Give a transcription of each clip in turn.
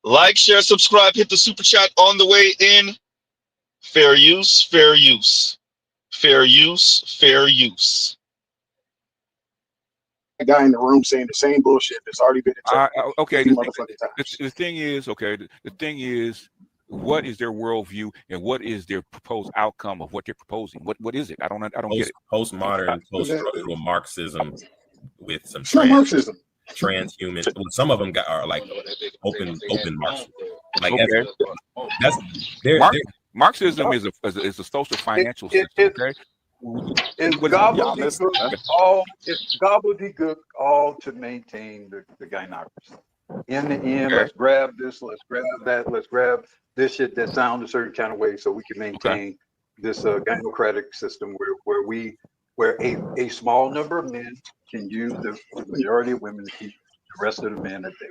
Like, share, subscribe, hit the super chat on the way in. Fair use, fair use. Fair use, fair use. Guy in the room saying the same bullshit that's already been okay. The thing is, okay. The thing is, what is their worldview and what is their proposed outcome of what they're proposing? What is it? I don't get it. Postmodern, post-structural Marxism with some Marxism. Transhuman. Some of them are like open Marxism. Like Marxism is a social financial system. Okay. It's gobbledygook all to maintain the gynocracy. In the end, let's grab this, let's grab that, let's grab this shit that sounds a certain kind of way so we can maintain this gynocratic system where a small number of men can use the majority of women to keep the rest of the men at bay.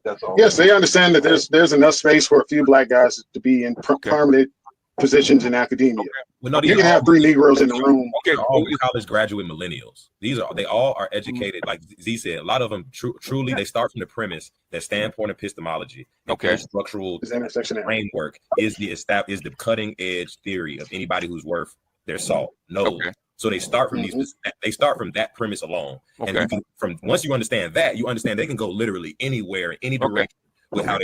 That's all. Yes, they understand that there's enough space for a few black guys to be in permanent positions in academia. Well, no, you can have 3 Negroes in the room. All college graduate millennials. They all are educated. Like Z said, a lot of them truly they start from the premise that standpoint epistemology, structural framework is the cutting edge theory of anybody who's worth their salt. So they start from from that premise alone. And once you understand that, you understand they can go literally anywhere in any direction. With how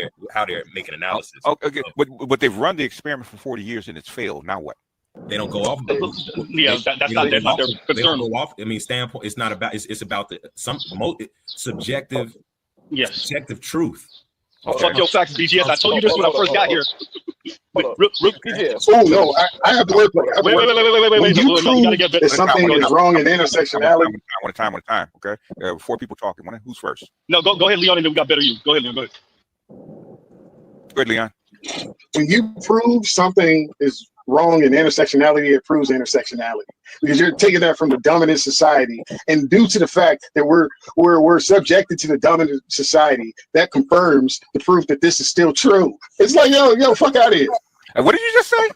they're making analysis. But they've run the experiment for 40 years and it's failed. Now what? They don't go off. That's not their concern. Go off. I mean, standpoint. It's not about. It's about the subjective. Subjective truth. Fuck your facts, BGS. I told you this when I first got here. Oh no, I have to work. Wait. When you prove that something is wrong in intersectionality. One at a time. Okay. 4 people talking. Who's first? No, go ahead, Leon, and then we got better you. Go ahead, Leon. Go ahead. Good, Leon. When you prove something is wrong in intersectionality, it proves intersectionality because you're taking that from the dominant society, and due to the fact that we're subjected to the dominant society, that confirms the proof that this is still true. It's like yo, fuck out of here. What did you just say?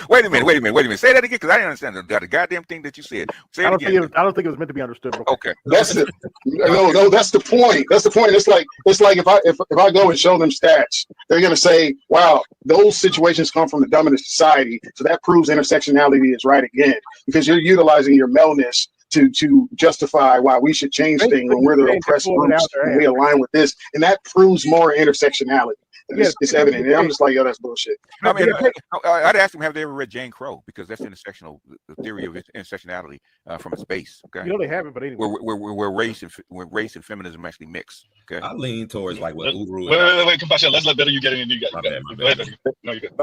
Wait a minute. Say that again, because I didn't understand the goddamn thing that you said. Say it again. I don't think it was meant to be understood. Okay. That's it. No, that's the point. That's the point. It's like if I go and show them stats, they're gonna say, wow, those situations come from the dominant society. So that proves intersectionality is right again. Because you're utilizing your maleness to justify why we should change things when we're the oppressed groups and we align with this. And that proves more intersectionality. It's evident. And I'm just like, yo, that's bullshit. I mean, I'd ask them, have they ever read Jane Crow? Because that's intersectional, the theory of intersectionality from its base. Okay, they haven't, but anyway, where race and feminism actually mix. Okay, I lean towards like what Uru. Wait, Compassion. Let's let better you get in. Go ahead. No, you good.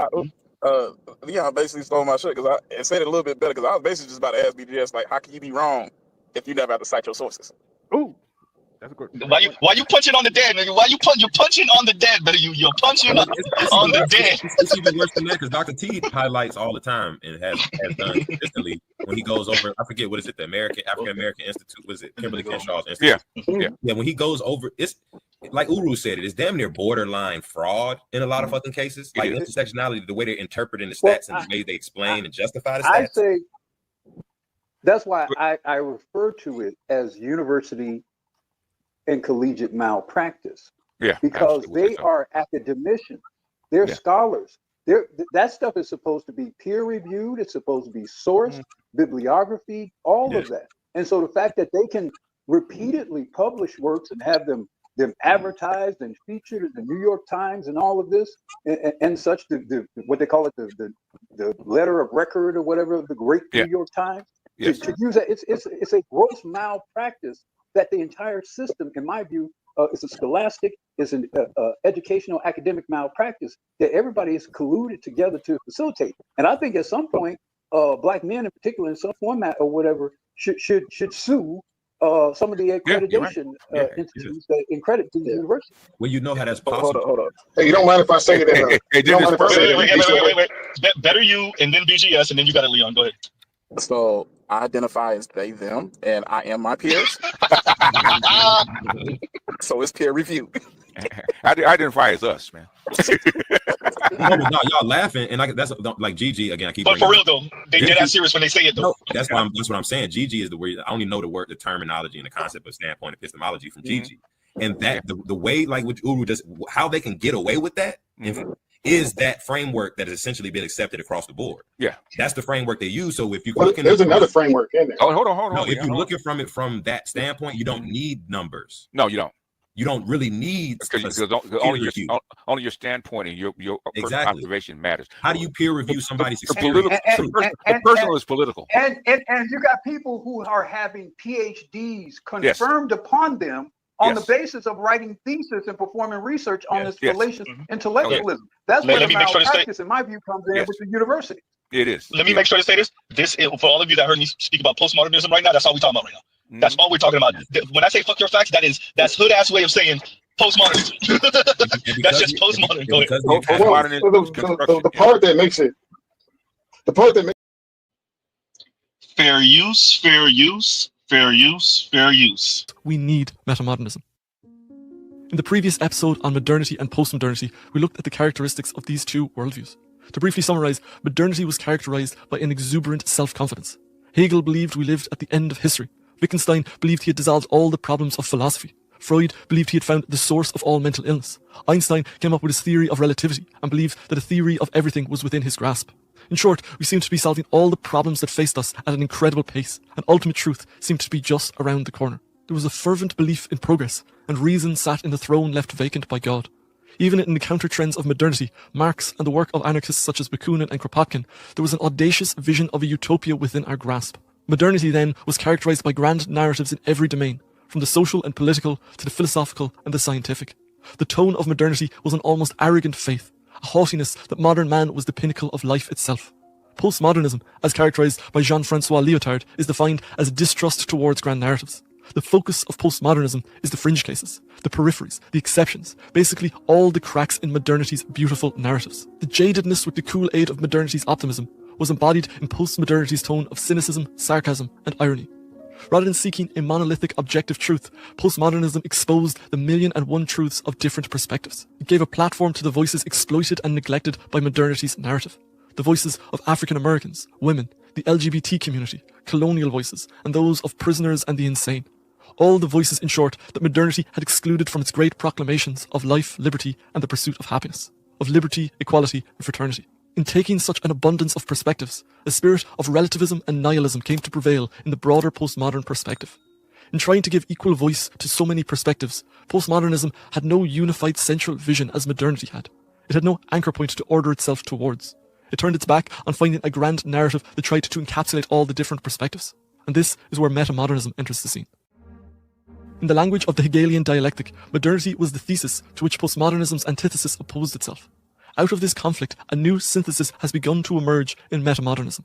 Leon basically stole my shit because I said it a little bit better because I was basically just about to ask BGS like, how can you be wrong if you never have to cite your sources? Ooh. That's a good. Why you punching on the dead, nigga? You're punching on the dead, but you're punching on the dead. It's even worse than that because Dr. T highlights all the time and has done consistently when he goes over. I forget what is it, the African American Institute? Was it Kimberly Kenshaw's Institute? Yeah. When he goes over, it's like Uru said, it's damn near borderline fraud in a lot of fucking cases. Like intersectionality, the way they're interpreting the stats and the way they explain and justify the stats. I say that's why I refer to it as university and collegiate malpractice, because they are academicians, they're scholars. That stuff is supposed to be peer reviewed. It's supposed to be sourced, bibliography, all of that. And so the fact that they can repeatedly publish works and have them advertised and featured in the New York Times and all of this and such, the what they call it, the letter of record or whatever of the great New York Times, to use that, it's a gross malpractice. That the entire system, in my view, is a scholastic, is an educational academic malpractice that everybody is colluded together to facilitate. And I think at some point, black men in particular, in some format or whatever, should sue some of the accreditation institutes that accredit to the university. Well, you know how that's possible. Hold on. Hey, you don't mind if I say that? Wait. Better you, and then BGS, and then you got it, Leon. Go ahead. So I identify as they, them, and I am my peers. So it's peer review. I identify as us, man. No, y'all laughing, and that's like GG again. I keep. But for real though, they get that serious when they say it though. No, that's what I'm saying. GG is the word. I only know the terminology and the concept of standpoint epistemology from GG. And that the way, like what Uru just, how they can get away with that is that framework that has essentially been accepted across the board. Yeah, that's the framework they use. So if you there's another framework in there. Oh, hold on. No, if you're looking from it from that standpoint, you don't need numbers. No, you don't. You don't really need because only your standpoint and your personal observation matters. How do you peer review somebody's political? The personal is political. And you got people who are having PhDs confirmed upon them on the basis of writing thesis and performing research on this fallacious intellectualism. That's where the malpractice, in my view, comes in with the university. It is. Let me make sure to say this. This is, for all of you that heard me speak about postmodernism right now, that's all we're talking about right now. That's all we're talking about. When I say fuck your facts, that's hood ass way of saying postmodernism. That's just postmodern. The part that makes it, fair use. We need metamodernism. In the previous episode on modernity and postmodernity, we looked at the characteristics of these two worldviews. To briefly summarize, modernity was characterized by an exuberant self-confidence. Hegel believed we lived at the end of history. Wittgenstein believed he had dissolved all the problems of philosophy. Freud believed he had found the source of all mental illness. Einstein came up with his theory of relativity and believed that a theory of everything was within his grasp. In short, we seemed to be solving all the problems that faced us at an incredible pace, and ultimate truth seemed to be just around the corner. There was a fervent belief in progress, and reason sat in the throne left vacant by God. Even in the counter-trends of modernity, Marx and the work of anarchists such as Bakunin and Kropotkin, there was an audacious vision of a utopia within our grasp. Modernity then was characterized by grand narratives in every domain, from the social and political to the philosophical and the scientific. The tone of modernity was an almost arrogant faith, a haughtiness that modern man was the pinnacle of life itself. Postmodernism, as characterized by Jean-Francois Lyotard, is defined as a distrust towards grand narratives. The focus of postmodernism is the fringe cases, the peripheries, the exceptions, basically all the cracks in modernity's beautiful narratives. The jadedness with the cool aid of modernity's optimism was embodied in postmodernity's tone of cynicism, sarcasm, and irony. Rather than seeking a monolithic objective truth, postmodernism exposed the 1,000,001 truths of different perspectives. It gave a platform to the voices exploited and neglected by modernity's narrative. The voices of African Americans, women, the LGBT community, colonial voices, and those of prisoners and the insane. All the voices, in short, that modernity had excluded from its great proclamations of life, liberty, and the pursuit of happiness, of liberty, equality, and fraternity. In taking such an abundance of perspectives, a spirit of relativism and nihilism came to prevail in the broader postmodern perspective. In trying to give equal voice to so many perspectives, postmodernism had no unified central vision as modernity had. It had no anchor point to order itself towards. It turned its back on finding a grand narrative that tried to encapsulate all the different perspectives. And this is where metamodernism enters the scene. In the language of the Hegelian dialectic, modernity was the thesis to which postmodernism's antithesis opposed itself. Out of this conflict, a new synthesis has begun to emerge in metamodernism.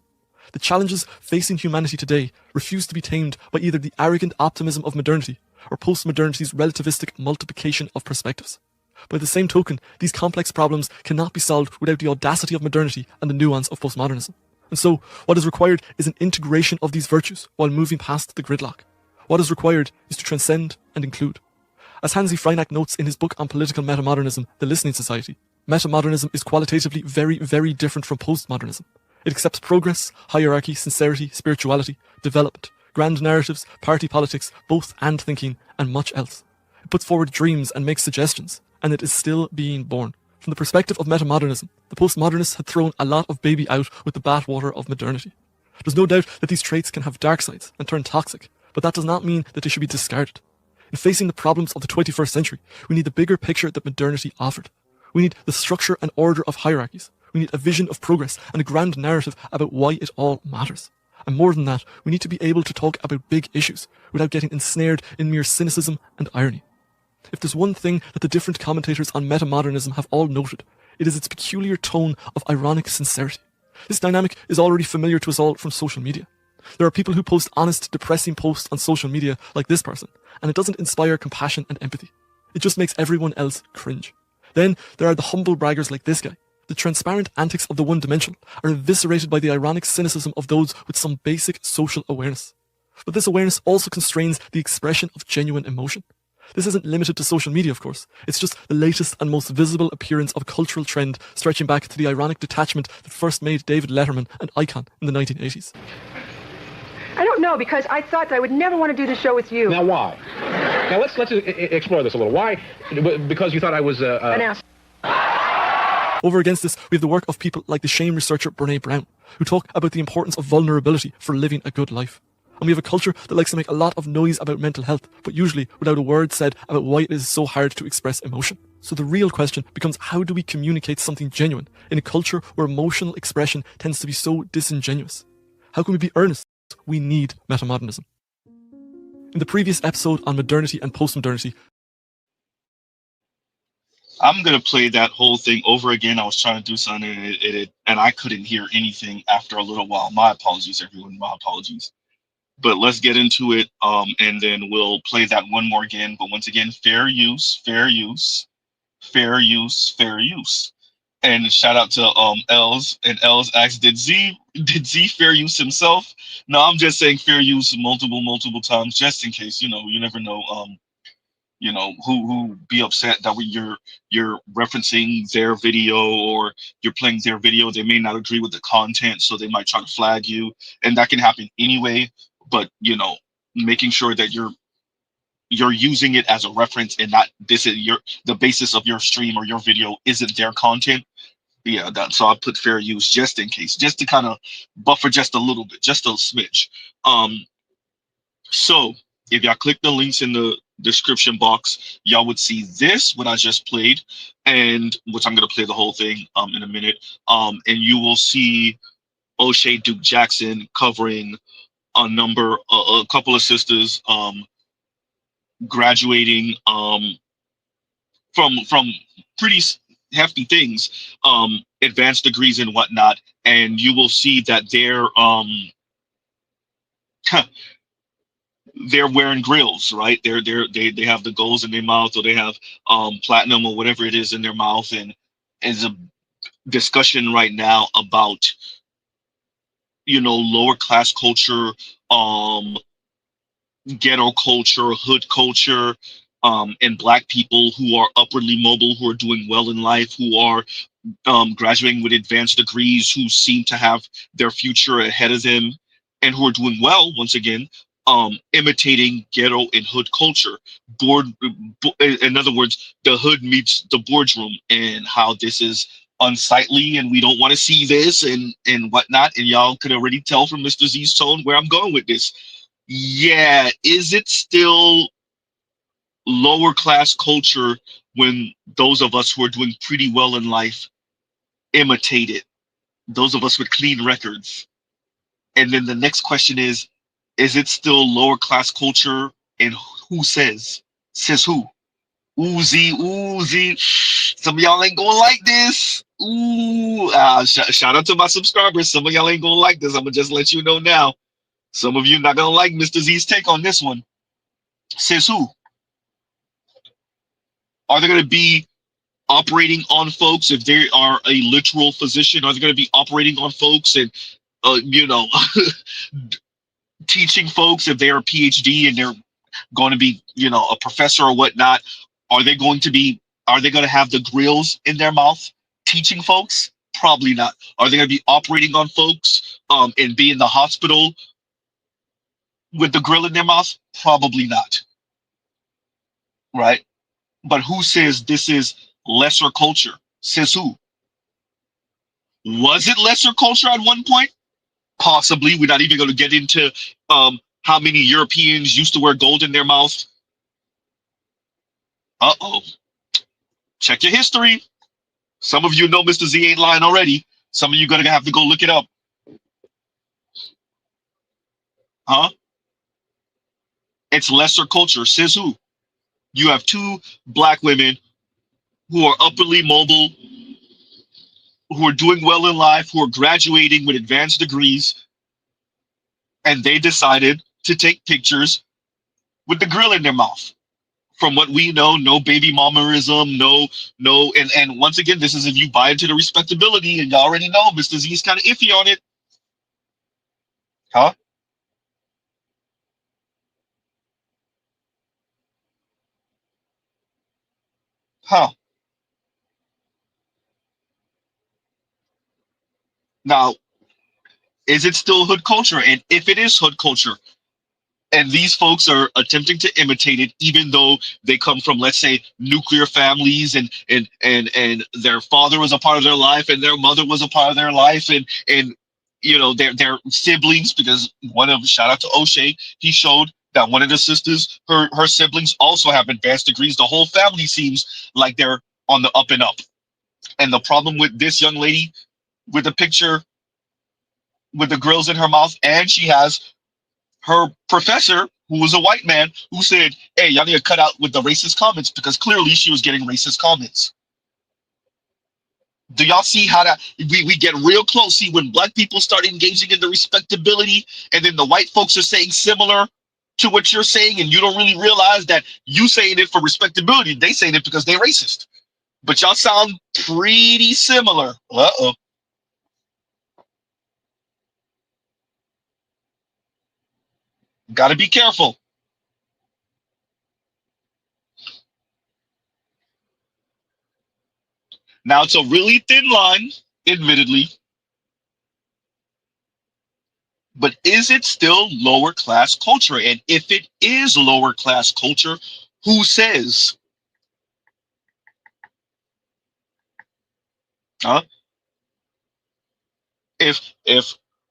The challenges facing humanity today refuse to be tamed by either the arrogant optimism of modernity or postmodernity's relativistic multiplication of perspectives. By the same token, these complex problems cannot be solved without the audacity of modernity and the nuance of postmodernism. And so, what is required is an integration of these virtues while moving past the gridlock. What is required is to transcend and include. As Hansi Freinacht notes in his book on political metamodernism, The Listening Society, metamodernism is qualitatively very, very different from postmodernism. It accepts progress, hierarchy, sincerity, spirituality, development, grand narratives, party politics, both and thinking, and much else. It puts forward dreams and makes suggestions, and it is still being born. From the perspective of metamodernism, the postmodernists had thrown a lot of baby out with the bathwater of modernity. There's no doubt that these traits can have dark sides and turn toxic, but that does not mean that they should be discarded. In facing the problems of the 21st century, we need the bigger picture that modernity offered. We need the structure and order of hierarchies. We need a vision of progress and a grand narrative about why it all matters. And more than that, we need to be able to talk about big issues without getting ensnared in mere cynicism and irony. If there's one thing that the different commentators on metamodernism have all noted, it is its peculiar tone of ironic sincerity. This dynamic is already familiar to us all from social media. There are people who post honest, depressing posts on social media like this person, and it doesn't inspire compassion and empathy. It just makes everyone else cringe. Then there are the humble braggers like this guy. The transparent antics of the one-dimensional are eviscerated by the ironic cynicism of those with some basic social awareness. But this awareness also constrains the expression of genuine emotion. This isn't limited to social media, of course. It's just the latest and most visible appearance of a cultural trend stretching back to the ironic detachment that first made David Letterman an icon in the 1980s. I don't know, because I thought that I would never want to do the show with you. Now why? Now let's explore this a little. Why? Because you thought I was an ass. Over against this, we have the work of people like the shame researcher Brene Brown, who talk about the importance of vulnerability for living a good life. And we have a culture that likes to make a lot of noise about mental health, but usually without a word said about why it is so hard to express emotion. So the real question becomes, how do we communicate something genuine in a culture where emotional expression tends to be so disingenuous? How can we be earnest? We need metamodernism. In the previous episode on modernity and postmodernity, I'm gonna play that whole thing over again. I was trying to do something and I couldn't hear anything after a little while. My apologies, everyone. My apologies. But let's get into it, and then we'll play that one more again. But once again, fair use, fair use, fair use, fair use. And shout out to Els, and Els asked, did Z fair use himself? No, I'm just saying fair use multiple times, just in case. You know, you never know. You know, who be upset that you're referencing their video or you're playing their video. They may not agree with the content, so they might try to flag you, and that can happen anyway. But you know, making sure that you're using it as a reference and not this is the basis of your stream or your video isn't their content. Yeah, so I put fair use just in case, just to kind of buffer just a little bit, just a smidge. So if y'all click the links in the description box, y'all would see this, what I just played, and which I'm gonna play the whole thing in a minute. And you will see O'Shea Duke Jackson covering a couple of sisters graduating from pretty hefty things, advanced degrees and whatnot, and you will see that they're wearing grills, right? They have the golds in their mouth, or they have platinum or whatever it is in their mouth, and there's a discussion right now about, you know, lower class culture, ghetto culture, hood culture, and black people who are upwardly mobile, who are doing well in life, who are graduating with advanced degrees, who seem to have their future ahead of them, and who are doing well, once again, imitating ghetto and hood culture. In other words, the hood meets the boardroom, and how this is unsightly, and we don't want to see this, and whatnot. And y'all could already tell from Mr. Z's tone where I'm going with this. Yeah, is it still lower class culture when those of us who are doing pretty well in life imitate it? Those of us with clean records. And then the next question is it still lower class culture? And who says? Says who? Oozy. Some of y'all ain't gonna like this. Ooh, shout out to my subscribers. Some of y'all ain't gonna like this. I'm gonna just let you know now. Some of you not gonna like Mr. Z's take on this one. Says who? Are they gonna be operating on folks if they are a literal physician? Are they gonna be operating on folks and you know, teaching folks if they're a PhD and they're going to be, you know, a professor or whatnot? Are they going to have the grills in their mouth teaching folks? Probably not. Are they going to be operating on folks and be in the hospital with the grill in their mouth? Probably not. Right? But who says this is lesser culture? Says who? Was it lesser culture at one point? Possibly. We're not even going to get into how many Europeans used to wear gold in their mouth. Uh-oh. Check your history. Some of you know Mr. Z ain't lying already. Some of you gonna have to go look it up. Huh? It's lesser culture. Says who? You have two black women who are upwardly mobile, who are doing well in life, who are graduating with advanced degrees, and they decided to take pictures with the grill in their mouth. From what we know, no baby mamaism, no, and once again, this is if you buy into the respectability, and you already know Mr. Z's kind of iffy on it. Huh? Huh. Now, is it still hood culture? And if it is hood culture, And these folks are attempting to imitate it, even though they come from, let's say, nuclear families, and their father was a part of their life, and their mother was a part of their life, and you know, their siblings. Because shout out to O'Shea, he showed that one of the sisters, her siblings also have advanced degrees. The whole family seems like they're on the up and up. And the problem with this young lady with the picture with the grills in her mouth, and she has her professor, who was a white man, who said, hey, y'all need to cut out with the racist comments, because clearly she was getting racist comments. Do y'all see how that we get real close? See, when black people start engaging in the respectability, and then the white folks are saying similar to what you're saying, and you don't really realize that you saying it for respectability, they saying it because they're racist. But y'all sound pretty similar. Uh-oh. Got to be careful. Now, it's a really thin line, admittedly, but is it still lower class culture? And if it is lower class culture, who says? Huh? If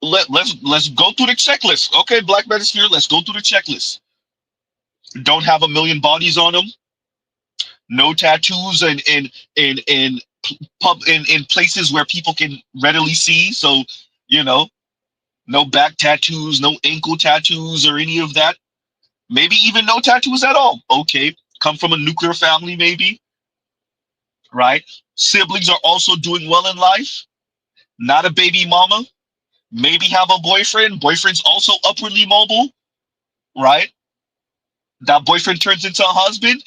let's go through the checklist. Okay, Black Manosphere, let's go through the checklist. Don't have a million bodies on them. No tattoos in places where people can readily see. So, you know, no back tattoos, no ankle tattoos, or any of that. Maybe even no tattoos at all. Okay, come from a nuclear family, maybe. Right? Siblings are also doing well in life. Not a baby mama. Maybe have a boyfriend. Boyfriend's also upwardly mobile. Right? That boyfriend turns into a husband.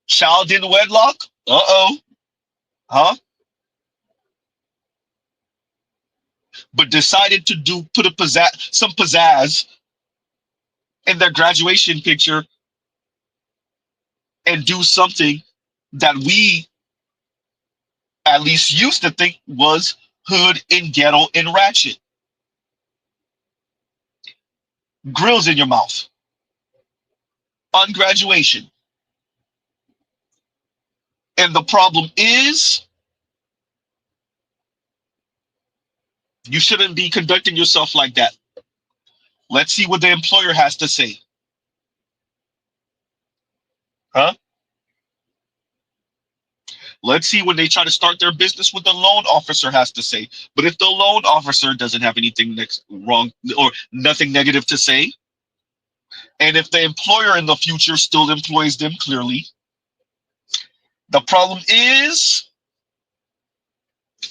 Child in wedlock. Uh-oh. Huh? But decided to put some pizzazz in their graduation picture and do something that we at least used to think was hood and ghetto and ratchet. Grills in your mouth on graduation. And the problem is, you shouldn't be conducting yourself like that. Let's see what the employer has to say. Huh? Let's see when they try to start their business what the loan officer has to say. But if the loan officer doesn't have anything wrong or nothing negative to say, and if the employer in the future still employs them, clearly, the problem is,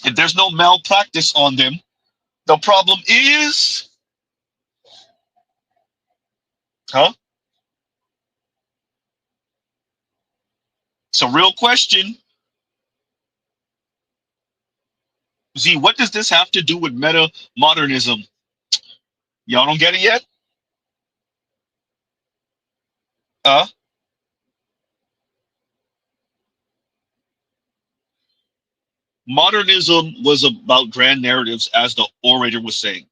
if there's no malpractice on them, the problem is, huh? It's a real question. Z, what does this have to do with meta modernism? Y'all don't get it yet? Modernism was about grand narratives, as the orator was saying.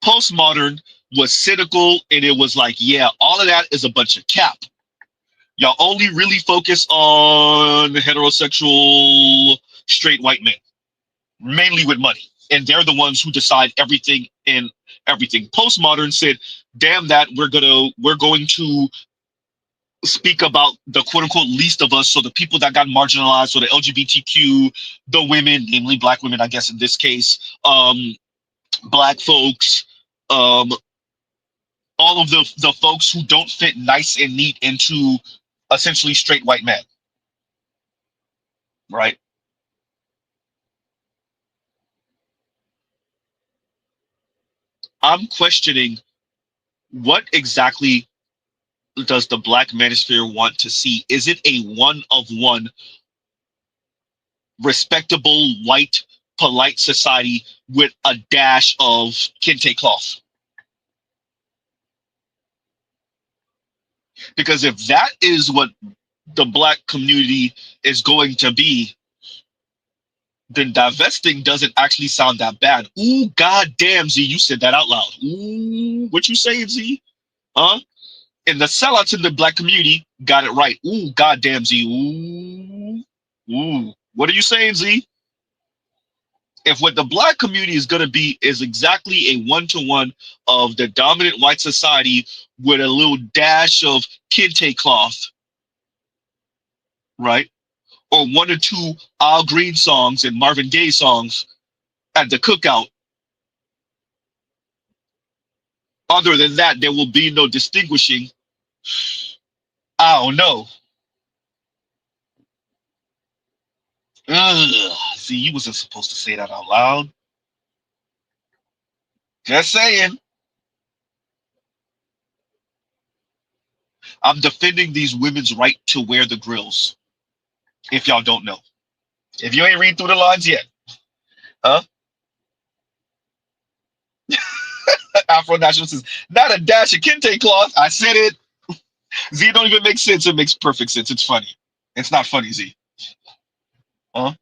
Postmodern was cynical, and it was like, yeah, all of that is a bunch of cap. Y'all only really focus on heterosexual straight white men, mainly with money. And they're the ones who decide everything in everything. Postmodern said, damn that, we're going to speak about the quote unquote least of us. So the people that got marginalized, so the LGBTQ, the women, namely black women, I guess in this case, black folks, all of the folks who don't fit nice and neat into essentially straight white men. Right? I'm questioning, what exactly does the Black Manosphere want to see? Is it a one-of-one respectable, white, polite society with a dash of kente cloth? Because if that is what the black community is going to be, then divesting doesn't actually sound that bad. Ooh, goddamn, Z, you said that out loud. Ooh, what you saying, Z? Huh? And the sellouts in the black community got it right. Ooh, goddamn Z. Ooh. Ooh. What are you saying, Z? If what the black community is going to be is exactly a one-to-one of the dominant white society with a little dash of kente cloth, right? Or one or two Al Green songs and Marvin Gaye songs at the cookout. Other than that, there will be no distinguishing. I don't know. Ugh. See, you wasn't supposed to say that out loud. Just saying. I'm defending these women's right to wear the grills. If y'all don't know. If you ain't read through the lines yet. Huh? Afro Nationalist is not a dash of kente cloth. I said it. Z don't even make sense. It makes perfect sense. It's funny. It's not funny, Z. Huh?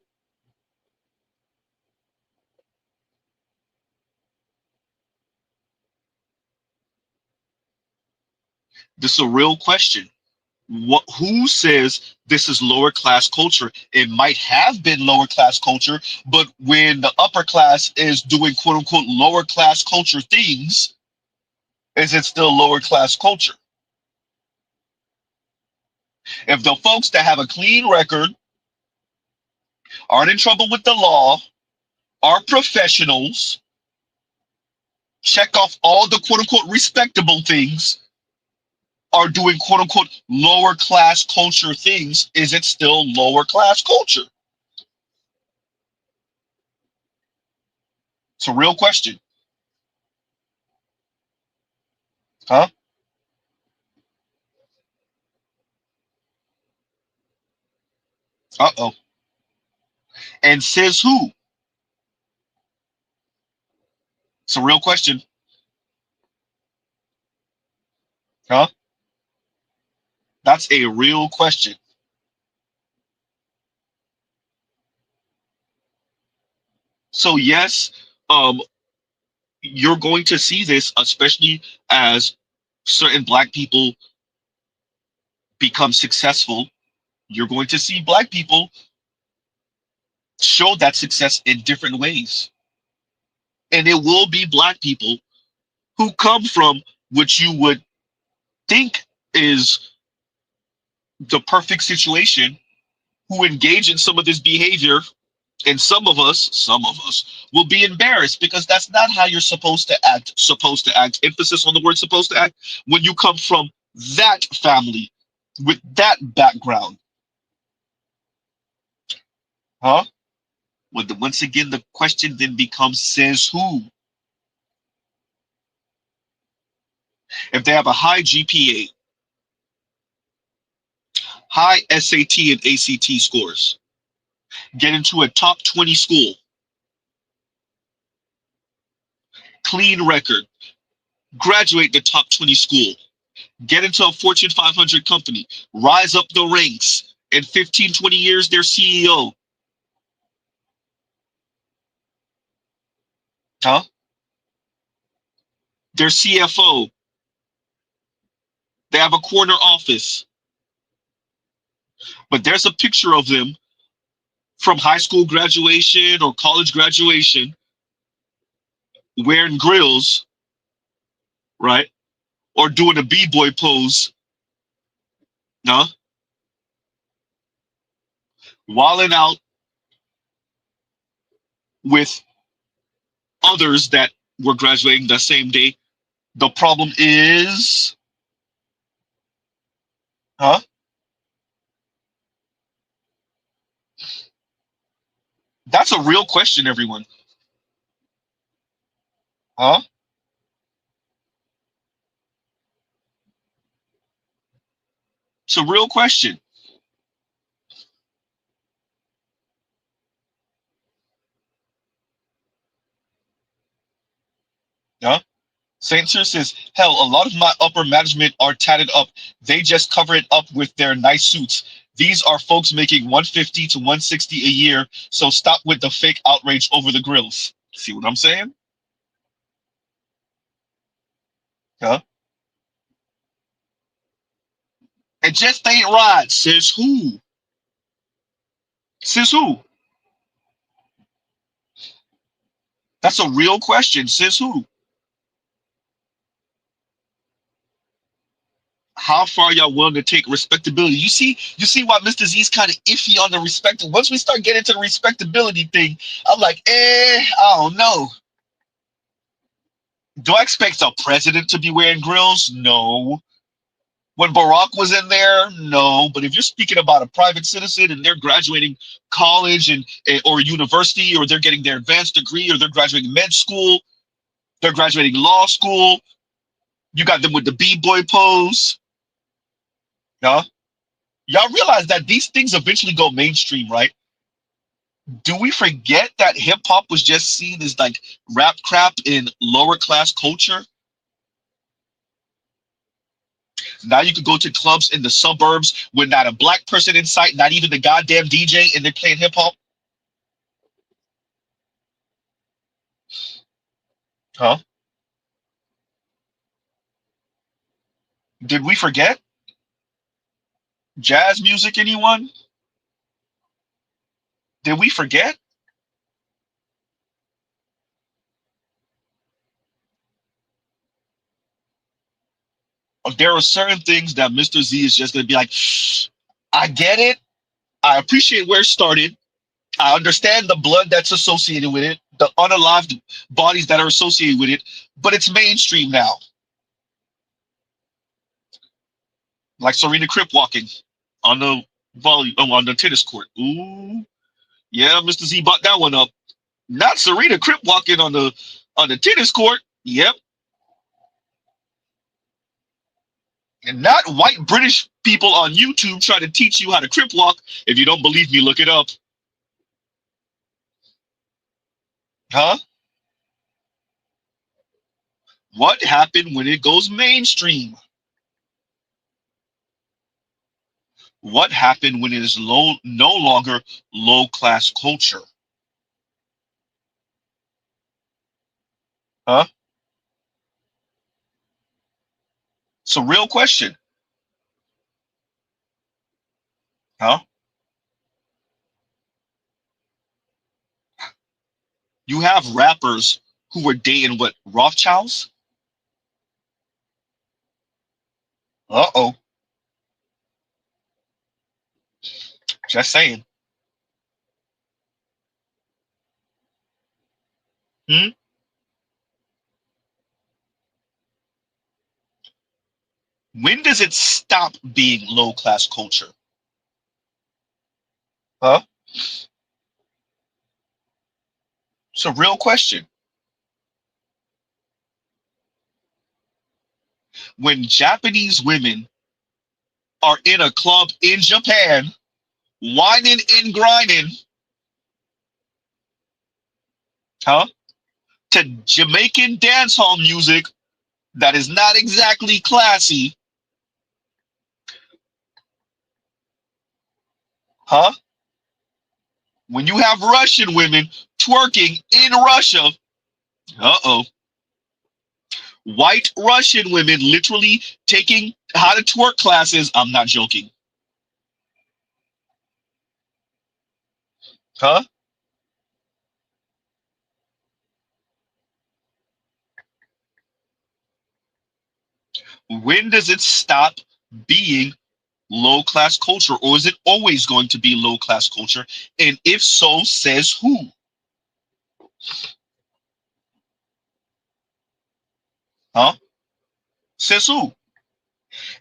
This is a real question. Who says this is lower class culture? It might have been lower class culture, but when the upper class is doing quote unquote lower class culture things, is it still lower class culture? If the folks that have a clean record aren't in trouble with the law, are professionals, check off all the quote unquote respectable things, are doing quote unquote lower class culture things, is it still lower class culture? It's a real question. Huh? Uh-oh. And says who? It's a real question. Huh? That's a real question. So yes, you're going to see this, especially as certain black people become successful. You're going to see black people show that success in different ways. And it will be black people who come from what you would think is the perfect situation, who engage in some of this behavior. And some of us will be embarrassed because that's not how you're supposed to act. Supposed to act. Emphasis on the word supposed to act. When you come from that family with that background. Huh? Once again, the question then becomes, says who? If they have a high GPA, high SAT and ACT scores, get into a top 20 school, clean record, graduate the top 20 school, get into a Fortune 500 company, rise up the ranks, in 15, 20 years, they're CEO. Huh? They're CFO. They have a corner office. But there's a picture of them from high school graduation or college graduation wearing grills, right? Or doing a b-boy pose. Huh? Wilding out with others that were graduating the same day. The problem is, huh? That's a real question, everyone. Huh? It's a real question. Huh? St. Cyr says, hell, a lot of my upper management are tatted up. They just cover it up with their nice suits. These are folks making 150 to 160 a year, so stop with the fake outrage over the grills. See what I'm saying? Huh? It just ain't right. Says who? Says who? That's a real question. Says who? How far y'all willing to take respectability? You see why Mr. Z's kind of iffy on the respect. Once we start getting to the respectability thing, I'm like, I don't know. Do I expect a president to be wearing grills? No. When Barack was in there, no. But if you're speaking about a private citizen and they're graduating college or university, or they're getting their advanced degree, or they're graduating med school, they're graduating law school, you got them with the B-boy pose. Huh? Y'all realize that these things eventually go mainstream, right? Do we forget that hip hop was just seen as like rap crap in lower class culture? Now you could go to clubs in the suburbs with not a black person in sight, not even the goddamn DJ, and they're playing hip hop. Huh? Did we forget? Jazz music, anyone? Did we forget? There are certain things that Mr. Z is just going to be like, I get it. I appreciate where it started. I understand the blood that's associated with it, the unalived bodies that are associated with it, but it's mainstream now. Like Serena Crip walking on the on the tennis court. Ooh, yeah, Mr. Z bought that one up. Not Serena Crip walking on the tennis court. Yep. And not white British people on YouTube trying to teach you how to crip walk. If you don't believe me, look it up. Huh? What happened when it goes mainstream? What happened when it is no longer low class culture? Huh? It's a real question. Huh? You have rappers who were dating what, Rothschilds? Uh-oh. Just saying. Hmm? When does it stop being low class culture? Huh? It's a real question. When Japanese women are in a club in Japan, whining and grinding, huh? To Jamaican dancehall music that is not exactly classy, huh? When you have Russian women twerking in Russia, uh-oh. White Russian women literally taking how to twerk classes. I'm not joking. Huh? When does it stop being low class culture, or is it always going to be low class culture? And if so, says who? Huh? Says who?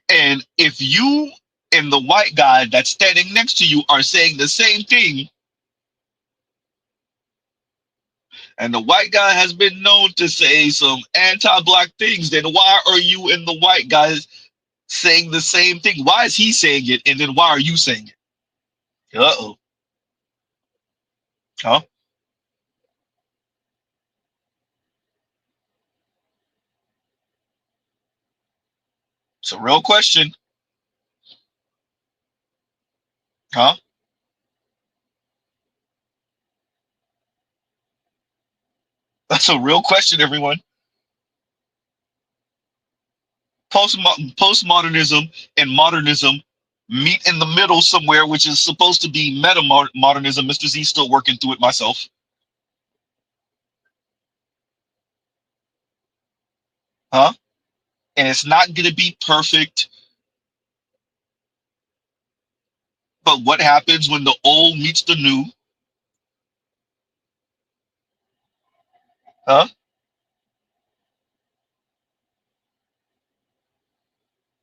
And if you and the white guy that's standing next to you are saying the same thing, and the white guy has been known to say some anti-black things, then why are you and the white guys saying the same thing? Why is he saying it, and then why are you saying it? Uh-oh. Huh? It's a real question. Huh? That's a real question, everyone. Postmodernism and modernism meet in the middle somewhere, which is supposed to be meta modernism. Mr. Z still working through it myself. Huh? And it's not going to be perfect. But what happens when the old meets the new? Huh?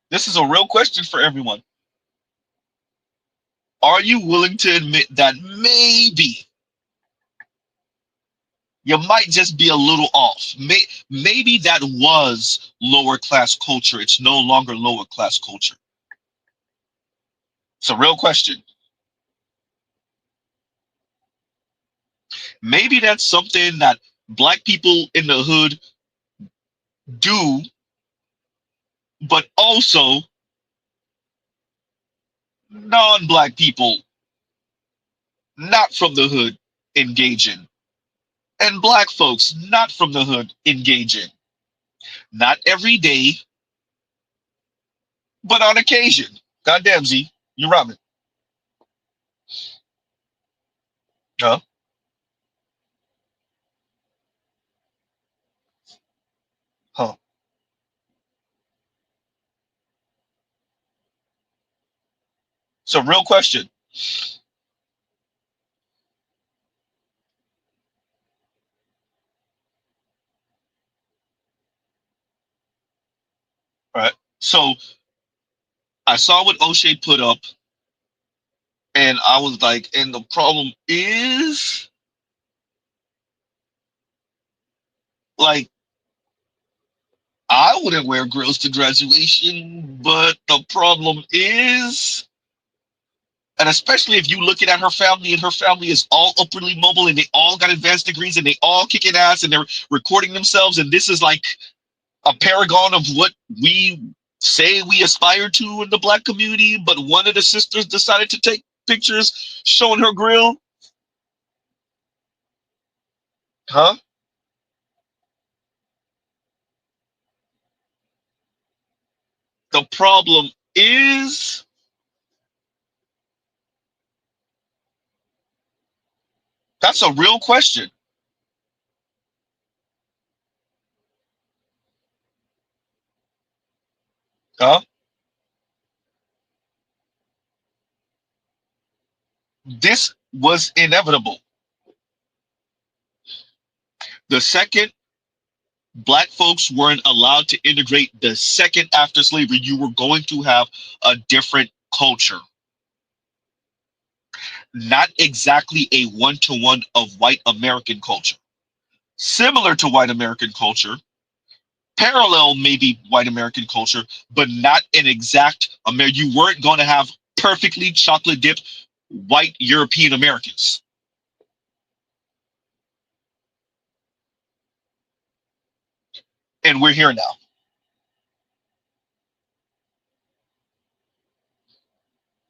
This is a real question for everyone. Are you willing to admit that maybe you might just be a little off? Maybe that was lower class culture. It's no longer lower class culture. It's a real question. Maybe that's something that black people in the hood do, but also non-black people not from the hood engage in, and black folks not from the hood engage in. Not every day, but on occasion. Goddamn, Z, you're ramen. Huh? Huh. So, real question. All right. So, I saw what O'Shea put up, and I was like, and the problem is, like, I wouldn't wear grills to graduation, but the problem is, and especially if you looking at her family, and her family is all upwardly mobile, and they all got advanced degrees, and they all kicking ass, and they're recording themselves, and this is like a paragon of what we say we aspire to in the black community. But one of the sisters decided to take pictures showing her grill. Huh? The problem is, that's a real question. Huh? This was inevitable. The second black folks weren't allowed to integrate, the second after slavery, you were going to have a different culture. Not exactly a one-to-one of white American culture. Similar to white American culture, parallel maybe white American culture, but not an exact You weren't going to have perfectly chocolate dipped white European Americans. And we're here now.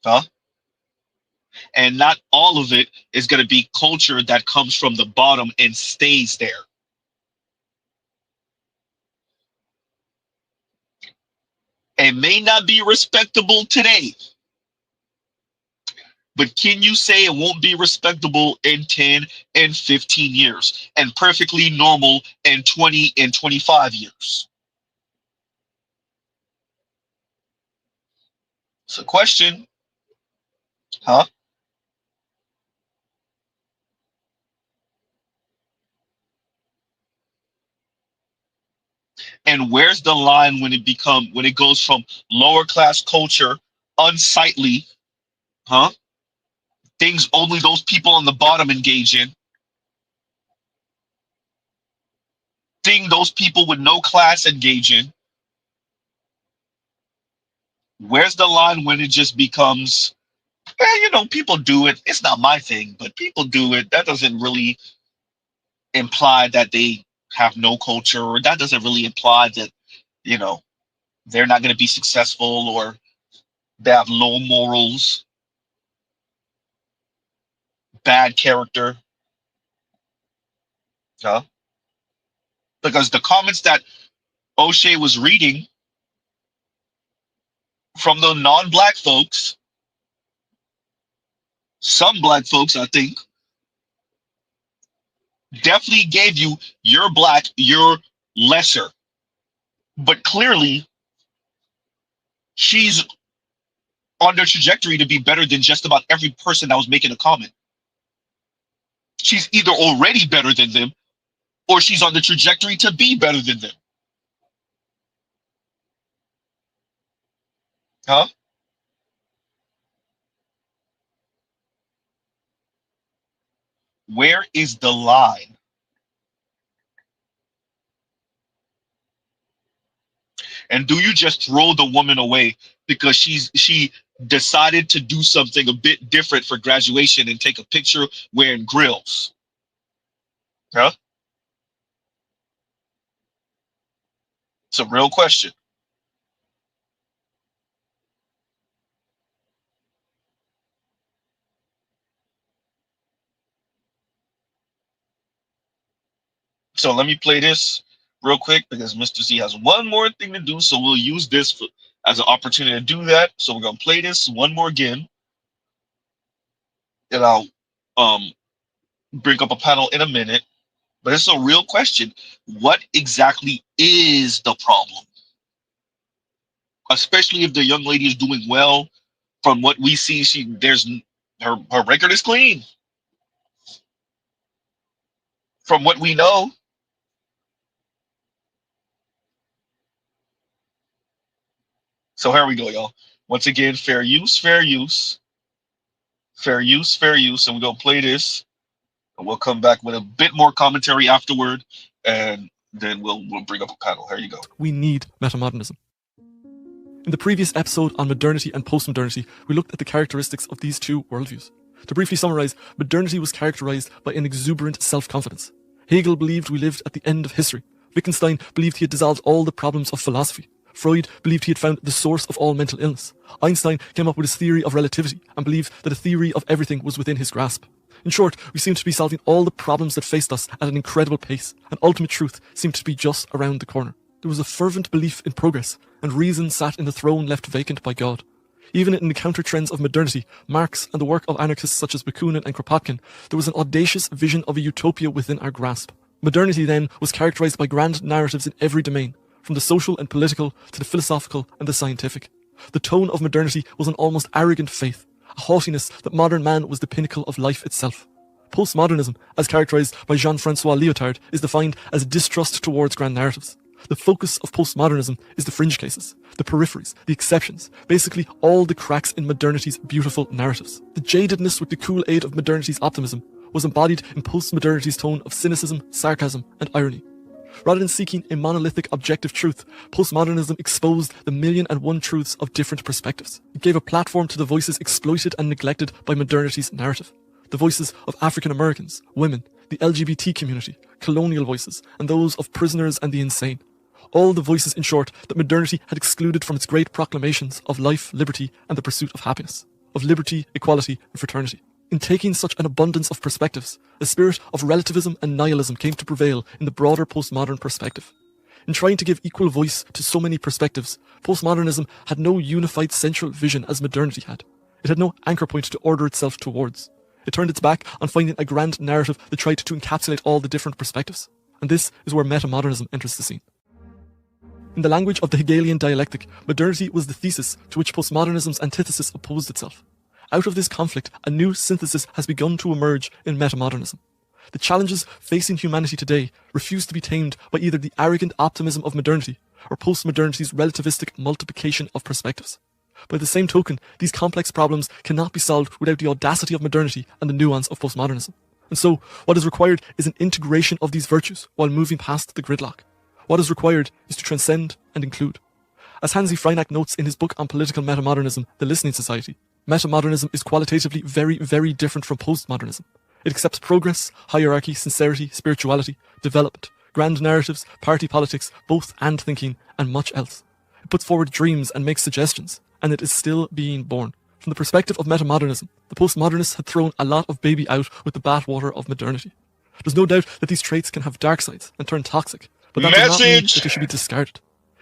Huh? And not all of it is going to be culture that comes from the bottom and stays there. It may not be respectable today, but can you say it won't be respectable in 10 and 15 years and perfectly normal in 20 and 25 years? It's a question. Huh? And where's the line when it goes from lower class culture, unsightly, huh? Things only those people on the bottom engage in, thing those people with no class engage in. Where's the line when it just becomes, people do it. It's not my thing, but people do it. That doesn't really imply that they have no culture, or that doesn't really imply that, they're not going to be successful, or they have low morals, bad character. Huh? Because the comments that O'Shea was reading from the non-black folks some black folks, I think, definitely gave you you're black, you're lesser. But clearly, she's on their trajectory to be better than just about every person that was making a comment. She's either already better than them, or she's on the trajectory to be better than them. Huh? Where is the line? And do you just throw the woman away because she decided to do something a bit different for graduation and take a picture wearing grills? Huh? It's a real question. So let me play this real quick because Mr. C has one more thing to do. So we'll use this as an opportunity to do that. So we're going to play this one more again. And I'll bring up a panel in a minute. But it's a real question. What exactly is the problem? Especially if the young lady is doing well. From what we see, her record is clean. From what we know. So here we go, y'all. Once again, fair use, fair use. Fair use, fair use. And we're going to play this. And we'll come back with a bit more commentary afterward. And then we'll bring up a panel. Here you go. We need metamodernism. In the previous episode on modernity and postmodernity, we looked at the characteristics of these two worldviews. To briefly summarize, modernity was characterized by an exuberant self-confidence. Hegel believed we lived at the end of history. Wittgenstein believed he had dissolved all the problems of philosophy. Freud believed he had found the source of all mental illness. Einstein came up with his theory of relativity and believed that a theory of everything was within his grasp. In short, we seemed to be solving all the problems that faced us at an incredible pace, and ultimate truth seemed to be just around the corner. There was a fervent belief in progress, and reason sat in the throne left vacant by God. Even in the counter-trends of modernity, Marx and the work of anarchists such as Bakunin and Kropotkin, there was an audacious vision of a utopia within our grasp. Modernity then was characterized by grand narratives in every domain, from the social and political to the philosophical and the scientific. The tone of modernity was an almost arrogant faith, a haughtiness that modern man was the pinnacle of life itself. Postmodernism, as characterized by Jean-Francois Lyotard, is defined as distrust towards grand narratives. The focus of postmodernism is the fringe cases, the peripheries, the exceptions, basically all the cracks in modernity's beautiful narratives. The jadedness with the cool aid of modernity's optimism was embodied in postmodernity's tone of cynicism, sarcasm, and irony. Rather than seeking a monolithic objective truth, postmodernism exposed the 1,000,001 truths of different perspectives. It gave a platform to the voices exploited and neglected by modernity's narrative. The voices of African Americans, women, the LGBT community, colonial voices, and those of prisoners and the insane. All the voices, in short, that modernity had excluded from its great proclamations of life, liberty, and the pursuit of happiness, of liberty, equality, and fraternity. In taking such an abundance of perspectives, a spirit of relativism and nihilism came to prevail in the broader postmodern perspective. In trying to give equal voice to so many perspectives, postmodernism had no unified central vision as modernity had. It had no anchor point to order itself towards. It turned its back on finding a grand narrative that tried to encapsulate all the different perspectives. And this is where metamodernism enters the scene. In the language of the Hegelian dialectic, modernity was the thesis to which postmodernism's antithesis opposed itself. Out of this conflict, a new synthesis has begun to emerge in metamodernism. The challenges facing humanity today refuse to be tamed by either the arrogant optimism of modernity or postmodernity's relativistic multiplication of perspectives. By the same token, these complex problems cannot be solved without the audacity of modernity and the nuance of postmodernism. And so, what is required is an integration of these virtues while moving past the gridlock. What is required is to transcend and include. As Hansi Freinacht notes in his book on political metamodernism, The Listening Society, metamodernism is qualitatively very, very different from postmodernism. It accepts progress, hierarchy, sincerity, spirituality, development, grand narratives, party politics, both and thinking, and much else. It puts forward dreams and makes suggestions, and it is still being born. From the perspective of metamodernism, the postmodernists had thrown a lot of baby out with the bathwater of modernity. There's no doubt that these traits can have dark sides and turn toxic, but that does not mean that they should be discarded.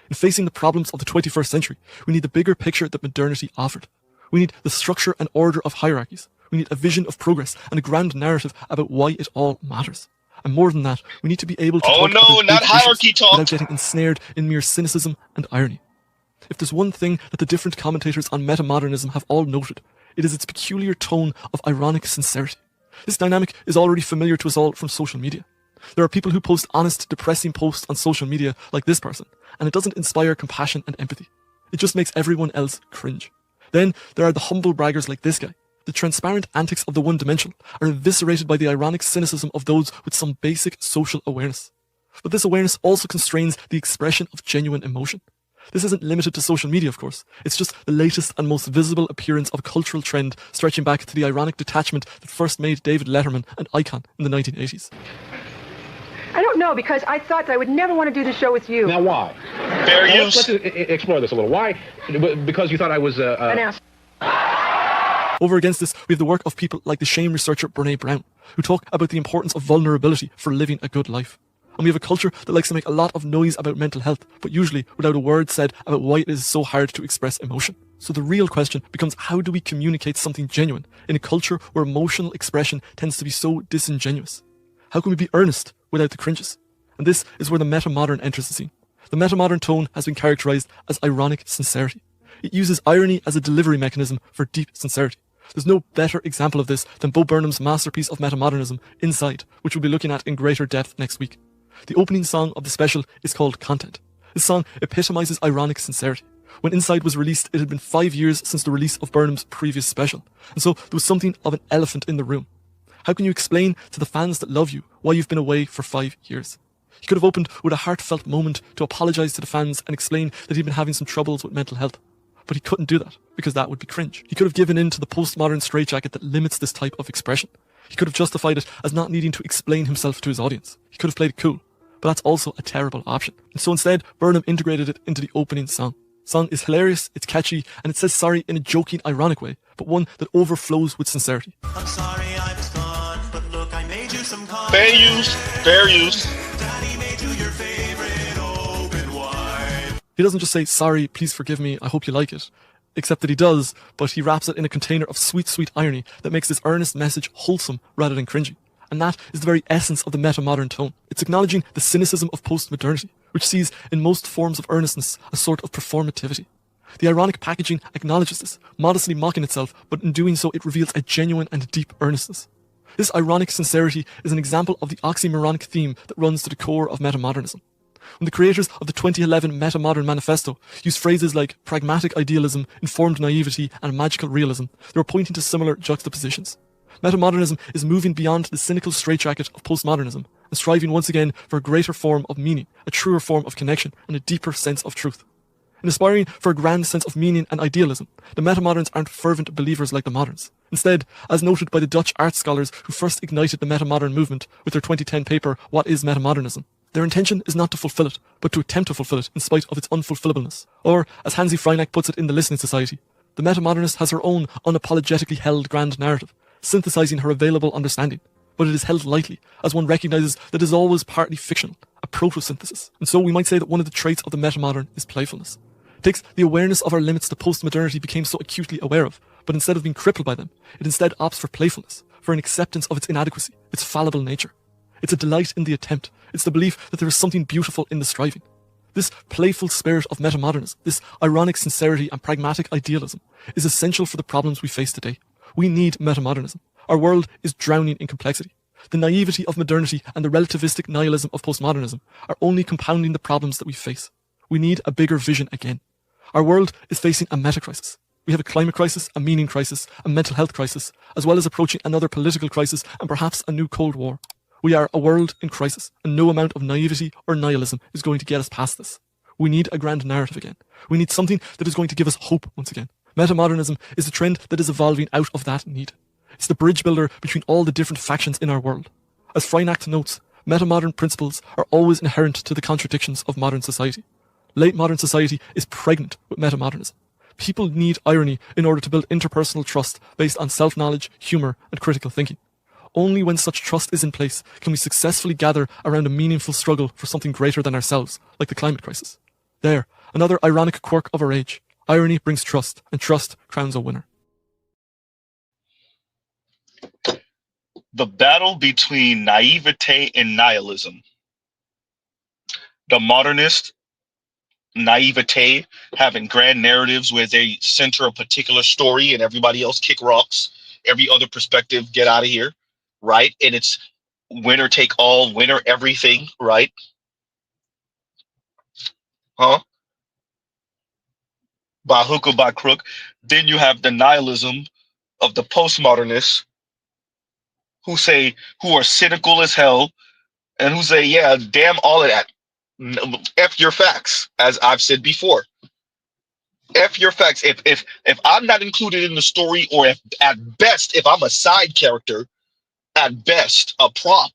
In facing the problems of the 21st century, we need the bigger picture that modernity offered. We need the structure and order of hierarchies. We need a vision of progress and a grand narrative about why it all matters. And more than that, we need to be able to talk about not big hierarchy issues talk without getting ensnared in mere cynicism and irony. If there's one thing that the different commentators on metamodernism have all noted, it is its peculiar tone of ironic sincerity. This dynamic is already familiar to us all from social media. There are people who post honest, depressing posts on social media like this person, and it doesn't inspire compassion and empathy. It just makes everyone else cringe. Then there are the humble braggers like this guy. The transparent antics of the one-dimensional are eviscerated by the ironic cynicism of those with some basic social awareness. But this awareness also constrains the expression of genuine emotion. This isn't limited to social media, of course. It's just the latest and most visible appearance of a cultural trend stretching back to the ironic detachment that first made David Letterman an icon in the 1980s. I don't know, because I thought that I would never want to do the show with you. Now, why? Fair Now, use. let's explore this a little. Why? Because you thought I was An ass. Over against this, we have the work of people like the shame researcher Brene Brown, who talk about the importance of vulnerability for living a good life. And we have a culture that likes to make a lot of noise about mental health, but usually without a word said about why it is so hard to express emotion. So the real question becomes, how do we communicate something genuine in a culture where emotional expression tends to be so disingenuous? How can we be earnest without the cringes? And this is where the metamodern enters the scene. The metamodern tone has been characterized as ironic sincerity. It uses irony as a delivery mechanism for deep sincerity. There's no better example of this than Bo Burnham's masterpiece of metamodernism, Inside, which we'll be looking at in greater depth next week. The opening song of the special is called Content. This song epitomizes ironic sincerity. When Inside was released, it had been 5 years since the release of Burnham's previous special, and so there was something of an elephant in the room. How can you explain to the fans that love you why you've been away for 5 years? He could have opened with a heartfelt moment to apologise to the fans and explain that he'd been having some troubles with mental health. But he couldn't do that, because that would be cringe. He could have given in to the postmodern straitjacket that limits this type of expression. He could have justified it as not needing to explain himself to his audience. He could have played it cool, but that's also a terrible option. And so instead, Burnham integrated it into the opening song. The song is hilarious, it's catchy, and it says sorry in a joking, ironic way, but one that overflows with sincerity. I'm sorry I was gone, but look, I made you some coffee. Fair use. Fair use. Daddy made you your favorite open wide. He doesn't just say, sorry, please forgive me, I hope you like it. Except that he does, but he wraps it in a container of sweet, sweet irony that makes this earnest message wholesome rather than cringy. And that is the very essence of the metamodern tone. It's acknowledging the cynicism of postmodernity, which sees in most forms of earnestness a sort of performativity. The ironic packaging acknowledges this, modestly mocking itself, but in doing so it reveals a genuine and deep earnestness. This ironic sincerity is an example of the oxymoronic theme that runs to the core of metamodernism. When the creators of the 2011 Metamodern Manifesto used phrases like pragmatic idealism, informed naivety, and magical realism, they were pointing to similar juxtapositions. Metamodernism is moving beyond the cynical straitjacket of postmodernism and striving once again for a greater form of meaning, a truer form of connection, and a deeper sense of truth. In aspiring for a grand sense of meaning and idealism, the metamoderns aren't fervent believers like the moderns. Instead, as noted by the Dutch art scholars who first ignited the metamodern movement with their 2010 paper, What is Metamodernism? Their intention is not to fulfill it, but to attempt to fulfill it in spite of its unfulfillableness. Or, as Hansi Freinack puts it in The Listening Society, the metamodernist has her own unapologetically held grand narrative, synthesizing her available understanding. But it is held lightly, as one recognizes that it is always partly fictional, a proto-synthesis. And so we might say that one of the traits of the metamodern is playfulness. It takes the awareness of our limits that postmodernity became so acutely aware of, but instead of being crippled by them, it instead opts for playfulness, for an acceptance of its inadequacy, its fallible nature. It's a delight in the attempt. It's the belief that there is something beautiful in the striving. This playful spirit of metamodernism, this ironic sincerity and pragmatic idealism, is essential for the problems we face today. We need metamodernism. Our world is drowning in complexity. The naivety of modernity and the relativistic nihilism of postmodernism are only compounding the problems that we face. We need a bigger vision again. Our world is facing a meta-crisis. We have a climate crisis, a meaning crisis, a mental health crisis, as well as approaching another political crisis and perhaps a new Cold War. We are a world in crisis, and no amount of naivety or nihilism is going to get us past this. We need a grand narrative again. We need something that is going to give us hope once again. Metamodernism is a trend that is evolving out of that need. It's the bridge builder between all the different factions in our world. As Freinacht notes, metamodern principles are always inherent to the contradictions of modern society. Late modern society is pregnant with metamodernism. People need irony in order to build interpersonal trust based on self-knowledge, humour, and critical thinking. Only when such trust is in place can we successfully gather around a meaningful struggle for something greater than ourselves, like the climate crisis. There, another ironic quirk of our age. Irony brings trust, and trust crowns a winner. the battle between naivete and nihilism. The modernist naivete, having grand narratives where they center a particular story and everybody else kick rocks, every other perspective get out of here, right? And it's winner take all, winner everything, right? Huh? By hook or by crook. Then you have the nihilism of the postmodernists who are cynical as hell and who say, yeah, damn all of that. F your facts, as I've said before. F your facts. If I'm not included in the story, or if at best, if I'm a side character, at best, a prop,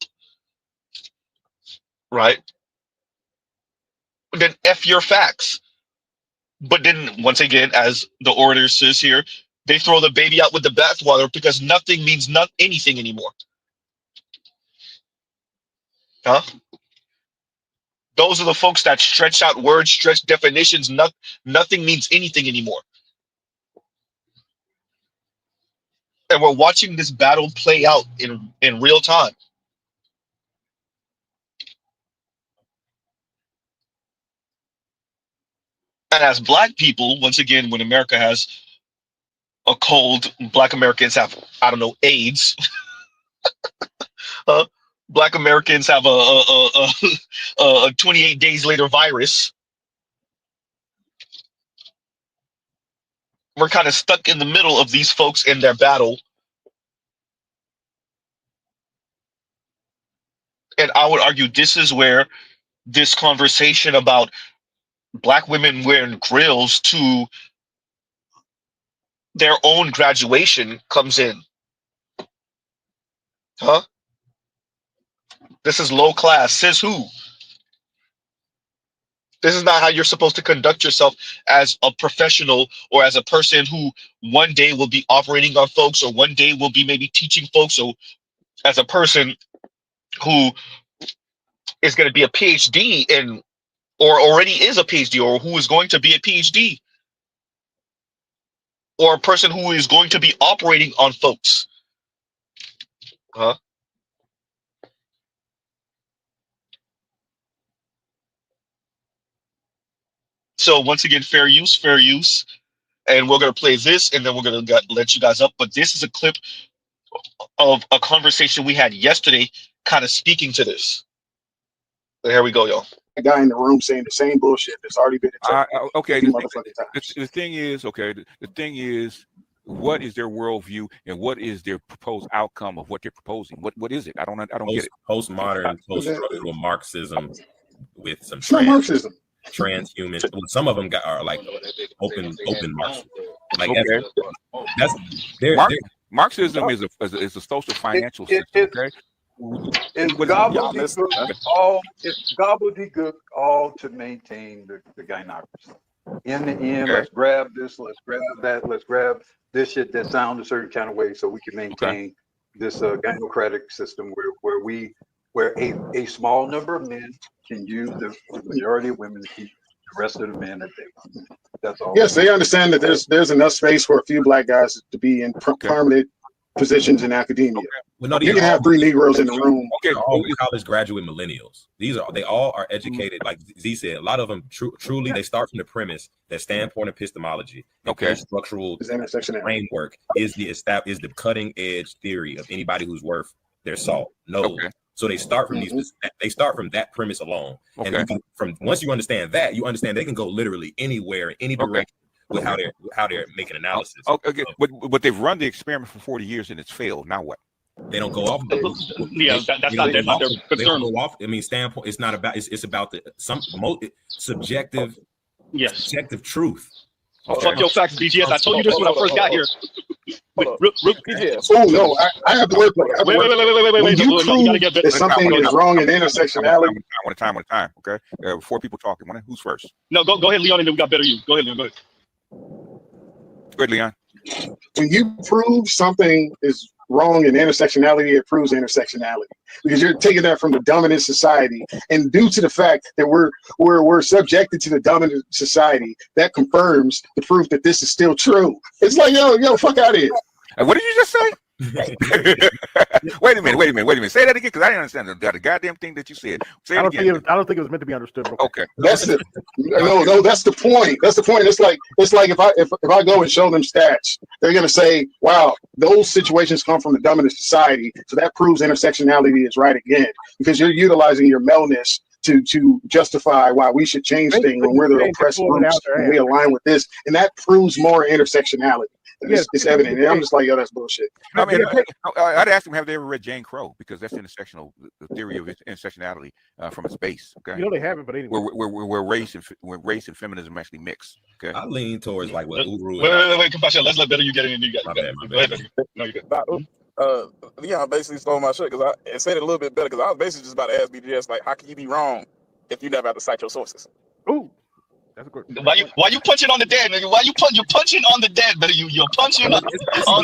right? Then F your facts. But then once again, as the orator says here, they throw the baby out with the bathwater because nothing means not anything anymore. Huh? Those are the folks that stretch out words, stretch definitions. Nothing means anything anymore. And we're watching this battle play out in real time. And as Black people, once again, when America has a cold, Black Americans have, I don't know, AIDS. Black Americans have a 28 days later virus. We're kind of stuck in the middle of these folks in their battle. And I would argue this is where this conversation about Black women wearing grills to their own graduation comes in. Huh? This is low class. Says who? This is not how you're supposed to conduct yourself as a professional or as a person who one day will be operating on folks, or one day will be maybe teaching folks, or as a person who is going to be a PhD in, or already is a PhD, or who is going to be a PhD, or a person who is going to be operating on folks. Huh? So once again, fair use. And we're going to play this, and then we're going to let you guys up. But this is a clip of a conversation we had yesterday kind of speaking to this. So here we go, y'all. A guy in the room saying the same bullshit that's already been okay. The thing is, what is their worldview and what is their proposed outcome of what they're proposing? What is it? I don't get it. Postmodern, post-structural Marxism with some Marxism. Transhuman. Well, some of them are like open Marxism. Like Marxism is a social financial system. Okay. It's gobbledygook all to maintain the gynocracy. In the end, let's grab this, let's grab that, let's grab this shit that sounds a certain kind of way so we can maintain this gynocratic system where a small number of men can use the majority of women to keep the rest of the men at bay. That's all. Yes, they understand that there's enough space for a few Black guys to be in permanent positions in academia. Well, no, you can have 3 Negroes in the room. Okay, all college graduate millennials. They all are educated. Like Z said, a lot of them truly they start from the premise that standpoint epistemology, structural framework is the cutting edge theory of anybody who's worth their salt. So they start from that premise alone. And from once you understand that, you understand they can go literally anywhere, any direction. With how they're making analysis. Okay, but they've run the experiment for 40 years and it's failed. Now what? They don't go off. That's not their concern. I mean, standpoint. It's not about. It's about the subjective truth. Fuck your facts, BGS. I told you this when I first got here. Oh no, I have the wordplay. Wait. When you prove that something is wrong in intersectionality. One at a time. Okay, 4 people talking. Who's first? No, go ahead, Leon, and then we got better you. Go ahead, Leon. Go ahead. Good, Leon. When you prove something is wrong in intersectionality, it proves intersectionality because you're taking that from the dominant society, and due to the fact that we're subjected to the dominant society, that confirms the proof that this is still true. It's like yo, fuck out of here. What did you just say? Wait a minute. Say that again, because I didn't understand the goddamn thing that you said. Say it again. I don't think it was meant to be understood. Okay. That's the that's the point. That's the point. It's like if I go and show them stats, they're gonna say, "Wow, those situations come from the dominant society." So that proves intersectionality is right again, because you're utilizing your maleness to justify why we should change things when we're the oppressed groups and we align with this, and that proves more intersectionality. It's evident. And I'm just like, yo, that's bullshit. I mean, I'd ask them, have they ever read Jane Crow? Because that's intersectional, the theory of intersectionality from its base. Okay, you know they haven't, but anyway, where race and feminism actually mix. Okay, I lean towards like what Uru. Wait, Compassion. Let's let better you get in. You got it. Go ahead. No, you good. Leon basically stole my shit because I said it a little bit better because I was basically just about to ask BGS like, how can you be wrong if you never have to cite your sources? Ooh. That's a good. Why you punching on the dead, nigga? Why you punching on the dead? But you're punching on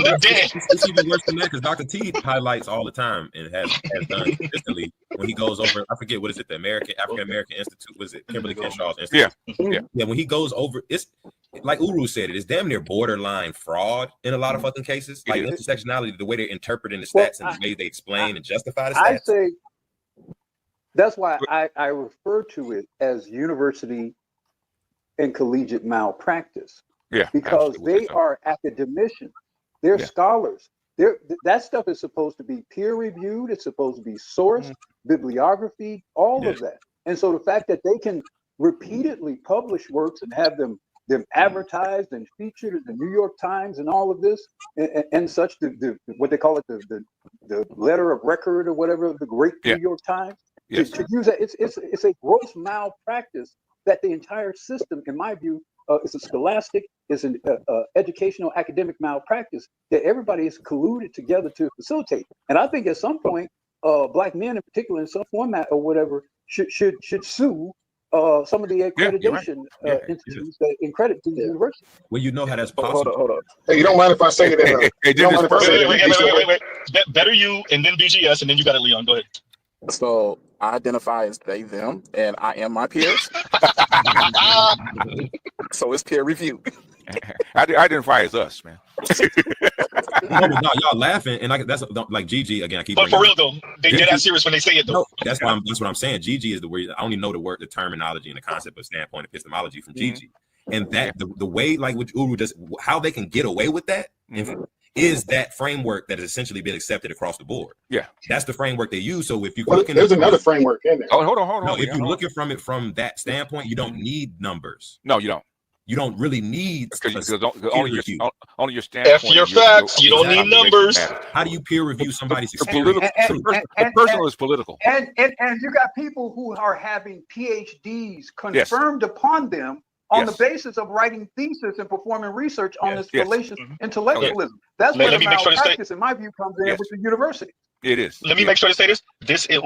the dead. It's even worse than that because Dr. T highlights all the time and has done consistently when he goes over. I forget what is it, the African American Institute? Was it Kimberly Kenshaw's Institute? Yeah. When he goes over, it's like Uru said, it is damn near borderline fraud in a lot of fucking cases. Like intersectionality, the way they're interpreting the stats and the way they explain and justify the stats. I say that's why I refer to it as university and collegiate malpractice. Yeah, because they are academicians, they're scholars. That stuff is supposed to be peer reviewed. It's supposed to be sourced, bibliography, all of that. And so the fact that they can repeatedly publish works and have them advertised and featured in the New York Times and all of this and such, what they call it, the letter of record or whatever, the great New York Times. To use that, it's a gross malpractice that the entire system, in my view, is a scholastic, is an educational academic malpractice that everybody is colluded together to facilitate. And I think at some point, Black men in particular, in some format or whatever, should sue some of the accreditation entities that accredit to the university. Well, you know how that's possible. Hold up. Hey, you don't mind if I say it? Wait. Better you, and then BGS, and then you got it, Leon. Go ahead. So I identify as they, them, and I am my peers. So it's peer review. I identify as us, man. No, y'all laughing, and that's like Gigi again. I keep. But for real though, they get that serious when they say it though. No, that's what I'm saying. Gigi is the word. I only know the terminology and the concept of standpoint epistemology from Gigi, and that the way like which Uru does, how they can get away with that. Is that framework that has essentially been accepted across the board? Yeah, that's the framework they use. So if you look, there's another framework in there. Oh, hold on. No, if you're looking from it from that standpoint, you don't need numbers. No, you don't. You don't really need because only your standpoint. F your facts. You don't need numbers. How do you peer review somebody's experience? The personal is political. And you got people who are having PhDs confirmed upon them on the basis of writing thesis and performing research on this fallacious intellectualism. That's where the malpractice, in my view, comes in with the university. It is. Let me make sure to say this.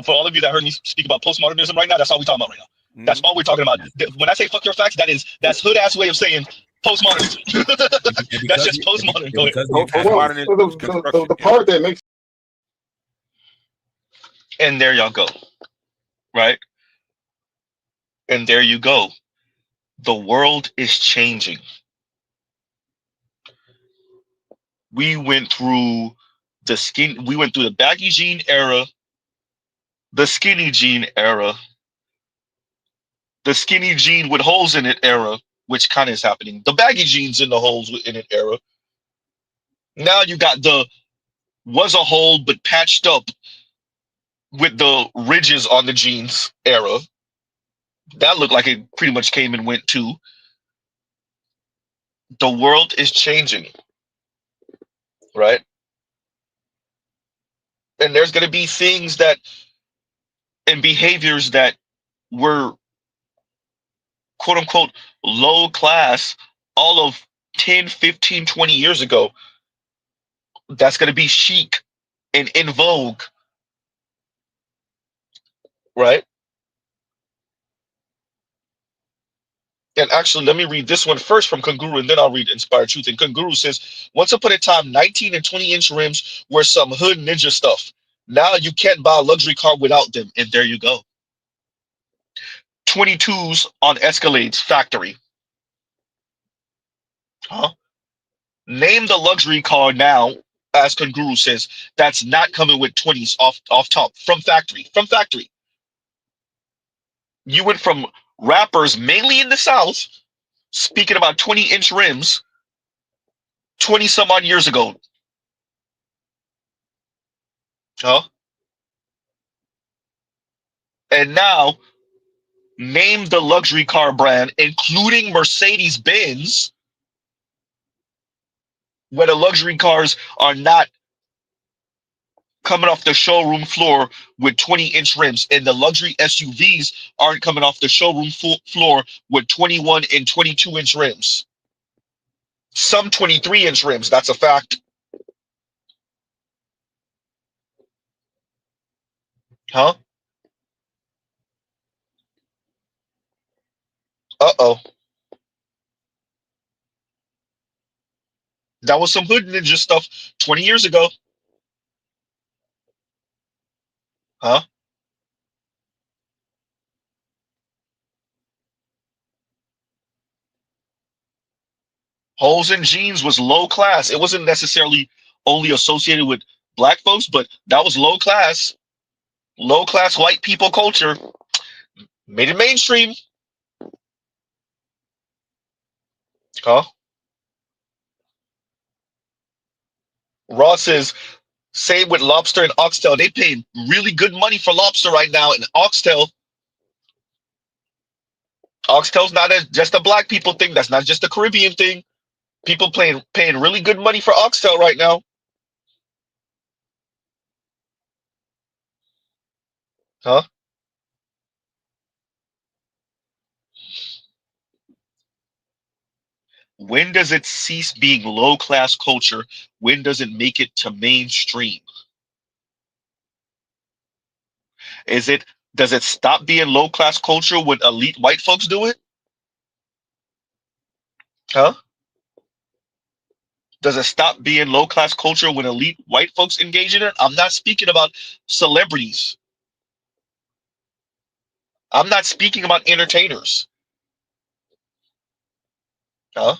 For all of you that heard me speak about postmodernism right now, that's all we're talking about right now. That's all we're talking about. When I say fuck your facts, that's hood ass way of saying postmodernism. That's just postmodern. Go ahead. The part that makes. And there y'all go. Right? And there you go. The world is changing. We went through the baggy jean era, the skinny jean era, the skinny jean with holes in it era, which kind of is happening. The baggy jeans in the holes in it era. Now you got the was a hole but patched up with the ridges on the jeans era. That looked like it pretty much came and went too. The world is changing, right? And there's going to be things that and behaviors that were quote unquote low class all of 10, 15, 20 years ago. That's going to be chic and in vogue, right? And actually, let me read this one first from Kunguru, and then I'll read Inspired Truth. And Kunguru says, once upon a time, 19 and 20-inch rims were some hood ninja stuff. Now you can't buy a luxury car without them. And there you go. 22s on Escalades factory. Huh? Name the luxury car now as Kunguru says, that's not coming with 20s off top from factory. From factory. You went from rappers mainly in the South speaking about 20-inch rims 20 some odd years ago. Huh? And now name the luxury car brand, including Mercedes Benz, where the luxury cars are not coming off the showroom floor with 20-inch rims, and the luxury SUVs aren't coming off the showroom floor with 21 and 22-inch rims. Some 23-inch rims, that's a fact. Huh? Uh-oh. That was some hood ninja stuff 20 years ago. Huh? Holes in jeans was low class. It wasn't necessarily only associated with black folks, but that was low class white people culture. Made it mainstream. Huh? Ross says, same with lobster and oxtail. They paying really good money for lobster right now. And oxtail's not just a black people thing. That's not just a Caribbean thing. People paying really good money for oxtail right now. Huh? When does it cease being low class culture? When does it make it to mainstream? Does it stop being low class culture when elite white folks do it? Huh? Does it stop being low class culture when elite white folks engage in it? I'm not speaking about celebrities. I'm not speaking about entertainers. Huh?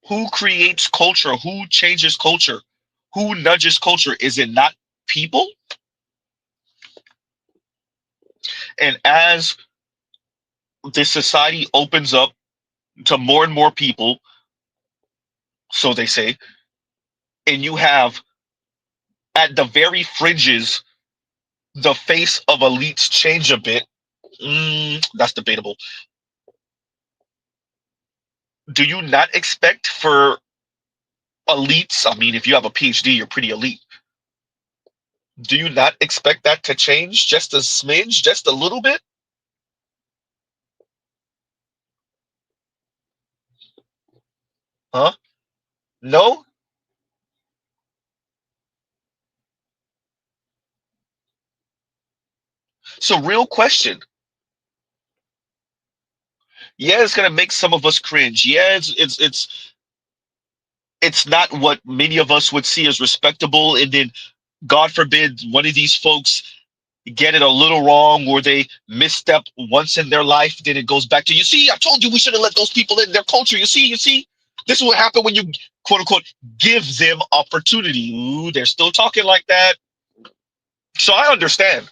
Who creates culture? Who changes culture? Who nudges culture? Is it not people? And as this society opens up to more and more people, so they say, and you have at the very fringes the face of elites change a bit. That's debatable. Do you not expect for elites? I mean, if you have a PhD, you're pretty elite. Do you not expect that to change just a smidge, just a little bit? Huh? No? So, real question. Yeah, it's gonna make some of us cringe. Yeah, it's not what many of us would see as respectable, and then God forbid one of these folks get it a little wrong or they misstep once in their life, then it goes back to, you see, I told you we should have let those people in their culture. You see, this is what happened when you quote unquote give them opportunity. Ooh, they're still talking like that. So I understand.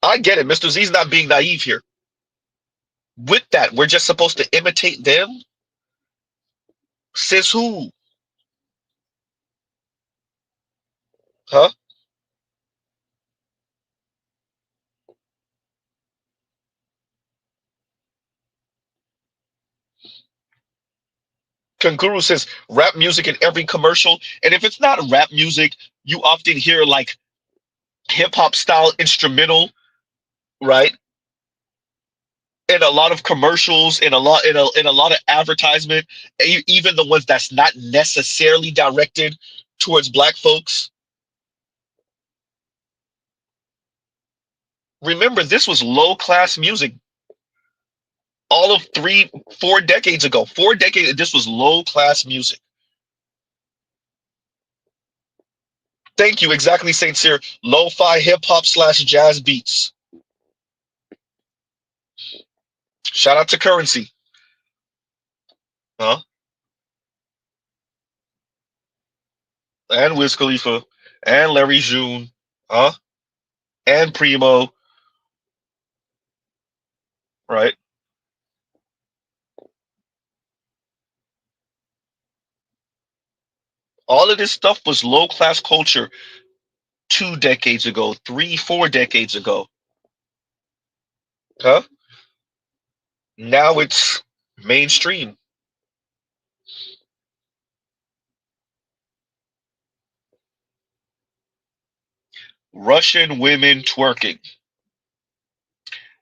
I get it. Mr. Z's not being naive here. With that, we're just supposed to imitate them? Says who? Huh? Kanguru says rap music in every commercial. And if it's not rap music, you often hear like hip hop style instrumental, right? In a lot of commercials, in a lot of advertisement, even the ones that's not necessarily directed towards black folks. Remember, this was low class music. All of 4 decades ago, 4 decades, this was low class music. Thank you, exactly, Saint Cyr. Lo-fi hip hop / jazz beats. Shout out to Currency. Huh? And Wiz Khalifa, and Larry June, huh? And Primo, right? All of this stuff was low class culture 2 decades ago, 3, 4 decades ago, huh? Now it's mainstream. Russian women twerking,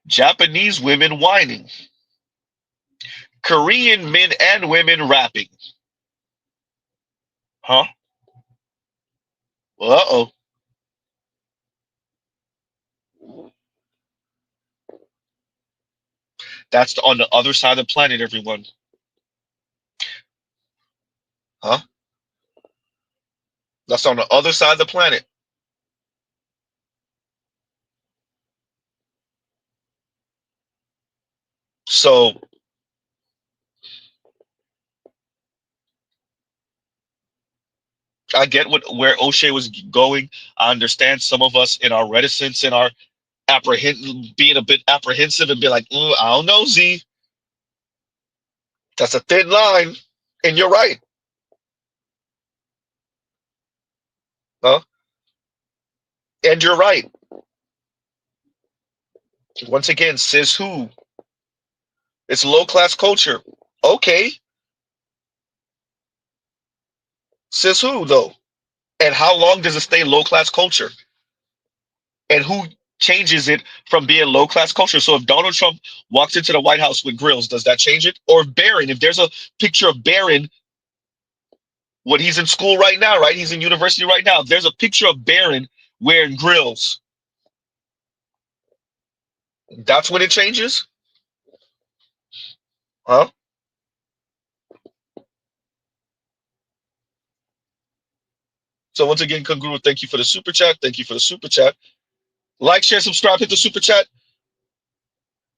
Japanese women whining, Korean men and women rapping, huh? Uh oh. That's on the other side of the planet, everyone. Huh? That's on the other side of the planet. So I get where O'Shea was going. I understand some of us in our reticence and our being a bit apprehensive and be like, I don't know, Z. That's a thin line. And you're right. Huh? And you're right. Once again, says who? It's low class culture. Okay. Says who though? And how long does it stay low class culture? And who changes it from being low class culture? So if Donald Trump walks into the White House with grills, does that change it? Or Barron, if there's a picture of Barron when he's in school right now, right? He's in university right now. If there's a picture of Barron wearing grills, that's when it changes? Huh? So once again, Congruent, thank you for the super chat. Thank you for the super chat. Like, share, subscribe, hit the super chat.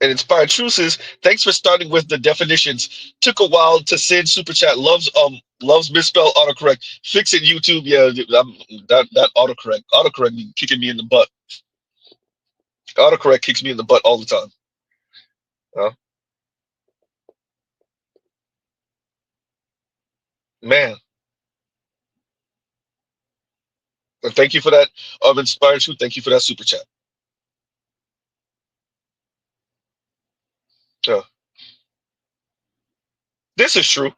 And Inspired Truces, thanks for starting with the definitions. Took a while to send super chat. Loves misspell autocorrect. Fix it, YouTube. Yeah, that autocorrect be kicking me in the butt. Autocorrect kicks me in the butt all the time. Man. And thank you for that, Inspired Truth. Thank you for that super chat. Yeah. This is true.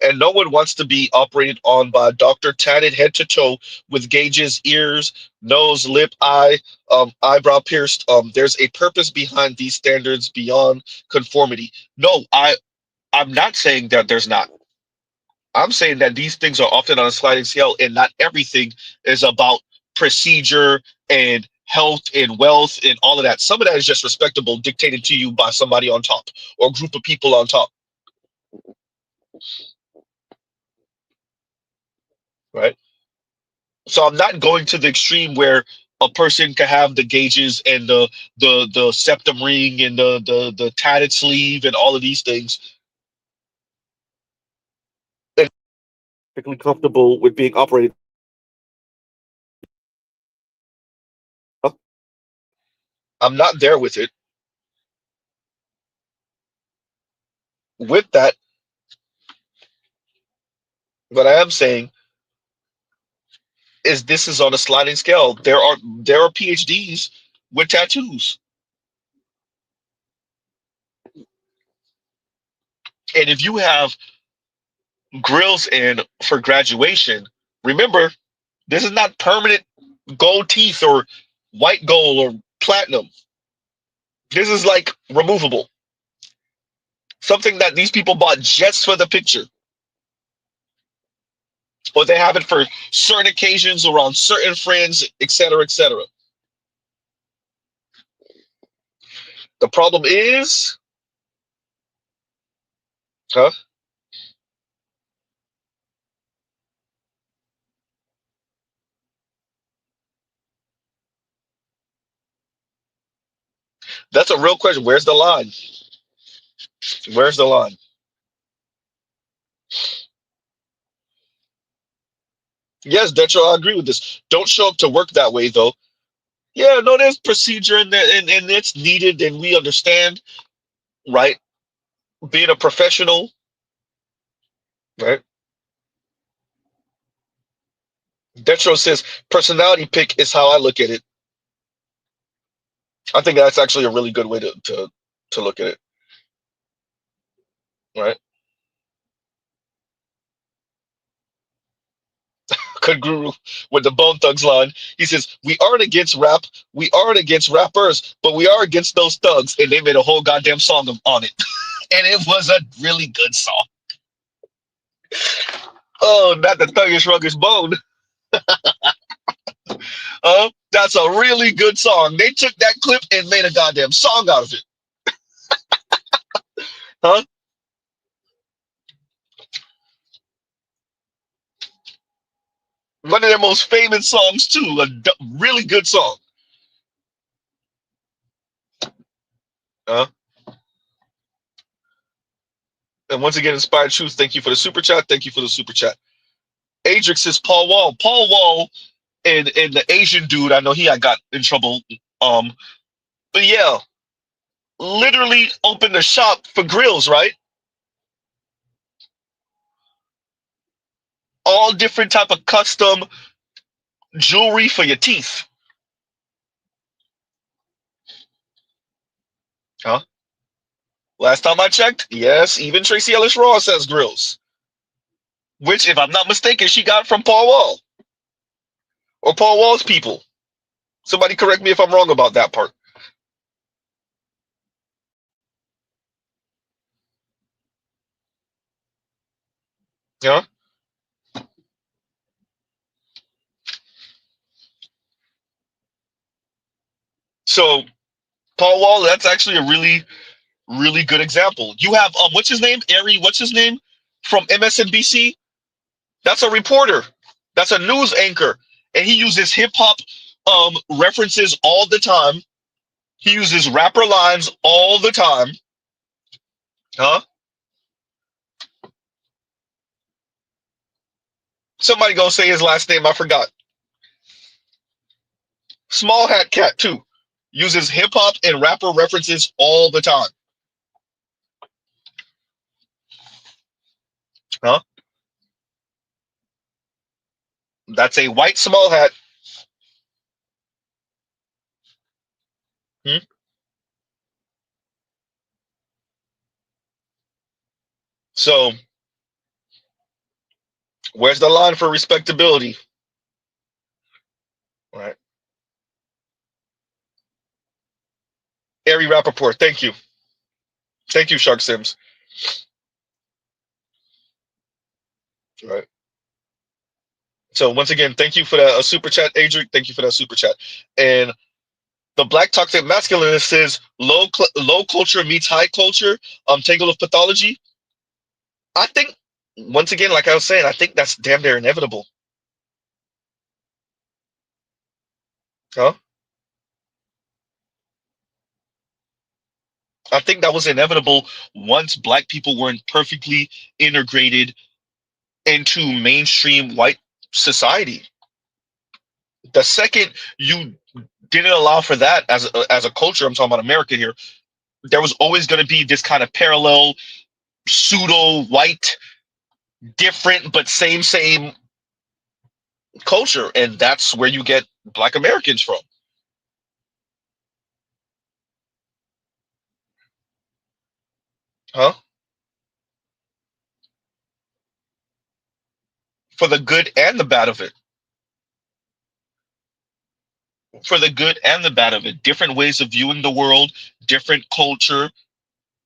And no one wants to be operated on by a doctor tatted head to toe with gauges, ears, nose, lip, eye, eyebrow pierced. There's a purpose behind these standards beyond conformity. No, I'm not saying that there's not. I'm saying that these things are often on a sliding scale, and not everything is about procedure and health and wealth and all of that. Some of that is just respectable, dictated to you by somebody on top or a group of people on top. Right? So I'm not going to the extreme where a person can have the gauges and the septum ring and the tatted sleeve and all of these things. And perfectly comfortable with being operated. I'm not there with it. With that, what I am saying is this is on a sliding scale. There are PhDs with tattoos. And if you have grills in for graduation, remember, this is not permanent gold teeth or white gold or platinum. This is like removable. Something that these people bought just for the picture. Or they have it for certain occasions or on certain friends, etc., etc. The problem is, huh? That's a real question. Where's the line? Where's the line? Yes, Detro, I agree with this. Don't show up to work that way, though. Yeah, no, there's procedure and it's needed, and we understand, right? Being a professional, right? Detro says personality pick is how I look at it. I think that's actually a really good way to look at it, right? Good Guru with the Bone Thugs line. He says, "We aren't against rap. We aren't against rappers, but we are against those thugs." And they made a whole goddamn song on it, and it was a really good song. Oh, not the thuggish ruggish bone. That's a really good song. They took that clip and made a goddamn song out of it. Huh? One of their most famous songs too. Really good song. Huh? And once again, Inspired Truth, thank you for the super chat. Thank you for the super chat. Adrix says Paul Wall. Paul Wall and the Asian dude, I know he had got in trouble. But yeah, literally opened a shop for grills, right? All different type of custom jewelry for your teeth. Huh? Last time I checked, yes, even Tracy Ellis Ross has grills. Which, if I'm not mistaken, she got from Paul Wall. Or Paul Wall's people. Somebody correct me if I'm wrong about that part. Yeah. So Paul Wall, that's actually a really, really good example. You have what's his name? What's his name? From MSNBC? That's a reporter. That's a news anchor. And he uses hip hop references all the time. He uses rapper lines all the time. Huh? Somebody gonna say his last name, I forgot. Small Hat Cat too. Uses hip hop and rapper references all the time. Huh? That's a white small hat. Hmm? So where's the line for respectability? Right. Ari Rappaport, thank you. Thank you, Shark Sims. Right. So once again, thank you for that super chat, Adric. Thank you for that super chat. And the Black Toxic Masculinist says low culture meets high culture. Tangle of pathology. I think once again, like I was saying, I think that's damn near inevitable. Huh? I think that was inevitable once Black people weren't perfectly integrated into mainstream white society. The second you didn't allow for that as a culture, I'm talking about America here, there was always going to be this kind of parallel pseudo white, different but same culture, and that's where you get Black Americans from. Huh? For the good and the bad of it. For the good and the bad of it. Different ways of viewing the world, different culture,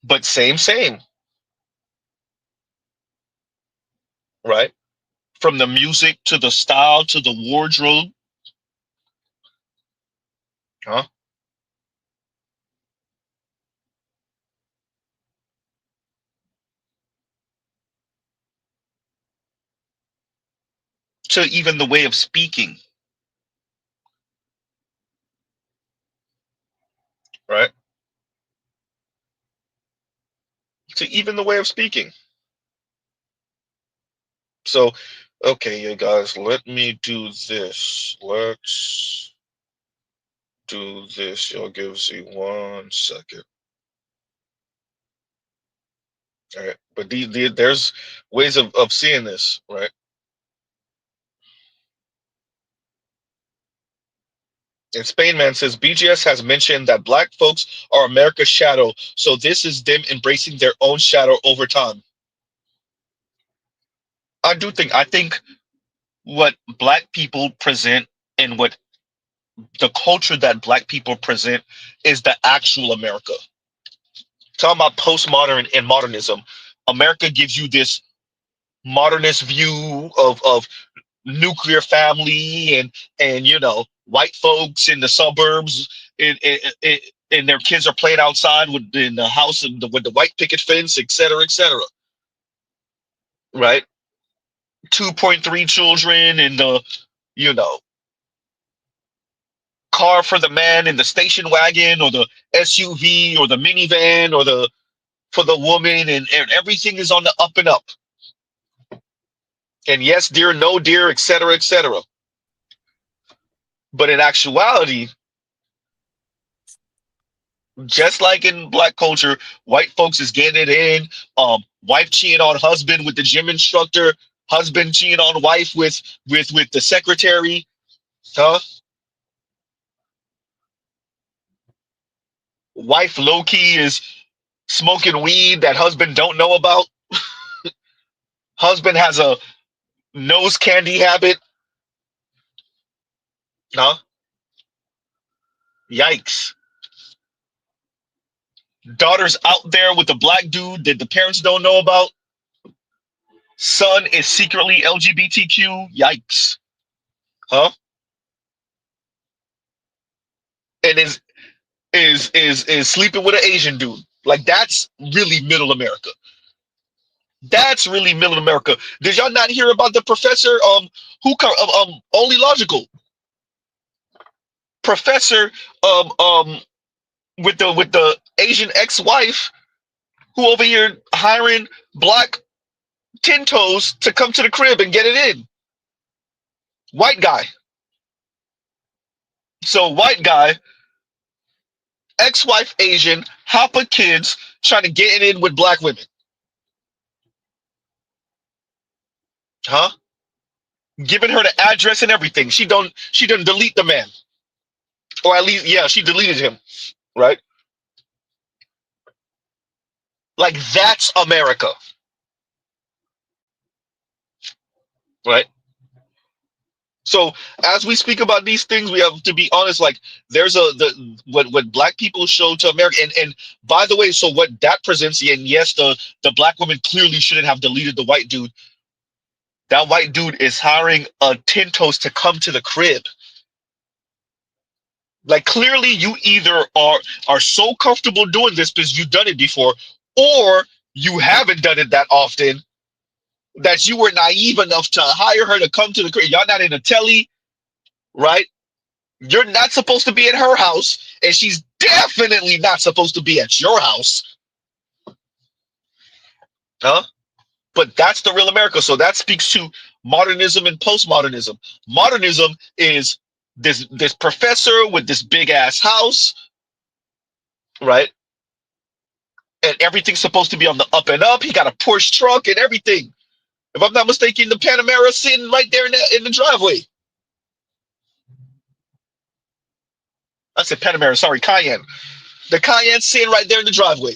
but same. Right? From the music to the style to the wardrobe. Huh? To even the way of speaking. Right? To even the way of speaking. So Okay, you guys, let me do this. Let's do this. Y'all give me 1 second. All right, but there's ways of seeing this, right? And Spain Man says BGS has mentioned that black folks are America's shadow, so this is them embracing their own shadow over time. I think what black people present and what the culture that black people present is the actual America. Talking about postmodern and modernism, America gives you this modernist view of nuclear family and white folks in the suburbs and their kids are playing outside in the house and with the white picket fence, et cetera, right? 2.3 children in the you know car for the man in the station wagon or the SUV or the minivan or the for the woman, and everything is on the up and up. And yes, dear, no, dear, et cetera, et cetera. But in actuality, just like in black culture, white folks is getting it in. Wife cheating on husband with the gym instructor, husband cheating on wife with the secretary, huh? Wife low key is smoking weed that husband don't know about. Husband has a nose candy habit, huh? Yikes. Daughter's out there with a black dude that the parents don't know about. Son is secretly LGBTQ. Yikes. Huh? And is sleeping with an Asian dude. Like that's really middle America. That's really middle America. Did y'all not hear about the professor only logical professor with the Asian ex-wife who over here hiring black tin toes to come to the crib and get it in. White guy. So white guy, ex-wife Asian, hopper kids trying to get it in with black women. Huh? Giving her the address and everything. She done delete the man. Or at least, yeah, she deleted him. Right? Like that's America. Right? So as we speak about these things, we have to be honest. Like there's what black people show to America, and by the way, so what that presents, and yes, the black woman clearly shouldn't have deleted the white dude. That white dude is hiring a tin toast to come to the crib. Like clearly, you either are so comfortable doing this because you've done it before, or you haven't done it that often that you were naive enough to hire her to come to the crib. Y'all not in a telly, right? You're not supposed to be at her house, and she's definitely not supposed to be at your house. Huh? But that's the real America. So that speaks to modernism and postmodernism. Modernism is this professor with this big ass house, right? And everything's supposed to be on the up and up. He got a Porsche truck and everything. If I'm not mistaken, the Panamera sitting right there in the driveway. I said Panamera, sorry, Cayenne. The Cayenne sitting right there in the driveway.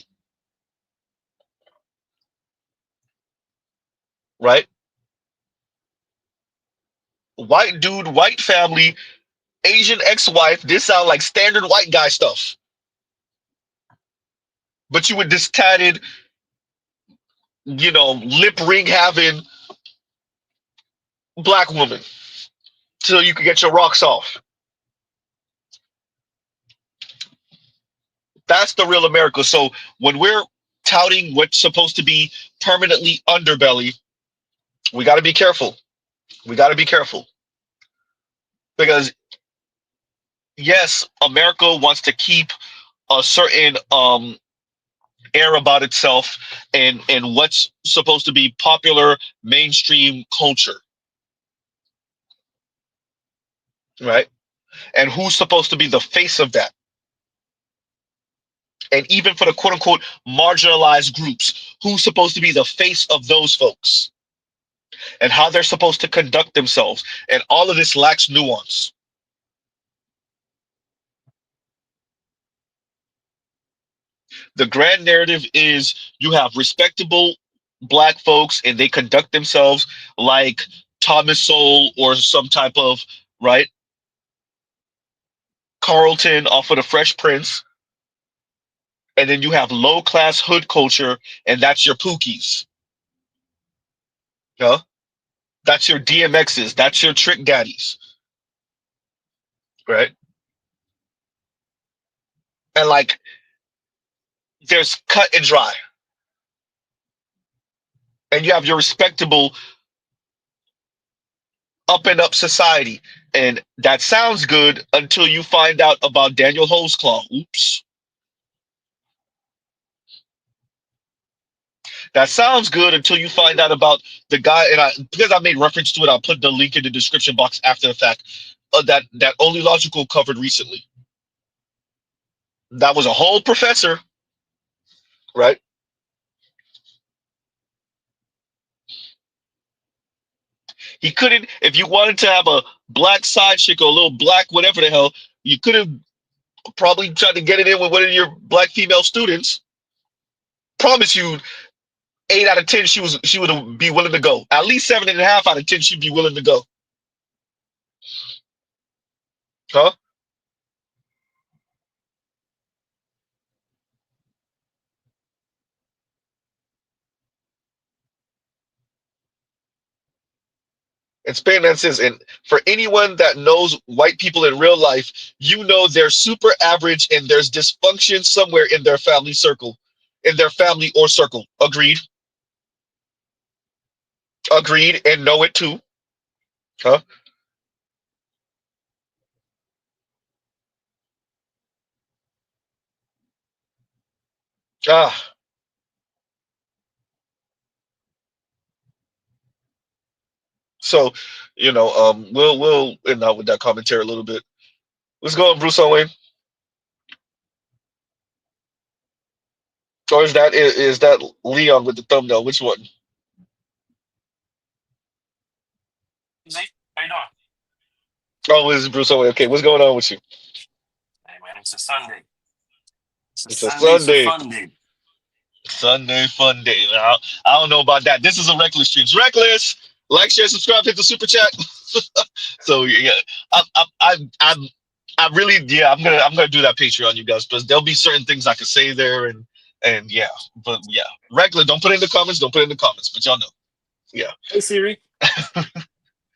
Right? White dude, white family, Asian ex-wife. This sound like standard white guy stuff. But you with this tatted, lip ring having black woman so you can get your rocks off. That's the real America. So when we're touting what's supposed to be permanently underbelly, we got to be careful. We got to be careful. Because yes, America wants to keep a certain air about itself and what's supposed to be popular mainstream culture. right? And who's supposed to be the face of that? And even for the quote unquote marginalized groups, who's supposed to be the face of those folks? And how they're supposed to conduct themselves. And all of this lacks nuance. The grand narrative is you have respectable black folks and they conduct themselves like Thomas Sowell or some type of, right, Carlton off of the Fresh Prince. And then you have low class hood culture, and that's your Pookies. Yeah? That's your DMXs, that's your Trick Daddies. Right? And like there's cut and dry. And you have your respectable up and up society. And that sounds good until you find out about Daniel Holesclaw. Oops. That sounds good until you find out about the guy, and because I made reference to it, I'll put the link in the description box after the fact. That Only Logical covered recently. That was a whole professor, right? He couldn't, if you wanted to have a black side chick or a little black whatever the hell, you could have probably tried to get it in with one of your black female students. Promise you, 8 out of 10, she would be willing to go. At least 7.5 out of 10, she'd be willing to go. Huh? And Spainman says, and for anyone that knows white people in real life, you know they're super average and there's dysfunction somewhere in their family circle, in their family or circle. Agreed. Agreed, and know it too. Huh? Ah. So, we'll end out with that commentary a little bit. Let's go on, Bruce Owen. Or is that Leon with the thumbnail? Which one? How you doing? Oh, this is Bruce Owen. Okay, what's going on with you? Hey man, it's a Sunday. It's a Sunday. Fun day. Sunday fun day. I don't know about that. This is a reckless streams. Reckless. Like, share, subscribe, hit the super chat. So yeah, I really, yeah, I'm gonna do that Patreon, you guys, because there'll be certain things I can say there, and yeah, but yeah, regular. Don't put it in the comments. Don't put it in the comments. But y'all know, yeah. Hey Siri.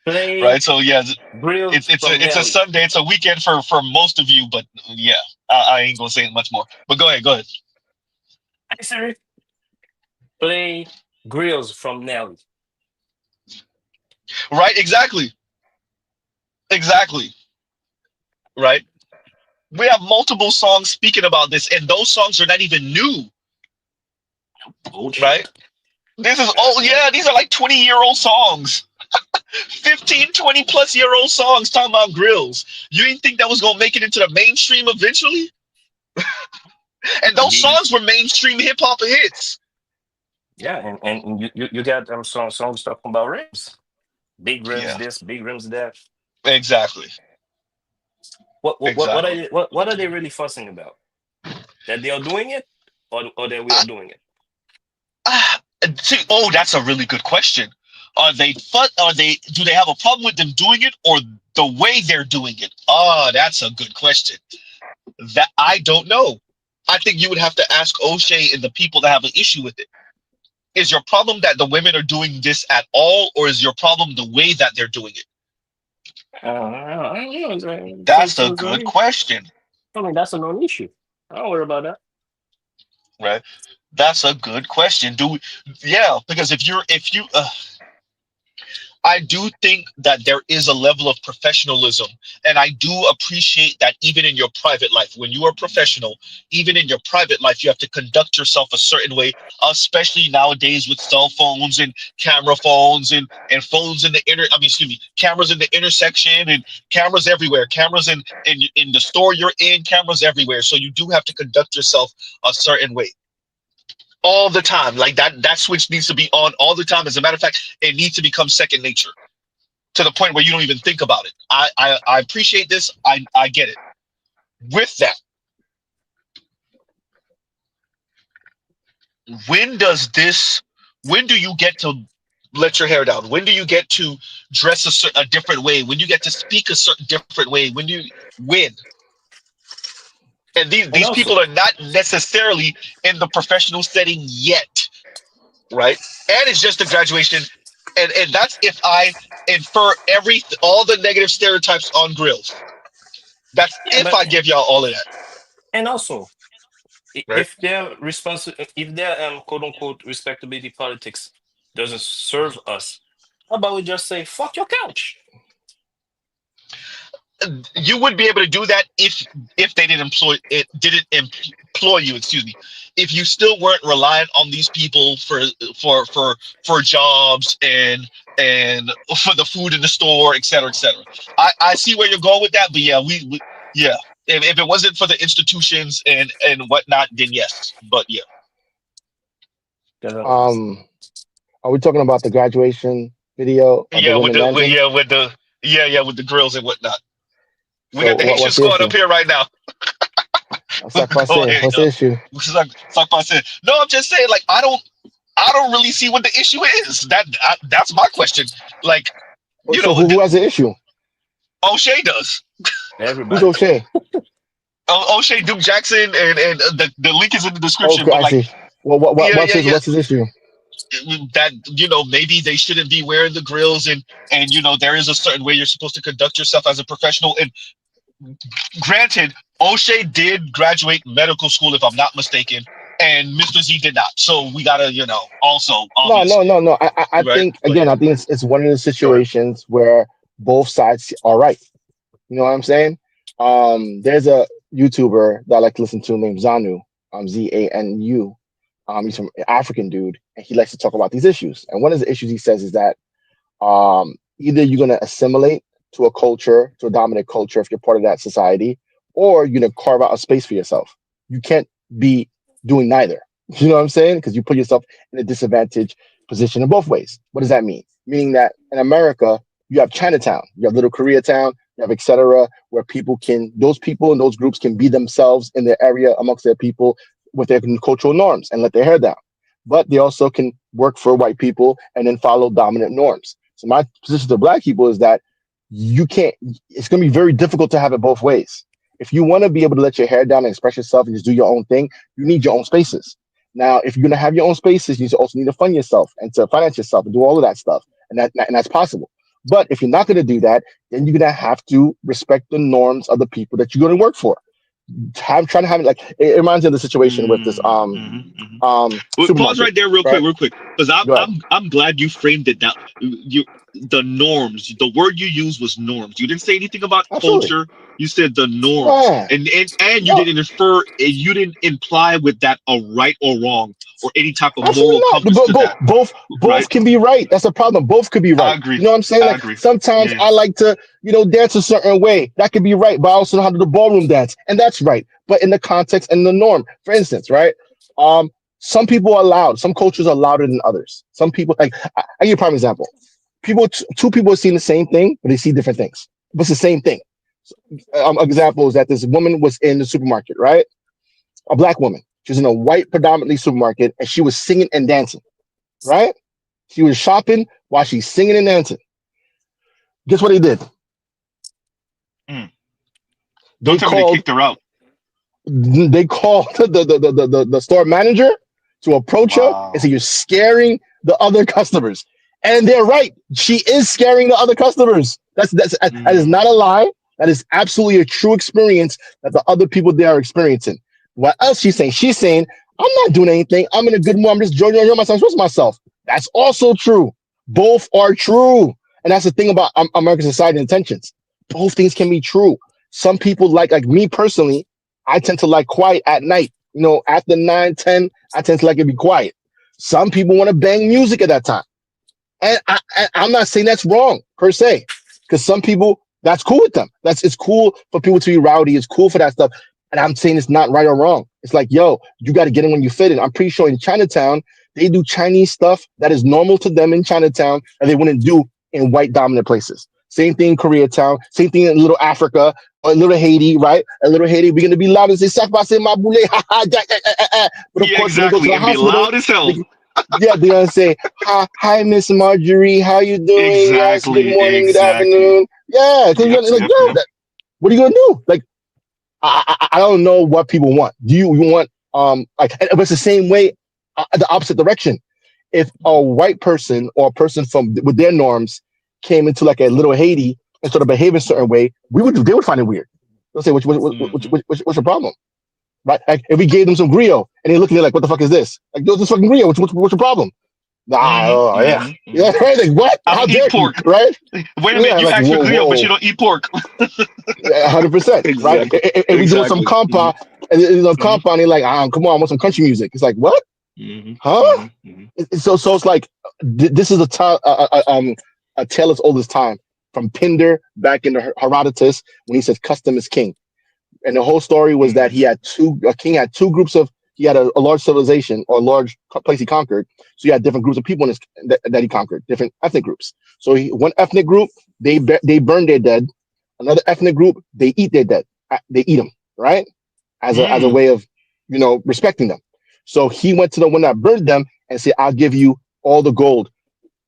Play right. So yeah, it's a Sunday. It's a weekend for most of you, but yeah, I ain't gonna say much more. But go ahead. Hey Siri. Play Grills from Nelly. Right. Exactly. Right. We have multiple songs speaking about this, and those songs are not even new. Bullshit. Right? This is these are like 20-year-old songs. 15, 20 plus year old songs talking about grills. You didn't think that was gonna make it into the mainstream eventually? And those songs were mainstream hip hop hits. Yeah, and you got songs talking about rims. Big rims this, big rims that. Exactly. What are they really fussing about? That they are doing it, or that we are doing it? That's a really good question. Do they have a problem with them doing it, or the way they're doing it? Oh, that's a good question. That I don't know. I think you would have to ask O'Shea and the people that have an issue with it. Is your problem that the women are doing this at all, or is your problem the way that they're doing it? That's a good question. I mean, that's a non-issue. I don't worry about that. Right. That's a good question. Because if you, I do think that there is a level of professionalism, and I do appreciate that even in your private life, when you are professional, even in your private life, you have to conduct yourself a certain way, especially nowadays with cell phones and camera phones and phones in the cameras in the intersection and cameras everywhere, cameras in the store you're in, cameras everywhere. So you do have to conduct yourself a certain way all the time. Like that switch needs to be on all the time. As a matter of fact, it needs to become second nature to the point where you don't even think about it. I appreciate this. I get it. With that, when do you get to let your hair down? When do you get to dress a different way? When you get to speak a certain different way? When? And these people are not necessarily in the professional setting yet, right? And it's just a graduation, and that's if I infer all the negative stereotypes on grills. That's if I give y'all all of that. And also, right? if their quote unquote respectability politics doesn't serve us, how about we just say fuck your couch? You would be able to do that if they didn't employ you, excuse me. If you still weren't reliant on these people for jobs and for the food in the store, et cetera, et cetera. I see where you're going with that, but yeah, if it wasn't for the institutions and whatnot, then yes, but yeah. Are we talking about the graduation video? Yeah, with the grills and whatnot. We got the Haitian what's the squad issue? up here right now. What's the issue? No, I'm just saying, like, I don't really see what the issue is. That's my question. Like, who has the issue? O'Shea does. Everybody. Who's O'Shea? O'Shea, Duke Jackson, and the link is in the description. Okay, but I see. What's his issue? That maybe they shouldn't be wearing the grills, and there is a certain way you're supposed to conduct yourself as a professional. And granted, O'Shea did graduate medical school, if I'm not mistaken, and Mr. Z did not. So we gotta, also. No. I think it's one of the situations where both sides are right. You know what I'm saying? There's a YouTuber that I like to listen to named Zanu, Zanu. He's from African dude, and he likes to talk about these issues. And one of the issues he says is that either you're going to assimilate to a culture, to a dominant culture, if you're part of that society, or you're going to carve out a space for yourself. You can't be doing neither. You know what I'm saying? Because you put yourself in a disadvantaged position in both ways. What does that mean? Meaning that in America, you have Chinatown, you have Little Koreatown, you have etc., where those people and those groups can be themselves in their area amongst their people with their cultural norms and let their hair down. But they also can work for white people and then follow dominant norms. So my position to black people is that it's going to be very difficult to have it both ways. If you want to be able to let your hair down and express yourself and just do your own thing, you need your own spaces. Now, if you're going to have your own spaces, you also need to fund yourself and to finance yourself and do all of that stuff. And that's possible. But if you're not going to do that, then you're going to have to respect the norms of the people that you're going to work for. Trying to have it like it reminds me of the situation with this pause right there real quick because I'm glad you framed it that the norms, the word you used was norms. You didn't say anything about culture. You said the norms, and you didn't infer, you didn't imply with that a right or wrong or any type of moral compass to that. Both can be right. That's the problem. Both could be right. I agree. You know what I'm saying? Like sometimes I like to, dance a certain way. That could be right, but I also know how to do the ballroom dance, and that's right. But in the context and the norm, for instance, right? Some people are loud. Some cultures are louder than others. Some people, like I give you a prime example. Two people are seeing the same thing, but they see different things. But it's the same thing. Example is that this woman was in the supermarket, right? A black woman. She was in a white predominantly supermarket, and she was singing and dancing, right? She was shopping while she's singing and dancing. Guess what they did? Don't tell me they kicked her out. They called the store manager to approach her and say, "You're scaring the other customers." And they're right. She is scaring the other customers. That is not a lie. That is absolutely a true experience that the other people there are experiencing. What else she's saying? She's saying, "I'm not doing anything. I'm in a good mood. I'm just enjoying myself. I'm supposed myself." That's also true. Both are true. And that's the thing about American society and intentions. Both things can be true. Some people like me personally, I tend to like quiet at night. You know, after 9, 10, I tend to like it to be quiet. Some people want to bang music at that time. And I'm not saying that's wrong per se, because some people, that's cool with them. It's cool for people to be rowdy. It's cool for that stuff. And I'm saying it's not right or wrong. It's like, yo, you got to get in when you fit in. I'm pretty sure in Chinatown, they do Chinese stuff that is normal to them in Chinatown and they wouldn't do in white dominant places. Same thing in Koreatown. Same thing in Little Africa or Little Haiti, right? In Little Haiti, we're going to be loud and say, Sakpase Mabule, ha ha, but of course, exactly. When they go to the hospital, be loud as hell. they're going to say, hi, Miss Marjorie, how you doing? Yes, good morning, good afternoon. Yeah, because what are you going to do? Like, I don't know what people want. Do you want, but it's the same way, the opposite direction. If a white person or a person with their norms came into like a Little Haiti and sort of behave a certain way, they would find it weird. They'll say, what's your problem? Right? Like if we gave them some griot and they look at me like, what the fuck is this? Like, this is fucking griot. What's your problem? Yeah, right. Like what? I don't eat pork, right? Wait a minute, you ask for griot, but you don't eat pork. 100%, right? If we do some compa, and compa, and like, come on, I want some country music. It's like, what? Huh? So it's like this is a tale as old as time, from Pindar back into Herodotus when he says custom is king, and the whole story was that he had a king had two groups of. He had a large civilization or a large place he conquered. So he had different groups of people that he conquered, different ethnic groups. So one ethnic group, they burn their dead. Another ethnic group, they eat their dead. They eat them, right? As a way of, respecting them. So he went to the one that burned them and said, I'll give you all the gold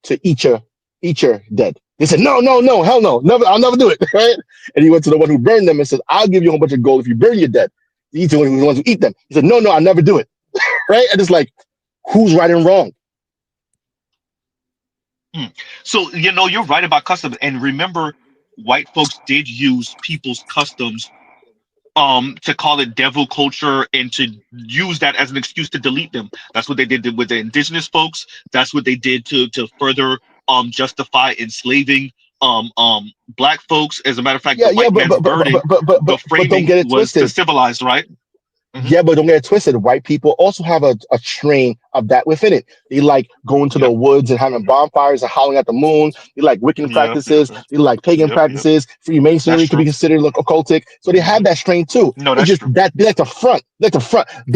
to eat your dead. They said, no, hell no, never, I'll never do it, right? And he went to the one who burned them and said, I'll give you a whole bunch of gold if you burn your dead. He's the ones who eat them. He said, no, I'll never do it. Right? And it's like, who's right and wrong? So, you're right about customs. And remember, white folks did use people's customs to call it devil culture and to use that as an excuse to delete them. That's what they did with the indigenous folks. That's what they did to further justify enslaving black folks. As a matter of fact, the white man's burden, the framing was to civilize, right? Yeah, but don't get it twisted. White people also have a train of that within it. They like going to the woods and having bonfires and howling at the moon. They like Wiccan practices. They like pagan practices. Freemasonry could be considered like occultic. So they have that strain too. No, that's just true. That they like to front. They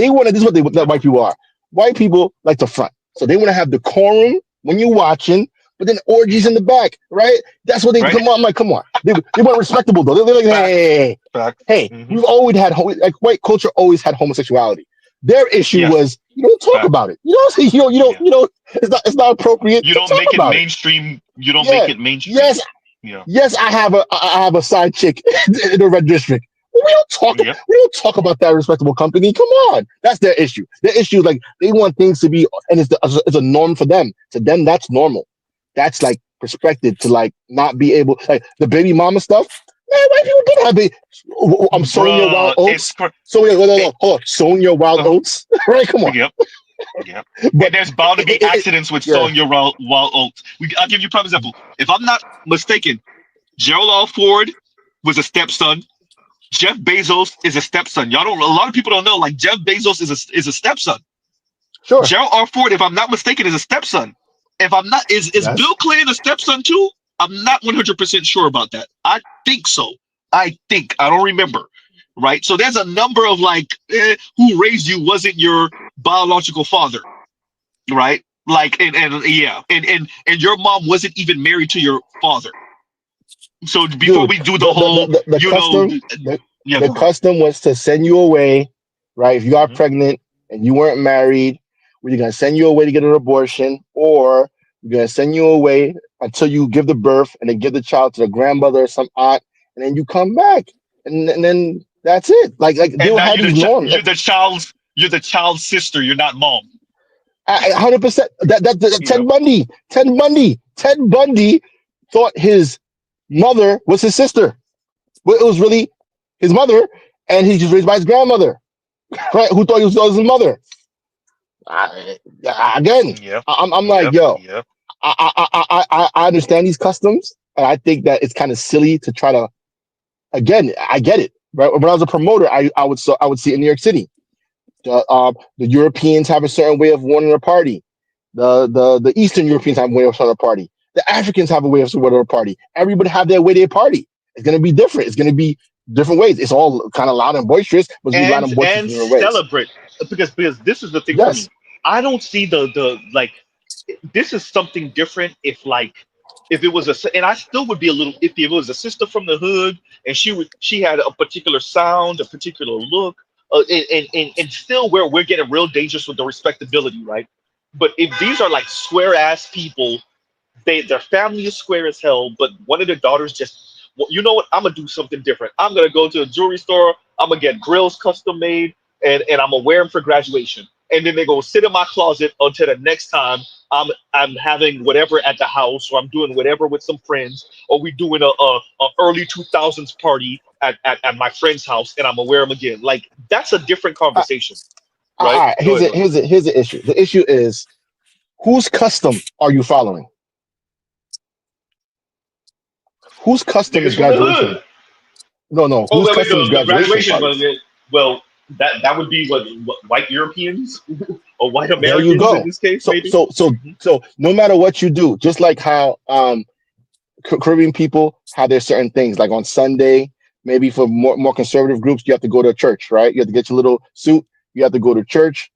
want to. This is what white people are. White people like to front. So they want to have decorum when you're watching, but then orgies in the back, right? That's what they come on. I'm like, come on. They weren't respectable though. They're like, hey, we've always had white culture always had homosexuality. Their issue was you don't talk about it. You don't. It's not appropriate. You don't make it mainstream. You don't make it mainstream. Yes. I have a side chick in the red district. We don't talk. We don't talk about that respectable company. Come on, that's their issue. Their issue is like they want things to be, and it's a norm for them. To them, that's normal. That's like perspective to like not be able like the baby mama stuff. Man, white people don't have baby. I'm sowing your wild oats. Sowing your wild oats. Right? Come on. Yep. But there's bound to be accidents with sowing your wild oats. I'll give you a prime example. If I'm not mistaken, Gerald R. Ford was a stepson. Jeff Bezos is a stepson. A lot of people don't know. Like Jeff Bezos is a stepson. Sure. Gerald R. Ford, if I'm not mistaken, is a stepson. If I'm not, is Bill Clinton a stepson too? I'm not 100% sure about that. I think so. I don't remember. Right. So there's a number of like, who raised you wasn't your biological father. Right. Like, and your mom wasn't even married to your father. So before we do the custom was to send you away, right? If you got pregnant and you weren't married, we're gonna send you away to get an abortion, or we're gonna send you away until you give the birth and then give the child to the grandmother or some aunt, and then you come back, and then that's it. Like they will have these norms. You're the child's sister. You're not mom. 100%. Ted Bundy thought his mother was his sister, but it was really his mother, and he just raised by his grandmother, right? Who thought he was his mother? I'm like, yo, I I understand these customs, and I think that it's kind of silly to try to. Again, I get it. Right? When I was a promoter, I would see it in New York City. The Europeans have a certain way of wanting a party. The Eastern Europeans have a way of starting a party. The Africans have a way of starting a party. Everybody have their way they party. It's going to be different. It's going to be different ways. It's all kind of loud and boisterous, but it's loud and boisterous in different ways. Celebrate because this is the thing for me. I don't see the like. This is something different if it was and I still would be a little if it was a sister from the hood and she had a particular sound, a particular look, and still where we're getting real dangerous with the respectability, right? But if these are like square ass people, their family is square as hell, but one of their daughters just, well, you know what? I'm gonna do something different. I'm gonna go to a jewelry store. I'm gonna get grills custom made, and I'm gonna wear them for graduation. And then they go sit in my closet until the next time I'm having whatever at the house, or I'm doing whatever with some friends, or we doing a early 2000s party at my friend's house, and I'm gonna wear them again. Like that's a different conversation, right? All right. Here's the issue. The issue is whose custom are you following? Whose custom is graduation? No. Whose custom is graduation? Well, that would be what white Europeans or white Americans there you go. In this case. So, maybe? So no matter what you do, just like how Caribbean people have their certain things, like on Sunday, maybe for more conservative groups, you have to go to church, right? You have to get your little suit. You have to go to church.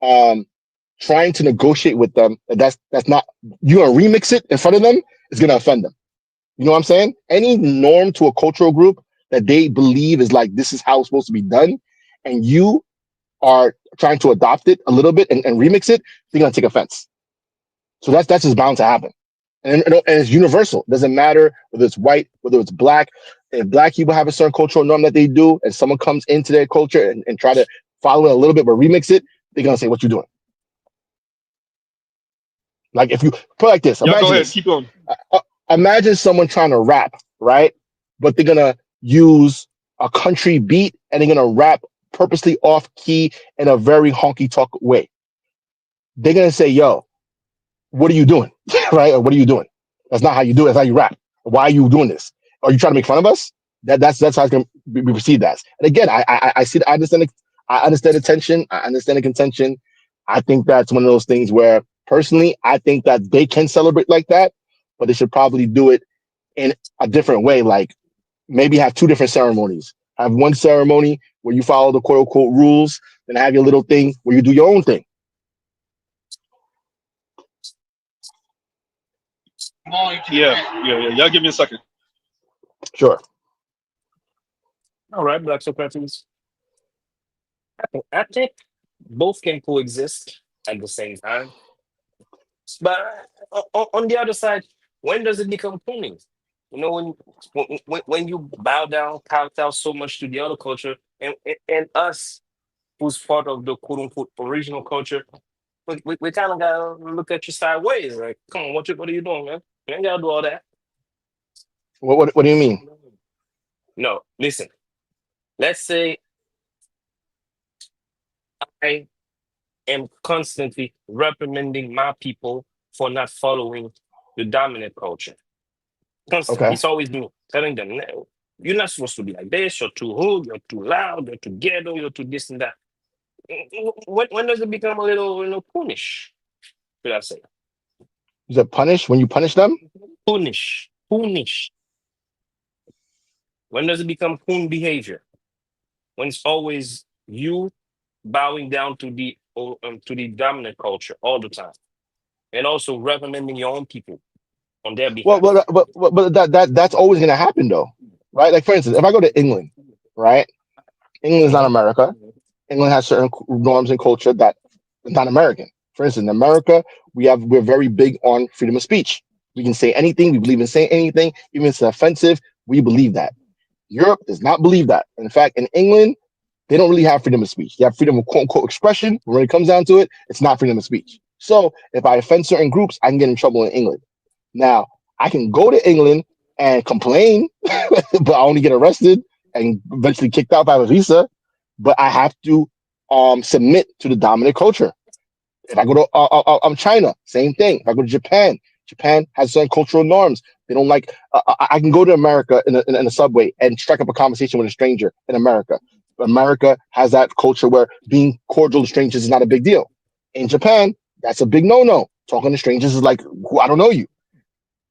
Trying to negotiate with them, that's not, you gonna remix it in front of them, it's gonna offend them. You know what I'm saying? Any norm to a cultural group that they believe is like this is how it's supposed to be done, and you are trying to adopt it a little bit and remix it, they're gonna take offense. So that's just bound to happen. And it's universal. It doesn't matter whether it's white, whether it's black. If black people have a certain cultural norm that they do, and someone comes into their culture and try to follow it a little bit but remix it, they're gonna say, "What you doing?" Like if you put it like this, go ahead, keep going. Imagine someone trying to rap, right? But they're gonna use a country beat and they're gonna rap purposely off key in a very honky tonk way. They're gonna say, "Yo, what are you doing?" Right? Or what are you doing? That's not how you do it. That's how you rap. Why are you doing this? Are you trying to make fun of us? That's how it's gonna be perceived as. And again, I see. I understand the tension. I understand the contention. I think that's one of those things where, personally, I think that they can celebrate like that, but they should probably do it in a different way. Like maybe have two different ceremonies. Have one ceremony where you follow the quote unquote rules, then have your little thing where you do your own thing. Yeah. Y'all give me a second. Sure. All right, Black Socrates. I think both can coexist at the same time. But on the other side, when does it become pruning? You know, when you bow down, kowtow so much to the other culture, and us, who's part of the quote unquote original culture, we kind of gotta look at you sideways. Like, come on, what are you doing, man? You ain't gotta do all that. What do you mean? No, listen. Let's say I am constantly reprimanding my people for not following the dominant culture. Constantly. Okay. It's always me telling them, "No, you're not supposed to be like this. You're too hood. You're too loud. You're too ghetto. You're too this and that." When does it become a little punish? Should I say? Is it punish when you punish them? Punish. When does it become coon behavior? When it's always you bowing down to the dominant culture all the time, and also reprimanding your own people on their behalf. But that's always gonna happen though, right? Like for instance, if I go to England, right? England is not America. England has certain norms and culture that is not American. For instance, in America, we're very big on freedom of speech. We can say anything. We believe in saying anything, even if it's offensive. We believe that. Europe does not believe that. In fact, in England, they don't really have freedom of speech. They have freedom of quote unquote expression. But when it comes down to it, it's not freedom of speech. So if I offend certain groups, I can get in trouble in England. Now, I can go to England and complain, but I only get arrested and eventually kicked out if I have a visa. But I have to submit to the dominant culture. If I go to China, same thing. If I go to Japan, Japan has certain cultural norms. They don't like. I can go to America in a subway and strike up a conversation with a stranger in America. America has that culture where being cordial to strangers is not a big deal. In Japan, that's a big no-no. Talking to strangers is like, I don't know you.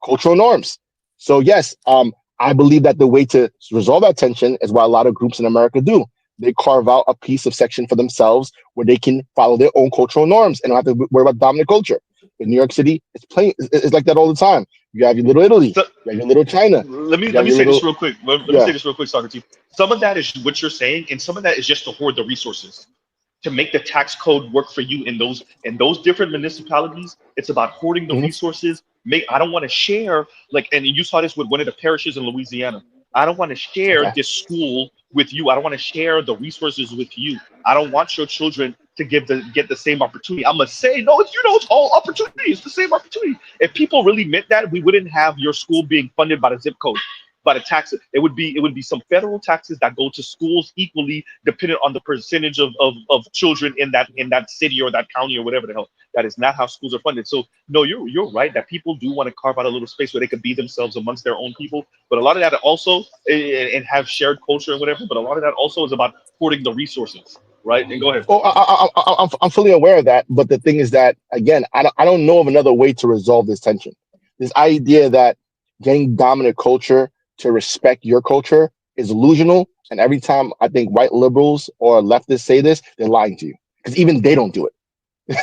Cultural norms. So yes, I believe that the way to resolve that tension is what a lot of groups in America do. They carve out a piece of section for themselves where they can follow their own cultural norms and don't have to worry about dominant culture. In New York City, it's like that all the time. You have your little Italy, you have your little China. Let me say this real quick. Let me say this real quick, Socrates. Some of that is what you're saying, and some of that is just to hoard the resources, to make the tax code work for you in those different municipalities. It's about hoarding the resources. I don't want to share, like, and you saw this with one of the parishes in Louisiana. I don't want to share this school with you. I don't want to share the resources with you. I don't want your children to get the same opportunity. I'm gonna say no. It's all opportunity. It's the same opportunity. If people really meant that, we wouldn't have your school being funded by the zip code, by the taxes. It would be some federal taxes that go to schools equally, depending on the percentage of children in that city or that county or whatever the hell. That is not how schools are funded. So no, you're right that people do want to carve out a little space where they could be themselves amongst their own people. But a lot of that also and have shared culture and whatever. But a lot of that also is about hoarding the resources, right? And go ahead. Oh, I'm fully aware of that. But the thing is that again, I don't know of another way to resolve this tension. This idea that getting dominant culture to respect your culture is illusional. And every time I think white liberals or leftists say this, they're lying to you because even they don't do it.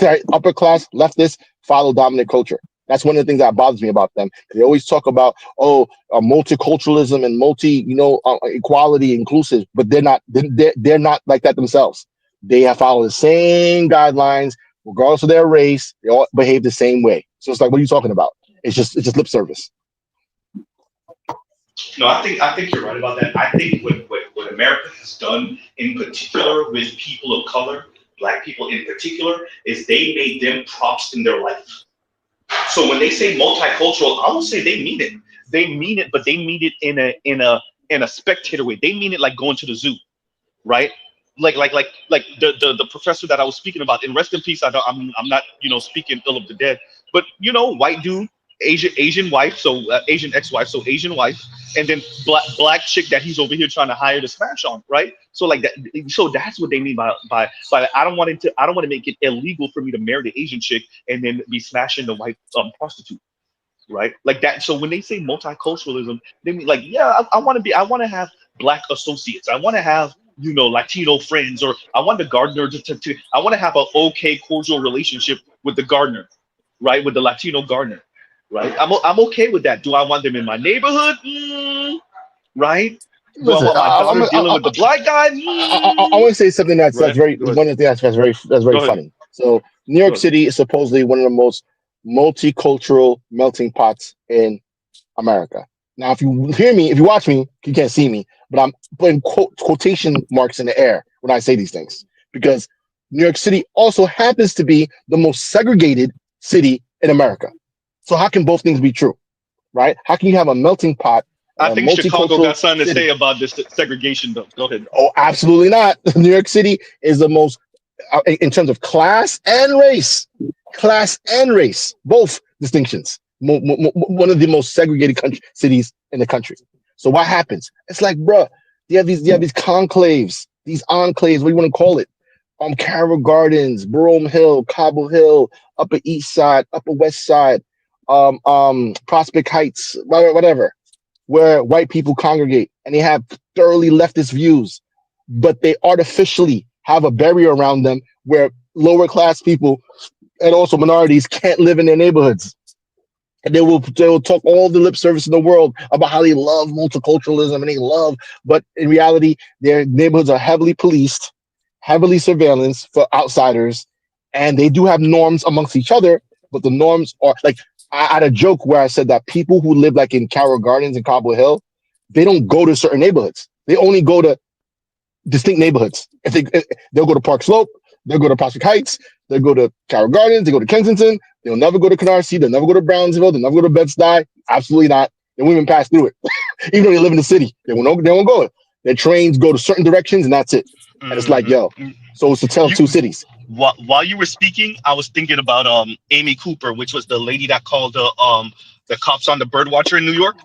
Right? Upper class leftists follow dominant culture. That's one of the things that bothers me about them. They always talk about multiculturalism and equality, inclusive, but they're not. They're not like that themselves. They have followed the same guidelines, regardless of their race. They all behave the same way. So it's like, what are you talking about? It's just lip service. No, I think you're right about that. I think what America has done in particular with people of color, Black people in particular, is they made them props in their life. So when they say multicultural, I will say they mean it. They mean it, but they mean it in a spectator way. They mean it like going to the zoo, right? Like the professor that I was speaking about. And rest in peace. I'm not speaking ill of the dead, but white dude, Asian wife, so Asian ex-wife, so Asian wife, and then black chick that he's over here trying to hire to smash on, right? So like that, so that's what they mean by I don't want to make it illegal for me to marry the Asian chick and then be smashing the white prostitute, right? Like that. So when they say multiculturalism, they mean like, yeah, I want to have Black associates, I want to have Latino friends, or I want the gardener to I want to have an okay cordial relationship with the gardener, right? With the Latino gardener. Right, I'm okay with that. Do I want them in my neighborhood? Right. Listen, do I want my daughter dealing with the Black guy? I want to say something that's very one of the things that's very funny. So New York City is supposedly one of the most multicultural melting pots in America. Now, if you hear me, if you watch me, you can't see me, but I'm putting quotation marks in the air when I say these things because New York City also happens to be the most segregated city in America. So how can both things be true, right? How can you have a melting pot? I think Chicago got something to say about this segregation, though. Go ahead. Oh, absolutely not. New York City is the most, in terms of class and race, both distinctions. One of the most segregated cities in the country. So what happens? It's like, bruh, you have these conclaves, these enclaves, what do you want to call it? Carroll Gardens, Broome Hill, Cobble Hill, Upper East Side, Upper West Side, Prospect Heights, whatever, where white people congregate and they have thoroughly leftist views, but they artificially have a barrier around them where lower class people and also minorities can't live in their neighborhoods. And they will talk all the lip service in the world about how they love multiculturalism and but in reality, their neighborhoods are heavily policed, heavily surveillance for outsiders, and they do have norms amongst each other, but the norms are like, I had a joke where I said that people who live like in Carroll Gardens and Cobble Hill, they don't go to certain neighborhoods. They only go to distinct neighborhoods. They'll go to Park Slope, they'll go to Prospect Heights, they'll go to Carroll Gardens, they go to Kensington, they'll never go to Canarsie, they'll never go to Brownsville, they'll never go to Bed-Stuy. Absolutely not. They won't even pass through it. Even though they live in the city, they won't go. Their trains go to certain directions, and that's it. And it's like, yo, so it's the tale of two cities. While you were speaking, I was thinking about Amy Cooper, which was the lady that called the cops on the birdwatcher in New York,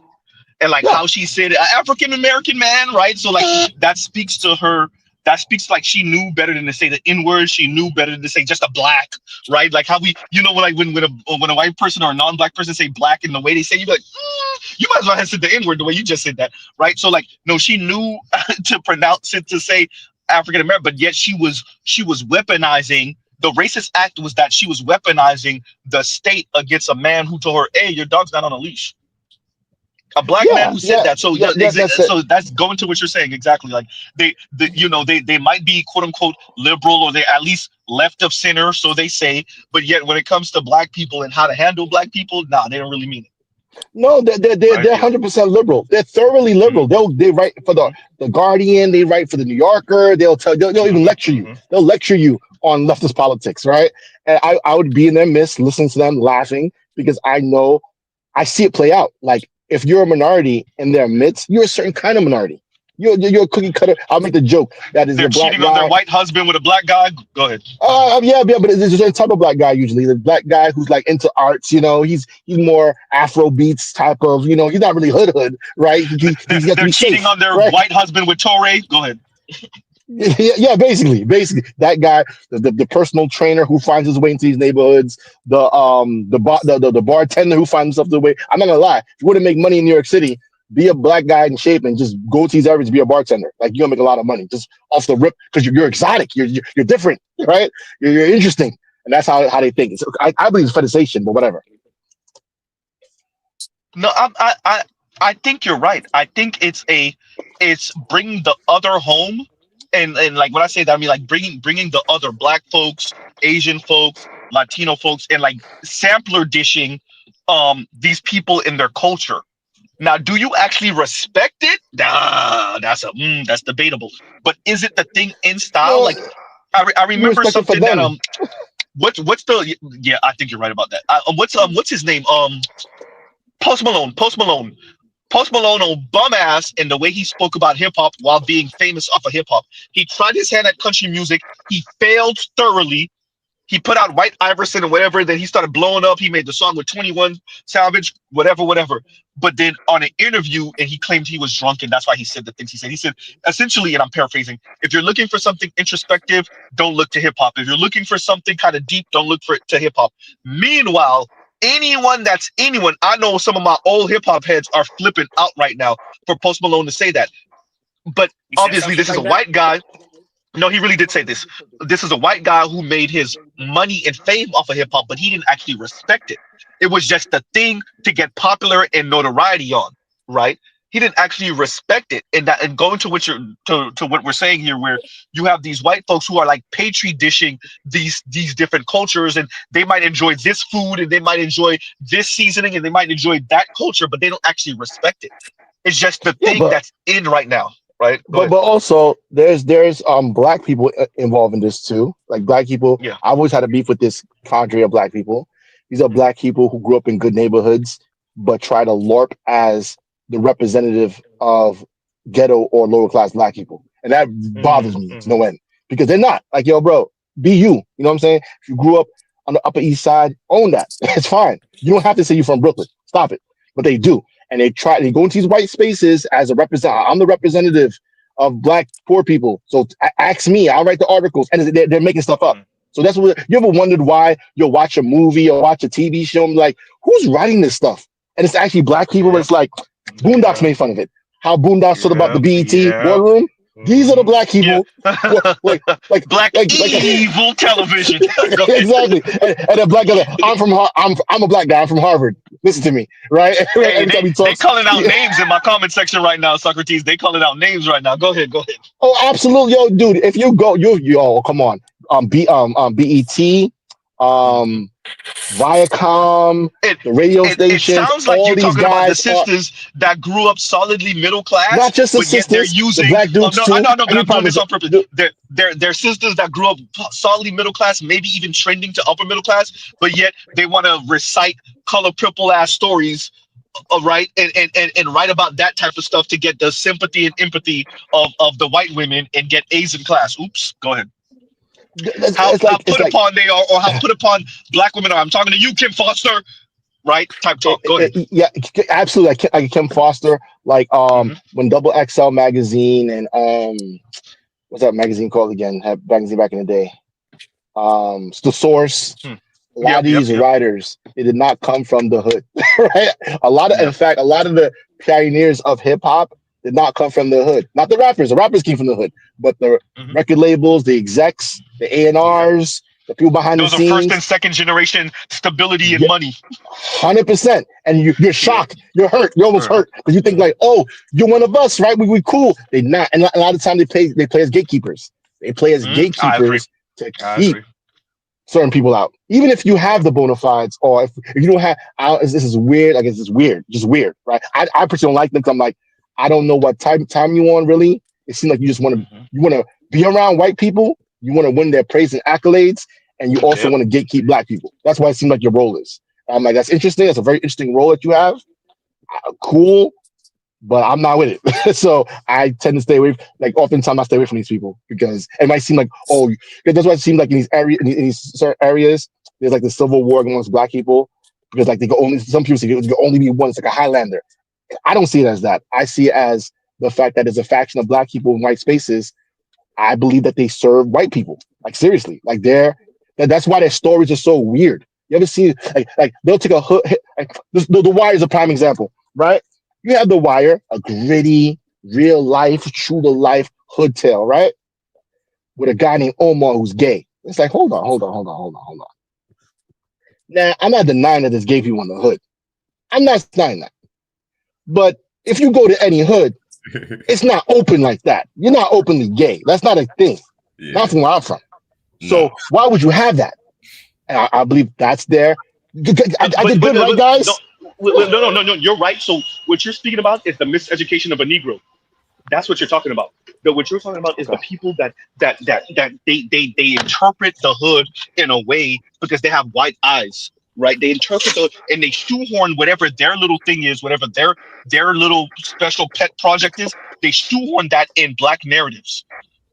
and like how she said African American man, right? So like that speaks to her. That speaks like she knew better than to say the N word. She knew better than to say just a black, right? Like how we, like when a white person or a non-black person say black in the way they say, you be like, you might as well have said the N word the way you just said that, right? So like, no, she knew to pronounce it to say African American, but yet she was weaponizing. The racist act was that she was weaponizing the state against a man who told her, "Hey, your dog's not on a leash." A black man who said that. So so that's going to what you're saying exactly. Like they might be quote unquote liberal, or they at least left of center, so they say. But yet when it comes to black people and how to handle black people, nah, they don't really mean it. No, they're 100% liberal. They're thoroughly liberal. They write for the Guardian. They write for the New Yorker. They'll even lecture you. They'll lecture you on leftist politics, right? And I would be in their midst, listening to them, laughing, because I see it play out. Like, if you're a minority in their midst, you're a certain kind of minority. You're a cookie cutter. I'll make the joke that is they're a black cheating guy. on their white husband with a black guy. Go ahead. Yeah, but it's a type of black guy usually. The black guy who's like into arts, he's more Afro beats type of, he's not really hood, right? They're cheating on their white husband with Torre. Go ahead. Yeah, basically that guy, the personal trainer who finds his way into these neighborhoods, the bartender who finds himself the way. I'm not gonna lie, if you want to make money in New York City, be a black guy in shape and just go to these areas, be a bartender. Like, you're gonna make a lot of money just off the rip, because you're exotic, you're different, right? You're interesting, and that's how they think. So I believe it's fetishization, but whatever. No, I think you're right. I think it's bringing the other home. And like when I say that, I mean like bringing the other black folks, Asian folks, Latino folks, and like sampler dishing these people in their culture. Now, do you actually respect it? That's debatable. But is it the thing in style? Like I remember something that what's the I think you're right about that. What's his name? Post Malone. Post Malone on bum ass, and the way he spoke about hip hop while being famous off of hip hop. He tried his hand at country music. He failed thoroughly. He put out White Iverson and whatever. Then he started blowing up. He made the song with 21 Savage, whatever. But then on an interview, and he claimed he was drunk, and that's why he said the things he said. He said, essentially, and I'm paraphrasing, if you're looking for something introspective, don't look to hip hop. If you're looking for something kind of deep, don't look to hip hop. Meanwhile, anyone, I know some of my old hip hop heads are flipping out right now for Post Malone to say that. But obviously, this is a white guy. No, he really did say this. This is a white guy who made his money and fame off of hip hop, but he didn't actually respect it. It was just a thing to get popular and notoriety on, right? He didn't actually respect it. And going to what to what we're saying here, where you have these white folks who are like petri dishing these different cultures, and they might enjoy this food, and they might enjoy this seasoning, and they might enjoy that culture, but they don't actually respect it. It's just the thing that's in right now. Right, but also there's black people involved in this too. Like, black people, I've always had a beef with this cadre of black people. These are black people who grew up in good neighborhoods, but try to LARP as the representative of ghetto or lower class black people, and that bothers me to no end, because they're not. Like, yo, bro, be you. You know what I'm saying? If you grew up on the Upper East Side, own that. It's fine. You don't have to say you're from Brooklyn. Stop it. But they do. And they go into these white spaces as a representative. I'm the representative of black poor people. So ask me. I'll write the articles. And they're making stuff up. So that's what you ever wondered why you'll watch a movie or watch a TV show and be like, who's writing this stuff? And it's actually black people, but it's like Boondocks made fun of it. How Boondocks thought about the BET boardroom. These are the black people, like evil television. Exactly. And a black guy, I'm a black guy. I'm from Harvard. Listen to me, right? Hey, they calling out names in my comment section right now, Socrates. They calling out names right now. Go ahead. Oh, absolutely, yo, dude. If you go, yo, come on, BET, Viacom, the radio station. It sounds like you're talking about the sisters that grew up solidly middle class. Not just the sisters, they're using, the black dudes too. No, but I'm doing this on purpose. They're sisters that grew up solidly middle class, maybe even trending to upper middle class, but yet they want to recite color purple ass stories right, and write about that type of stuff to get the sympathy and empathy of the white women and get A's in class. Oops, go ahead. How put upon they are, or how put upon black women are. I'm talking to you, Kim Foster, right? Type talk. Go ahead. Yeah, absolutely. Like Kim Foster, like when Double XL magazine and what's that magazine called again? Had magazine back in the day. The Source. A lot of these writers, they did not come from the hood, right? In fact, a lot of the pioneers of hip hop did not come from the hood. Not the rappers. The rappers came from the hood, but the record labels, the execs, the A&Rs, the people behind the scenes. Those are first and second generation stability and money. 100%. And you're shocked. You're hurt. You're almost hurt because you think like, oh, you're one of us, right? We cool. They not. And a lot of times they play as gatekeepers. They play as gatekeepers to keep certain people out, even if you have the bona fides, or if you don't have. This is weird. Like, it's just weird, right? I personally don't like them because I'm like, I don't know what time you on. Really, it seems like you just want to be around white people. You want to win their praise and accolades, and you also want to gatekeep black people. That's why it seems like your role is. I'm like, that's interesting. That's a very interesting role that you have. Cool. But I'm not with it. So I tend to stay away. Like, oftentimes I stay away from these people because it might seem like, oh, that's why it seems like in these certain areas, there's like the civil war amongst black people because like some people say there can only be one. It's like a Highlander. I don't see it as that. I see it as the fact that there's a faction of black people in white spaces. I believe that they serve white people. Like, seriously, like that's why their stories are so weird. You ever see like they'll take a hood? Like, the Wire is a prime example, right? You have The Wire, a gritty, real life, true to life hood tale, right? With a guy named Omar who's gay. It's like, hold on. Now, I'm not denying that there's gay people in the hood. I'm not denying that. But if you go to any hood, it's not open like that. You're not openly gay. That's not a thing. Not from where I'm from. So why would you have that? And I believe that's there. I did good, right, guys? No. You're right. So what you're speaking about is the miseducation of a Negro. That's what you're talking about. What you're talking about is the people that they interpret the hood in a way because they have white eyes, right? They interpret and they shoehorn whatever their little thing is, whatever their little special pet project is. They shoehorn that in black narratives.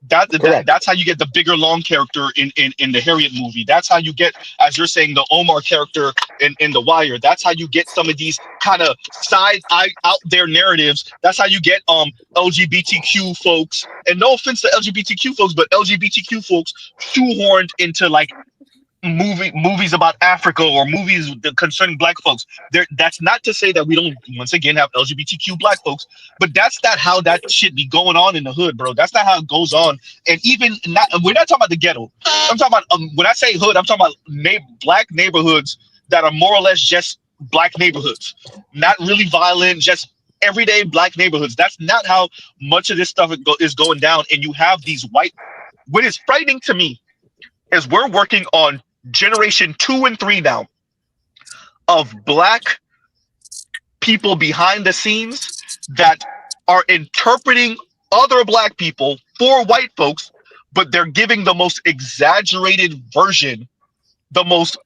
That's how you get the bigger long character in the Harriet movie. That's how you get, as you're saying, the Omar character in The Wire. That's how you get some of these kind of out there narratives. That's how you get LGBTQ folks. And no offense to LGBTQ folks, but LGBTQ folks shoehorned into like movies about Africa or movies concerning black folks. That's not to say that we don't once again have LGBTQ black folks, but that's not how that shit be going on in the hood, bro. That's not how it goes on. And even we're not talking about the ghetto. I'm talking about when I say hood, I'm talking about black neighborhoods that are more or less just black neighborhoods, not really violent, just everyday black neighborhoods. That's not how much of this stuff is going down. And you have these white. What is frightening to me is we're working on generation 2 and 3 now of black people behind the scenes that are interpreting other black people for white folks, but they're giving the most exaggerated version, the most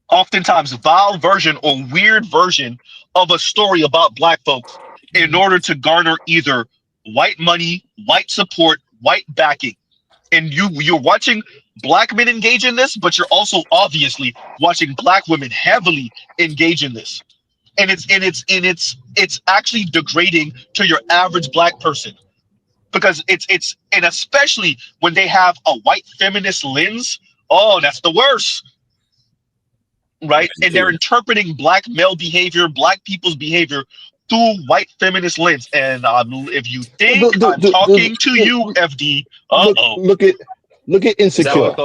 oftentimes vile version or weird version of a story about black folks in order to garner either white money, white support, white backing. And you're watching black men engage in this, but you're also obviously watching black women heavily engage in this. And it's actually degrading to your average black person, because it's and especially when they have a white feminist lens. Oh, that's the worst. Right? And they're interpreting black male behavior, black people's behavior through white feminist lens. And if you think I'm talking to you, FD, look at Insecure.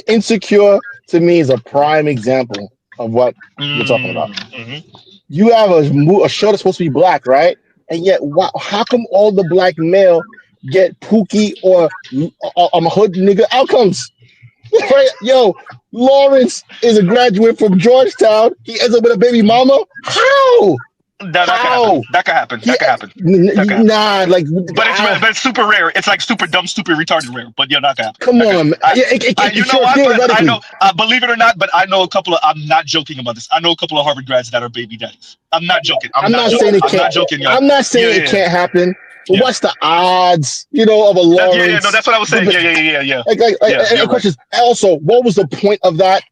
Insecure to me is a prime example of what you're talking about. You have a show that's supposed to be black, right? And yet, how come all the black male get Pookie or hood nigga outcomes? Right? Yo, Lawrence is a graduate from Georgetown. He ends up with a baby mama. How? That could happen. That could happen. Nah, like, but it's super rare. It's like super dumb, stupid, retarded rare. But yeah, that could happen. Come on, you know what? But I know. Believe it or not, but I know a couple of. I'm not joking about this. I know a couple of Harvard grads that are baby daddies. I'm not joking. I'm not saying it can't. I'm not joking, y'all. I'm not saying it can't happen. But what's the odds, of a Lawrence? Yeah, no, that's what I was saying. Yeah. The question is also, what was the point of that?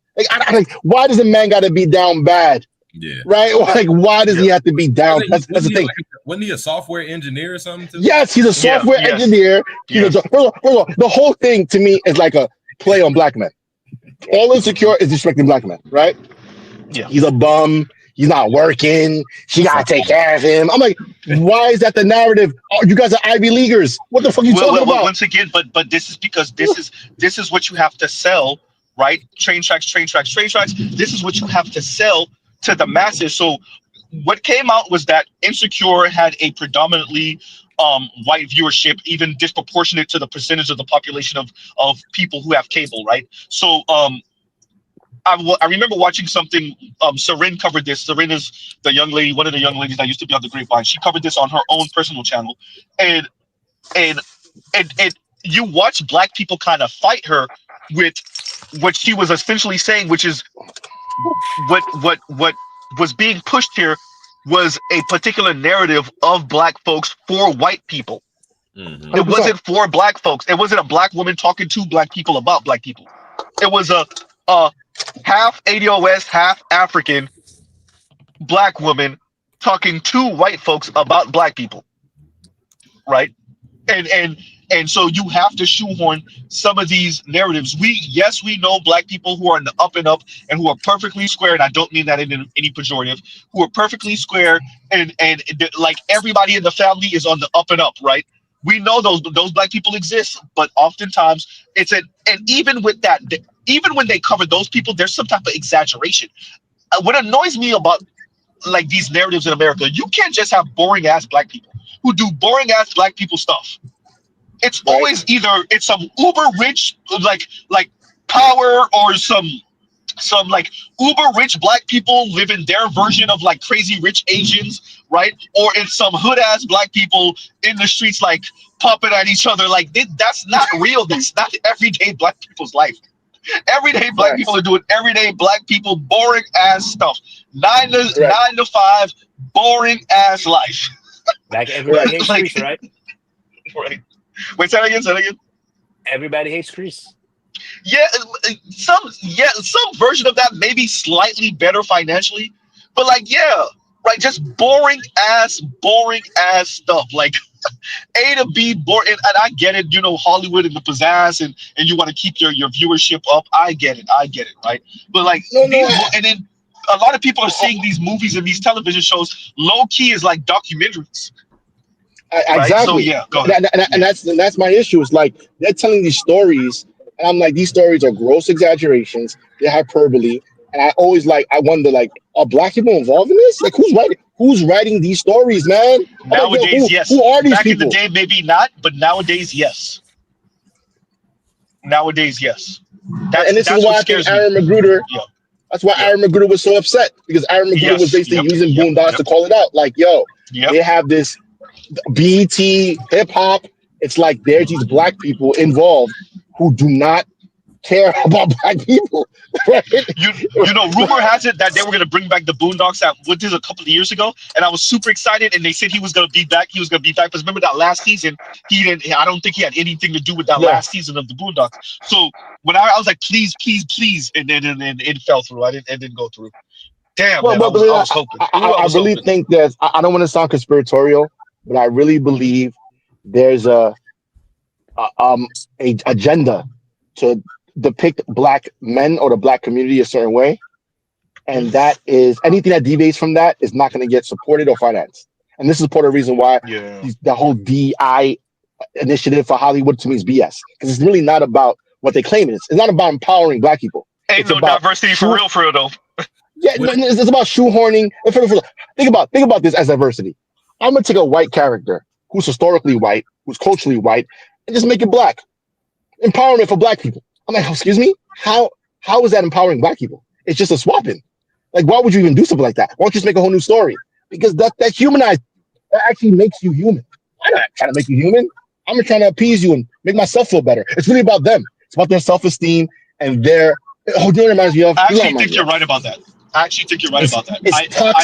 Why does a man got to be down bad? Yeah. Right? Like, why does he have to be down? That's the thing. Wasn't he a software engineer or something? Too? Yes, he's a software engineer. The whole thing to me is like a play on black men. All Insecure is disrespecting black men, right? Yeah. He's a bum. He's not working. She gotta take care of him. I'm like, why is that the narrative? Oh, you guys are Ivy Leaguers. What the fuck are you talking about? Once again, but this is because this is what you have to sell, right? Train tracks. This is what you have to sell to the masses. So what came out was that Insecure had a predominantly white viewership, even disproportionate to the percentage of the population of people who have cable, right? So I remember watching something. Sarin covered this. Sarin is the young lady, one of the young ladies that used to be on the Grapevine. She covered this on her own personal channel, and you watch black people kind of fight her with what she was essentially saying, which is what was being pushed here was a particular narrative of black folks for white people. Mm-hmm. It wasn't for black folks. It wasn't a black woman talking to black people about black people. It was a half ADOS, half African black woman talking to white folks about black people, right? And so you have to shoehorn some of these narratives. We know black people who are in the up and up and who are perfectly square, and I don't mean that in any pejorative, who are perfectly square and like everybody in the family is on the up and up, right? We know those black people exist, but oftentimes and even with that, even when they cover those people, there's some type of exaggeration. What annoys me about like these narratives in America, you can't just have boring ass black people who do boring ass black people stuff. It's always either it's some uber rich like power or some like uber rich black people living their version of like crazy rich Asians, right? Or it's some hood ass black people in the streets like popping at each other. Like that's not real. That's not everyday black people's life. Everyday black people are doing everyday black people boring ass stuff. 9 to 5, boring ass life. Like everybody hates Chris, right? Right. Wait, say that again. Everybody hates Chris. Yeah, some version of that, maybe slightly better financially, but like, yeah, right, just boring ass stuff. Like A to B, boring. And I get it, Hollywood and the pizzazz, and you want to keep your viewership up. I get it, right? But like, and then a lot of people are seeing these movies and these television shows low key is like documentaries. Exactly. Right? So yeah, go ahead. And that's my issue. Is like they're telling these stories, and I'm like, these stories are gross exaggerations. They're hyperbole, and I wonder, like, are black people involved in this? Like, who's writing these stories, man? Nowadays, yes. Who are these people? Back in the day, maybe not, but nowadays, yes. Nowadays, yes. And this is why I think Aaron Magruder. Yeah. That's why Aaron Magruder was so upset, because Aaron Magruder was basically using Boondocks to call it out. Like, yo, they have this BET, hip hop. It's like there's these black people involved who do not care about black people. Right? Rumor has it that they were going to bring back the Boondocks a couple of years ago, and I was super excited. And they said he was going to be back. Because remember that last season, I don't think he had anything to do with that last season of the Boondocks. So when I was like, please, and then it fell through. It didn't go through. Damn, man, I was hoping. I really think that I don't want to sound conspiratorial, but I really believe there's a agenda to depict black men or the black community a certain way, and that is anything that deviates from that is not going to get supported or financed. And this is part of the reason why the whole DI initiative for Hollywood to me is BS, because it's really not about what they claim it is. It's not about empowering black people. Ain't no diversity for real though. Yeah, it's about shoehorning. Think about this as diversity. I'm gonna take a white character who's historically white, who's culturally white, and just make it black. Empowerment for black people. I'm like, excuse me? How is that empowering black people? It's just a swapping. Like, why would you even do something like that? Why don't you just make a whole new story? because that humanized, that actually makes you human. I'm not trying to make you human. I'm just trying to appease you and make myself feel better. It's really about them. It's about their self-esteem and their. Oh, you know what it reminds me of? I actually think you're right about that. I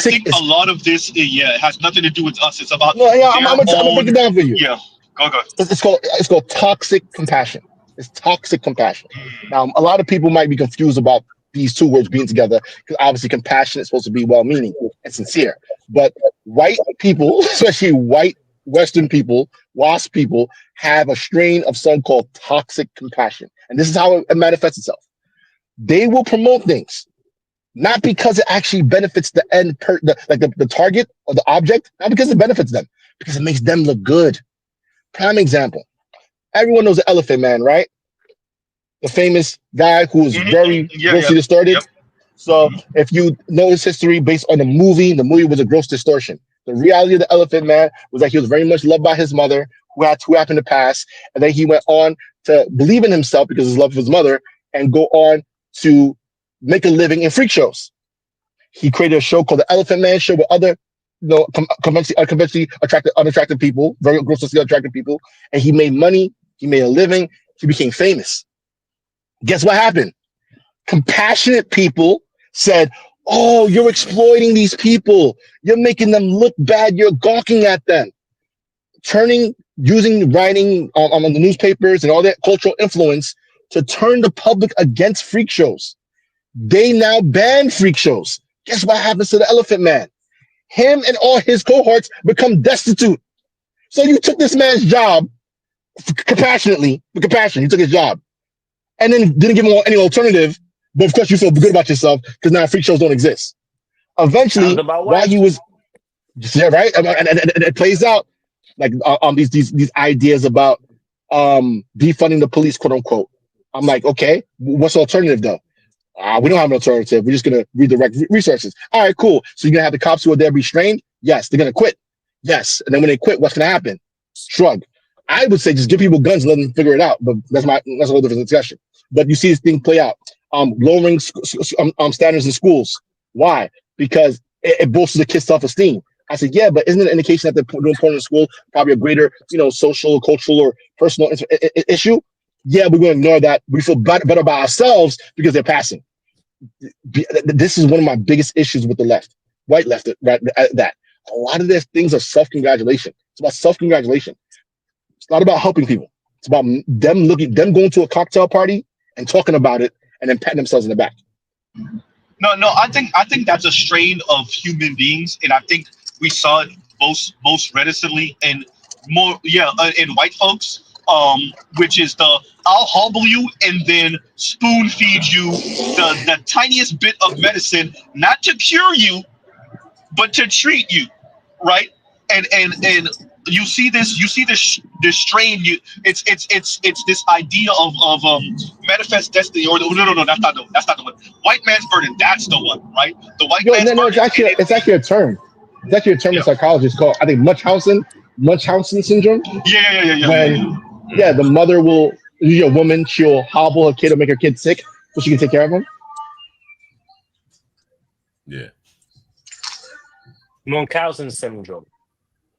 think a lot of this, it has nothing to do with us. It's about I'm gonna break it down for you. Yeah, go. It's called toxic compassion. It's toxic compassion. Now, a lot of people might be confused about these two words being together because obviously compassion is supposed to be well-meaning and sincere. But white people, especially white Western people, WASP people, have a strain of something called toxic compassion, and this is how it manifests itself. They will promote things not because it actually benefits the end, the target or the object, not because it benefits them, because it makes them look good. Prime example. Everyone knows the Elephant Man, right? The famous guy who was very grossly distorted. Yep. So if you know his history based on the movie was a gross distortion. The reality of the Elephant Man was that he was very much loved by his mother, who happened to pass, and then he went on to believe in himself because of his love for his mother, and go on to make a living in freak shows. He created a show called the Elephant Man Show with other, conventionally unattractive people, very grossly attractive people, and he made money. He made a living. He became famous. Guess what happened? Compassionate people said, "Oh, you're exploiting these people. You're making them look bad. You're gawking at them." Using writing on the newspapers and all that cultural influence to turn the public against freak shows. They now ban freak shows. Guess what happens to the Elephant Man? Him and all his cohorts become destitute. So you took this man's job compassionately, with compassion. You took his job, and then didn't give him any alternative. But of course, you feel good about yourself because now freak shows don't exist. Eventually, while he was, right, and it plays out like these ideas about defunding the police, quote unquote. I'm like, okay, what's the alternative though? We don't have an alternative. We're just gonna redirect resources. All right, cool. So you're gonna have the cops who are there restrained? Yes. They're gonna quit. Yes. And then when they quit, what's gonna happen? Shrug. I would say just give people guns and let them figure it out. But that's a whole different discussion. But you see this thing play out. Lowering standards in schools. Why? Because it bolsters the kids' self-esteem. I said, yeah, but isn't it an indication that they're doing porn in school probably a greater, social, cultural, or personal issue? Yeah, we're going to ignore that. We feel better about ourselves because they're passing. This is one of my biggest issues with the left, white left, right? That a lot of their things are self-congratulation. It's about self-congratulation. It's not about helping people. It's about them going to a cocktail party and talking about it and then patting themselves in the back. No, I think that's a strain of human beings, and I think we saw it most reticently and more, in white folks. Which is I'll hobble you and then spoon feed you the tiniest bit of medicine, not to cure you, but to treat you, right? And you see this strain. It's this idea of manifest destiny, or no, that's not the one. White man's burden, that's the one, right? The white man's burden. It's actually a term. It's actually a term in psychology. It's called, I think, Munchausen syndrome. Yeah. The mother will, usually a woman, she'll hobble her kid or make her kid sick so she can take care of him. Yeah. Munchausen syndrome.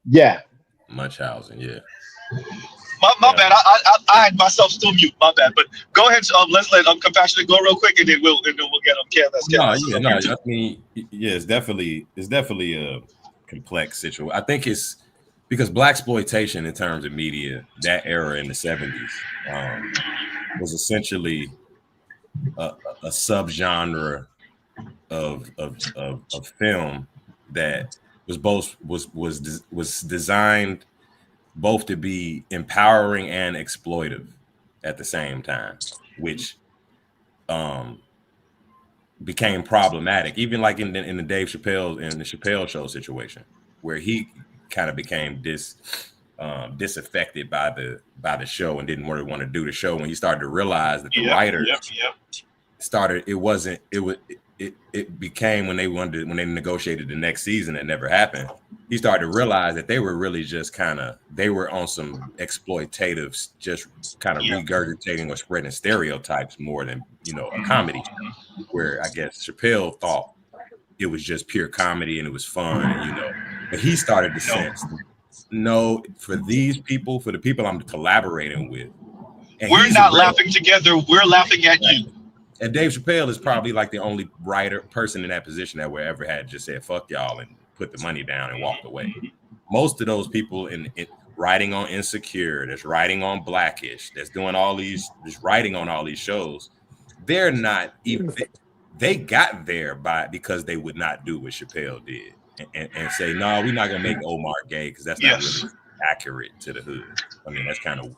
Yeah. Munchausen, yeah. My bad. I had myself still mute. My bad. But go ahead. Let's let Compassionate go real quick, and then we'll get him. I mean, it's definitely a complex situation. I think it's because blaxploitation in terms of media, that era in the 70s, was essentially a subgenre of film that was designed both to be empowering and exploitive at the same time, which became problematic. Even like in the Dave Chappelle Show situation, where he kind of became disaffected by the show and didn't really want to do the show when he started to realize that the writers started. It became when they negotiated the next season, it never happened. He started to realize that they were really just they were on some exploitative, just kind of regurgitating or spreading stereotypes more than a comedy show, where I guess Chappelle thought it was just pure comedy and it was fun, and But he started to sense, no, for these people, for the people I'm collaborating with, and we're not laughing together. We're laughing at you. And Dave Chappelle is probably like the only person in that position that we ever had just said "fuck y'all" and put the money down and walked away. Most of those people in writing on Insecure, that's writing on Blackish, that's doing all these, just writing on all these shows, they're not even. They got there because they would not do what Chappelle did and say, no, we're not gonna make Omar gay because that's not really accurate to the hood. I mean, that's kind of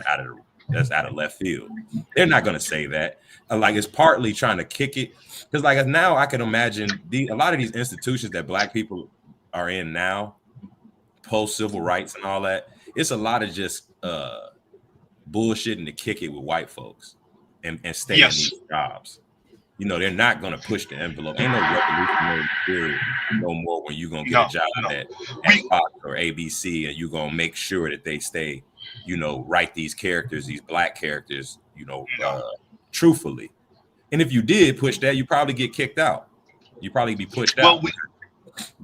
out of left field. They're not gonna say that. Like, it's partly trying to kick it because, like, now I can imagine a lot of these institutions that Black people are in now, post civil rights and all that. It's a lot of just bullshitting to kick it with white folks and stay in these jobs. You know, they're not going to push the envelope. Ain't no revolutionary period no more when you're going to get a job at Fox or ABC and you're going to make sure that they stay, you know, write these characters, these Black characters, you know, truthfully. And if you did push that, you probably get kicked out. You probably be pushed out.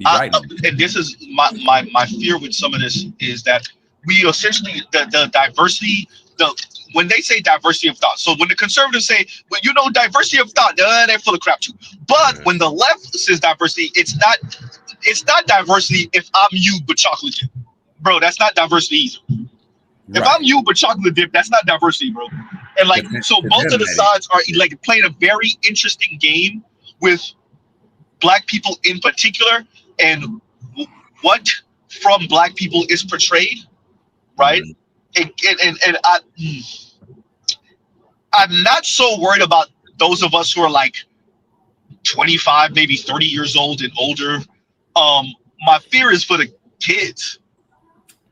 And this is my fear with some of this is that we essentially, the diversity, when they say diversity of thought, so when the conservatives say, well, you know, diversity of thought, they're full of crap too. But when the left says diversity, it's not diversity if I'm you but chocolate dip. Bro, that's not diversity either. If I'm you but chocolate dip, that's not diversity, bro. And like, so both of the sides are like playing a very interesting game with Black people in particular and what from Black people is portrayed, right? And I'm not so worried about those of us who are like 25, maybe 30 years old and older. My fear is for the kids,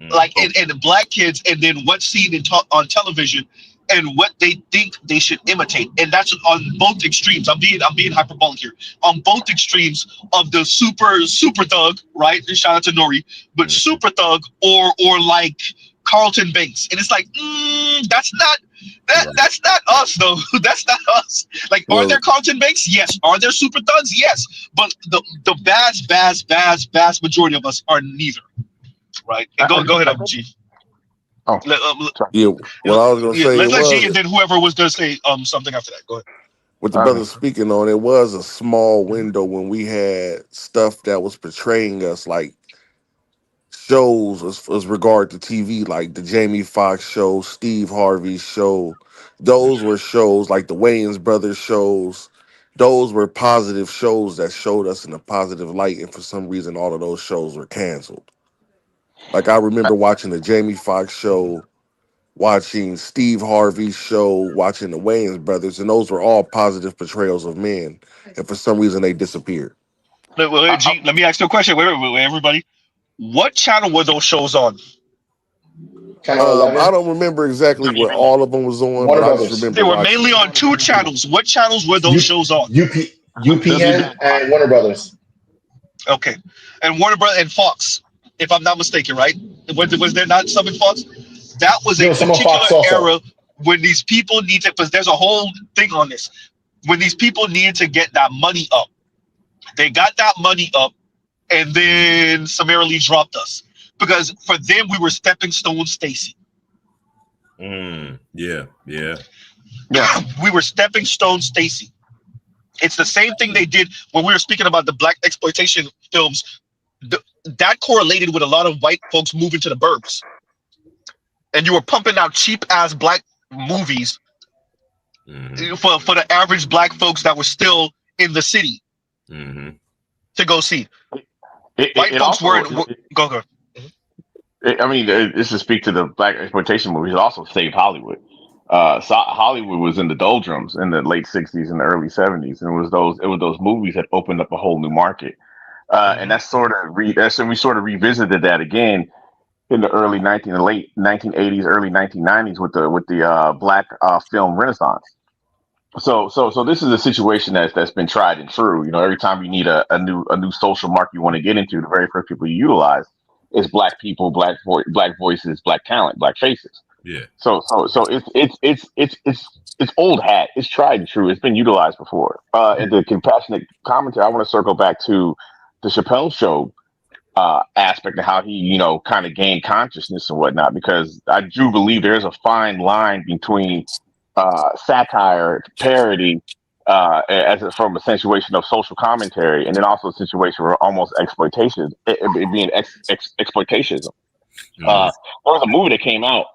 like and the Black kids, and then what's seen on television and what they think they should imitate, and that's on both extremes. I'm being hyperbolic here. On both extremes of the super thug, right? And shout out to Nori, but super thug or like Carlton Banks, and it's like that's not us though. That's not us. Like, are there Carlton Banks? Yes. Are there super thugs? Yes. But the vast majority of us are neither. Right. And go ahead, G. Oh, yeah. What I was gonna say, let's let G and then whoever was gonna say something after that. Go ahead. What the brother speaking on, it was a small window when we had stuff that was portraying us like shows as regard to TV, like the Jamie Foxx show, Steve Harvey show. Those were shows like the Wayans Brothers shows. Those were positive shows that showed us in a positive light, and for some reason, all of those shows were canceled. Like, I remember watching the Jamie Foxx show, watching Steve Harvey's show, watching the Wayans Brothers, and those were all positive portrayals of men, and for some reason, they disappeared. G, let me ask you a question. Wait, everybody. What channel were those shows on? I don't remember exactly what all of them was on, but I just remember they were mainly on two channels. What channels were those shows on? UPN and Warner Brothers. Okay, and Warner Brothers and Fox, if I'm not mistaken, right? Was there not some in Fox? That was a particular era when these people need to, because there's a whole thing on this. When these people needed to get that money up, they got that money up, and then summarily dropped us because for them we were stepping stone Stacy. Yeah. We were stepping stone Stacy. It's the same thing they did when we were speaking about the Black exploitation films. That correlated with a lot of white folks moving to the burbs, and you were pumping out cheap ass Black movies for the average Black folks that were still in the city to go see. White folks weren't. Go. I mean, this to speak to the Black exploitation movies. It also saved Hollywood. So Hollywood was in the doldrums in the late '60s and the early '70s, and it was those movies that opened up a whole new market. And that's sort of we sort of revisited that again in the late 1980s, early 1990s with the Black film renaissance. So this is a situation that's been tried and true. You know, every time you need a new social mark you want to get into, the very first people you utilize is Black people, Black voices, Black talent, Black faces. Yeah. So it's old hat. It's tried and true. It's been utilized before. And the compassionate commentary, I want to circle back to the Chappelle show. aspect of how he, kind of gained consciousness and whatnot, because I do believe there's a fine line between satire, parody, from a situation of social commentary, and then also a situation where almost exploitation, it being exploitationism. There was a movie that came out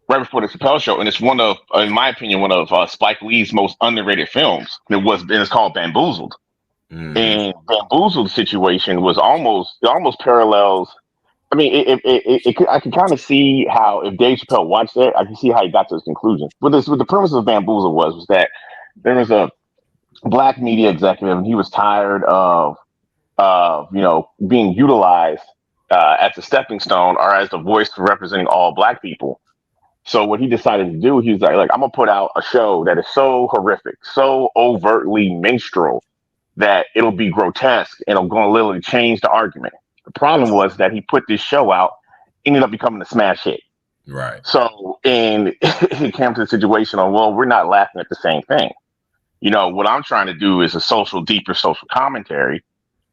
right before the Chappelle Show, and it's one of, in my opinion, one of Spike Lee's most underrated films. It's called Bamboozled. And Bamboozled situation was it almost parallels. I mean, I can kind of see how, if Dave Chappelle watched it, I can see how he got to his conclusion. What the premise of Bamboozled was that there was a black media executive, and he was tired of being utilized as a stepping stone or as the voice for representing all black people. So what he decided to do, he was like, I'm gonna put out a show that is so horrific, so overtly minstrel, that it'll be grotesque and it'll going to literally change the argument. The problem was that he put this show out, ended up becoming a smash hit. Right. So, and it came to the situation of, well, we're not laughing at the same thing. What I'm trying to do is a deeper social commentary,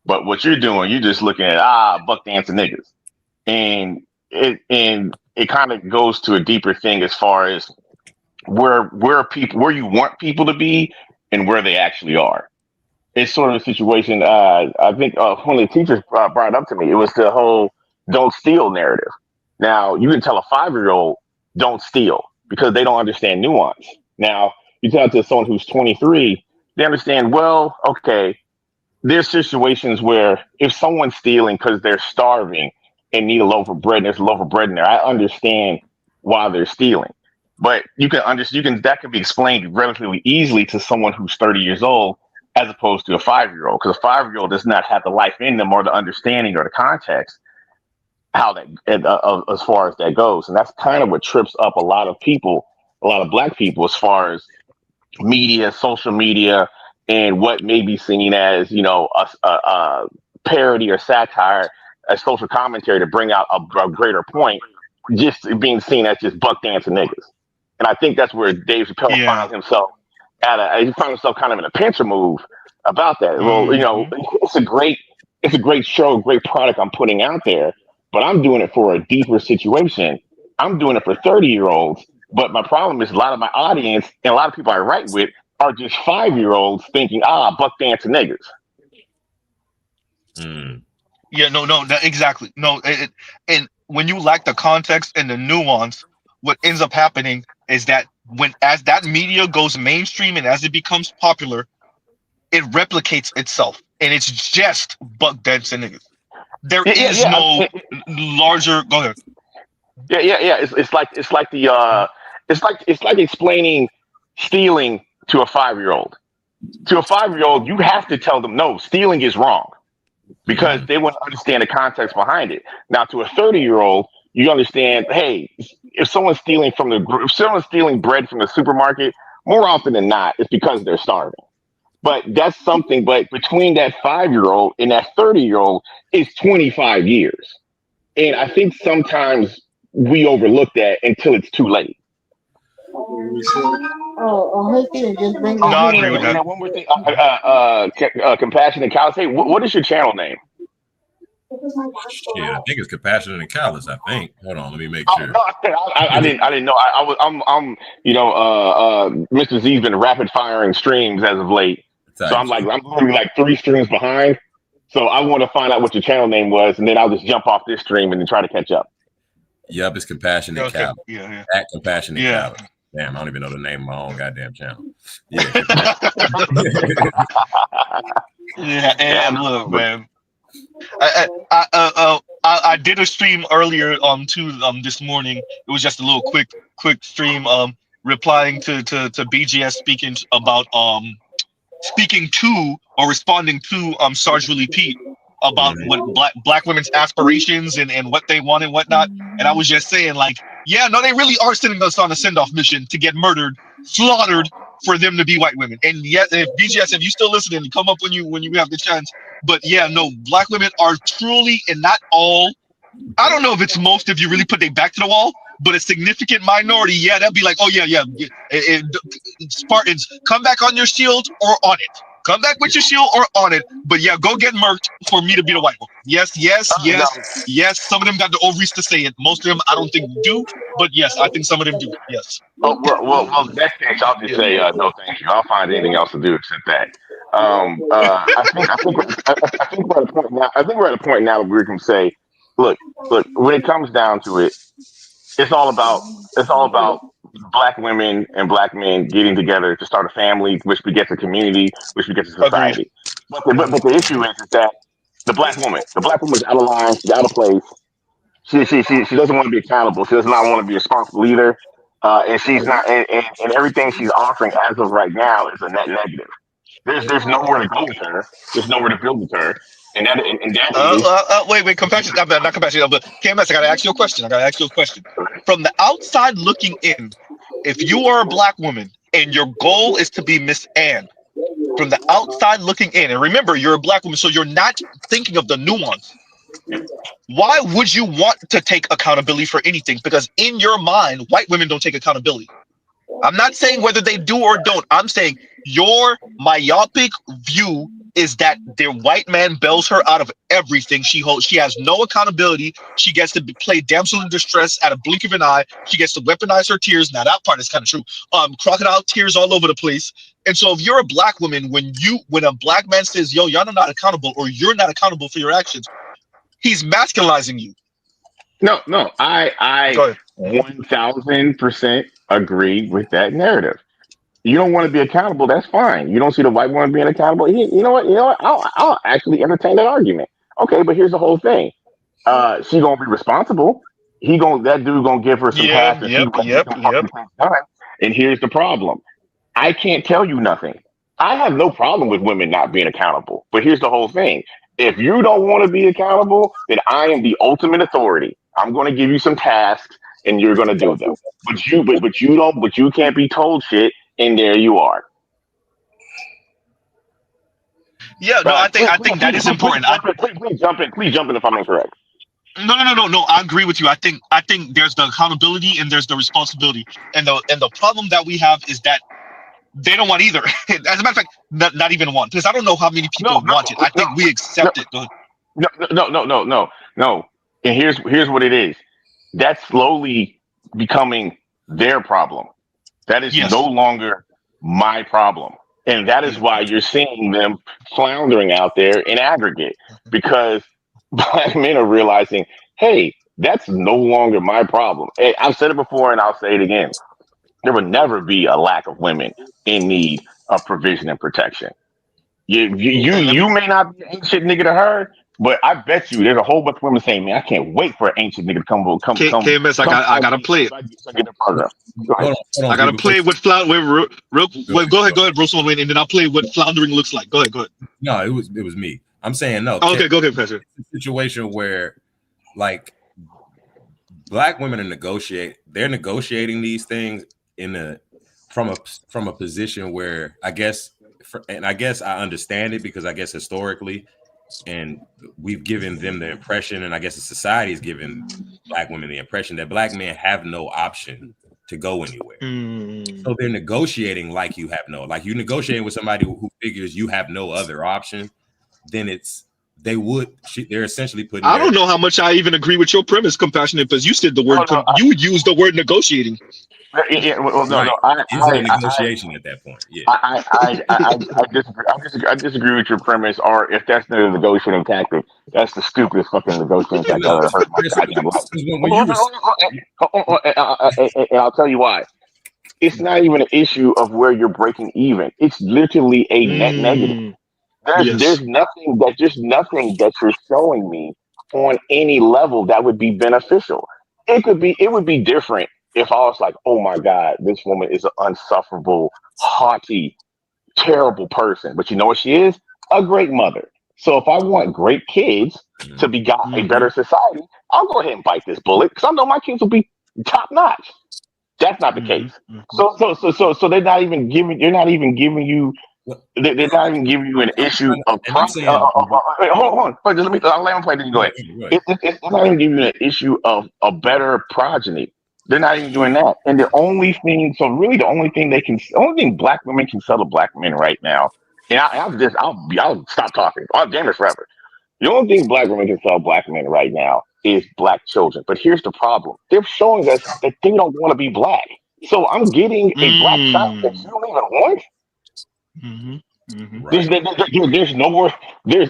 but what you're doing, you're just looking at, buck dancing niggas. And it kind of goes to a deeper thing as far as where you want people to be and where they actually are. It's sort of a situation. I think one of the teachers brought up to me, it was the whole "don't steal" narrative. Now you can tell a 5-year-old don't steal because they don't understand nuance. Now you tell it to someone who's 23, they understand. Well, okay, there's situations where if someone's stealing because they're starving and need a loaf of bread, and there's a loaf of bread in there, I understand why they're stealing. But that can be explained relatively easily to someone who's 30 years old, as opposed to a 5-year-old, because a 5-year-old does not have the life in them or the understanding or the context how that as far as that goes. And that's kind of what trips up a lot of people, a lot of black people, as far as media, social media, and what may be seen as a parody or satire, a social commentary to bring out a greater point, just being seen as just buck dancing niggas. And I think that's where Dave Chappelle finds himself he found himself kind of in a pincher move about that. Well, it's a great show, a great product I'm putting out there, but I'm doing it for a deeper situation. I'm doing it for 30-year-olds, but my problem is a lot of my audience and a lot of people I write with are just 5-year-olds thinking, buck dancing niggas. Yeah, no, exactly. No, and when you lack the context and the nuance, what ends up happening is that as that media goes mainstream and as it becomes popular, it replicates itself, and it's just buck dancing niggas. There is no larger. Go ahead. Yeah. It's like explaining stealing to a 5-year-old. To a 5-year-old, you have to tell them no, stealing is wrong, because they wouldn't understand the context behind it. Now, to a 30-year-old, you understand, hey, if someone's stealing bread from the supermarket, more often than not, it's because they're starving. But that's something, but between that 5-year-old and that 30-year-old is 25 years. And I think sometimes we overlook that until it's too late. I agree with that. One more thing, Compassionate Callous. Hey, what is your channel name? Yeah, I think it's Compassionate and Callous. I think. Hold on, let me make sure. No, I didn't know. I'm Mr. Z's been rapid firing streams as of late, so I'm literally like 3 streams behind. So I want to find out what your channel name was, and then I'll just jump off this stream and then try to catch up. Yep, it's Compassionate Callous. Yeah. At Compassionate Callous. Damn, I don't even know the name of my own goddamn channel. Yeah. And look, man. I did a stream earlier this morning. It was just a little quick stream replying to BGS speaking to or responding to Sarge Willie Pete about what black women's aspirations and what they want and whatnot. And I was just saying, like, yeah, no, they really are sending us on a send-off mission to get murdered, slaughtered for them to be white women. And yet, if BGS, if you still listening, come up when you have the chance. But yeah, no, black women are truly, and not all, I don't know if it's most if you really put their back to the wall, but a significant minority, yeah, that'd be like, oh yeah. Spartans, come back on your shield or on it. Come back with your shield or on it, but yeah, go get murked for me to be the white one. Yes. Some of them got the ovaries to say it. Most of them, I don't think do, but yes, I think some of them do. Yes. Oh well. In that case, I'll just say no, thank you. I'll find anything else to do except that. I think we're at a point now. I think we're at a point now where we can say, look. When it comes down to it, it's all about black women and black men getting together to start a family, which begets a community, which begets a society. But the issue is that the black woman is out of line, she's out of place. She doesn't want to be accountable. She does not want to be responsible either. And she's not, and everything she's offering as of right now is a net negative. There's nowhere to go with her. There's nowhere to build with her. And that is wait, compassion. Not compassion, but KMS, I gotta ask you a question. From the outside looking in, if you are a black woman and your goal is to be Miss Anne, from the outside looking in, and remember, you're a black woman, so you're not thinking of the nuance. Why would you want to take accountability for anything? Because in your mind, white women don't take accountability. I'm not saying whether they do or don't. I'm saying your myopic view is that their white man bails her out of everything she holds. She has no accountability. She gets to play damsel in distress at a blink of an eye. She gets to weaponize her tears. Now that part is kind of true. Crocodile tears all over the place. And so if you're a black woman, when a black man says, yo, y'all are not accountable, or you're not accountable for your actions, he's masculinizing you. No, I 1000% agree with that narrative. You don't want to be accountable, that's fine. You don't see the white woman being accountable. You know what? I'll actually entertain that argument. Okay, but here's the whole thing. She gonna be responsible. That dude gonna give her some tasks, and she's gonna get some fucking things done. And here's the problem. I can't tell you nothing. I have no problem with women not being accountable. But here's the whole thing. If you don't want to be accountable, then I am the ultimate authority. I'm going to give you some tasks, and you're going to do them. But you can't be told shit, and there you are. Yeah, no, I think that is important. Please jump in if I'm incorrect. No. I agree with you. I think there's the accountability and there's the responsibility, and the problem that we have is that they don't want either. As a matter of fact, not even one, because I don't know how many people want it. I think we accept it. No. And here's what it is. That's slowly becoming their problem. That is no longer my problem. And that is why you're seeing them floundering out there in aggregate, because black men are realizing, hey, that's no longer my problem. Hey, I've said it before and I'll say it again. There will never be a lack of women in need of provision and protection. You may not be an ancient nigga to her, but I bet you there's a whole bunch of women saying, man, I can't wait for an ancient nigga to come. KMS, I gotta play it. I gotta play what floundering. Go ahead, Bruce, and then I'll play what floundering looks like. Go ahead. No, it was me. I'm saying no. Okay, go ahead, Professor. Situation where, like, black women are they're negotiating these things from a position where I guess I understand it, because I guess historically, and we've given them the impression, and I guess the society has given black women the impression that black men have no option to go anywhere. So they're negotiating like you're negotiating with somebody who figures you have no other option. Then they're essentially putting. I don't know how much I even agree with your premise, Compassionate, because you said the word. You used the word negotiating. Yeah, well, no, right. It's a negotiation at that point. Yeah, I disagree with your premise, or if that's not a negotiating tactic, that's the stupidest fucking negotiating tactic I've ever heard in my goddamn life. And I'll tell you why. It's not even an issue of where you're breaking even. It's literally a net negative. There's nothing that you're showing me on any level that would be beneficial. It would be different if I was like, oh my God, this woman is an unsufferable, haughty, terrible person. But you know what she is? A great mother. So if I want great kids to beget a better society, I'll go ahead and bite this bullet, because I know my kids will be top notch. That's not the case. So they're not even giving you they're not even giving you an issue of hold on. Just I'll let him play, then you go ahead. It's not even giving you an issue of a better progeny. They're not even doing that. And the only thing black women can sell to black men right now And I'll stop talking. I'll damn it forever. The only thing black women can sell black men right now is black children. But here's the problem: they're showing us that they don't want to be black. So I'm getting a black child that you don't even want. There's nowhere.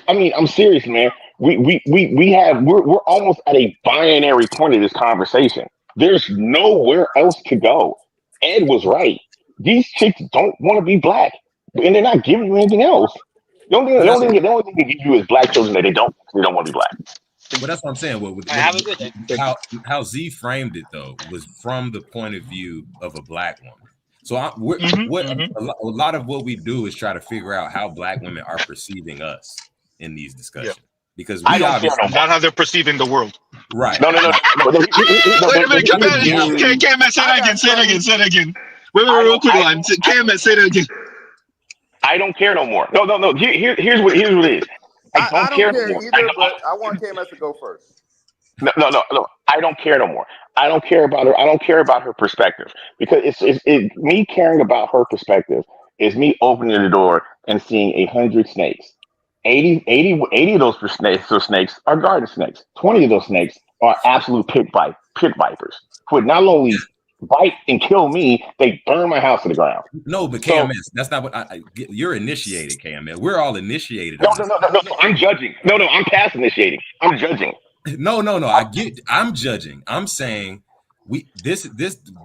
I mean, I'm serious, man. We're almost at a binary point of this conversation. There's nowhere else to go. Ed was right. These chicks don't want to be black, and they're not giving you anything else. The only thing they give you is black children that they don't want to be black. But that's what I'm saying. Well, how Z framed it though was from the point of view of a black woman. So a lot of what we do is try to figure out how black women are perceiving us in these discussions. Yeah. Because we obviously not how they're perceiving the world. Right. No. Wait a minute, K-Man, say that again. Wait, real quick, line. K-Man, say that again. I don't care no more. No. Here's what it is. I don't care either, but I want KMS to go first. No. I don't care no more. I don't care about her. I don't care about her perspective, because it's me caring about her perspective is me opening the door and seeing 100 snakes. 80 of those snakes are garden snakes. 20 of those snakes are absolute pit vipers who would not only bite and kill me, they burn my house to the ground. No, but KMS, that's not what you're initiated, KMS. We're all initiated. No. I'm judging. No, I'm past initiating. I'm judging. No. I'm judging. I'm saying this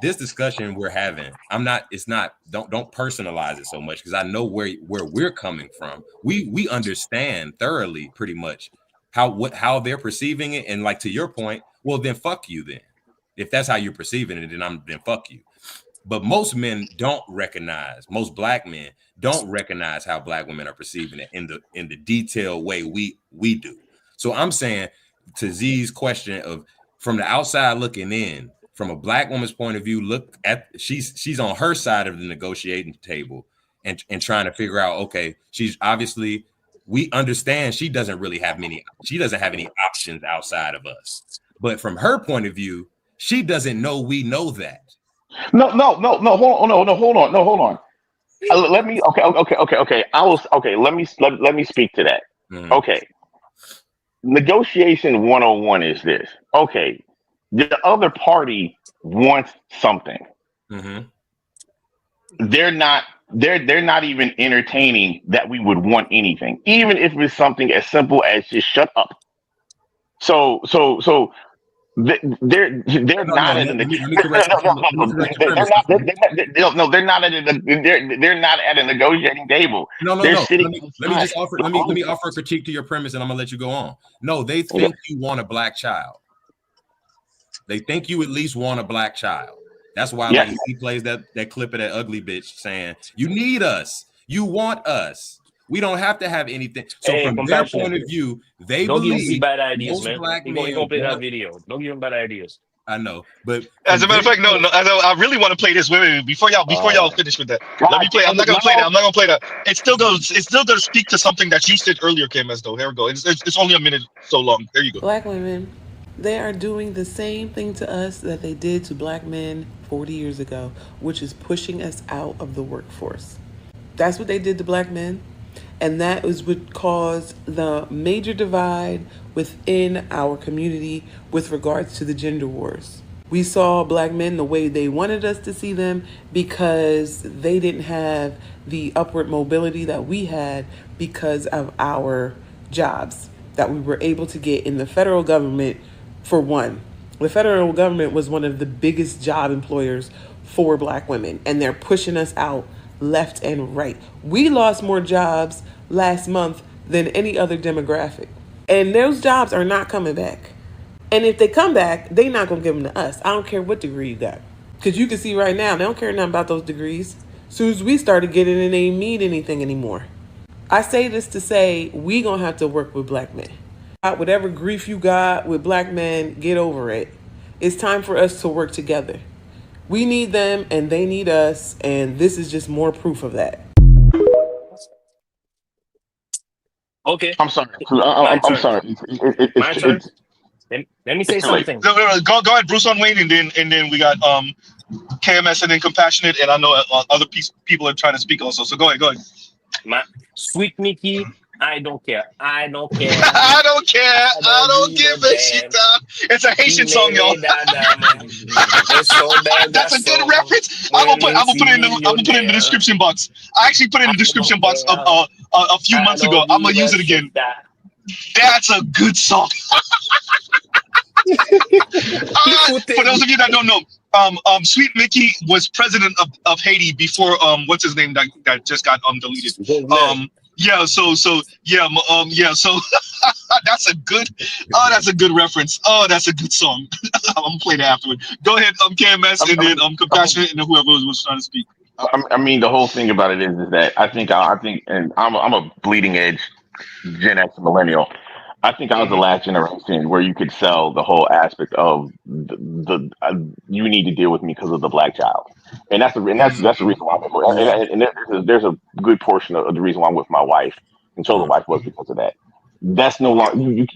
discussion we're having. Don't personalize it so much, because I know where we're coming from. We understand thoroughly pretty much how they're perceiving it, and like to your point, well then fuck you then. If that's how you're perceiving it, then fuck you. But most men don't recognize, most black men don't recognize how black women are perceiving it in the detailed way we do. So I'm saying, to Z's question of from the outside looking in, from a black woman's point of view, look at she's on her side of the negotiating table and trying to figure out, okay, she's obviously, we understand she doesn't have any options outside of us. But from her point of view, she doesn't know we know that. No. Hold on. Let me. Okay. Let me speak to that. Mm-hmm. Okay. Negotiation 101 is this. Okay, the other party wants something. Mm-hmm. They're not even entertaining that we would want anything, even if it's something as simple as just shut up. So they're not at a negotiating table. No. Let me offer a critique to your premise, and I'm gonna let you go on. No, they think you want a black child. They think you at least want a black child. That's why like, he plays that clip of that ugly bitch saying, "You need us. You want us. We don't have to have anything." So from their point of view, they don't believe give bad ideas, man. Black men don't play that video. Don't give them bad ideas. I know, but as a matter of fact, no. I really want to play this. Wait, before y'all finish with that, let me play. I'm not gonna play that. It still does speak to something that you said earlier, KMS. Though, here we go. It's only a minute so long. There you go. Black women, they are doing the same thing to us that they did to black men 40 years ago, which is pushing us out of the workforce. That's what they did to black men. And that is what caused the major divide within our community with regards to the gender wars. We saw black men the way they wanted us to see them because they didn't have the upward mobility that we had because of our jobs that we were able to get in the federal government. For one, the federal government was one of the biggest job employers for black women, and they're pushing us out left and right. We lost more jobs last month than any other demographic. And those jobs are not coming back. And if they come back, they're not going to give them to us. I don't care what degree you got. Because you can see right now, they don't care nothing about those degrees. As soon as we started getting it, they ain't mean anything anymore. I say this to say, we going to have to work with black men. Whatever grief you got with black men, get over it. It's time for us to work together. We need them and they need us, and this is just more proof of that. Okay. I'm sorry. I'm sorry. My turn. Let me say something. No, go ahead, Bruce on Wayne, and then we got KMS and then Compassionate, and I know other people are trying to speak also. So go ahead. My Sweet Mickey, I don't care. I don't care. I don't care. I don't give give a shit. It's a Haitian song, y'all. That's a good reference. I'm gonna put it in the description box. I actually put it in the description box a few months ago. I'm gonna use it again. That's a good song. For those of you that don't know, Sweet Mickey was president of Haiti before what's his name that just got deleted. So that's a good reference. Oh, that's a good song. I'm gonna play that afterward. Go ahead, KMS, and then Compassionate, and whoever was trying to speak. I mean, the whole thing about it is that I think, and I'm a bleeding edge Gen X millennial. I think I was the last generation where you could sell the whole aspect of the you need to deal with me because of the black child, and that's the reason why there's a good portion of the reason why I'm with my wife and chosen wife was because of that. That's no longer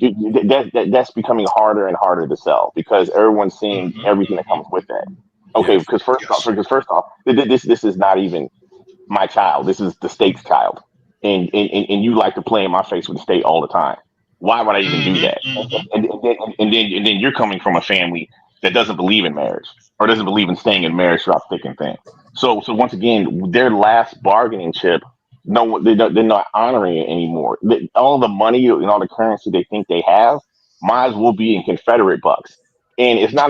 that's becoming harder and harder to sell because everyone's seeing everything that comes with that. Okay, because first off, this is not even my child. This is the state's child, and you like to play in my face with the state all the time. Why would I even do that? And then you're coming from a family that doesn't believe in marriage or doesn't believe in staying in marriage throughout thick and thin. So once again, their last bargaining chip, they're not honoring it anymore. All the money and all the currency they think they have might as well be in Confederate bucks. And it's so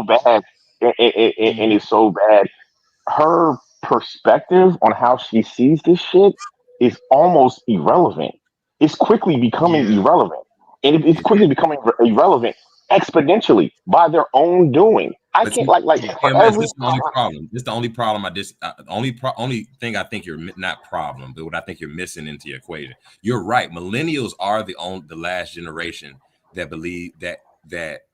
bad. And it's so bad. Her perspective on how she sees this shit is almost irrelevant. It's quickly becoming irrelevant, and it's quickly becoming irrelevant exponentially by their own doing. I can't this is the only problem. This is the only problem. Only thing I think you're not problem, but what I think you're missing into your equation. You're right. Millennials are the last generation that believe that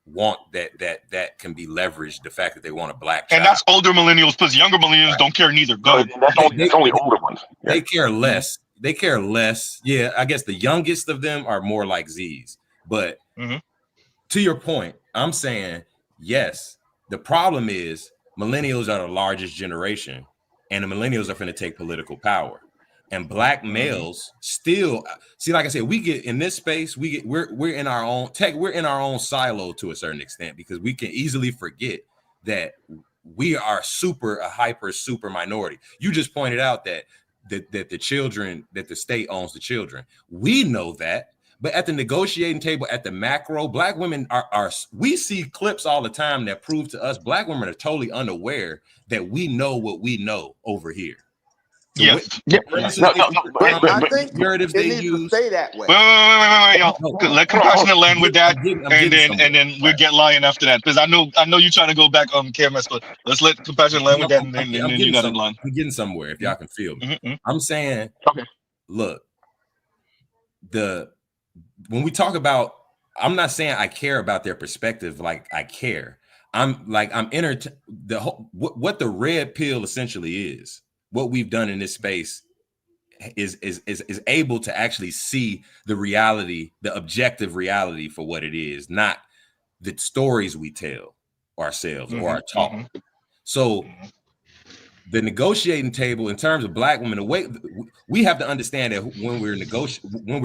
want that can be leveraged. The fact that they want a black child. And that's older millennials, because younger millennials don't care neither. Go ahead. That's only older ones. They care less. They care less. Yeah, I guess the youngest of them are more like Z's. But to your point, I'm saying, yes, the problem is millennials are the largest generation, and the millennials are going to take political power. And black males still see, like I said, we get in this space, we're in our own tech, we're in our own silo to a certain extent because we can easily forget that we are a hyper super minority. You just pointed out that the children, that the state owns the children. We know that, but at the negotiating table, at the macro, black women are we see clips all the time that prove to us black women are totally unaware that we know what we know over here. So yes. I think narratives it they needs use. to stay that way. Wait, y'all. Let Compassionate land with that, and then we'll get Lion after that. Because I know you're trying to go back on KMS, but let's let Compassionate land with that, and then you got it, Lion. I'm getting somewhere if y'all can feel me. I'm saying, look, when we talk about, I'm not saying I care about their perspective like I care. I'm what the red pill essentially is. What we've done in this space is able to actually see the reality, the objective reality for what it is, not the stories we tell ourselves or our talk. So the negotiating table in terms of black women, the way we have to understand that when we're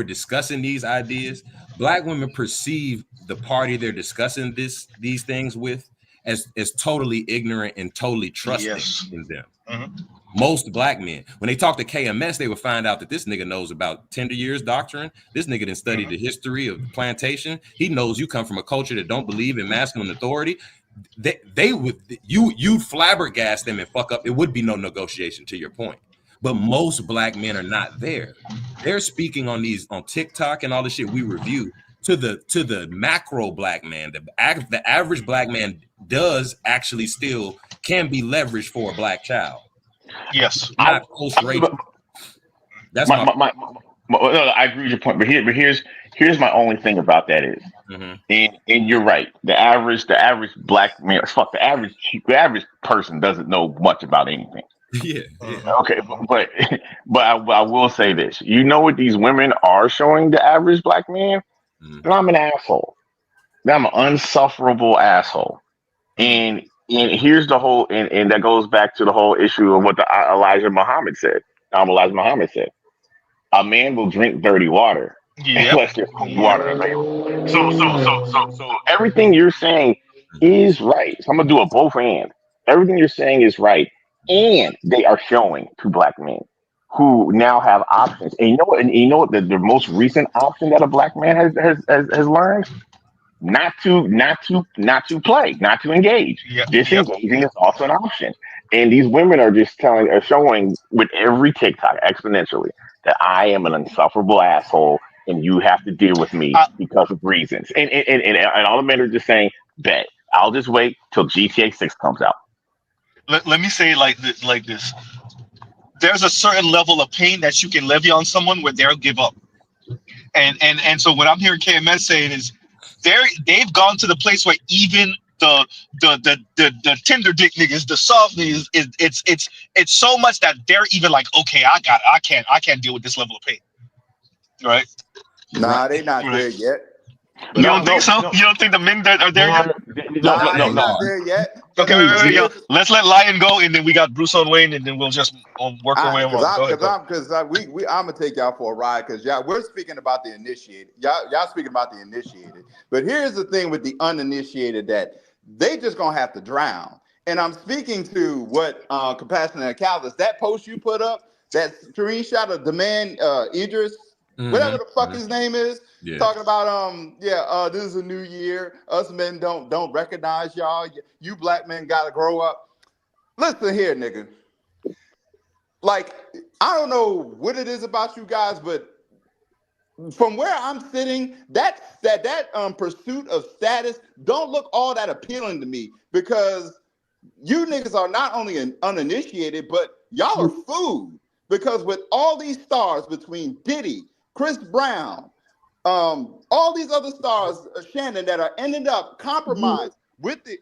discussing these ideas, black women perceive the party they're discussing these things with as totally ignorant and totally trusting in them. Most black men, when they talk to KMS, they would find out that this nigga knows about tender years doctrine. This nigga didn't study the history of the plantation. He knows you come from a culture that don't believe in masculine authority. They would you flabbergast them and fuck up. It would be no negotiation, to your point. But most black men are not there. They're speaking on TikTok and all the shit we review to the macro black man. The average black man does actually still can be leveraged for a black child. Yes, not post-racial. That's I agree with your point, but here's my only thing about that is, and you're right. The average black man, the average person doesn't know much about anything. Yeah. Okay, but I will say this. You know what these women are showing the average black man? That I'm an asshole. That I'm an unsufferable asshole. And here's the whole, and that goes back to the whole issue of what the Elijah Muhammad said. Elijah Muhammad said, a man will drink dirty water Yep. unless there's cold water available. So everything you're saying is right. So I'm gonna do a both and. Everything you're saying is right, and they are showing to black men who now have options. And you know what? And you know what? The most recent option that a black man has learned not to play, not to engage. Yep. Disengaging is also an option. And these women are just showing with every TikTok exponentially that I am an insufferable asshole and you have to deal with me because of reasons. And all the men are just saying, bet. I'll just wait till GTA 6 comes out. Let me say it like this. There's a certain level of pain that you can levy on someone where they'll give up. And so what I'm hearing KMS saying is they've gone to the place where even the tender dick niggas, the soft niggas, it's so much that they're even like, okay, I can't deal with this level of pain. Right? Nah, they not there yet. You don't think so? You don't think the men that are there yet? No, not there yet. Okay, wait. Let's let Lion go, and then we got Bruce on Wayne, and then we'll just work our way around. Because I'm gonna take y'all for a ride. Because we're speaking about the initiated. Y'all speaking about the initiated. But here's the thing with the uninitiated, that they just gonna have to drown. And I'm speaking to what Compassionate and Callous, that post you put up, that screenshot of the man Idris, whatever the fuck his name is. Yeah. Talking about this is a new year. Us men don't recognize y'all. You black men gotta grow up. Listen here, nigga. Like, I don't know what it is about you guys, but from where I'm sitting, that pursuit of status don't look all that appealing to me, because you niggas are not only uninitiated, but y'all are food. Because with all these stars between Diddy, Chris Brown, all these other stars, Shannon, that are ended up compromised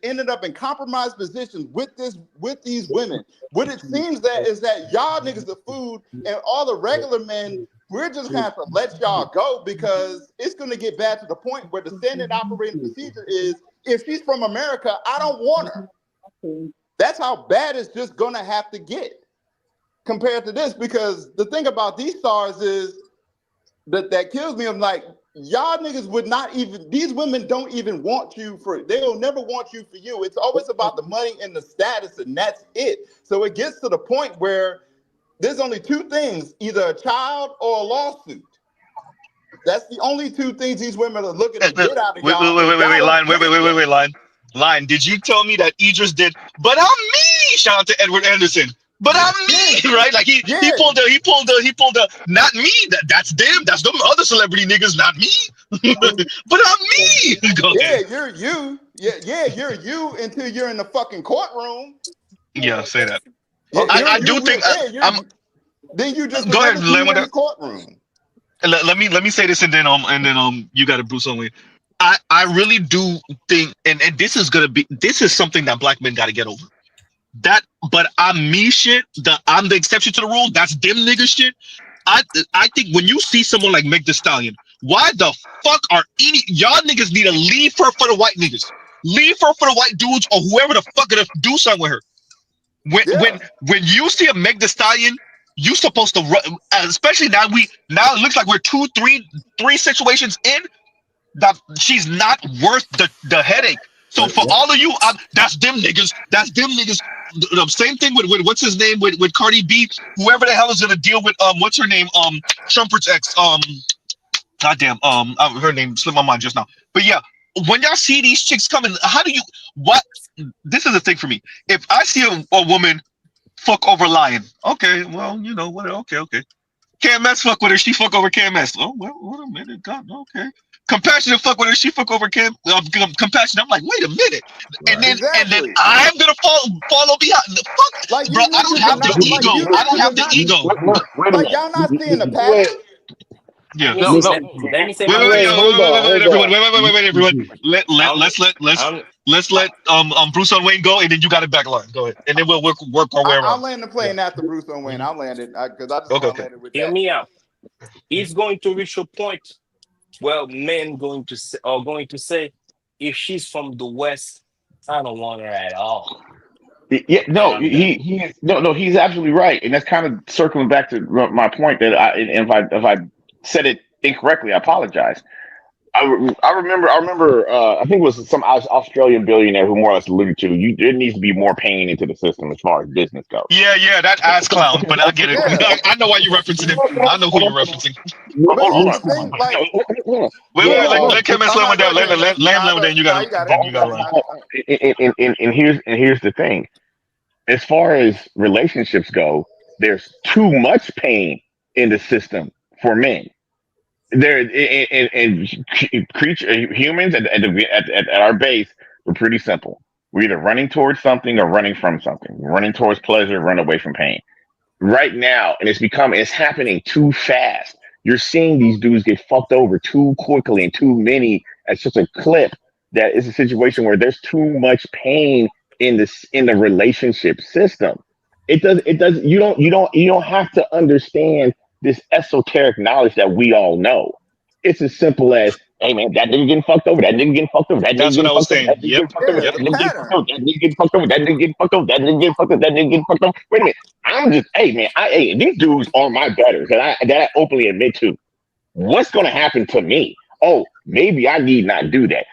ended up in compromised positions with these women. What it seems that is that y'all niggas are food, and all the regular men, we're just gonna have to let y'all go, because it's gonna get bad to the point where the standard operating procedure is, if she's from America, I don't want her. That's how bad it's just gonna have to get compared to this. Because the thing about these stars is that kills me. I'm like, y'all niggas would not even, these women don't even want you they'll never want you for you. It's always about the money and the status, and that's it. So it gets to the point where there's only two things, either a child or a lawsuit. That's the only two things these women are looking to get out of y'all. Wait, Line. Did you tell me that Idris did? But I'm me. Shout out to Edward Anderson. But I'm me, right? Like he pulled the not me. That's them. That's them other celebrity niggas, not me. But I'm me. You're you. Yeah, you're you until you're in the fucking courtroom. Yeah, say that. I do think then you just go ahead, in the courtroom. Let me say this, and then you got to Bruce only. I really do think, and this is something that black men got to get over. That, but I'm me shit. I'm the exception to the rule. That's them nigga shit. I think when you see someone like Meg Thee Stallion, why the fuck are y'all niggas need to leave her for the white niggas? Leave her for the white dudes or whoever the fuck gonna do something with her. When you see a Meg Thee Stallion, you supposed to run, especially now it looks like we're three situations in that she's not worth the headache. So for all of you, that's them niggas. That's them niggas. The same thing with what's his name with Cardi B. Whoever the hell is gonna deal with what's her name Shumpert's ex goddamn her name slipped my mind just now. But yeah, when y'all see these chicks coming, this is the thing for me. If I see a woman fuck over Lion, okay, well, you know what? Okay. KMS fuck with her, she fuck over KMS. Oh well, wait a minute, God, okay. Compassionate fuck with her, she fuck over Compassionate. I'm like, wait a minute, and then I'm gonna follow behind. Fuck, like, bro, I don't have the ego. I don't have the ego. Like, y'all not seeing the pattern. Yeah. No. Let me say my wait, everyone. Let's let Bruce on Wayne go, and then you got it back line. Go ahead, and then we'll work our way around. I'll land the plane after Bruce on Wayne. I'll land it because I just want to land it with that. Hear me out. It's going to reach a point where men going to say, if she's from the West, I don't want her at all. Yeah, no, he's absolutely right, and that's kind of circling back to my point that if I said it incorrectly, I apologize. I remember. I think it was some Australian billionaire who more or less alluded to there needs to be more pain into the system as far as business goes. Yeah, that ass clown. But I get it. I know why you're referencing him. I know who you're referencing. Wait, let Kevin Slim down. Let him down. You got And here's the thing. As far as relationships go, there's too much pain in the system for men. There and humans at our base, we're pretty simple. We're either running towards something or running from something. We're running towards pleasure, run away from pain. Right now, and it's happening too fast. You're seeing these dudes get fucked over too quickly and too many at such a clip that it's a situation where there's too much pain in the relationship system. You don't have to understand this esoteric knowledge that we all know. It's as simple as, hey man, that nigga getting fucked over, that nigga getting fucked over, that nigga getting fucked over, that nigga getting fucked over, that nigga getting fucked over, that nigga getting fucked over, that nigga getting fucked over. Wait a minute, these dudes are my betters that I openly admit to. What's gonna happen to me? Oh, maybe I need not do that.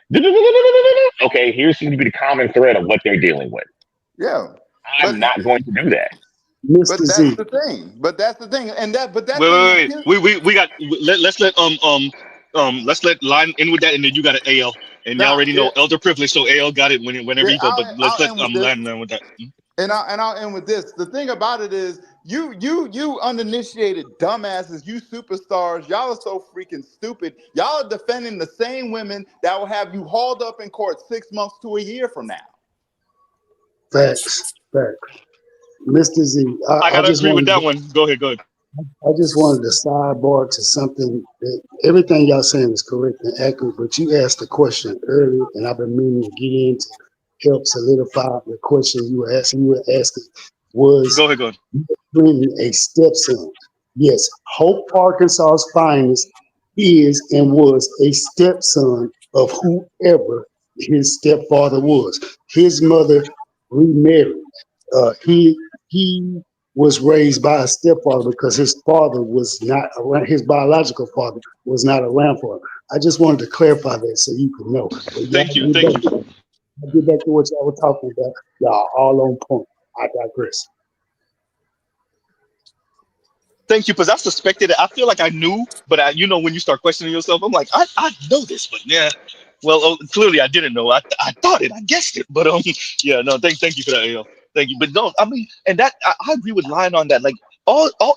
Okay, here seems to be the common thread of what they're dealing with. Yeah, I'm not going to do that. But that's the thing. But that's the thing. And that. But that's wait. We got. Let's let Line in with that, and then you got an AL, and you already know elder privilege, so AL got it whenever you go. But let's let Line in with that. And I'll end with this. The thing about it is, you uninitiated dumbasses, you superstars, y'all are so freaking stupid. Y'all are defending the same women that will have you hauled up in court 6 months to a year from now. Facts. Mr. Z, I gotta agree with that one. Go ahead. I just wanted to sidebar to something that everything y'all saying is correct and accurate, but you asked a question earlier, and I've been meaning to get in to help solidify the question you were asking. You were asking was go ahead. Bringing a stepson. Yes, Hope Arkansas's finest is and was a stepson of whoever his stepfather was. His mother remarried. He was raised by a stepfather because his father was not around. His biological father was not around for him. I just wanted to clarify that so you could know. Thank you. I'll get back to what y'all were talking about. Y'all all on point. I digress. Thank you, because I suspected it. I feel like I knew, but when you start questioning yourself, I'm like, I know this, but yeah. Well, clearly I didn't know. I thought it. I guessed it, but yeah. No, thank you for that, AL. Thank you, but no, I mean, and that I agree with Lion on that. Like,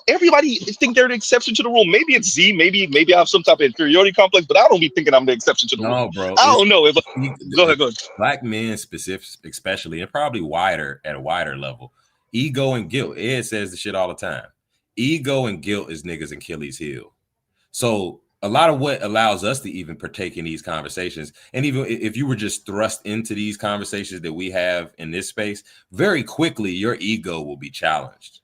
everybody think they're the exception to the rule. Maybe it's Z. Maybe I have some type of inferiority complex, but I don't be thinking I'm the exception to the rule. No, bro. I don't know. Go ahead. Black men, especially, and probably at a wider level, ego and guilt. Ed says the shit all the time. Ego and guilt is niggas' Achilles heel. So a lot of what allows us to even partake in these conversations, and even if you were just thrust into these conversations that we have in this space, very quickly your ego will be challenged.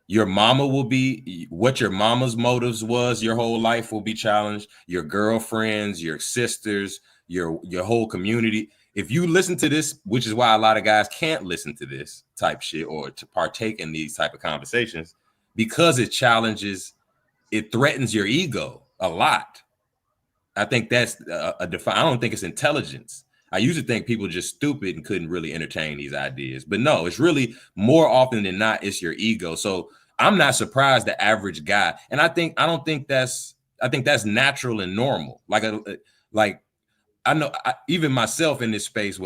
Your mama will be, what your mama's motives was your whole life will be challenged. Your girlfriends, your sisters, your whole community. If you listen to this, which is why a lot of guys can't listen to this type shit or to partake in these type of conversations, because it threatens your ego a lot. I think that's I don't think it's intelligence. I usually think people are just stupid and couldn't really entertain these ideas, but no, it's really more often than not, it's your ego. So I'm not surprised the average guy, and I think that's natural and normal. Like I know even myself in this space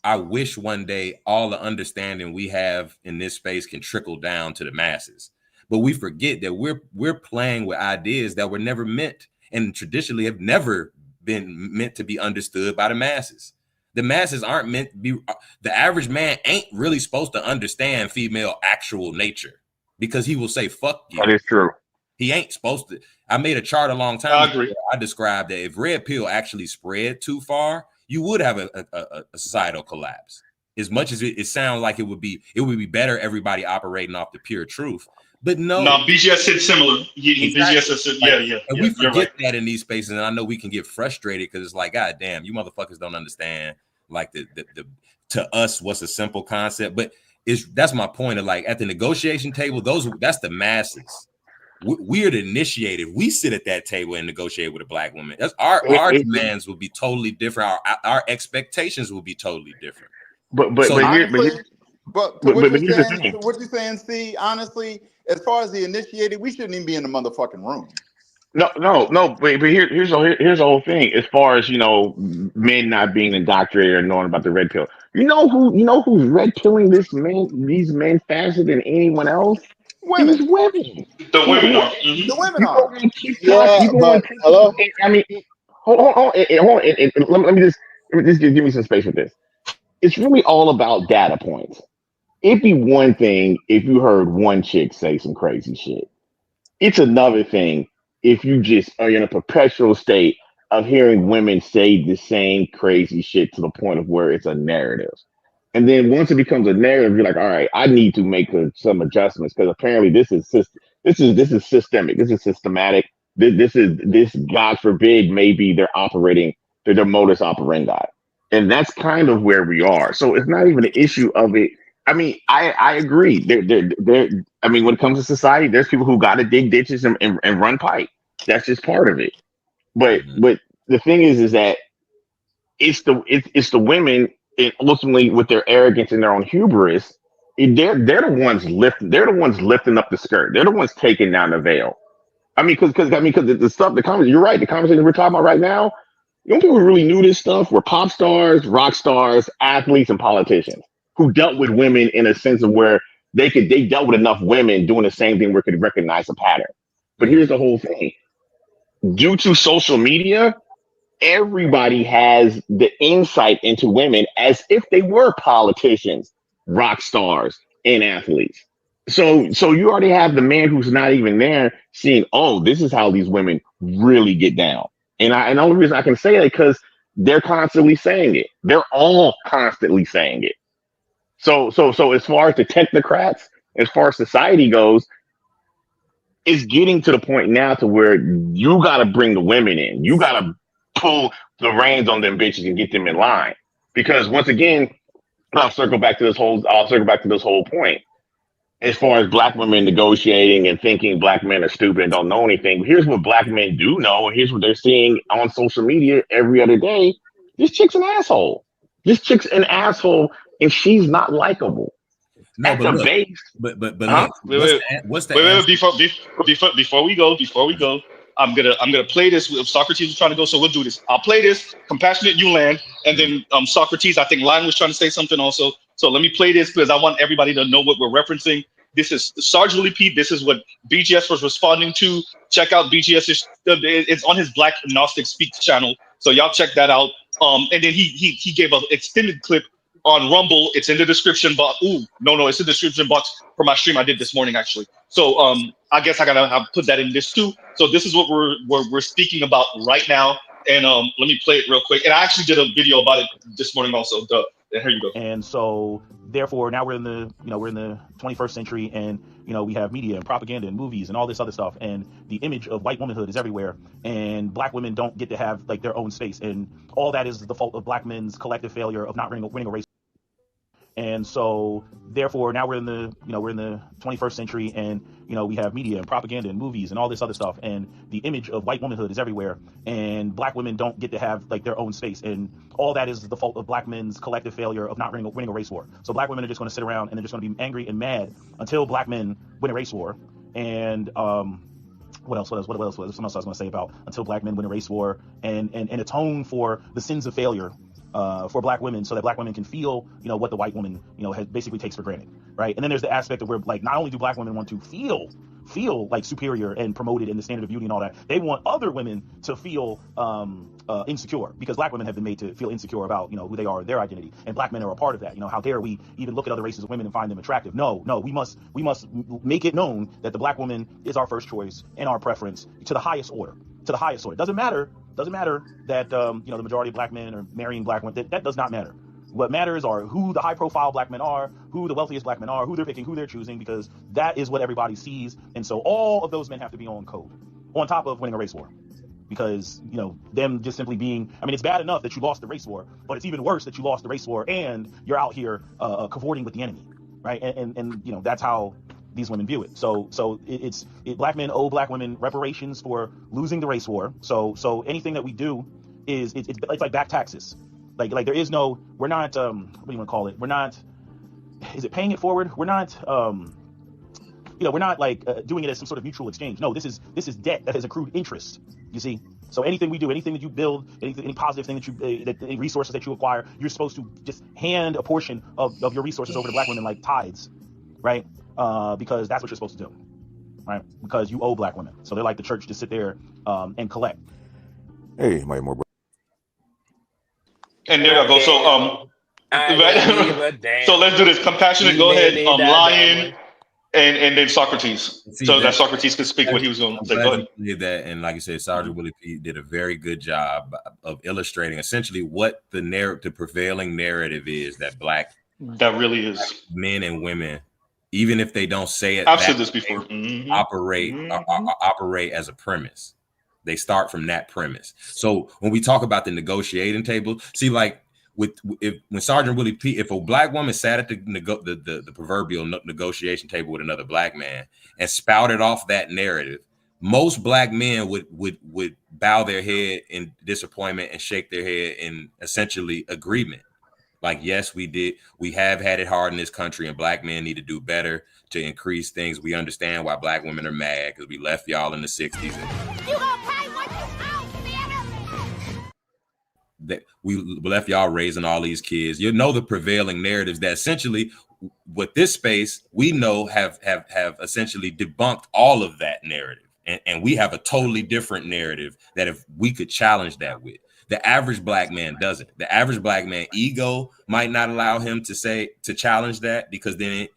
I wish one day all the understanding we have in this space can trickle down to the masses. But we forget that we're playing with ideas that were never meant and traditionally have never been meant to be understood by the masses. The masses aren't meant to be. The average man ain't really supposed to understand female actual nature because he will say "fuck you." That is true. He ain't supposed to. I made a chart a long time ago. I described that if red pill actually spread too far, you would have a societal collapse. As much as it sounds like it would be better everybody operating off the pure truth. But no, BGS said similar. BGS said, yeah. And we forget that in these spaces, and I know we can get frustrated because it's like, God damn, you motherfuckers don't understand like the to us what's a simple concept, but that's my point of like at the negotiation table, that's the masses. We're the initiated. We sit at that table and negotiate with a black woman. That's our demands will be totally different. Our expectations will be totally different. But here's the thing. what you're saying, see, honestly, as far as the initiated, we shouldn't even be in the motherfucking room. No. But here's the whole thing. As far as men not being indoctrinated or knowing about the red pill. You know who's red pilling these men faster than anyone else? Women. These women. The women are. The women You go are. on TikTok. You go on TikTok. Hello. I mean, hold on. Let me just give me some space with this. It's really all about data points. It'd be one thing if you heard one chick say some crazy shit. It's another thing if you just are in a perpetual state of hearing women say the same crazy shit to the point of where it's a narrative. And then once it becomes a narrative, you're like, all right, I need to make some adjustments because apparently this is systemic. This is systematic. This God forbid maybe they're operating their modus operandi, and that's kind of where we are. So it's not even an issue of it. I mean, I agree. I mean, when it comes to society, there's people who got to dig ditches and run pipe. That's just part of it. But the thing is that it's the women, and ultimately with their arrogance and their own hubris, they're the ones lifting up the skirt. They're the ones taking down the veil. I mean, because the conversation. You're right. The conversation we're talking about right now. The only people who really knew this stuff were pop stars, rock stars, athletes, and politicians who dealt with women in a sense of where they dealt with enough women doing the same thing where they could recognize a pattern. But here's the whole thing. Due to social media, everybody has the insight into women as if they were politicians, rock stars, and athletes. So you already have the man who's not even there seeing, oh, this is how these women really get down. And the only reason I can say that because they're constantly saying it. They're all constantly saying it. So as far as the technocrats, as far as society goes, it's getting to the point now to where you got to bring the women in. You got to pull the reins on them bitches and get them in line. Because once again, I'll circle back to this whole point. As far as black women negotiating and thinking black men are stupid and don't know anything, here's what black men do know, and here's what they're seeing on social media every other day. This chick's an asshole. This chick's an asshole, and she's not likable. No, At the look, base. But Wait, before we go, I'm gonna play this. Socrates was trying to go, so we'll do this. I'll play this. Compassionate, you land, and then Socrates. I think Lion was trying to say something also. So let me play this because I want everybody to know what we're referencing. This is Sergeant Lee Pete. This is what BGS was responding to. Check out BGS. It's on his Black Gnostic Speaks channel. So y'all check that out. And then he gave an extended clip on Rumble. It's in the description box. No, it's in the description box for my stream I did this morning actually. So I guess I gotta put that in this too. So this is what we're speaking about right now. And let me play it real quick. And I actually did a video about it this morning also. Here you go. And so therefore now we're in the 21st century, and we have media and propaganda and movies and all this other stuff, and the image of white womanhood is everywhere, and black women don't get to have like their own space, and all that is the fault of black men's collective failure of not winning a race. And so therefore now we're in the 21st century, and we have media and propaganda and movies and all this other stuff, and the image of white womanhood is everywhere, and black women don't get to have like their own space, and all that is the fault of black men's collective failure of not winning a race war. So black women are just going to sit around and they're just going to be angry and mad until black men win a race war. And what else was something else I was going to say about until black men win a race war and atone for the sins of failure for black women, so that black women can feel, what the white woman, has basically takes for granted, right? And then there's the aspect of where, like, not only do black women want to feel like superior and promoted in the standard of beauty and all that, they want other women to feel insecure, because black women have been made to feel insecure about, who they are, their identity, and black men are a part of that. How dare we even look at other races of women and find them attractive? No, we must make it known that the black woman is our first choice and our preference to the highest order. Doesn't matter that the majority of black men are marrying black women. That does not matter. What matters are who the high profile black men are, who the wealthiest black men are, who they're picking, who they're choosing, because that is what everybody sees. And so all of those men have to be on code, on top of winning a race war. because them just simply being, I mean, it's bad enough that you lost the race war, but it's even worse that you lost the race war and you're out here cavorting with the enemy, right? And that's how these women view it. So black men owe black women reparations for losing the race war. So anything that we do is it's like back taxes. Like there is no, we're not what do you want to call it? We're not, is it paying it forward? We're not we're not like doing it as some sort of mutual exchange. No, this is debt that has accrued interest. You see, so anything we do, anything that you build, any positive thing that you, any resources that you acquire, you're supposed to just hand a portion of your resources over to black women like tithes, right? Because that's what you're supposed to do, right? Because you owe black women. So they're like the church to sit there and collect. Hey, my more. And there I go. So so let's do this. Compassionate. Go ahead. Lion. And then Socrates. So that Socrates could speak what he was going to say. Go ahead. Did that, and like you said, Sergeant Willie P did a very good job of illustrating essentially what the prevailing narrative is that black really is men and women, even if they don't say it. I've said this before. Operate as a premise. They start from that premise. So when we talk about the negotiating table, see, like when Sergeant Willie P, if a black woman sat at the proverbial negotiation table with another black man and spouted off that narrative, most black men would bow their head in disappointment and shake their head in essentially agreement. Like, yes, we have had it hard in this country, and black men need to do better to increase things. We understand why black women are mad because we left y'all in the 60s. That we left y'all raising all these kids. The prevailing narratives that essentially with this space we know have essentially debunked all of that narrative, and we have a totally different narrative that if we could challenge that with. The average black man doesn't. The average black man ego might not allow him to challenge that, because then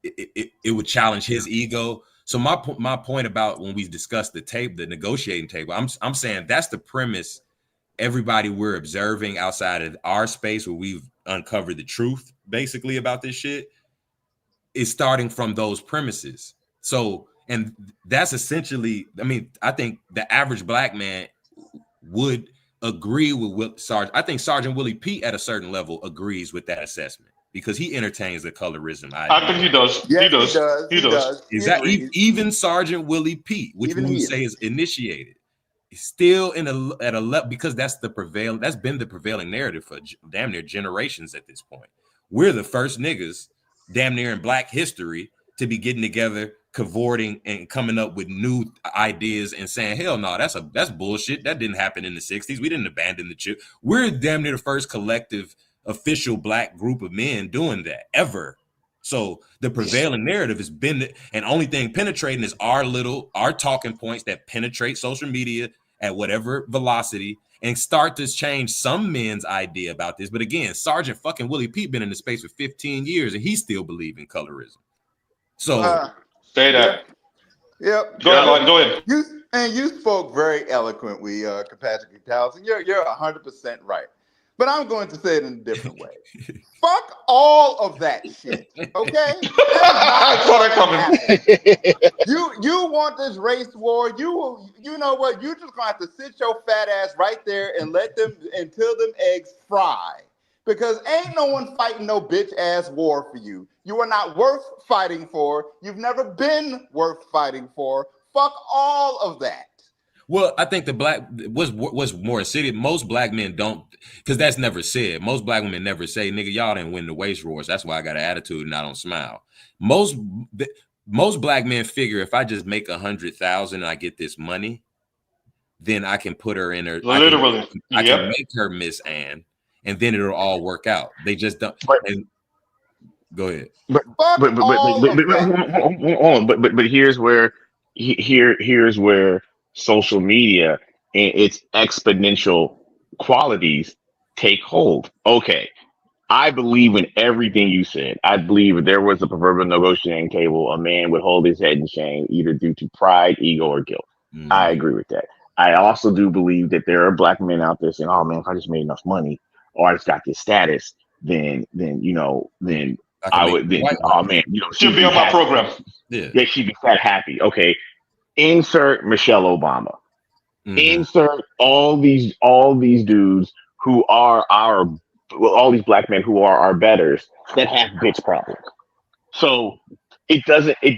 it would challenge his ego. So my point about when we discuss the negotiating table, I'm saying that's the premise. Everybody we're observing outside of our space where we've uncovered the truth basically about this shit is starting from those premises. So, and that's essentially, I mean, I think the average black man would agree with Sergeant. I think Sergeant Willie P at a certain level agrees with that assessment because he entertains the colorism idea. I think he does. Yes, he does. Exactly. Even Sergeant Willie P, which we say is initiated, still at a level, because that's been the prevailing narrative for damn near generations at this point. We're the first niggas damn near in black history to be getting together, cavorting and coming up with new ideas and saying, hell no, that's bullshit. That didn't happen in the 60s. We didn't abandon the chip. We're damn near the first collective official black group of men doing that ever. So the prevailing narrative has been, and only thing penetrating is our talking points that penetrate social media at whatever velocity and start to change some men's idea about this. But again, Sergeant fucking Willie P been in the space for 15 years and he still believe in colorism. So say that. Yep. Go ahead. You spoke very eloquently, Compassionate Cows, and you're 100% right. But I'm going to say it in a different way. Fuck all of that shit, okay? I saw that coming. You want this race war? You know what? You just gonna have to sit your fat ass right there and let them until them eggs fry, because ain't no one fighting no bitch ass war for you. You are not worth fighting for. You've never been worth fighting for. Fuck all of that. Well, I think what's more insidious. Most black men don't, because that's never said. Most black women never say, "Nigga, y'all didn't win the race wars. That's why I got an attitude and I don't smile." Most black men figure if I just make 100,000 and I get this money, then I can put her in her. Literally, I can make her Miss Ann, and then it'll all work out. They just don't. Go ahead. But here's where social media and its exponential qualities take hold. Okay, I believe in everything you said. I believe if there was a proverbial negotiating table, a man would hold his head in shame, either due to pride, ego, or guilt. I agree with that. I also do believe that there are black men out there saying, "Oh man, if I just made enough money, or I just got this status, then I would. Then, oh man, she'll be on my program. Yeah, she'd be that happy." Okay, insert Michelle Obama. Insert all these dudes who are all these black men who are our betters that have bitch problems. So it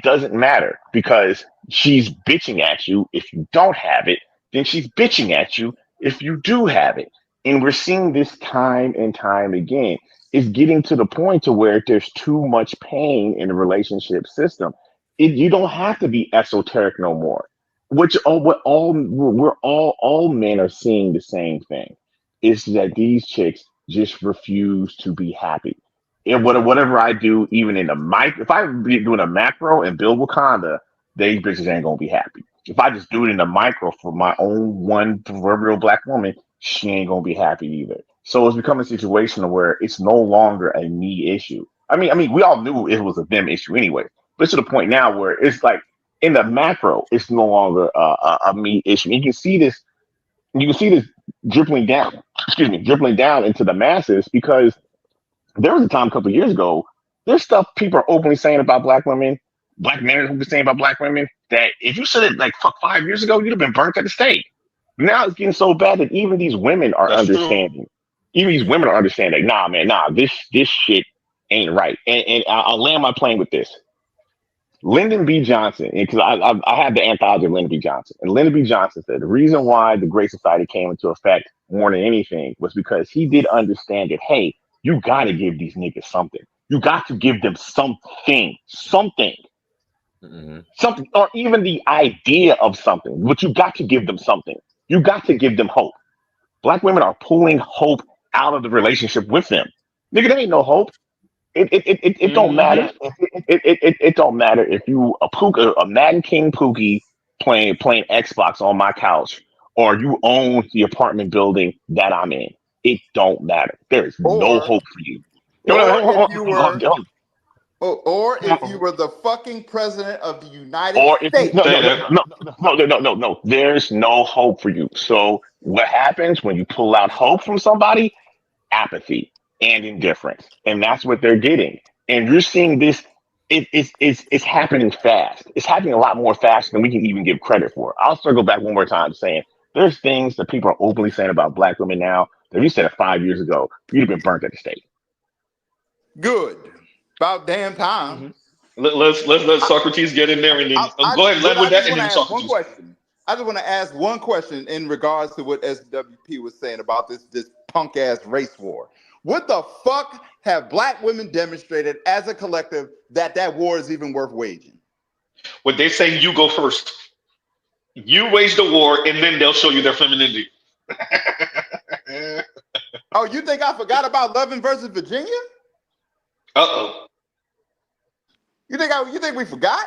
doesn't matter because she's bitching at you if you don't have it, then she's bitching at you if you do have it. And we're seeing this time and time again. It's getting to the point to where there's too much pain in the relationship system. You don't have to be esoteric no more. All men are seeing the same thing. Is that these chicks just refuse to be happy and whatever I do, even in the if I be doing a macro and build Wakanda, these bitches ain't gonna be happy. If I just do it in the micro for my own one proverbial black woman, she ain't gonna be happy either. So it's become a situation where it's no longer a me issue. I mean, we all knew it was a them issue anyway, but it's to the point now where it's like in the macro, it's no longer a me issue. You can see this. You can see this dribbling down. Excuse me, dribbling down into the masses because there was a time a couple of years ago, there's stuff people are openly saying about black women, black men are openly saying about black women, that if you said it like fuck 5 years ago, you'd have been burnt at the stake. Now it's getting so bad that even these women are understanding. Even these women are understanding, nah, man, this shit ain't right. And I'll land my plane with this. Lyndon B. Johnson, because I had the anthology of Lyndon B. Johnson, and Lyndon B. Johnson said the reason why the Great Society came into effect more than anything was because he did understand that, hey, you got to give these niggas something. You got to give them something, something, or even the idea of something, but you got to give them something. You got to give them hope. Black women are pulling hope out of the relationship with them. Nigga, there ain't no hope. It don't matter. It don't matter if you a Madden King Pookie playing Xbox on my couch, or you own the apartment building that I'm in. It don't matter. There is no hope for you. Or if you were the fucking president of the United States. No. There's no hope for you. So what happens when you pull out hope from somebody? Apathy and indifference, and that's what they're getting. And you're seeing this. It's happening fast. It's happening a lot more fast than we can even give credit for. I'll circle back one more time saying there's things that people are openly saying about black women now that if you said it 5 years ago, you'd have been burnt at the stake. Good. About damn time. Let's let Socrates get in there and then go ahead, land with that, and then Socrates. I just want to ask one question in regards to what SWP was saying about this punk ass race war. What the fuck have black women demonstrated as a collective that war is even worth waging? What they say, you go first. You wage the war, and then they'll show you their femininity. Oh, you think I forgot about Loving versus Virginia? Uh-oh. You think we forgot?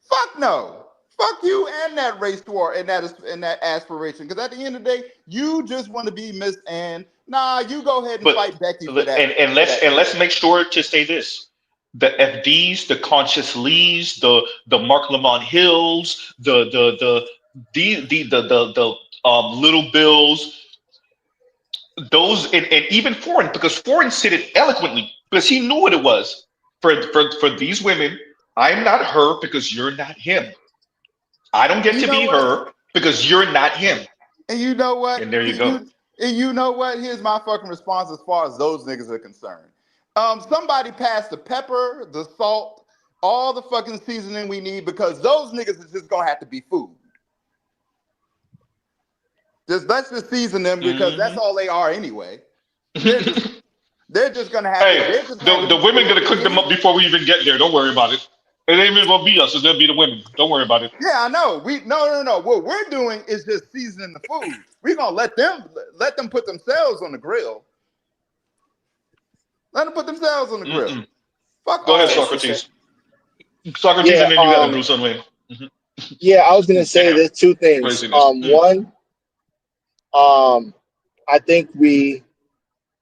Fuck no. Fuck you and that race war and that aspiration. Because at the end of the day, you just want to be Miss Ann. Nah, you go ahead and fight Becky for that. And let's make sure to say this: the FDs, the Conscious Lees, the Mark Lamont Hills, the Little Bills, those and even Foreign, because Foreign said it eloquently because he knew what it was for these women. I'm not her because you're not him. I don't get to be her because you're not him. And you know what? And there you go. And you know what? Here's my fucking response as far as those niggas are concerned. Somebody pass the pepper, the salt, all the fucking seasoning we need because those niggas is just gonna have to be food. Let's just season them because that's all they are anyway. They're just gonna have the women gonna cook them up before we even get there. Don't worry about it. It ain't even gonna be us, it's gonna be the women. Don't worry about it. Yeah, I know. No. What we're doing is just seasoning the food. We're gonna let them put themselves on the grill. Let them put themselves on the grill. Fuck. Go ahead, Socrates. Socrates, and then you got Bruce Wayne. Yeah, I was gonna say there's two things. One, I think we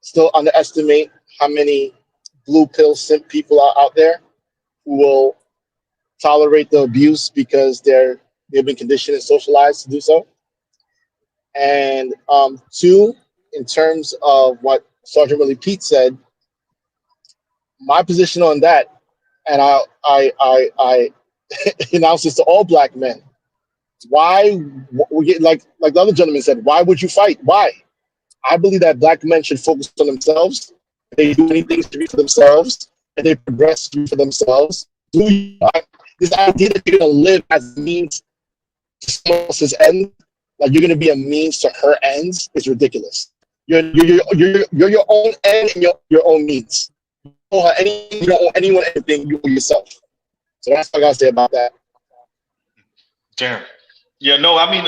still underestimate how many blue pill simp people are out there who will tolerate the abuse because they've been conditioned and socialized to do so. And two, in terms of what Sergeant Willie Pete said, my position on that, and I announce this to all black men, Why, like the other gentleman said, why would you fight? Why? I believe that black men should focus on themselves. They do anything to be for themselves, and they progress to be for themselves. This idea that you're gonna live as a means to someone else's end, like you're gonna be a means to her ends, is ridiculous. You're your own end and your own means. You don't owe anyone anything. You owe yourself. So that's what I gotta say about that. Damn. Yeah, no, I mean,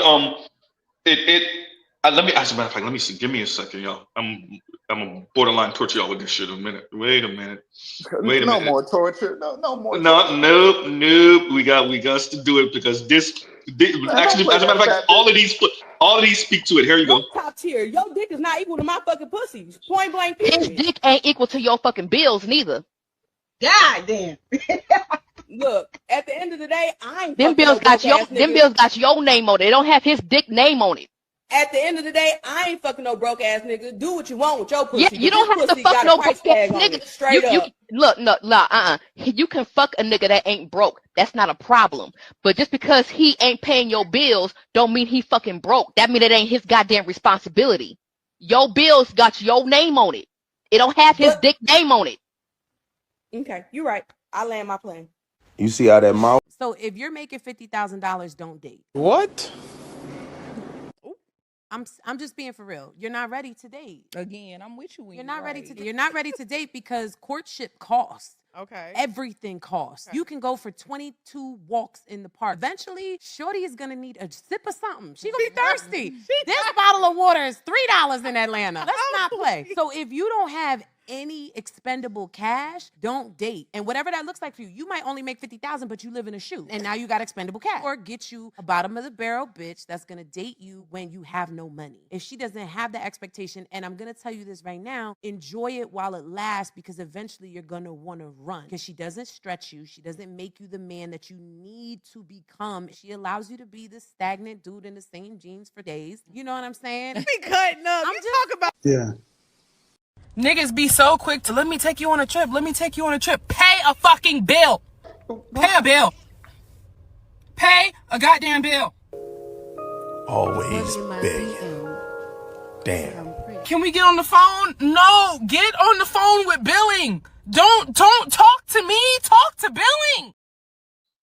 let me, as a matter of fact, let me see. Give me a second, y'all. I'm a borderline torture y'all with this shit in a minute. Wait a minute. No more torture. No more. Nope. We got to do it because this actually, as a matter of fact, all of these speak to it. Here you go. Top tier. Your dick is not equal to my fucking pussy. Point blank. His dick ain't equal to your fucking bills neither. God damn. Look, at the end of the day, I ain't them bills got your name on it. They don't have his dick name on it. At the end of the day, I ain't fucking no broke ass nigga. Do what you want with your pussy. Yeah, you don't have to fuck no broke ass nigga. Straight up. Look, you can fuck a nigga that ain't broke. That's not a problem. But just because he ain't paying your bills, don't mean he fucking broke. That mean it ain't his goddamn responsibility. Your bills got your name on it. It don't have his dick name on it. Okay, you're right. I land my plane. You see how that mouth? So if you're making $50,000, don't date. What? I'm just being for real. You're not ready to date. Again, I'm with you. You're not ready to date. You're not ready to date because courtship costs. Okay. Everything costs. Okay. You can go for 22 walks in the park. Eventually, shorty is gonna need a sip of something. She gonna be thirsty. This bottle of water is $3 in Atlanta. Let's not play. So if you don't have any expendable cash, don't date. And whatever that looks like for you, you might only make $50,000, but you live in a shoe, and now you got expendable cash. Or get you a bottom of the barrel bitch that's gonna date you when you have no money. If she doesn't have the expectation, and I'm gonna tell you this right now, enjoy it while it lasts, because eventually you're gonna wanna run. Because she doesn't stretch you, she doesn't make you the man that you need to become. She allows you to be the stagnant dude in the same jeans for days. You know what I'm saying? Be cutting up. I'm just talking about. Yeah. Niggas be so quick to let me take you on a trip. Let me take you on a trip. Pay a fucking bill. Pay a bill. Pay a goddamn bill. Always begging. Damn. Can we get on the phone? No, get on the phone with billing. Don't talk to me. Talk to billing.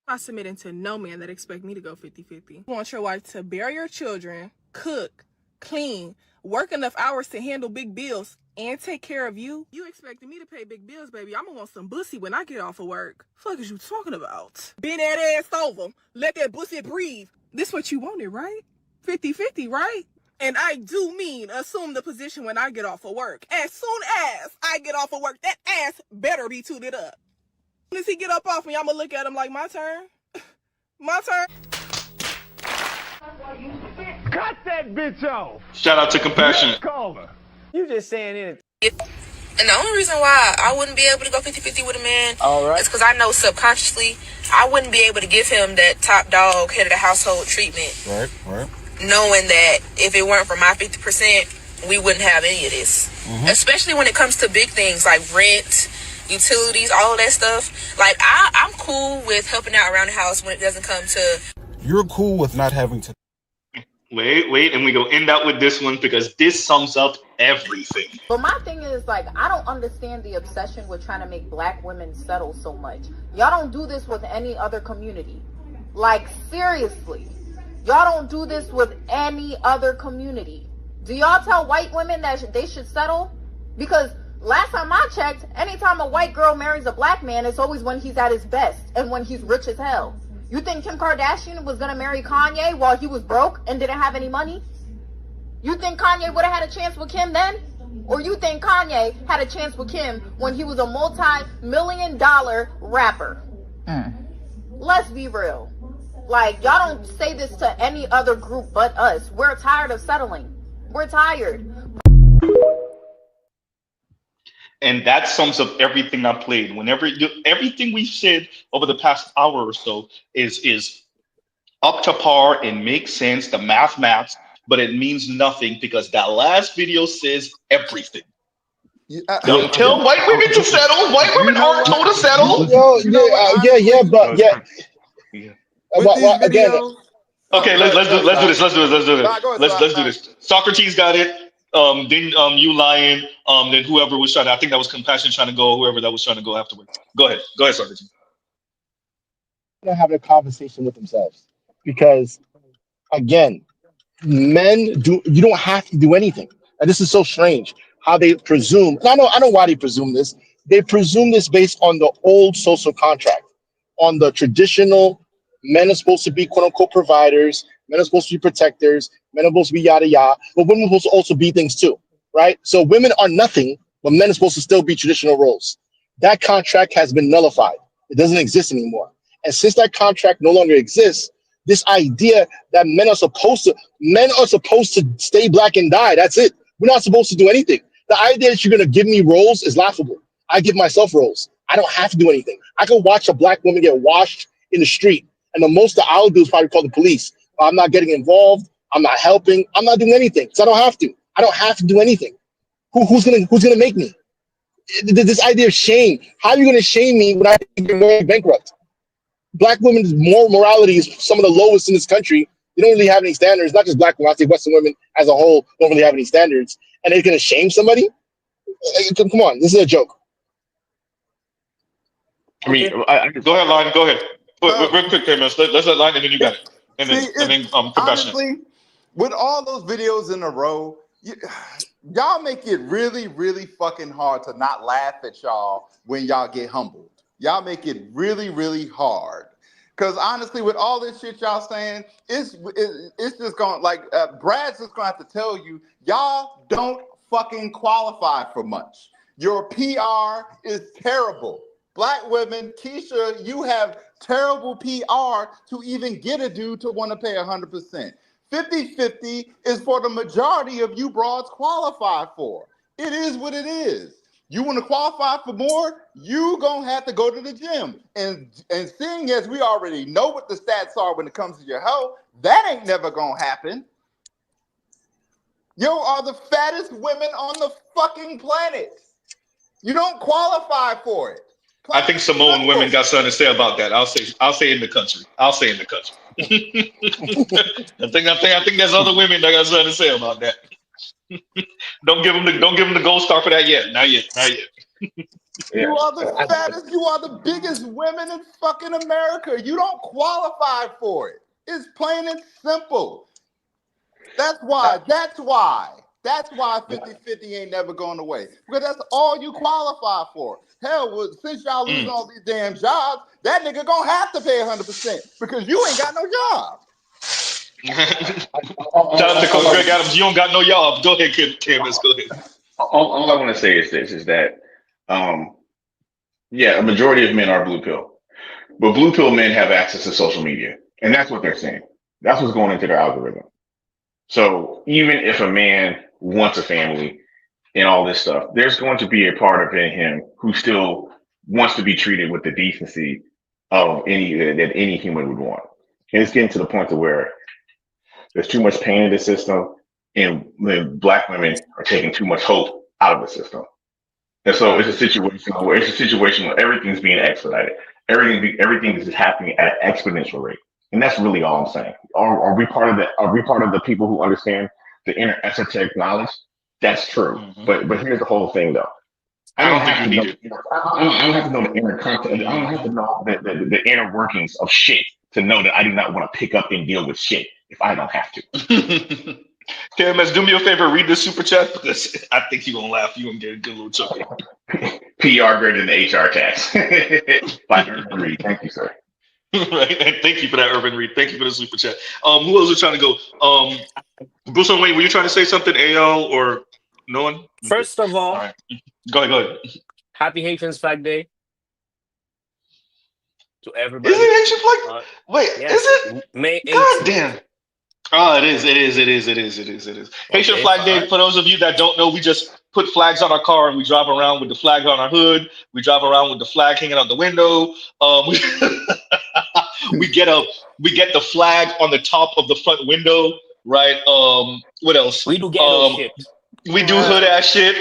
I'm submitting to no man that expect me to go 50-50. You want your wife to bear your children, cook, clean, work enough hours to handle big bills, and take care of you? You expecting me to pay big bills, baby? I'm gonna want some bussy when I get off of work. Fuck is you talking about? Bend that ass over. Let that bussy breathe. This what you wanted, right? 50-50, right? And I do mean assume the position when I get off of work. As soon as I get off of work, that ass better be tooted up. As soon as he get up off me, I'm gonna look at him like, my turn. My turn. Cut that bitch off. Shout out to Compassion. Call her. You just saying it. And the only reason why I wouldn't be able to go 50-50 with a man is because I know subconsciously I wouldn't be able to give him that top dog, head of the household treatment. Right. Knowing that if it weren't for my 50%, we wouldn't have any of this. Mm-hmm. Especially when it comes to big things like rent, utilities, all of that stuff. Like, I'm cool with helping out around the house when it doesn't come to... You're cool with not having to... Wait, and we go end out with this one because this sums up everything. But my thing is, like, I don't understand the obsession with trying to make black women settle so much. Y'all don't do this with any other community. Like, seriously. Y'all don't do this with any other community. Do y'all tell white women that they should settle? Because last time I checked, anytime a white girl marries a black man, it's always when he's at his best and when he's rich as hell. You think Kim Kardashian was going to marry Kanye while he was broke and didn't have any money? You think Kanye would have had a chance with Kim then? Or you think Kanye had a chance with Kim when he was a multi-million-dollar rapper? Let's be real. Like, y'all don't say this to any other group but us. We're tired of settling. We're tired. And that sums up everything I played. Everything we've said over the past hour or so is up to par and makes sense. The maths, but it means nothing because that last video says everything. Don't tell white women to settle. White women aren't told to settle. But With these again, videos, Okay, let's do this. Let's do this. Socrates got it. Then you Lion. Then whoever was trying to, I think that was Compassion trying to go. Whoever that was trying to go afterwards. Go ahead, Socrates. They're having a conversation with themselves because, again, you don't have to do anything, and this is so strange how they presume. And I know why they presume this. They presume this based on the old social contract, on the traditional. Men are supposed to be quote unquote providers. Men are supposed to be protectors. Men are supposed to be yada yada. But women are supposed to also be things too, right? So women are nothing, but men are supposed to still be traditional roles. That contract has been nullified. It doesn't exist anymore. And since that contract no longer exists, this idea that men are supposed to stay black and die. That's it. We're not supposed to do anything. The idea that you're gonna give me roles is laughable. I give myself roles. I don't have to do anything. I can watch a black woman get washed in the street, and the most that I'll do is probably call the police. I'm not getting involved. I'm not helping. I'm not doing anything because I don't have to. I don't have to do anything. Who's gonna make me? This idea of shame. How are you gonna shame me when I'm going bankrupt? Black women's moral morality is some of the lowest in this country. They don't really have any standards. Not just black women. I say Western women as a whole don't really have any standards. And they're gonna shame somebody? Come on, this is a joke. I mean, go ahead, Line. Go ahead. Real quick, Let's let Line, and then you got it. And then Compassion. Honestly, with all those videos in a row, y'all make it really, really fucking hard to not laugh at y'all when y'all get humbled. Y'all make it really, really hard. Because honestly, with all this shit y'all saying, it's just going, like, Brad's just going to have to tell you, y'all don't fucking qualify for much. Your PR is terrible. Black women, Keisha, you have terrible PR to even get a dude to want to pay 100%. 50-50 is for the majority of you broads qualify for. It is what it is. You want to qualify for more, you gonna have to go to the gym. And seeing as we already know what the stats are when it comes to your health, that ain't never gonna happen. You are the fattest women on the fucking planet. You don't qualify for it. I think Samoan women got something to say about that. I'll say in the country. I think there's other women that got something to say about that. Don't give them the gold star for that yet. Not yet. You are the fattest. You are the biggest women in fucking America. You don't qualify for it. It's plain and simple. That's why 50-50 ain't never going away. Because that's all you qualify for. Hell, since y'all losing all these damn jobs, that nigga gonna have to pay 100% because you ain't got no job. Shout out to Coach Greg Adams. You don't got no job. Go ahead, Kim. Let's go ahead. All I want to say is this: is that a majority of men are blue pill, but blue pill men have access to social media, and that's what they're saying. That's what's going into their algorithm. So even if a man wants a family and all this stuff, there's going to be a part of him who still wants to be treated with the decency of any human would want. And it's getting to the point to where there's too much pain in the system, and black women are taking too much hope out of the system. And so it's a situation where everything's being expedited. Everything is happening at an exponential rate. And that's really all I'm saying. Are we part of the people who understand the inner esoteric knowledge? That's true. Mm-hmm. But here's the whole thing though. I don't have to know the inner content. I don't have to know the inner workings of shit to know that I do not want to pick up and deal with shit if I don't have to. KMS, do me a favor, read this super chat because I think you're gonna laugh. You're gonna get a good little chuckle. PR greater than the HR tax. By Urban Reed. Thank you, sir. Right, and thank you for that, Urban Reed. Thank you for the super chat. Who else was trying to go? Bruce and Wayne, were you trying to say something, AL, or no one? First of all, right. Go ahead. Happy Haitians Flag Day to everybody. Is it Haitian Flag? Wait, yes. Is it? May 18th. God damn. Oh, it is. Haitian Flag Day, for those of you that don't know, we just put flags on our car and we drive around with the flag on our hood. We drive around with the flag hanging out the window. We get the flag on the top of the front window, right? What else? We do ghetto shit. We do hood ass shit.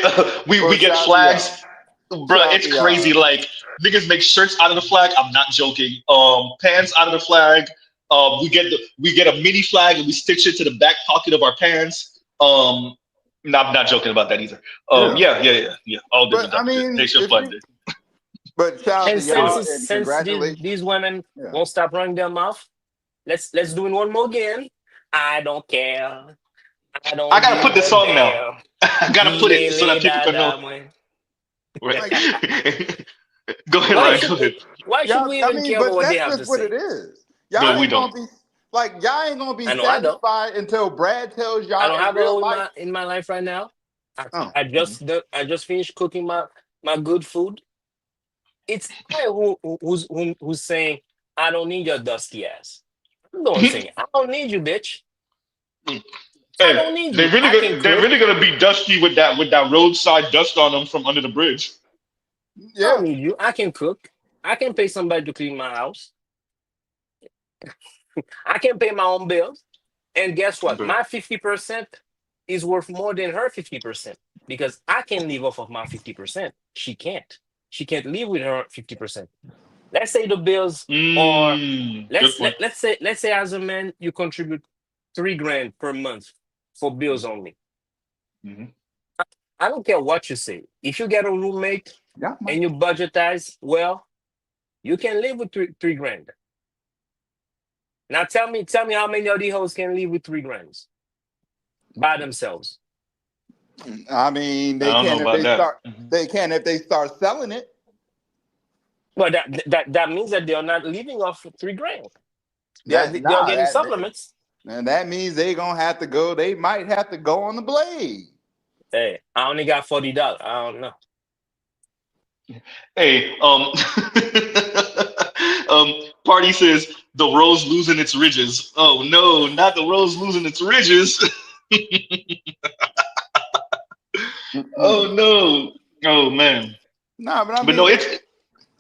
we get flags. Bro, it's crazy. Like niggas make shirts out of the flag. I'm not joking. Pants out of the flag. We get a mini flag and we stitch it to the back pocket of our pants. Not joking about that either. Yeah. All But different I type of shit. mean, They should fund it. but shout out And to y'all and since congratulations. these women Yeah. won't stop running their mouth, let's do it one more again. I don't care. I don't I gotta give put this a song now. damn. I gotta put it so that people can know. Dime. Right. Go ahead, Why Ryan. should Go ahead. we I even mean, care about but what they that's have to just what say? it is. No, Y'all we ain't don't. gonna be like y'all ain't gonna be I know I don't. satisfied until Brad tells I y'all don't in have a real hoe life. in my life right now. Oh. I just finished cooking my good food. It's I who's saying I don't need your dusty ass. I'm the one saying I don't need you, bitch. I don't need you. I can They're cook. really gonna be dusty with that roadside dust on them from under the bridge. I Yeah. don't need you. I can cook. I can pay somebody to clean my house. I can pay my own bills. And guess what? Okay. My 50% is worth more than her 50% because I can live off of my 50%. She can't. She can't live with her 50%. Let's say the bills are Good point. let's say as a man you contribute $3,000 per month for bills only. Mhm. I don't care what you say. If you get a roommate Yeah, and you budgetize well, you can live with $3,000. Now tell me how many of these hoes can live with $3,000 by themselves. I mean, I they don't know can if about they that. start. They can if they start selling it. But that means that they are not living off $3,000. They are Nah, getting supplements. And that means they gonna have to go. They might have to go on the blade. Hey, I only got $40. I don't know. Hey, Party says the rose losing its ridges. Oh no, not the rose losing its ridges. Oh no. Oh man. Nah, but I But no, mean, it's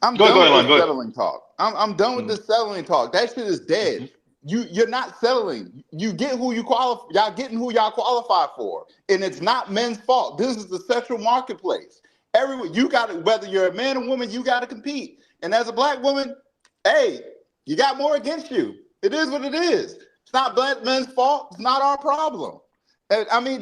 I'm go done ahead, with Lon, the go ahead. settling talk. I'm done with the settling talk. That shit is dead. You're not settling. You get who you qualify. Y'all getting who y'all qualify for, and it's not men's fault. This is the sexual marketplace. Everyone, you got to, whether you're a man or woman, you got to compete. And as a black woman, hey, you got more against you. It is what it is. It's not black men's fault. It's not our problem. And, I mean,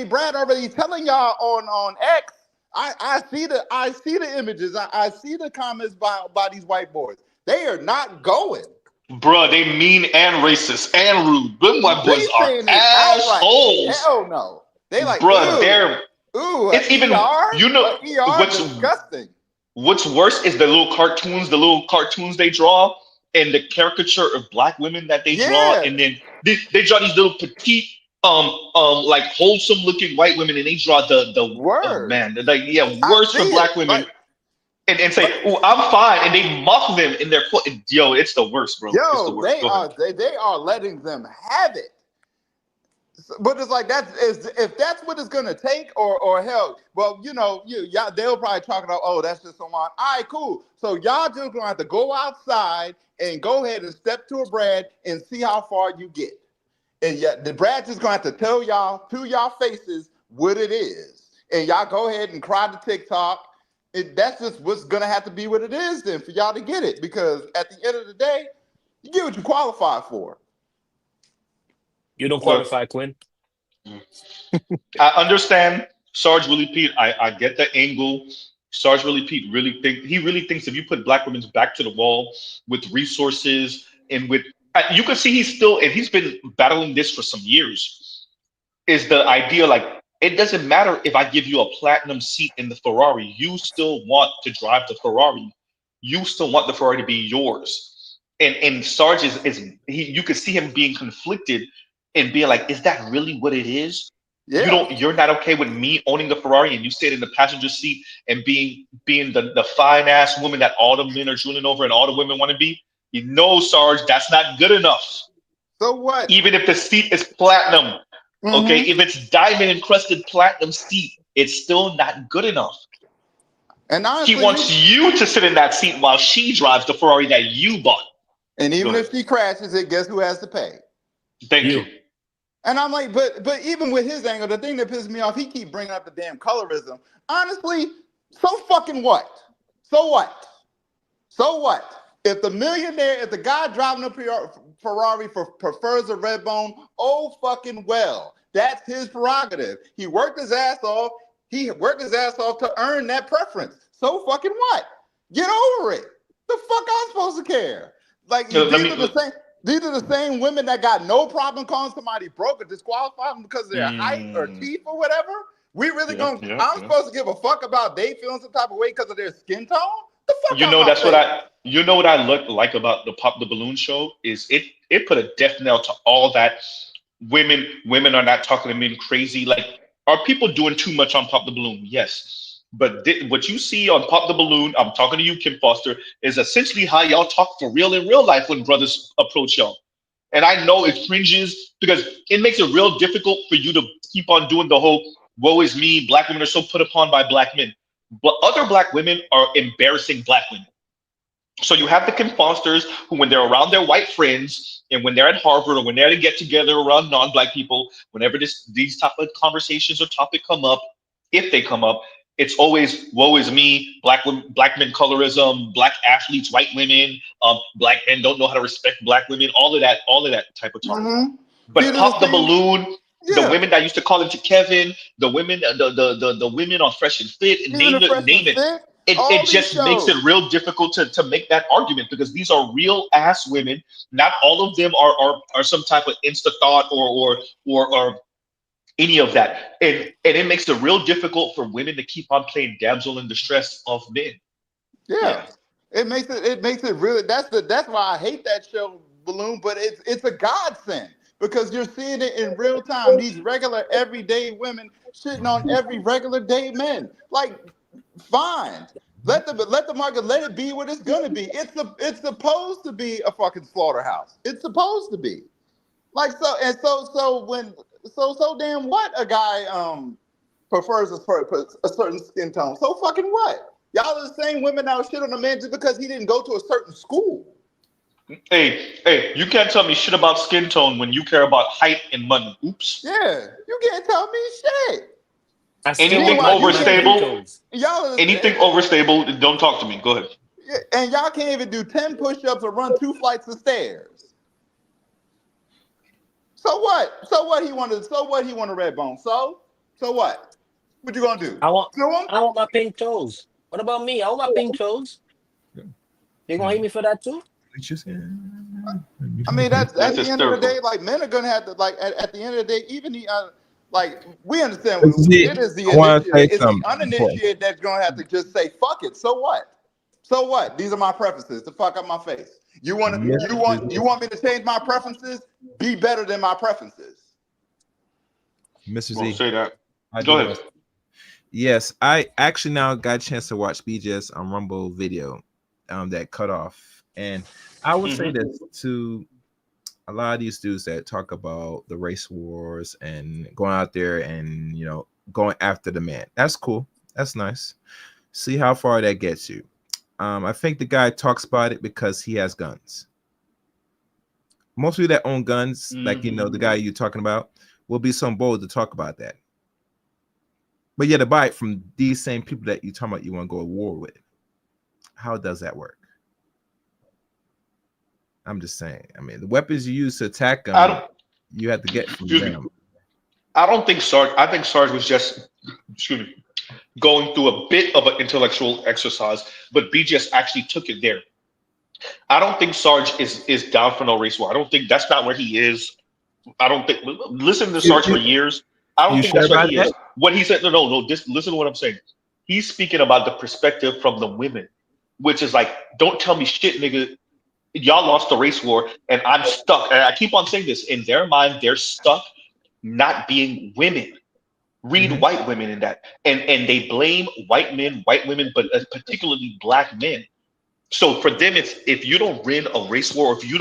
Brad already telling y'all on X. I see the images. I see the comments by these white boys. They are not going. Bruh, they mean and racist and rude. Them white They boys are saying it outright. assholes. Hell no. They like, Bruh, a it's even, ER? you know, A ER? Disgusting. what's worse is the little cartoons they draw and the caricature of black women that they draw, Yeah. and then they draw these little petite like wholesome looking white women, and they draw the oh man, they're like, yeah, worse for black women. And say, oh, I'm fine, and they mock them in their foot. Yo, it's the worst, bro. It's the Yo, worst. they are letting them have it. But it's like if that's what it's gonna take, or hell, well, y'all they'll probably talk about, oh, that's just someone. All right, cool. So y'all just gonna have to go outside and go ahead and step to a Brad and see how far you get. And the Brad just gonna have to tell y'all to y'all faces what it is, and y'all go ahead and cry to TikTok. That's just what's gonna have to be what it is then for y'all to get it, because at the end of the day, you get what you qualify for. You don't qualify, Quinn. I understand Sarge Willie Pete. I get the angle. Sarge Willie Pete really thinks if you put black women back to the wall with resources and with you can see he's been battling this for some years. Is the idea like it doesn't matter if I give you a platinum seat in the Ferrari, you still want to drive the Ferrari. You still want the Ferrari to be yours. And Sarge you could see him being conflicted and being like, is that really what it is? Yeah. You're not okay with me owning the Ferrari and you sit in the passenger seat and being the fine ass woman that all the men are drooling over and all the women want to be. You know, Sarge, that's not good enough. So what? Even if the seat is platinum, okay, if it's diamond encrusted platinum seat, it's still not good enough. And honestly, he wants you to sit in that seat while she drives the Ferrari that you bought. And even if she crashes it, guess who has to pay? Thank you. And I'm like, but even with his angle, the thing that pisses me off, he keep bringing up the damn colorism. Honestly, so fucking what? So what? So what? If the guy driving a Ferrari prefers a red bone, oh fucking well. That's his prerogative. He worked his ass off. He worked his ass off to earn that preference. So fucking what? Get over it. The fuck I'm supposed to care? Like these are the same women that got no problem calling somebody broke or disqualify them because of their height or teeth or whatever. We really I'm supposed to give a fuck about they feeling some type of way because of their skin tone? The fuck You know, that's what I look like about the Pop the Balloon show is it put a death knell to all that women are not talking to men crazy. Like, are people doing too much on Pop the Balloon? Yes. But what you see on Pop the Balloon, I'm talking to you, Kim Foster, is essentially how y'all talk for real in real life when brothers approach y'all. And I know it cringes because it makes it real difficult for you to keep on doing the whole woe is me, black women are so put upon by black men. But other black women are embarrassing black women. So you have the Kim Fosters who, when they're around their white friends and when they're at Harvard or when they're to get together around non-black people, whenever these type of conversations or topic come up, if they come up, it's always woe is me, black men colorism, black athletes, white women, black men don't know how to respect black women, all of that type of talk. But Pop the Balloon, the women that used to call into Kevin, the women, the women on Fresh and Fit, and name it. It just makes it real difficult to make that argument because these are real ass women. Not all of them are some type of insta thought or any of that. And it makes it real difficult for women to keep on playing damsel in distress of men. Yeah. It makes it really that's why I hate that show, Balloon, but it's a godsend because you're seeing it in real time. These regular everyday women shitting on every regular day men. Like, fine. Let the market let it be what it's gonna be. It's supposed to be a fucking slaughterhouse. It's supposed to be. Like so damn what a guy prefers a certain skin tone. So fucking what? Y'all are the same women that shit on a man just because he didn't go to a certain school. Hey, you can't tell me shit about skin tone when you care about height and money. Oops. Yeah, you can't tell me shit. Anything overstable, don't talk to me. Go ahead. Yeah, and y'all can't even do 10 push-ups or run 2 flights of stairs. So what he wanted a red bone. So what? What you gonna do? I want my pink toes. What about me? I want my pink toes. You gonna hate me for that too? I mean, that's at the end of the day, like men are gonna have to like at the end of the day, even the like we understand it is the initiated, it's the uninitiated that's gonna have to just say fuck it. So what? So what? These are my preferences. To fuck up my face. You want me to change my preferences? Be better than my preferences. Mr. Won't Z, say that. Go ahead. Yes, I actually now got a chance to watch BJ's Rumble video that cut off. And I would say this to a lot of these dudes that talk about the race wars and going out there and, you know, going after the man. That's cool. That's nice. See how far that gets you. I think the guy talks about it because he has guns. Most people that own guns, like, you know, the guy you're talking about, will be so bold to talk about that. But you have to buy it from these same people that you're talking about you want to go to war with. How does that work? I'm just saying. I mean, the weapons you use to attack them, you have to get from them. I don't think Sarge. I think Sarge was just, going through a bit of an intellectual exercise, but BGS actually took it there. I don't think Sarge is down for no race war. I don't think that's not where he is. I don't think. Listen to Sarge for years. I don't think that's where he is. What he said. No. Just listen to what I'm saying. He's speaking about the perspective from the women, which is like, don't tell me shit, nigga. Y'all lost the race war, and I'm stuck. And I keep on saying this. In their mind, they're stuck not being women. Read white women in that. And they blame white men, white women, but particularly black men. So for them, it's if you don't win a race war, if you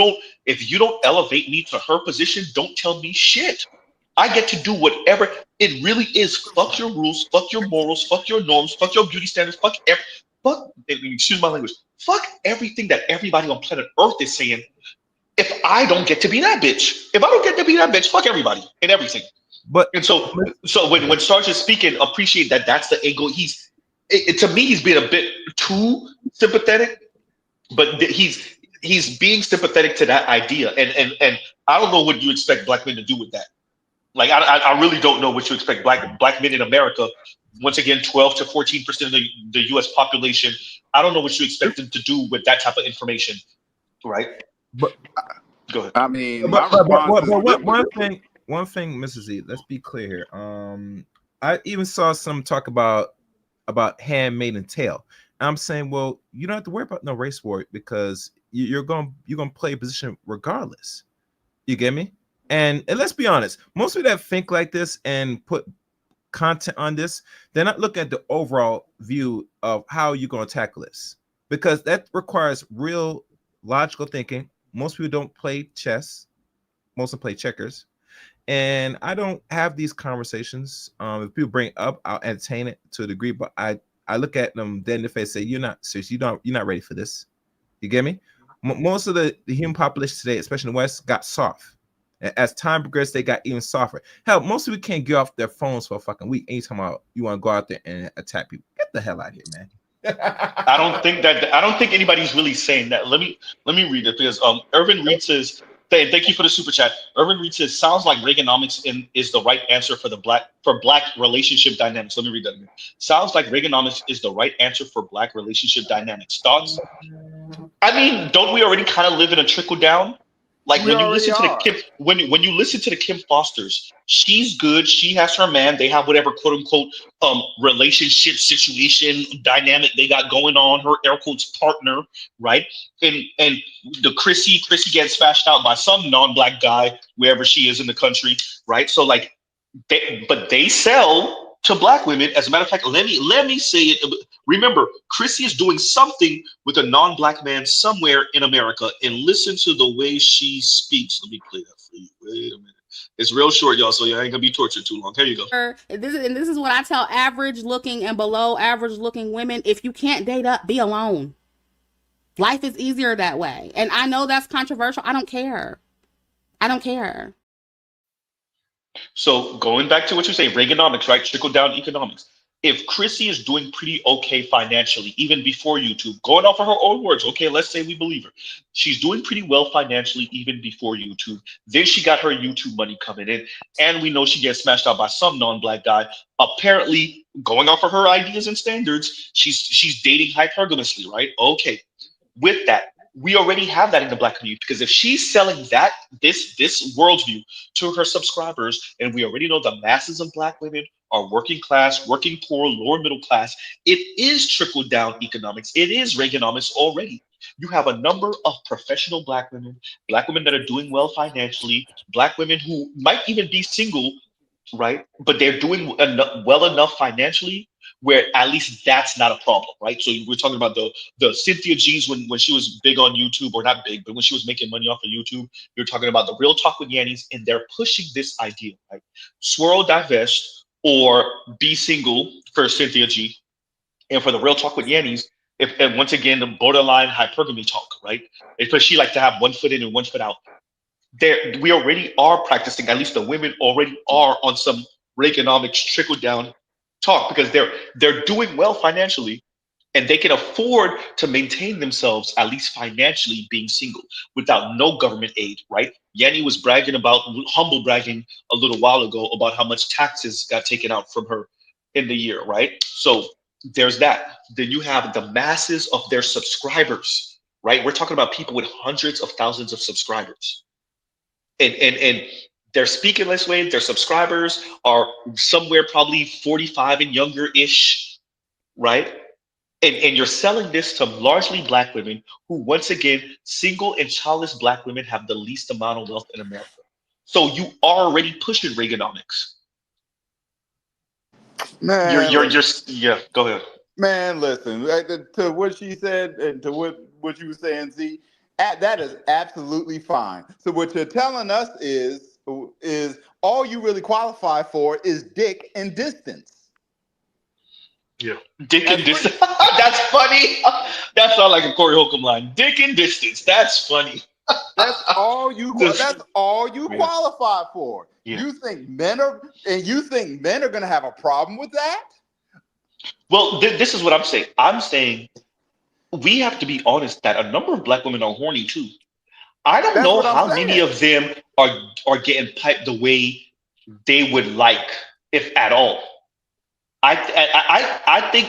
don't elevate me to her position, don't tell me shit. I get to do whatever. It really is fuck your rules, fuck your morals, fuck your norms, fuck your beauty standards, excuse my language, fuck everything that everybody on planet Earth is saying. If I don't get to be that bitch, fuck everybody and everything. So when Sarge is speaking, appreciate that that's the angle. To me, he's been a bit too sympathetic, but he's being sympathetic to that idea, and I don't know what you expect black men to do with that. Like I really don't know what you expect black men in America. Once again, 12 to 14% of the U.S. population. I don't know what you expect them to do with that type of information, right? But go ahead. I mean, but one thing, Mr. Z, let's be clear here. I even saw some talk about Handmaid's Tale. I'm saying, well, you don't have to worry about no race war because you're gonna play a position regardless. You get me? And let's be honest, most people that think like this and put content on this, they're not looking at the overall view of how you're going to tackle this, because that requires real logical thinking. Most people don't play chess, most of them play checkers, and I don't have these conversations. If people bring it up, I'll entertain it to a degree, but I look at them dead in the face, say, you're not serious, you're not ready for this. You get me? Most of the human population today, especially in the West, got soft. As time progressed, they got even softer. Hell, most people can't get off their phones for a fucking week. Anytime you want to go out there and attack people, get the hell out of here, man. I don't think anybody's really saying that. Let me read it, because Irvin Reed says, thank you for the super chat. Irvin Reed says, sounds like Reaganomics is the right answer for black relationship dynamics. Let me read that again. Sounds like Reaganomics is the right answer for black relationship dynamics. Thoughts? I mean, don't we already kind of live in a trickle down? Like when you listen to the Kim, when you listen to the Kim Fosters, she's good. She has her man. They have whatever quote unquote relationship situation dynamic they got going on. Her air quotes partner, right? And the Chrissy gets smashed out by some non-black guy wherever she is in the country, right? So like, they sell to black women. As a matter of fact, let me say it. Remember, Chrissy is doing something with a non-black man somewhere in America, and listen to the way she speaks. Let me play that for you. Wait a minute. It's real short, y'all, so you ain't gonna be tortured too long. Here you go. This is what I tell average looking and below average looking women. If you can't date up, be alone. Life is easier that way. And I know that's controversial. I don't care. So going back to what you say, Reaganomics, right? Trickle down economics. If Chrissy is doing pretty okay financially, even before YouTube, going off of her own words, okay, let's say we believe her. She's doing pretty well financially even before YouTube. Then she got her YouTube money coming in, and we know she gets smashed out by some non-black guy. Apparently, going off of her ideas and standards, she's dating hypergamously, right? Okay. With that, we already have that in the black community, because if she's selling this worldview to her subscribers, and we already know the masses of black women are working class, working poor, lower middle class, it is trickle down economics. It is Reaganomics already. You have a number of professional black women that are doing well financially, black women who might even be single, right? But they're doing well enough financially where at least that's not a problem, right? So we're talking about the Cynthia G's when she was big on YouTube, or not big, but when she was making money off of YouTube. You're talking about the Real Talk with Yannies, and they're pushing this idea, right? Swirl, divest, or be single for Cynthia G. And for the Real Talk with Yannies, and once again, the borderline hypergamy talk, right? Because she likes to have one foot in and one foot out. We already are practicing, at least the women already are on some Reaganomics trickle down talk, because they're doing well financially, and they can afford to maintain themselves, at least financially, being single without no government aid, right? Yanni was humble bragging a little while ago about how much taxes got taken out from her in the year, right? So there's that. Then you have the masses of their subscribers, right? We're talking about people with hundreds of thousands of subscribers. And they're speaking this way. Their subscribers are somewhere probably 45 and younger-ish, right? And you're selling this to largely black women who, once again, single and childless black women have the least amount of wealth in America. So you are already pushing Reaganomics. Man, you're just, yeah, go ahead. Man, listen, to what she said and to what you were saying, Z, that is absolutely fine. So what you're telling us is all you really qualify for is dick and distance. Yeah, dick and distance. That's funny. That sounds like a Corey Holcomb line. Dick and distance. That's funny. That's all you qualify for. Yeah. You think men are going to have a problem with that? Well, this is what I'm saying. I'm saying we have to be honest that a number of black women are horny too. I don't That's know what I'm how many saying. of them are getting piped the way they would like, if at all. I think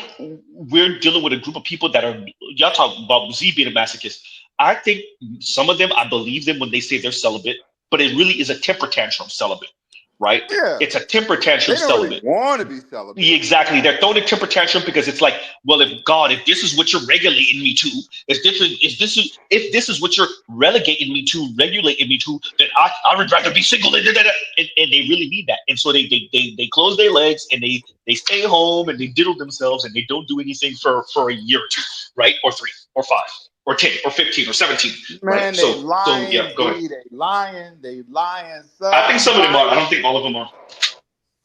we're dealing with a group of people that are, y'all talk about Z being a masochist. I think some of them, I believe them when they say they're celibate, but it really is a temper tantrum celibate, right? Yeah. It's a temper tantrum They don't really celibate. want to be celibate. Yeah, exactly. They're throwing a temper tantrum because it's like, well, if this is what you're regulating me to, if this is what you're relegating me to, regulating me to, then I would rather be single. And they really need that. And so they close their legs and they stay home and they diddle themselves and they don't do anything for a year or two, right? Or 3 or 5 or 10 or 15 or 17. Man, right? they lying, yeah, go ahead. they lying. I think some of them are. I don't think all of them are.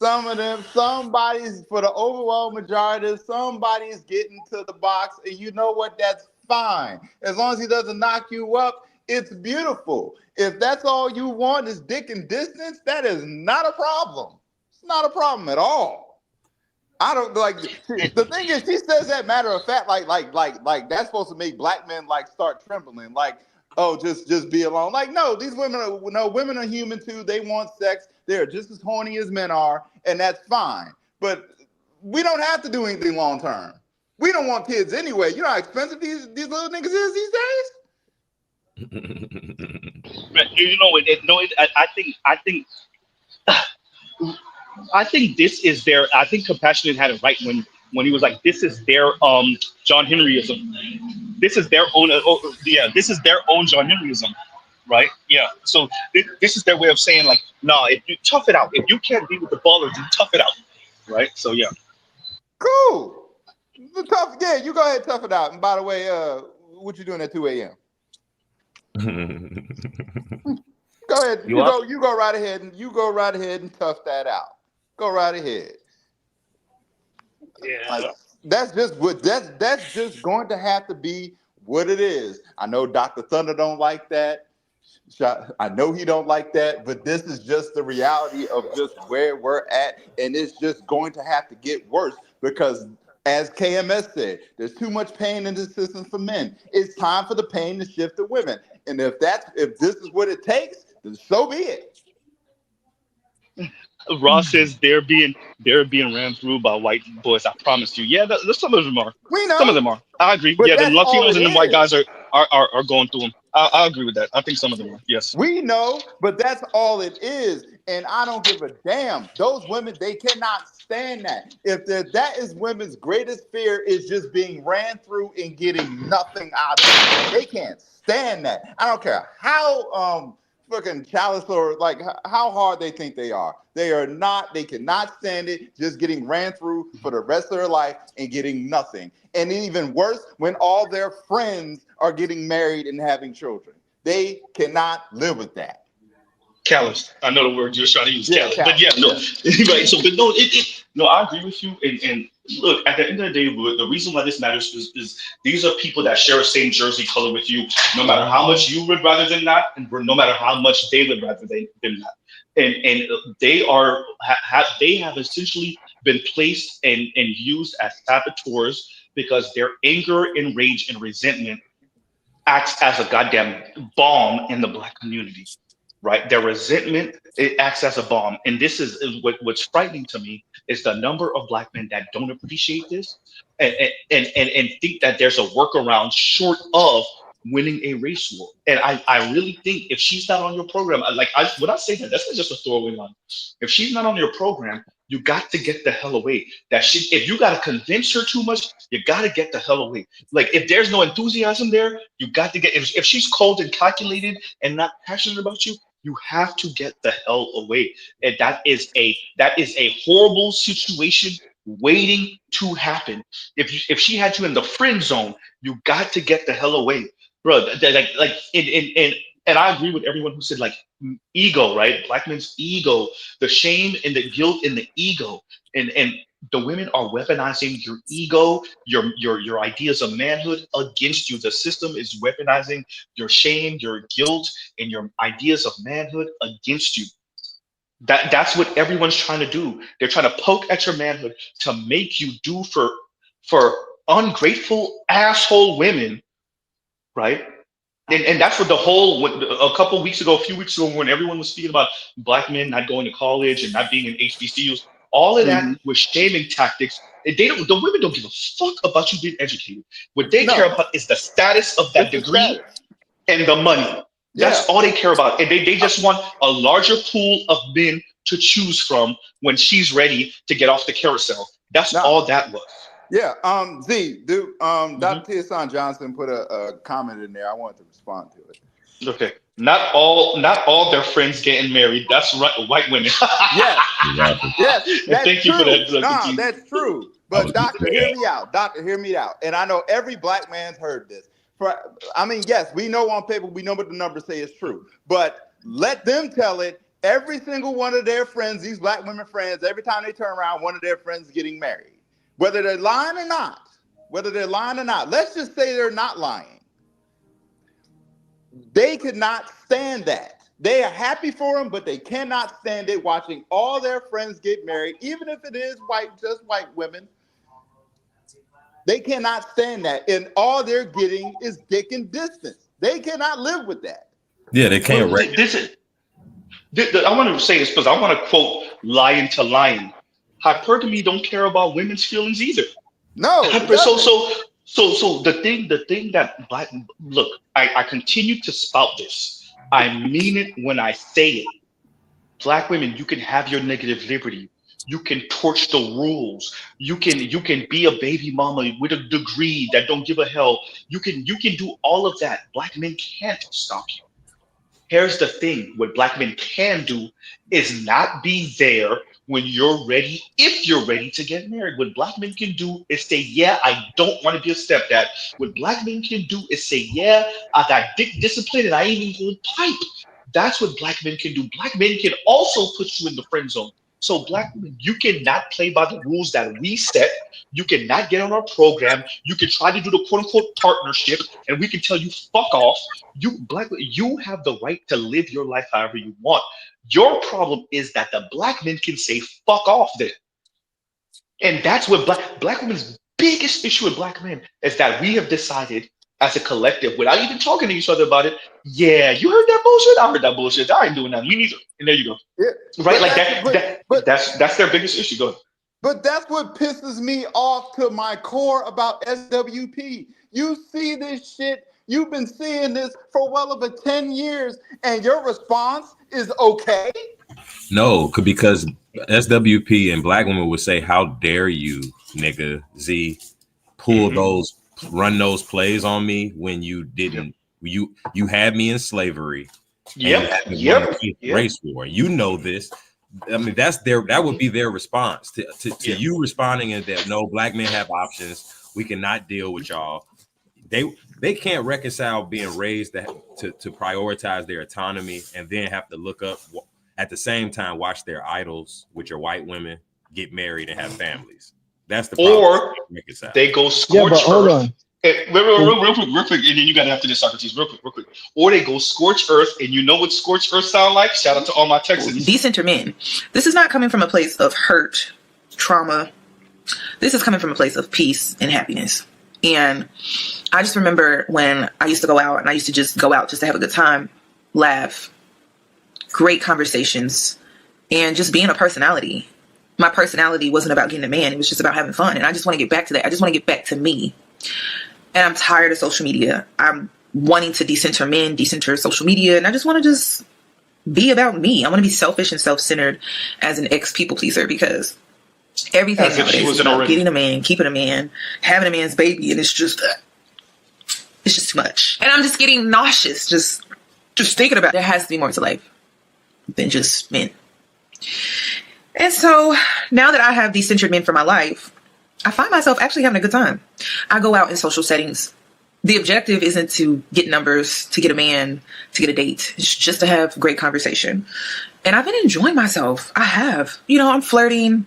Some of them, somebody's, for the overwhelming majority, somebody's getting to the box, and you know what? That's fine. As long as he doesn't knock you up, it's beautiful. If that's all you want is dick and distance, that is not a problem. It's not a problem at all. I don't like the thing is she says that matter of fact, like that's supposed to make black men like start trembling, like, oh, just be alone. Like, no, these women are human too. They want sex. They're just as horny as men are, and that's fine. But we don't have to do anything long term. We don't want kids anyway. You know how expensive these little niggas is these days? You know, I think this is their. I think Compassionate had it right when he was like, "This is their John Henryism. This is their own. This is their own John Henryism, right? Yeah. So this is their way of saying like, nah, if you tough it out, if you can't be with the ballers, you tough it out, right? So yeah. Cool. Tough. Yeah, you go ahead and tough it out. And by the way, what you doing at 2 a.m.? Go ahead. You go right ahead and tough that out. Go right ahead. Yeah. That's just going to have to be what it is. I know Dr. Thunder don't like that. I know he don't like that, but this is just the reality of just where we're at, and it's just going to have to get worse because, as KMS said, there's too much pain in this system for men. It's time for the pain to shift to women, and if this is what it takes, then so be it. Ross says they're being ran through by white boys. I promise you. Yeah, some of them are. We know. Some of them are. I agree. But yeah, the that's all Latinos it and the white is. guys are going through them. I agree with that. I think some of them are. Yes. We know, but that's all it is. And I don't give a damn. Those women, they cannot stand that. If that is women's greatest fear is just being ran through and getting nothing out of it. They can't stand that. I don't care how fucking chalice or like how hard they think they are. They cannot stand it just getting ran through for the rest of their life and getting nothing. And even worse, when all their friends are getting married and having children. They cannot live with that. Callous. I know the word you're trying to use, callous. But yeah, no. Right. So, but no, I agree with you. And look, at the end of the day, the reason why this matters is these are people that share the same jersey color with you, no matter how much you would rather than not, and no matter how much they would rather than not. And they have essentially been placed and used as saboteurs because their anger and rage and resentment acts as a goddamn bomb in the black community. Right, their resentment, it acts as a bomb, and this is what's frightening to me is the number of black men that don't appreciate this and think that there's a workaround short of winning a race war. And I really think if she's not on your program, when I say that, that's not just a throwaway line. If she's not on your program, you got to get the hell away. If you got to convince her too much, you got to get the hell away. Like if there's no enthusiasm there, you got to get. If she's cold and calculated and not passionate about you, you have to get the hell away. And that is a horrible situation waiting to happen. If she had you in the friend zone, you got to get the hell away, bro. And I agree with everyone who said like ego, right? Black men's ego, the shame and the guilt and the ego, and the women are weaponizing your ego, your ideas of manhood against you. The system is weaponizing your shame, your guilt, and your ideas of manhood against you. That's what everyone's trying to do. They're trying to poke at your manhood to make you do for ungrateful asshole women, right? And that's what the whole a few weeks ago, when everyone was speaking about black men not going to college and not being in HBCUs, all of that was shaming tactics. And the women don't give a fuck about you being educated. What they care about is the status of that degree and the money. That's all they care about. And they just want a larger pool of men to choose from when she's ready to get off the carousel. That's all that was. Yeah. Dr. Tiasan Johnson put a comment in there. I wanted to respond to it. Okay. Not all their friends getting married. That's right, white women. Yes. Yes. That's Thank you true. for that. No, that's true. But doctor, hear me out. Doctor, hear me out. And I know every black man's heard this. Yes, we know on paper, we know what the numbers say is true. But let them tell it. Every single one of their friends, these black women friends, every time they turn around, one of their friends is getting married. Whether they're lying or not, let's just say they're not lying. They could not stand that. They are happy for them, but they cannot stand it watching all their friends get married, even if it is just white women. They cannot stand that. And all they're getting is dick and distance. They cannot live with that. Yeah, they can't. I want to say this because I want to quote Lion to Lion. Hypergamy don't care about women's feelings either. No. So the thing that I continue to spout this. I mean it when I say it. Black women, you can have your negative liberty. You can torch the rules. You can be a baby mama with a degree that don't give a hell. You can do all of that. Black men can't stop you. Here's the thing: what black men can do is not be there when you're ready, if you're ready to get married. What black men can do is say, yeah, I don't want to be a stepdad. What black men can do is say, yeah, I got dick discipline and I ain't even going to pipe. That's what black men can do. Black men can also put you in the friend zone. So black women, you cannot play by the rules that we set. You cannot get on our program. You can try to do the quote unquote partnership and we can tell you fuck off. You have the right to live your life however you want. Your problem is that the black men can say fuck off then. And that's what black women's biggest issue with black men is that we have decided as a collective, without even talking to each other about it, yeah, you heard that bullshit? I heard that bullshit. I ain't doing that. Me neither. And there you go. Yeah, right? Like that's their biggest issue. Go ahead. But that's what pisses me off to my core about SWP. You see this shit. You've been seeing this for well over 10 years, and your response is okay? No, because SWP and black women would say, how dare you, nigga, Z, run those plays on me when you didn't, you had me in slavery. Race war. You know this. I mean, that would be their response to you responding in that no, black men have options. We cannot deal with y'all. They can't reconcile being raised to prioritize their autonomy and then have to look up at the same time, watch their idols, which are white women, get married and have families. That's the problem. Or they go scorch earth. Real quick, and then you got to after this, Socrates, real quick. Or they go scorch earth, and you know what scorch earth sound like? Shout out to all my Texans. Decenter men. This is not coming from a place of hurt, trauma. This is coming from a place of peace and happiness. And I just remember when I used to go out, and I used to just go out just to have a good time, laugh, great conversations, and just being a personality. My personality wasn't about getting a man. It was just about having fun. And I just want to get back to that. I just want to get back to me. And I'm tired of social media. I'm wanting to decenter men, decenter social media. And I just want to be about me. I want to be selfish and self-centered as an ex-people pleaser because everything nowadays is about getting a man, keeping a man, having a man's baby. And it's just too much. And I'm just getting nauseous just thinking about it. There has to be more to life than just men. And so now that I have decentered men for my life, I find myself actually having a good time. I go out in social settings. The objective isn't to get numbers, to get a man, to get a date. It's just to have great conversation. And I've been enjoying myself. I have. I'm flirting.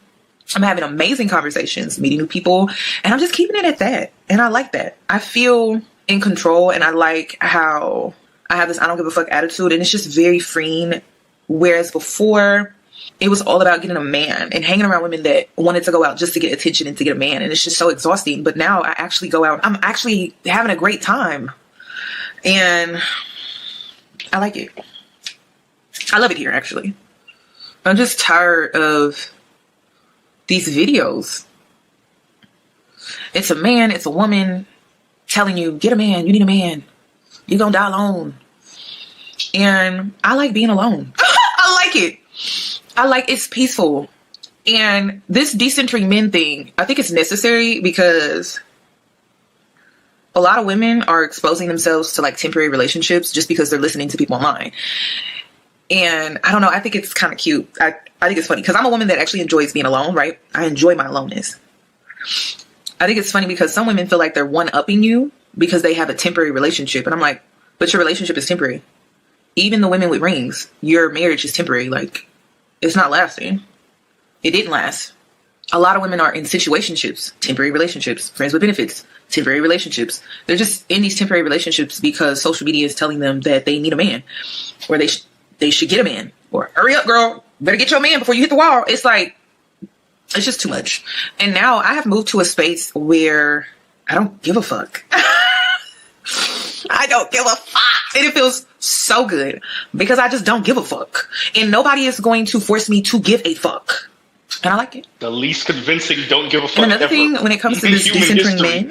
I'm having amazing conversations, meeting new people. And I'm just keeping it at that. And I like that. I feel in control. And I like how I have this I don't give a fuck attitude. And it's just very freeing. Whereas before, It was all about getting a man and hanging around women that wanted to go out just to get attention and to get a man. And it's just so exhausting. But now I actually go out. I'm actually having a great time. And I like it. I love it here, actually. I'm just tired of these videos. It's a man, it's a woman telling you, get a man, you need a man. You're gonna die alone. And I like being alone. I like it. It's peaceful. And this decentering men thing, I think it's necessary because a lot of women are exposing themselves to like temporary relationships just because they're listening to people online. And I don't know, I think it's kind of cute. I think it's funny because I'm a woman that actually enjoys being alone, right? I enjoy my aloneness. I think it's funny because some women feel like they're one-upping you because they have a temporary relationship. And I'm like, but your relationship is temporary. Even the women with rings, your marriage is temporary. Like, it's not lasting. It didn't last. A lot of women are in situationships, temporary relationships, friends with benefits, temporary relationships. They're just in these temporary relationships because social media is telling them that they need a man, or they should get a man, or hurry up, girl, better get your man before you hit the wall. It's like, it's just too much. And now I have moved to a space where I don't give a fuck. I don't give a fuck. And it feels so good because I just don't give a fuck. And nobody is going to force me to give a fuck. And I like it. The least convincing don't give a fuck. And another ever. thing, when it comes to this decentering men,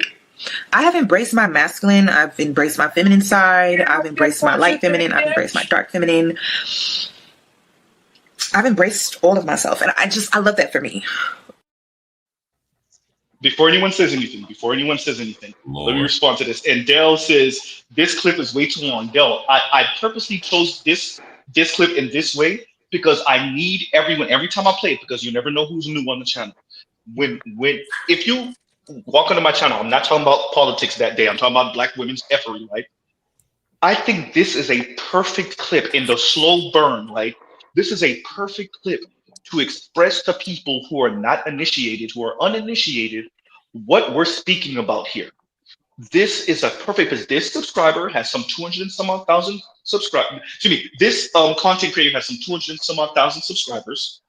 I have embraced my masculine. I've embraced my feminine side. I've embraced my light feminine. I've embraced my dark feminine. I've embraced all of myself. And I love that for me. Before anyone says anything, let me respond to this. And Dell says, this clip is way too long. Dell, I purposely chose this clip in this way because I need everyone, every time I play it, because you never know who's new on the channel. If you walk onto my channel, I'm not talking about politics that day. I'm talking about Black women's effery, right? I think this is a perfect clip in the slow burn, right? This is a perfect clip to express to people who are not initiated, who are uninitiated, what we're speaking about here. This is a perfect, because this subscriber has some 200 and some odd thousand subscribers. Excuse me, this content creator has some 200 and some odd thousand subscribers.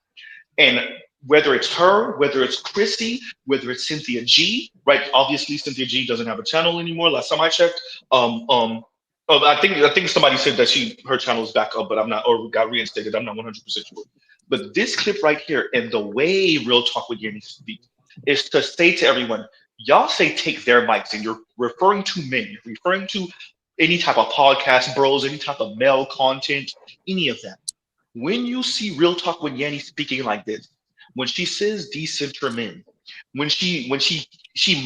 And whether it's her, whether it's Chrissy, whether it's Cynthia G, right? Obviously, Cynthia G doesn't have a channel anymore. Last time I checked, I think somebody said that her channel is back up, but I'm not, or got reinstated. I'm not 100% sure. But this clip right here, and the way Real Talk with Yanni speaks, is to say to everyone, y'all say take their mics, and you're referring to men, you're referring to any type of podcast bros, any type of male content, any of that. When you see Real Talk with Yanni speaking like this, when she says decenter men, when she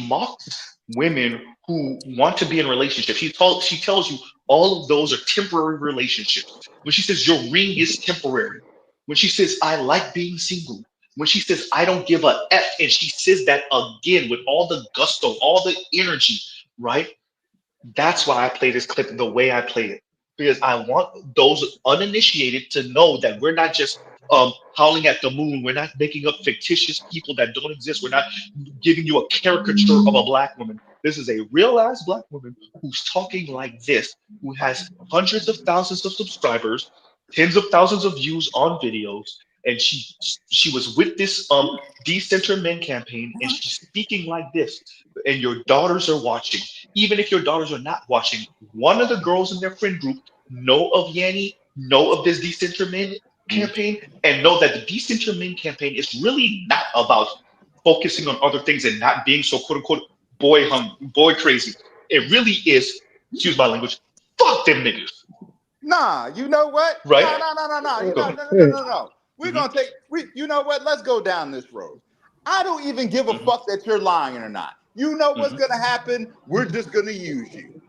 mocks women who want to be in relationships, she tells you all of those are temporary relationships. When she says your ring is temporary, when she says I like being single, when she says I don't give a F, and she says that again with all the gusto, all the energy, right? That's why I play this clip the way I play it, because I want those uninitiated to know that we're not just howling at the moon. We're not making up fictitious people that don't exist. We're not giving you a caricature of a Black woman. This is a real-ass Black woman who's talking like this, who has hundreds of thousands of subscribers, tens of thousands of views on videos, and she was with this Decenter Men campaign, and she's speaking like this. And your daughters are watching. Even if your daughters are not watching, one of the girls in their friend group know of Yanni, know of this Decenter Men campaign, and know that the Decenter Men campaign is really not about focusing on other things and not being so quote unquote boy crazy. It really is, excuse my language, fuck them niggas. Nah, you know what? Right? No. We're gonna take. You know what? Let's go down this road. I don't even give a fuck that you're lying or not. You know what's gonna happen? We're just gonna use you.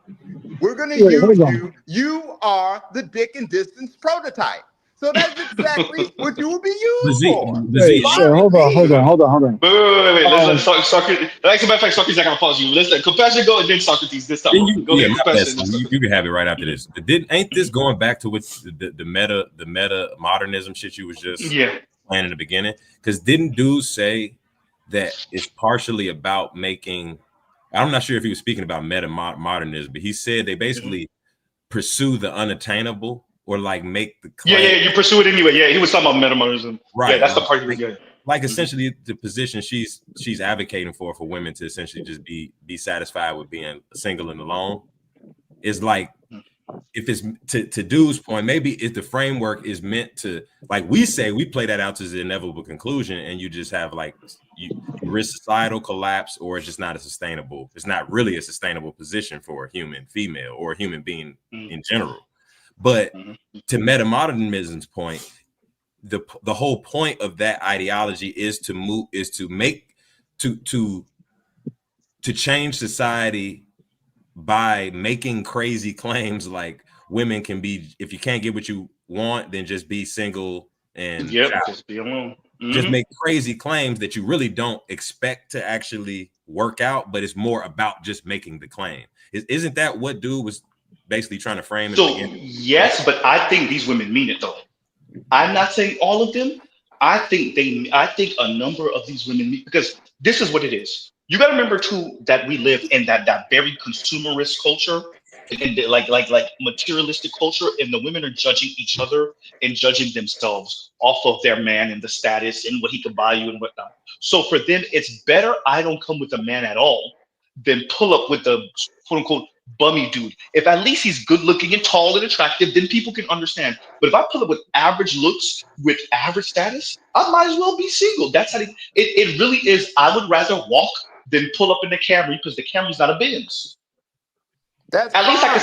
We're gonna use you. You are the dick and distance prototype. So that's exactly what you will be used for. Sure, hold on. Wait. Let's let Socrates. As a matter of fact, Socrates, I gotta pause you. Let's Compassion go, and then Socrates this time. Go ahead, Compassion. You can have it right after this. Ain't this going back to what the meta modernism shit you was just playing in the beginning? Because didn't dude say that it's partially about making? I'm not sure if he was speaking about meta modernism, but he said they basically pursue the unattainable or like make the claim. Yeah, you pursue it anyway. Yeah, he was talking about metamodernism. Right. Yeah, that's the part he was getting. Like essentially the position she's advocating for women to essentially just be satisfied with being single and alone is like, if it's to Dude's point, maybe if the framework is meant to, like we say, we play that out to the inevitable conclusion, and you just have like you risk societal collapse, or it's just not a sustainable. It's not really a sustainable position for a human female or a human being in general. But to metamodernism's point, the whole point of that ideology is to change society by making crazy claims like women can be, if you can't get what you want, then just be single and just be alone. Just make crazy claims that you really don't expect to actually work out, but it's more about just making the claim. Isn't that what Dude was basically trying to frame? So yes, but I think these women mean it though. I'm not saying all of them. I think a number of these women mean, because this is what it is. You got to remember too that we live in that very consumerist culture, and like materialistic culture, and the women are judging each other and judging themselves off of their man and the status and what he could buy you and whatnot. So for them, it's better I don't come with a man at all than pull up with the quote unquote bummy dude. If at least he's good looking and tall and attractive, then people can understand. But if I pull up with average looks with average status, I might as well be single. That's how it really is. I would rather walk than pull up in the Camry, because the Camry's not a Benz. At least I could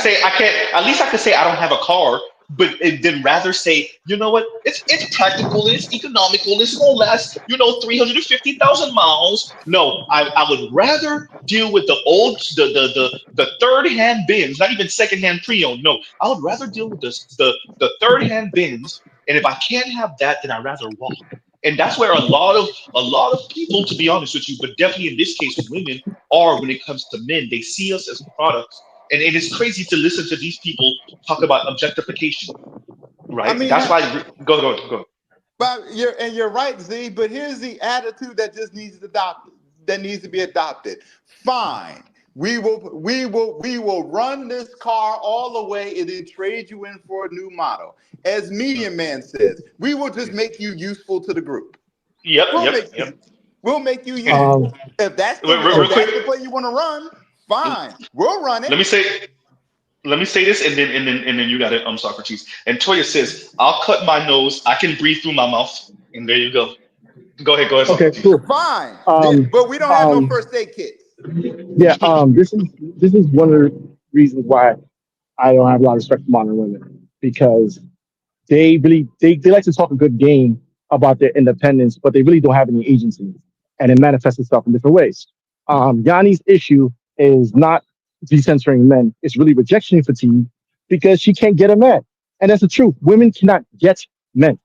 say I don't have a car, but then rather say, you know what, it's practical, it's economical, it's gonna last, 350,000 miles. No, I would rather deal with the third-hand Benz, not even second-hand pre-owned. No, I would rather deal with the third-hand Benz, and if I can't have that, then I'd rather walk. And that's where a lot of people, to be honest with you, but definitely in this case, women are when it comes to men. They see us as products. And it is crazy to listen to these people talk about objectification, right? I mean, that's why. Go. But you're right, Z. But here's the attitude that just needs to be adopted. Fine, we will run this car all the way and then trade you in for a new model. As Medium Man says, we will just make you useful to the group. We'll make you useful. If that's the play you want to run. Fine, we'll run it. Let me say this, and then you got it. I'm Socrates. And Toya says, "I'll cut my nose. I can breathe through my mouth." And there you go. Go ahead. Okay, cool. Fine, but we don't have no first aid kits. Yeah. This is one of the reasons why I don't have a lot of respect for modern women, because they like to talk a good game about their independence, but they really don't have any agency, and it manifests itself in different ways. Yanni's issue is not decensoring men. It's really rejection fatigue, because she can't get a man. And that's the truth. Women cannot get men.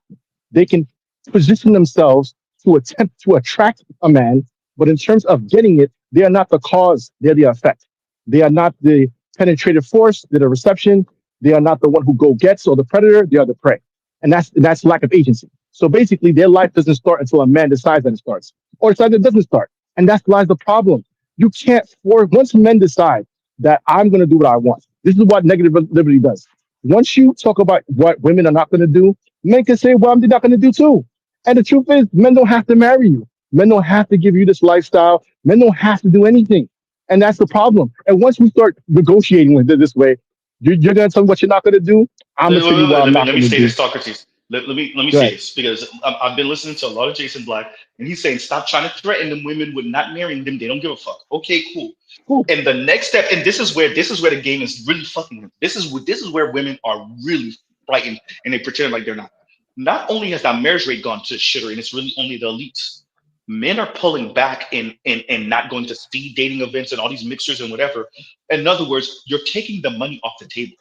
They can position themselves to attempt to attract a man, but in terms of getting it, they are not the cause, they're the effect. They are not the penetrative force, they're the reception. They are not the one who go gets or the predator, they are the prey. And that's lack of agency. So basically their life doesn't start until a man decides that it starts, or decides that it doesn't start. And that lies the problem. You can't force, once men decide that I'm going to do what I want. This is what negative liberty does. Once you talk about what women are not going to do, men can say, well, I'm not going to do too. And the truth is, men don't have to marry you. Men don't have to give you this lifestyle. Men don't have to do anything. And that's the problem. And once we start negotiating with it this way, you're going to tell me what you're not going to do. I'm going to tell you what I'm not going to do. Let me say this, Socrates. Let me say this, because I've been listening to a lot of Jason Black, and he's saying stop trying to threaten them women with not marrying them. They don't give a fuck. Okay, cool. And the next step, and this is where the game is really fucking them. This is where women are really frightened, and they pretend like they're not. Not only has that marriage rate gone to shitter, and it's really only the elites. Men are pulling back and not going to speed dating events and all these mixers and whatever. In other words, you're taking the money off the table.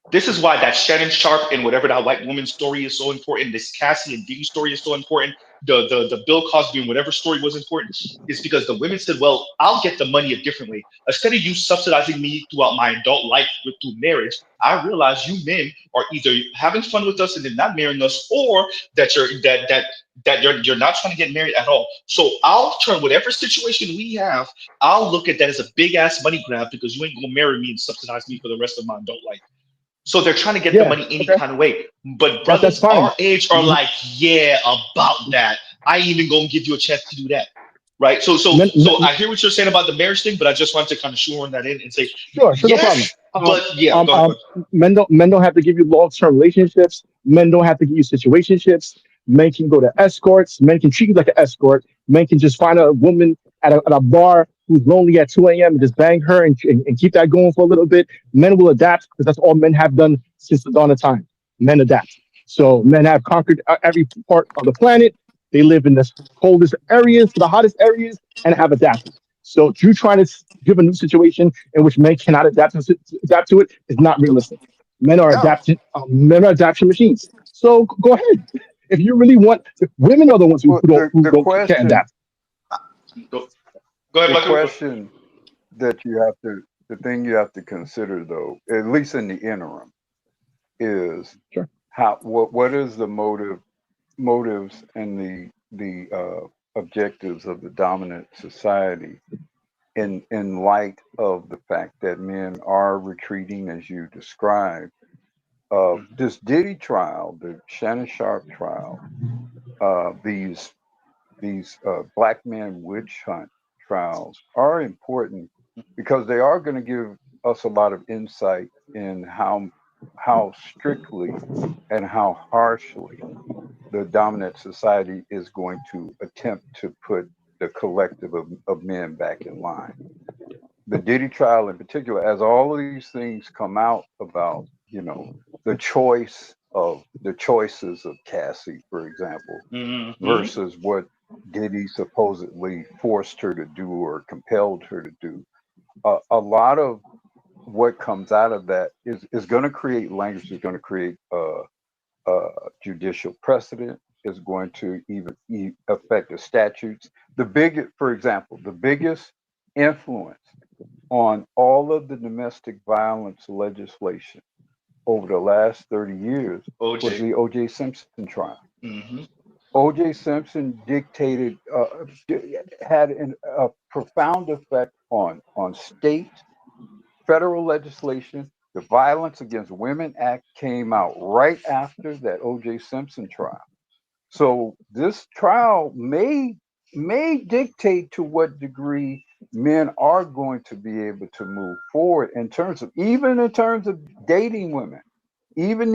This is why that Shannon Sharp and whatever that white woman story is so important. This Cassie and Diddy story is so important. The Bill Cosby and whatever story was important is because the women said, well, I'll get the money a different way. Instead of you subsidizing me throughout my adult life through marriage, I realize you men are either having fun with us and then not marrying us, or that you're not trying to get married at all. So I'll turn whatever situation we have, I'll look at that as a big ass money grab, because you ain't gonna marry me and subsidize me for the rest of my adult life. So they're trying to get the Yeah. money any Okay. kind of way. But That's brothers fine. our age are like, yeah, about that. I ain't even gonna give you a chance to do that. Right. So I hear what you're saying about the marriage thing, but I just wanted to kind of shoehorn that in and say, Sure, no problem. yes, but yeah, go ahead. Men don't have to give you long-term relationships. Men don't have to give you situationships. Men can go to escorts. Men can treat you like an escort. Men can just find a woman at a bar who's lonely at 2 a.m. and just bang her and keep that going for a little bit. Men will adapt because that's all men have done since the dawn of time. Men adapt. So men have conquered every part of the planet. They live in the coldest areas to the hottest areas and have adapted. So you trying to give a new situation in which men cannot adapt to it is not realistic. Men are No. adapted. Men are adaptation machines. So go ahead. If you really want, women are the ones who The can't question, adapt. Go ahead, the Michael. question that you have to, the thing you have to consider though, at least in the interim, is Sure. what is the motives and the objectives of the dominant society in light of the fact that men are retreating as you described. This Diddy trial, the Shannon Sharp trial, these black men witch hunt trials are important because they are going to give us a lot of insight in how strictly and how harshly the dominant society is going to attempt to put the collective of men back in line. The Diddy trial in particular, as all of these things come out about, the choices of Cassie, for example, versus what Diddy supposedly forced her to do or compelled her to do. A lot of what comes out of that is going to create language, is going to create judicial precedent, is going to even affect the statutes. For example, the biggest influence on all of the domestic violence legislation over the last 30 years was the O.J. Simpson trial. O.J. Simpson dictated, had a profound effect on state, federal legislation. The Violence Against Women Act came out right after that O.J. Simpson trial. So this trial may dictate to what degree men are going to be able to move forward in terms of dating women, even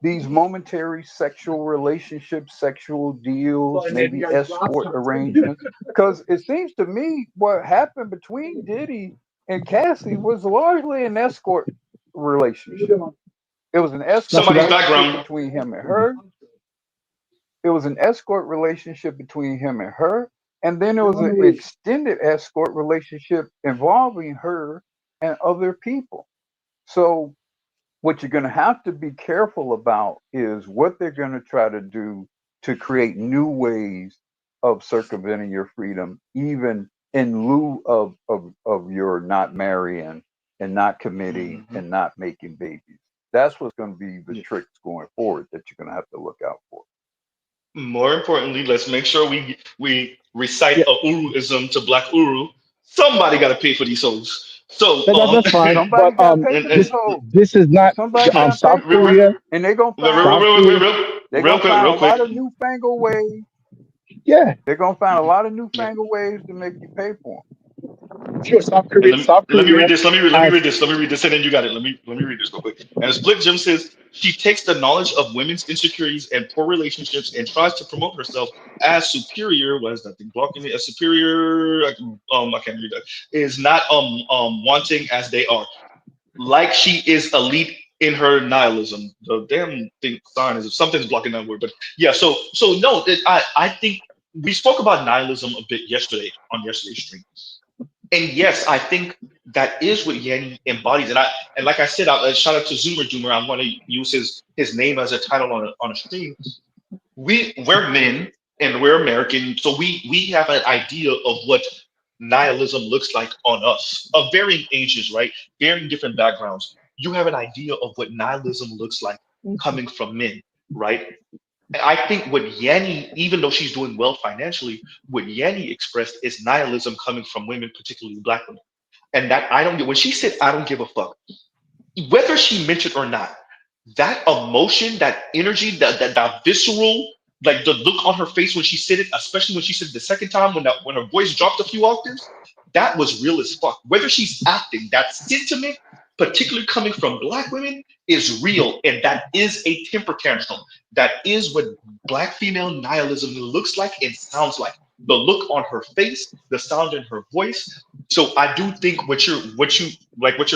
these momentary sexual relationships, sexual deals, maybe escort arrangements. Because it seems to me what happened between Diddy and Cassie was largely an escort relationship. It was an escort Somebody's relationship background. between him and her. It was an escort relationship between him and her. And then there was an extended escort relationship involving her and other people. So what you're going to have to be careful about is what they're going to try to do to create new ways of circumventing your freedom, even in lieu of your not marrying and not committing and not making babies. That's what's going to be the tricks going forward that you're going to have to look out for. More importantly, let's make sure we recite a Uruism to Black Uru. Somebody got to pay for these souls. So That's fine. Somebody But got to pay for these hoes. this is not Somebody got to South pay for Korea. and they're gonna South find Korea. real a quick. lot of newfangled ways. Yeah, They're gonna find a lot of newfangled ways to make you pay for them. sure. South And Korea. South let me read Korea this. Let me has read this, and then you got it. Let me read this real quick. And Split Jim says she takes the knowledge of women's insecurities and poor relationships and tries to promote herself as superior. What is that thing blocking me? As superior. I can't read that. Is not wanting as they are, like she is elite in her nihilism. The damn thing sign is something's blocking that word, but yeah. So no, I think we spoke about nihilism a bit yesterday on yesterday's stream. And yes, I think that is what Yanni embodies. And like I said, shout out to Zoomer Doomer. I want to use his name as a title on a stream. We're men and we're American, so we have an idea of what nihilism looks like on us of varying ages, right? Varying different backgrounds. You have an idea of what nihilism looks like coming from men, right? I think what Yanni, even though she's doing well financially, what Yanni expressed is nihilism coming from women, particularly Black women. And that I don't get, when she said, I don't give a fuck, whether she meant it or not, that emotion, that energy, that visceral, like the look on her face when she said it, especially when she said it the second time, when her voice dropped a few octaves, that was real as fuck. Whether she's acting, that sentiment, particularly coming from Black women, is real, and that is a temper tantrum. That is what Black female nihilism looks like and sounds like. The look on her face, the sound in her voice. So I do think what you're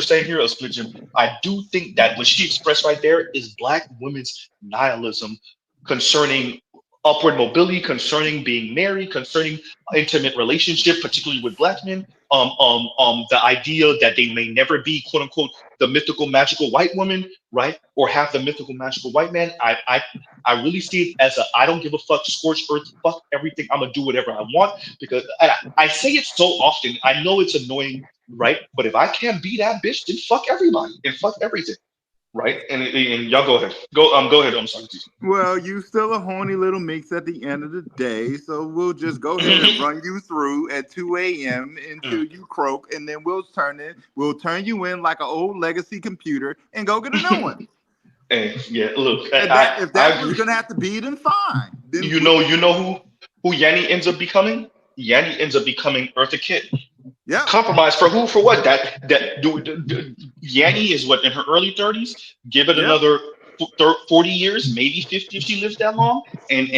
saying here, Split Jim, I do think that what she expressed right there is Black women's nihilism concerning upward mobility, concerning being married, concerning intimate relationship, particularly with Black men. The idea that they may never be quote unquote the mythical magical white woman, right, or have the mythical magical white man. I really see it as a I don't give a fuck, scorched earth, fuck everything. I'm gonna do whatever I want because I say it so often. I know it's annoying, right? But if I can't be that bitch, then fuck everybody and fuck everything, right? And y'all go ahead, go ahead. I'm sorry. Well, you still a horny little mix at the end of the day, so we'll just go ahead and run you through at 2 a.m. until you croak, and then we'll turn you in like an old legacy computer and go get a new one. Hey, yeah, look, If that's what's gonna have to be, then fine. Then you know who Yanni ends up becoming? Yanni ends up becoming Eartha Kitt. Yeah. Compromise for who? For what? Yanni is what in her early 30s. Give it another 40 years, maybe 50 if she lives that long, and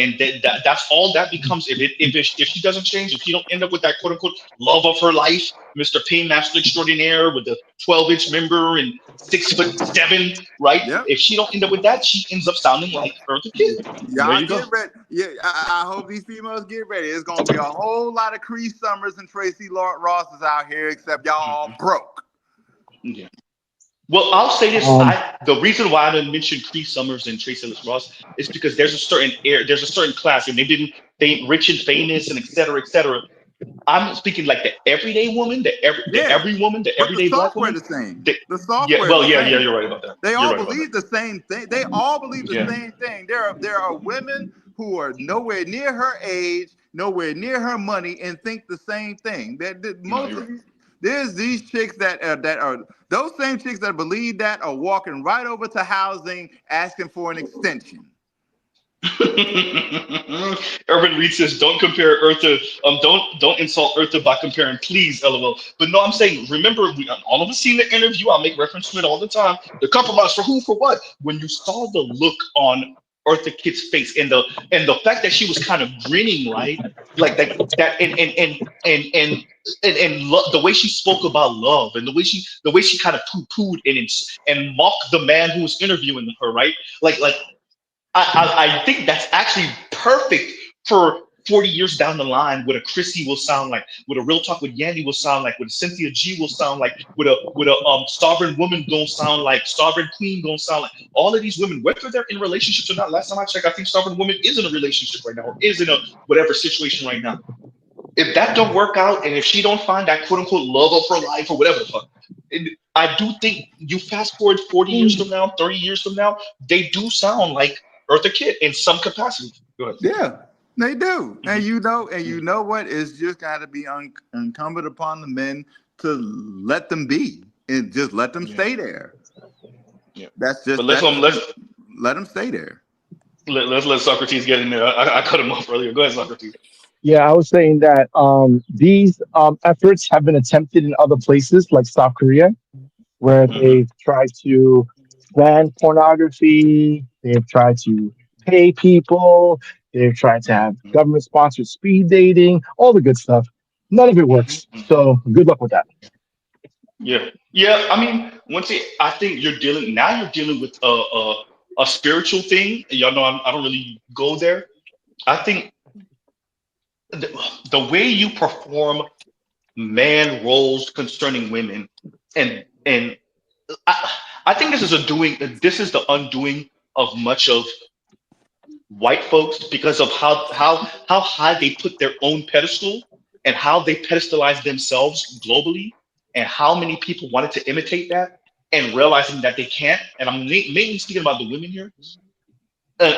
that's all that becomes. If she doesn't change, if she don't end up with that quote unquote love of her life, Mr. Painmaster Extraordinaire with the 12-inch member and 6'7", right? Yep. If she don't end up with that, she ends up sounding like Eartha Kitt. Y'all get ready. Yeah, I hope these females get ready. It's gonna be a whole lot of Cree Summers and Tracy Rosses out here, except y'all all broke. Yeah. Well, I'll say this. The reason why I didn't mention Cree Summers and Tracy Ross is because there's a certain class, and they ain't rich and famous and et cetera, et cetera. I'm speaking like the everyday woman, the every woman, the everyday Black woman. The same. The software. You're right about that. They all believe the same thing. They all believe the same thing. There are women who are nowhere near her age, nowhere near her money, and think the same thing. There's these chicks that are those same chicks that believe that are walking right over to housing asking for an extension. Urban Reed says, "Don't compare Eartha. Don't insult Eartha by comparing, please, LOL." But no, I'm saying, remember, all of us seen the interview. I'll make reference to it all the time. The compromise for who, for what? When you saw the look on Eartha Kitt's face and the fact that she was kind of grinning, right? Like that the way she spoke about love and the way she kind of poo-pooed and mocked the man who was interviewing her, right? I think that's actually perfect for 40 years down the line, what a Chrissy will sound like, what a Real Talk with Yanni will sound like, what a Cynthia G will sound like, what a sovereign woman gonna sound like, sovereign queen gonna sound like. All of these women, whether they're in relationships or not, last time I checked, I think sovereign woman is in a relationship right now, or is in a whatever situation right now. If that don't work out, and if she don't find that quote unquote love of her life or whatever the fuck, I do think you fast forward 40 years from now, 30 years from now, they do sound like Eartha Kitt in some capacity. Go ahead. Yeah, they do. And you know what? It's just got to be incumbent upon the men to let them be and just let them stay there. Yeah, that's just. But let them stay there. Let's let Socrates get in there. I cut him off earlier. Go ahead, Socrates. Yeah, I was saying that these efforts have been attempted in other places like South Korea, where they've tried to ban pornography, they've tried to pay people, they've tried to have government-sponsored speed dating, all the good stuff. None of it works. So good luck with that. Yeah. I mean, I think you're dealing with a spiritual thing. Y'all know I don't really go there. I think the way you perform man roles concerning women, and I think this is the undoing of much of white folks because of how high they put their own pedestal and how they pedestalize themselves globally, and how many people wanted to imitate that and realizing that they can't. And I'm mainly speaking about the women here,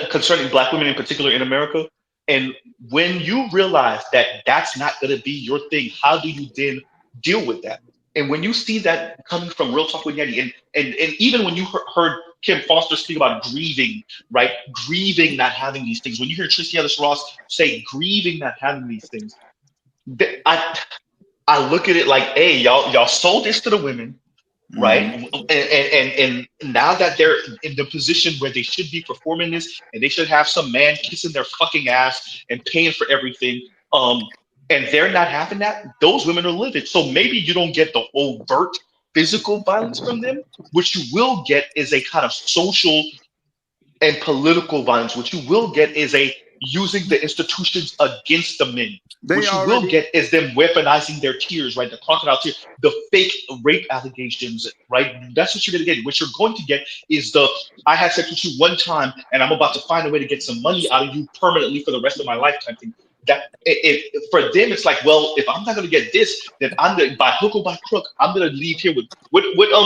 concerning Black women in particular in America. And when you realize that that's not going to be your thing, how do you then deal with that? And when you see that coming from Real Talk with Yeti, and even when you heard Kim Foster speak about grieving, right? Grieving not having these things. When you hear Tracee Ellis Ross say grieving not having these things, I look at it like, hey, y'all sold this to the women, right? And now that they're in the position where they should be performing this, and they should have some man kissing their fucking ass and paying for everything, and they're not having that, those women are livid. So maybe you don't get the overt physical violence from them. What you will get is a kind of social and political violence. What you will get is a using the institutions against the men. What you will get is them weaponizing their tears, right? The crocodile tears, the fake rape allegations, right? That's what you're going to get. What you're going to get is the I had sex with you one time and I'm about to find a way to get some money out of you permanently for the rest of my lifetime thing. That for them, it's like, well, if I'm not going to get this, then I'm going to, by hook or by crook, I'm going to leave here with what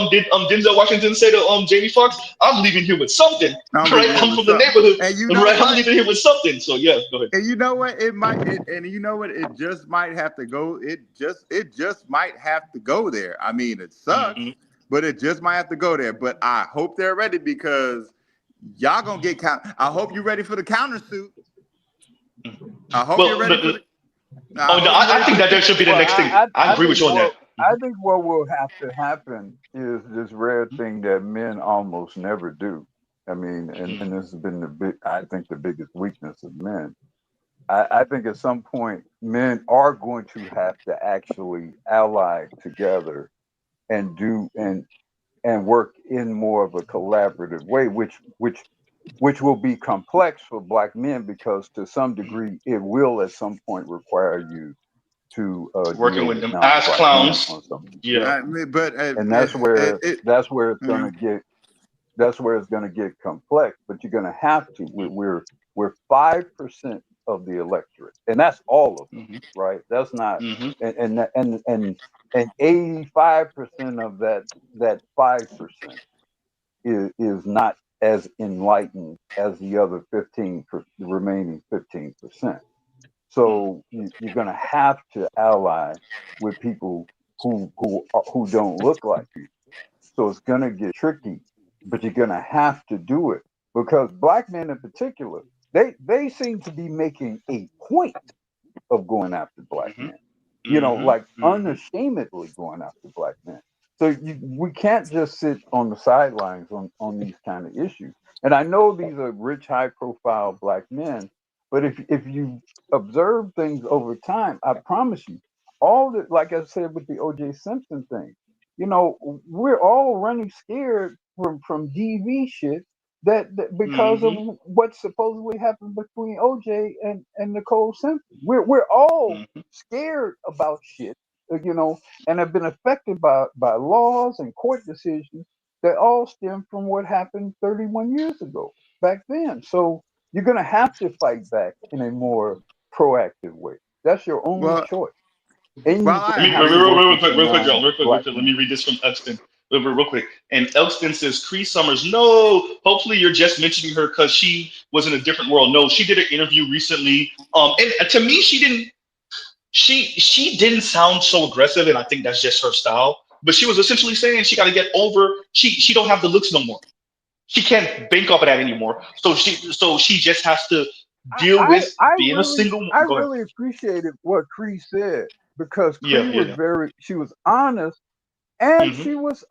did Denzel Washington say to Jamie Foxx? I'm leaving here with something, right? I'm from the neighborhood, and you know right? what? I'm leaving here with something. So yeah, go ahead. And you know what? And you know what? It just might have to go. It just might have to go there. I mean, it sucks, but it just might have to go there. But I hope they're ready because y'all gonna get count. I hope you're ready for the countersuit. I hope you're ready for the. I think that should be the next thing. I agree with you on that. I think what will have to happen is this rare thing that men almost never do. I mean, and this has been the biggest weakness of men. I think at some point men are going to have to actually ally together and do and work in more of a collaborative way, which will be complex for Black men because to some degree it will at some point require you to working with them ass clowns. Yeah, and that's where it's gonna get. That's where it's going to get complex, but you're going to have to. We're 5% of the electorate, and that's all of them, right? That's not, and 85% of that 5% is not as enlightened as the other the remaining 15%. So you're going to have to ally with people who don't look like you. So it's going to get tricky, but you're going to have to do it because Black men in particular, they seem to be making a point of going after Black men, like unashamedly going after Black men. So we can't just sit on the sidelines on these kind of issues. And I know these are rich, high profile Black men, but if you observe things over time, I promise you, like I said with the O.J. Simpson thing, we're all running scared from DV shit that because of what supposedly happened between OJ and Nicole Simpson. We're all scared about shit, and have been affected by laws and court decisions that all stem from what happened 31 years ago back then. So you're gonna have to fight back in a more proactive way. That's your only choice. And real quick, John, real quick. Let me read this from Elkston. Real quick. And Elkston says, Cree Summers, no, hopefully you're just mentioning her because she was in a different world. No, she did an interview recently. And to me, she didn't sound so aggressive, and I think that's just her style. But she was essentially saying she got to get over, she don't have the looks no more. She can't bank off of that anymore. So she just has to deal with being a single. I really appreciated what Cree said because Cree was she was honest and she was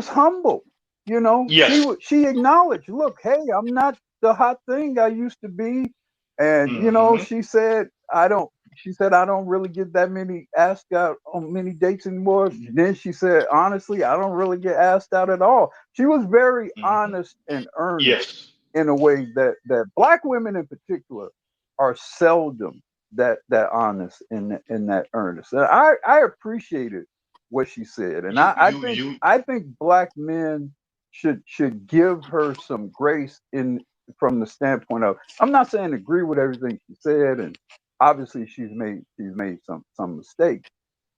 humble. She acknowledged, look, hey, I'm not the hot thing I used to be. And she said I don't really get that many asked out on many dates anymore. Then she said, honestly, I don't really get asked out at all. She was very honest and earnest in a way that Black women in particular are seldom that honest and that earnest. And I appreciated what she said, and I think Black men should give her some grace from the standpoint of, I'm not saying agree with everything she said, and obviously she's made some mistakes,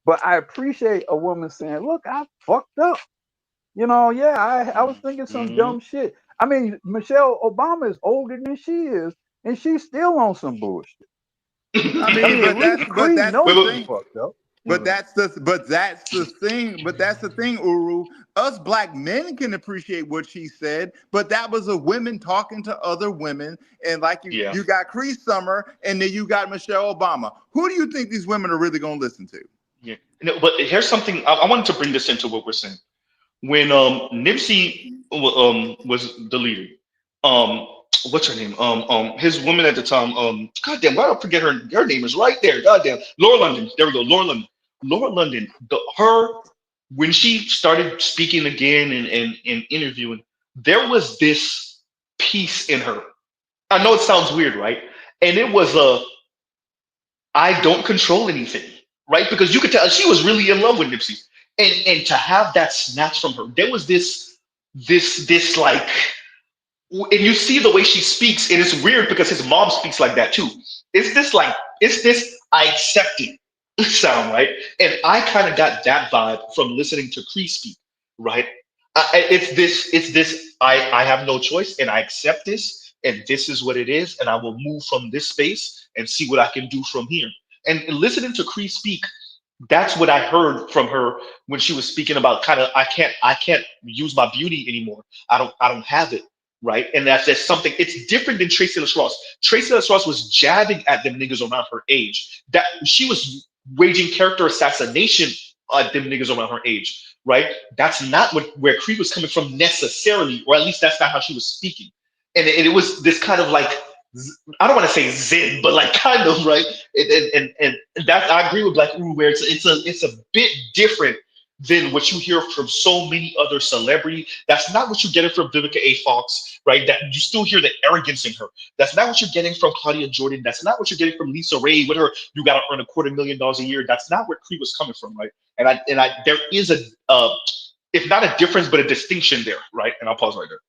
but I appreciate a woman saying, look, I fucked up. I was thinking some dumb shit. I mean, Michelle Obama is older than she is, and she's still on some bullshit. I mean, but that's Cree knows she fucked up. But that's the thing. But that's the thing, Uru. Us black men can appreciate what she said, but that was a women talking to other women. And like you got Cree Summer, and then you got Michelle Obama. Who do you think these women are really going to listen to? Yeah. No, but here's something I wanted to bring this into what we're saying. When Nipsey was the leader, what's her name? His woman at the time, goddamn, why do I forget her name is right there. Goddamn, Laura London. There we go, Laura London. Laura London, when she started speaking again and interviewing, there was this peace in her. I know it sounds weird, right? And it was I don't control anything, right? Because you could tell she was really in love with Nipsey. And to have that snatched from her, there was this like, and you see the way she speaks, and it's weird because his mom speaks like that too. It's this I accept it sound, right? And I kind of got that vibe from listening to Cree speak, right? It's this I have no choice and I accept this and this is what it is and I will move from this space and see what I can do from here. And listening to Cree speak, that's what I heard from her when she was speaking about kind of I can't use my beauty anymore. I don't have it, right? And that's just something. It's different than Tracy Ellis Ross. Tracy Ellis Ross was jabbing at them niggas around her age. That she was waging character assassination at them niggas around her age, right? That's not where Cree was coming from necessarily, or at least that's not how she was speaking. And it was this kind of like, I don't want to say zen, but like kind of, right? And that I agree with Black Uru where it's a bit different than what you hear from so many other celebrities. That's not what you're getting from Vivica A. Fox, right? That you still hear the arrogance in her. That's not what you're getting from Claudia Jordan. That's not what you're getting from Lisa Ray with her. You got to earn $250,000 a year. That's not where Cree was coming from, right? And I there is a if not a difference, but a distinction there, right? And I'll pause right there.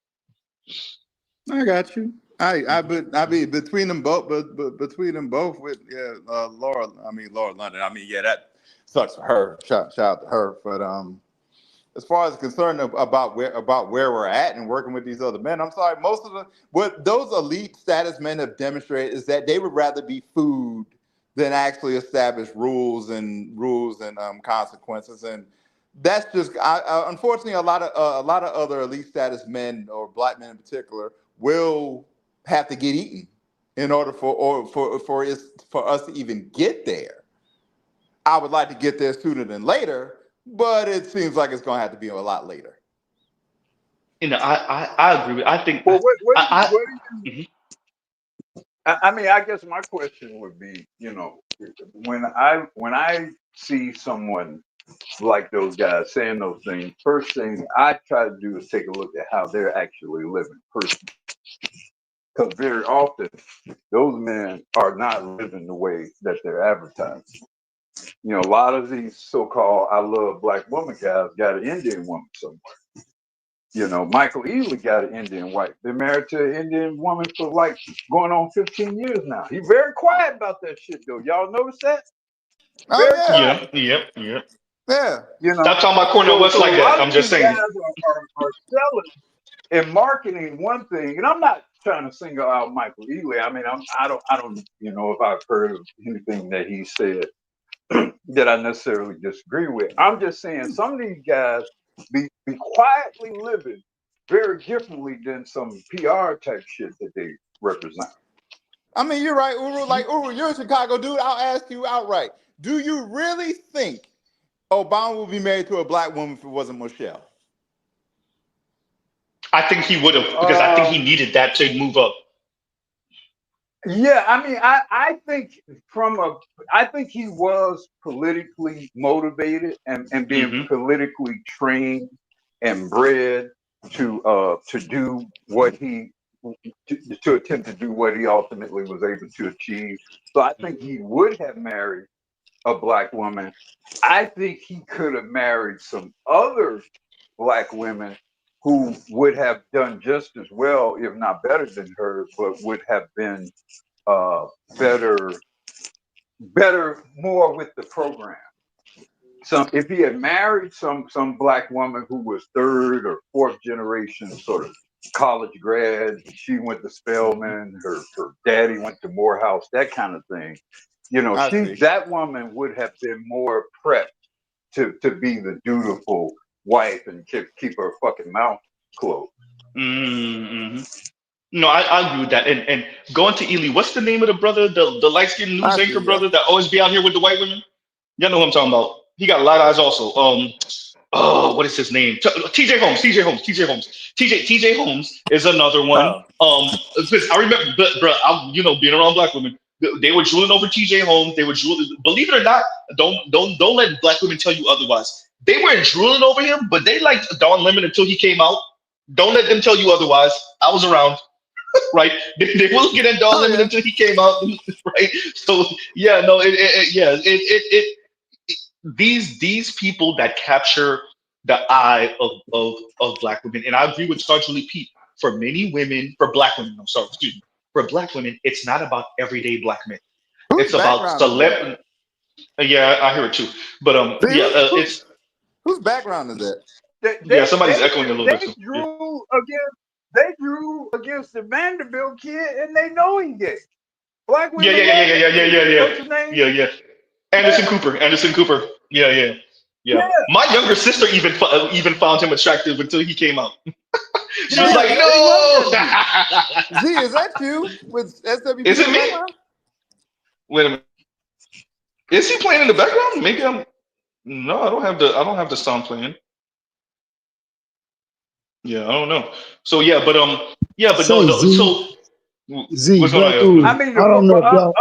I got you. I mean between them both, but between them both with Laura London. I mean, yeah, that sucks for her. Shout out to her. But as far as concerned about where we're at and working with these other men, I'm sorry, most of what those elite status men have demonstrated is that they would rather be food than actually establish rules and consequences. And that's just unfortunately a lot of other elite status men or black men in particular will have to get eaten in order for us to even get there. I would like to get there sooner than later, but it seems like it's going to have to be a lot later. You know, I agree with. I think. Well, I mean, I guess my question would be, you know, when I see someone like those guys saying those things, first thing I try to do is take a look at how they're actually living personally. Because very often, those men are not living the way that they're advertising. You know, a lot of these so-called I love black woman guys got an Indian woman somewhere. You know, Michael Ealy got an Indian wife. Been married to an Indian woman for like going on 15 years now. He's very quiet about that shit, though. Y'all notice that? Very quiet. Yep. Yeah. You know, stop talking about Cornel West like that. I'm just saying. Guys are selling and marketing one thing, and I'm not trying to single out Michael Ealy. I mean, I don't, you know, if I've heard of anything that he said that I necessarily disagree with. I'm just saying some of these guys be quietly living very differently than some PR type shit that they represent. I mean, you're right, Uru. Like, Uru, you're a Chicago dude. I'll ask you outright. Do you really think Obama would be married to a black woman if it wasn't Michelle? I think he would have, because I think he needed that to move up. Yeah, I mean, I think I think he was politically motivated and being politically trained and bred to do what he to attempt to do what he ultimately was able to achieve. So I think he would have married a black woman. I think he could have married some other black women who would have done just as well, if not better than her, but would have been better, more with the program. So if he had married some black woman who was third or fourth generation sort of college grad, she went to Spelman, her daddy went to Morehouse, that kind of thing, You know, I see. that woman would have been more prepped to be the dutiful wife and keep her fucking mouth closed. Mm-hmm. No, I agree with that. And going to Ely, what's the name of the brother, the light skinned news I anchor see. Yeah. brother that always be out here with the white women? Y'all know who I'm talking about. He got light eyes also. Oh, what is his name? TJ Holmes. TJ Holmes is another one. Oh, Because I remember, but bro, being around black women, they were drooling over TJ Holmes. They were drooling. Believe it or not, don't let black women tell you otherwise. They weren't drooling over him, but they liked Don Lemon until he came out. Don't let them tell you otherwise. I was around, right? They were looking at Don Lemon until he came out, right? So yeah, no, these people that capture the eye of black women, and I agree with Sergeant Lee Pete. For many women, for black women, I'm sorry, excuse me, for black women, it's not about everyday black men. Whose It's about background is that? Yeah, I hear it too. But it's whose background is that? somebody's echoing a little bit too. They drew against the Vanderbilt kid, and they know he gay. Black women. Yeah. What's his name? Yeah. Anderson Cooper. Yeah. My younger sister even found him attractive until he came out. She was like, "No." Z, is that you with SWP? Is it me? Wait a minute. Is he playing in the background? Maybe I'm. No, I don't have the sound playing. Yeah, I don't know. So yeah, but Say, no. Z, So Z, what's going Black on? Woman. I mean, I don't know if y'all.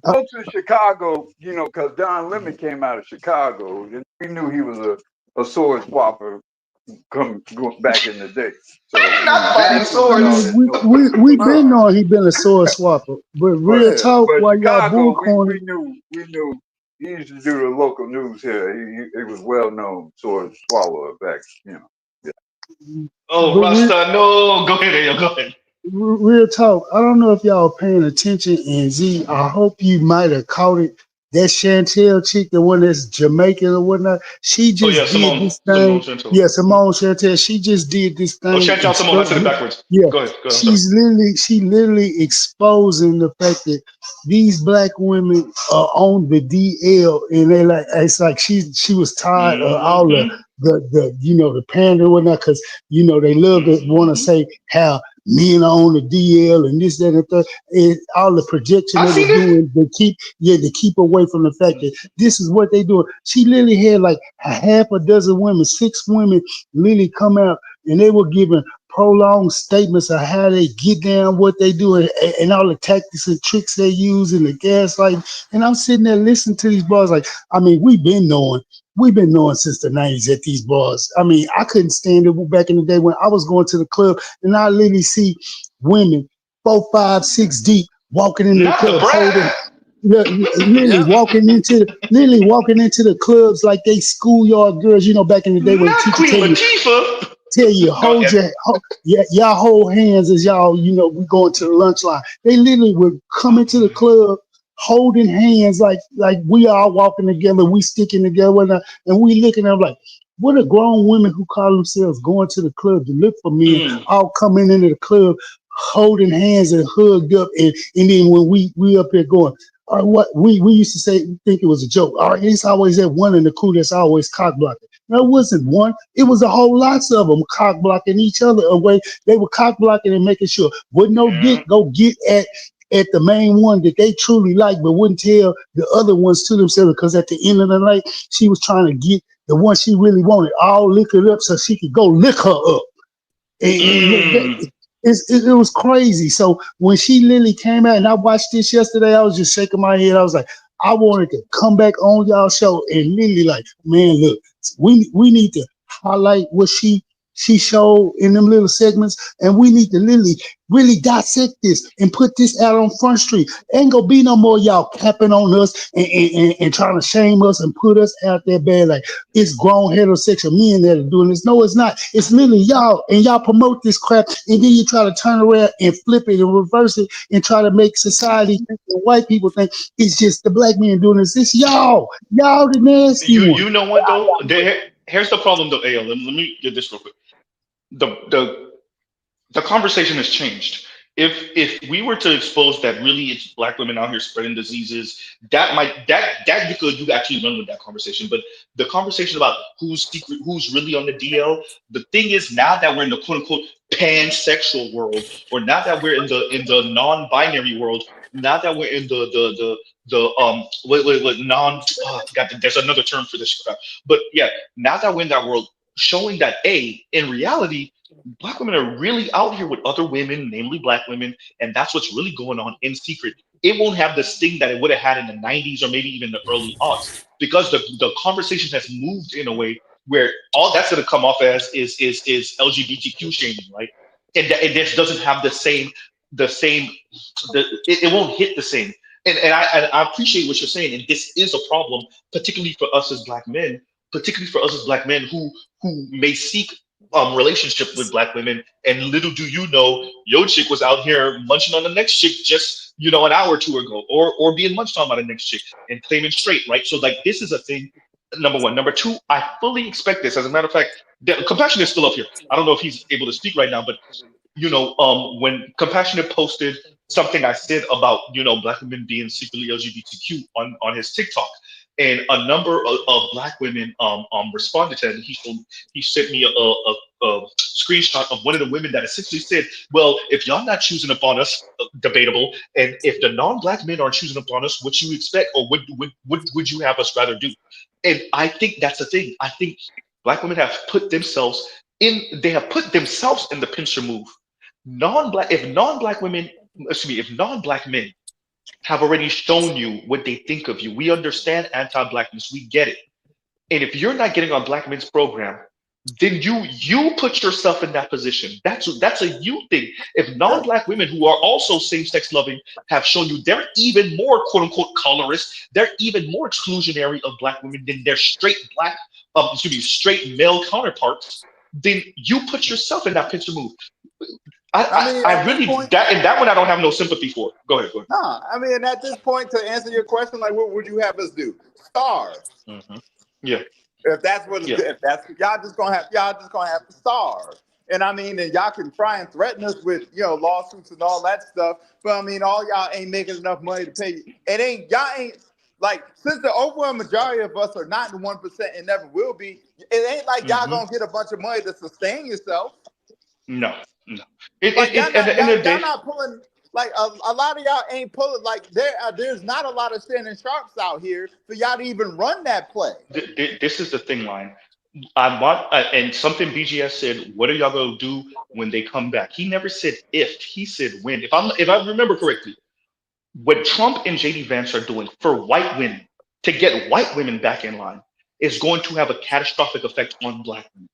go to Chicago, because Don Lemon came out of Chicago, and we knew he was a sword swapper going back in the day. So not fighting swords. We been knowing he been a sword swapper, but real talk, but while y'all Chicago, bullcorning, we knew he used to do the local news here. He was well known sword swallower back, Yeah. Oh, but Rasta, no. Go ahead, Ayo, go ahead. real talk. I don't know if y'all paying attention. And Z, I hope you might have caught it. That Chantel chick, the one that's Jamaican or whatnot, she just did this Simone thing. Chantel. Yeah, Simone Chantel. She just did this Oh, thing. Chantel Simone. I said it backwards. Yeah, Go ahead. I'm she literally exposing the fact that these black women are on the DL, and they it's like she was tired of all the the pander and whatnot, because they love to want to say how men are on the DL and this, that, and the third, and all the projection that they're doing to keep away from the fact that this is what they doing. She literally had like a half a dozen women, 6 women literally come out, and they were giving prolonged statements of how they get down, what they do, and all the tactics and tricks they use, and the gaslighting. And I'm sitting there listening to these bars like, I mean, we've been knowing since the 90s at these bars. I mean, I couldn't stand it back in the day when I was going to the club, and I literally see women 4, 5, 6 deep walking into the club, holding. Literally walking into the clubs like they schoolyard girls, back in the day when the teacher tell you hold y'all hold hands as y'all, we going to the lunch line. They literally would come into the club holding hands like we all walking together, we sticking together, and we looking at them like, what are grown women who call themselves going to the club to look for men, all coming into the club holding hands and hugged up, and then when we up here going, what we used to say, think it was a joke. It's always that one in the crew that's always cock blocking. No, it wasn't one. It was a whole lots of them cock blocking each other away. They were cock blocking and making sure would no dick go get at the main one that they truly like, but wouldn't tell the other ones to themselves, because at the end of the night, she was trying to get the one she really wanted all liquored up so she could go lick her up. And it was crazy. So when she literally came out, and I watched this yesterday, I was just shaking my head. I was like, I wanted to come back on y'all show and literally like, man, look, we need to highlight what she showed in them little segments, and we need to literally really dissect this and put this out on Front Street. Ain't gonna be no more y'all capping on us and trying to shame us and put us out there bad like it's grown heterosexual men that are doing this. No, it's not. It's literally y'all, and y'all promote this crap, and then you try to turn around and flip it and reverse it and try to make society think and white people think it's just the black men doing this. It's y'all the nasty one. You know what though? Here's the problem though, Ayo. Let me get this real quick. The conversation has changed. if we were to expose that really it's black women out here spreading diseases, that you could actually run with that conversation. But the conversation about who's really on the DL, the thing is now that we're in the quote unquote pansexual world, or now that we're in the non-binary world, now that we're in what non God, there's another term for this crap. But yeah, now that we're in that world, showing that in reality black women are really out here with other women, namely black women, and that's what's really going on in secret. It won't have the sting that it would have had in the 90s or maybe even the early aughts because the conversation has moved in a way where all that's going to come off as is LGBTQ shaming, right? And this doesn't have it won't hit the same. And I appreciate what you're saying, and this is a problem, particularly for us as black men, who may seek relationship with black women, and little do you know, your chick was out here munching on the next chick just an hour or two ago, or being munched on by the next chick and claiming straight, right? So like this is a thing. Number one. Number two, I fully expect this. As a matter of fact, Compassion is still up here. I don't know if he's able to speak right now, but when Compassionate posted something I said about black women being secretly LGBTQ on his TikTok, and a number of black women responded to that. And he sent me a screenshot of one of the women that essentially said, "Well, if y'all not choosing upon us, debatable, and if the non-black men aren't choosing upon us, what you expect, or what would you have us rather do?" And I think that's the thing. I think black women have put themselves in. They have put themselves in the pincer move. If non-black men have already shown you what they think of you. We understand anti-blackness. We get it. And if you're not getting on black men's program, then you put yourself in that position. That's a you thing. If non-black women who are also same-sex loving have shown you they're even more quote unquote colorist, they're even more exclusionary of black women than their straight straight male counterparts, then you put yourself in that pincer move. I really that one I don't have no sympathy for. Go ahead. Nah, I mean, at this point, to answer your question, like, what would you have us do? Starve. Mm-hmm. Yeah. If that's what if that's y'all just gonna have to starve. And I mean, and y'all can try and threaten us with lawsuits and all that stuff. But I mean, all y'all ain't making enough money to pay. Y'all ain't like, since the overwhelming majority of us are not in the 1% and never will be. It ain't like y'all gonna get a bunch of money to sustain yourself. No. Y'all not pulling, like a lot of y'all ain't pulling, like there's not a lot of Shannon Sharps out here for y'all to even run that play. This is the thing, line. I want and something BGS said. What are y'all gonna do when they come back? He never said if. He said when. If I remember correctly, what Trump and JD Vance are doing for white women to get white women back in line is going to have a catastrophic effect on black women.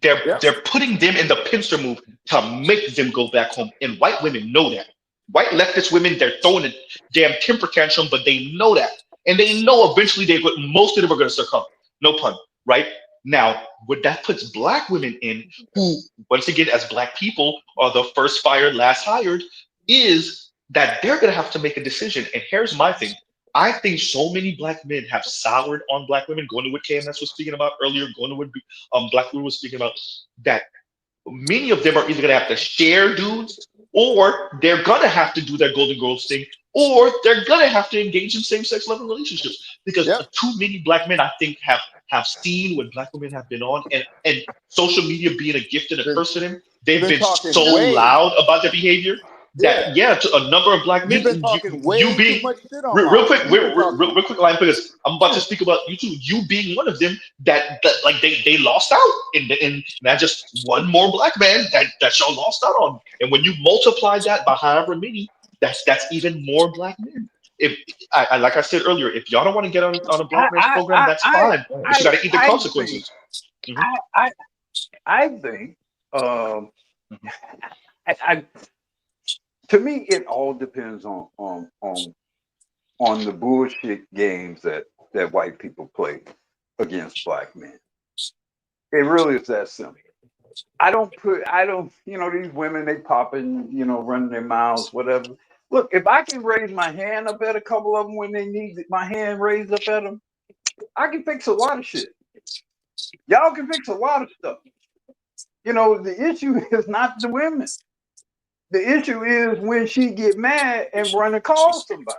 They're putting them in the pincer move to make them go back home, and white women know that. White leftist women, they're throwing a damn temper tantrum, but they know that, and they know eventually most of them are going to succumb. No pun, right? Now, what that puts black women in, who once again, as black people, are the first fired, last hired, is that they're going to have to make a decision. And here's my thing. I think so many black men have soured on black women, going to what KMS was speaking about earlier, going to what Black Women was speaking about, that many of them are either going to have to share dudes, or they're going to have to do their Golden Girls thing, or they're going to have to engage in same-sex loving relationships. Because too many black men, I think, have seen what black women have been on, and social media being a gift and a curse to them, they've been so loud about their behavior. That to a number of black men, you being real quick, line, because I'm about to speak about you too. You being one of them that like they lost out, and not just one more black man that y'all lost out on. And when you multiply that by however many, that's even more black men. If I like I said earlier, if y'all don't want to get on a black man's program, that's fine. But you got to eat the consequences. I think to me, it all depends on the bullshit games that white people play against black men. It really is that simple. I don't, these women, they popping, running their mouths, whatever. Look, if I can raise my hand up at a couple of them when they need my hand raised up at them, I can fix a lot of shit. Y'all can fix a lot of stuff. The issue is not the women. The issue is when she get mad and run and call somebody.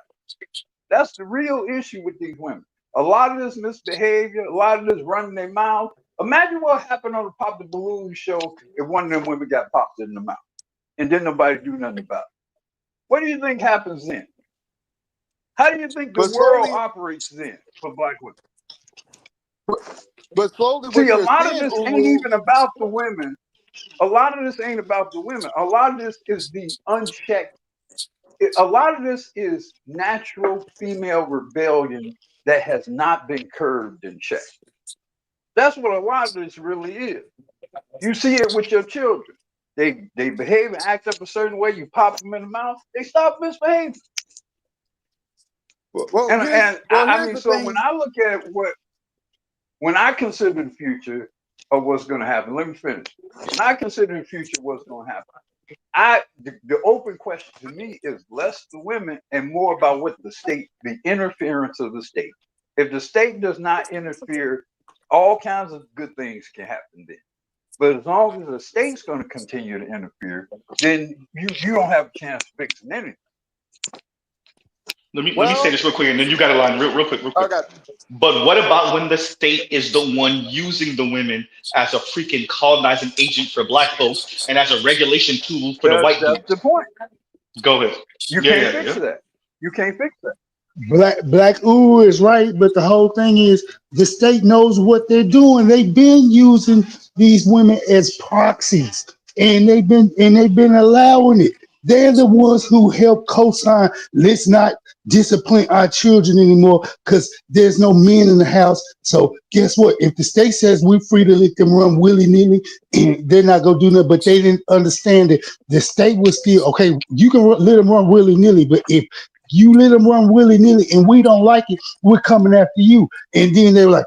That's the real issue with these women. A lot of this misbehavior, a lot of this running their mouth. Imagine what happened on the Pop the Balloon show if one of them women got popped in the mouth and then nobody do nothing about it. What do you think happens then? How do you think the world operates then for black women? But slowly, see, what a you're lot of saying, this ain't Ulu, even about the women. A lot of this ain't about the women. A lot of this is the unchecked. A lot of this is natural female rebellion that has not been curbed and checked. That's what a lot of this really is. You see it with your children. They behave and act up a certain way. You pop them in the mouth, they stop misbehaving. I mean, so when I look at when I consider the future of what's going to happen, let me finish. When I consider the future of what's going to happen, the open question to me is less the women and more about what the interference of the state. If the state does not interfere, all kinds of good things can happen then. But as long as the state's going to continue to interfere, then you don't have a chance of fixing anything. Let me say this real quick, and then you got a line real quick. But what about when the state is the one using the women as a freaking colonizing agent for black folks and as a regulation tool for the white dudes? That's the point. Go ahead. You can't fix that. You can't fix that. Black Ooh is right, but the whole thing is the state knows what they're doing. They've been using these women as proxies, and they've been allowing it. They're the ones who help co-sign. Let's not discipline our children anymore because there's no men in the house. So guess what? If the state says we're free to let them run willy-nilly, they're not gonna do nothing. But they didn't understand that the state was still okay. You can let them run willy-nilly, but if you let them run willy-nilly and we don't like it, we're coming after you. And then they were like,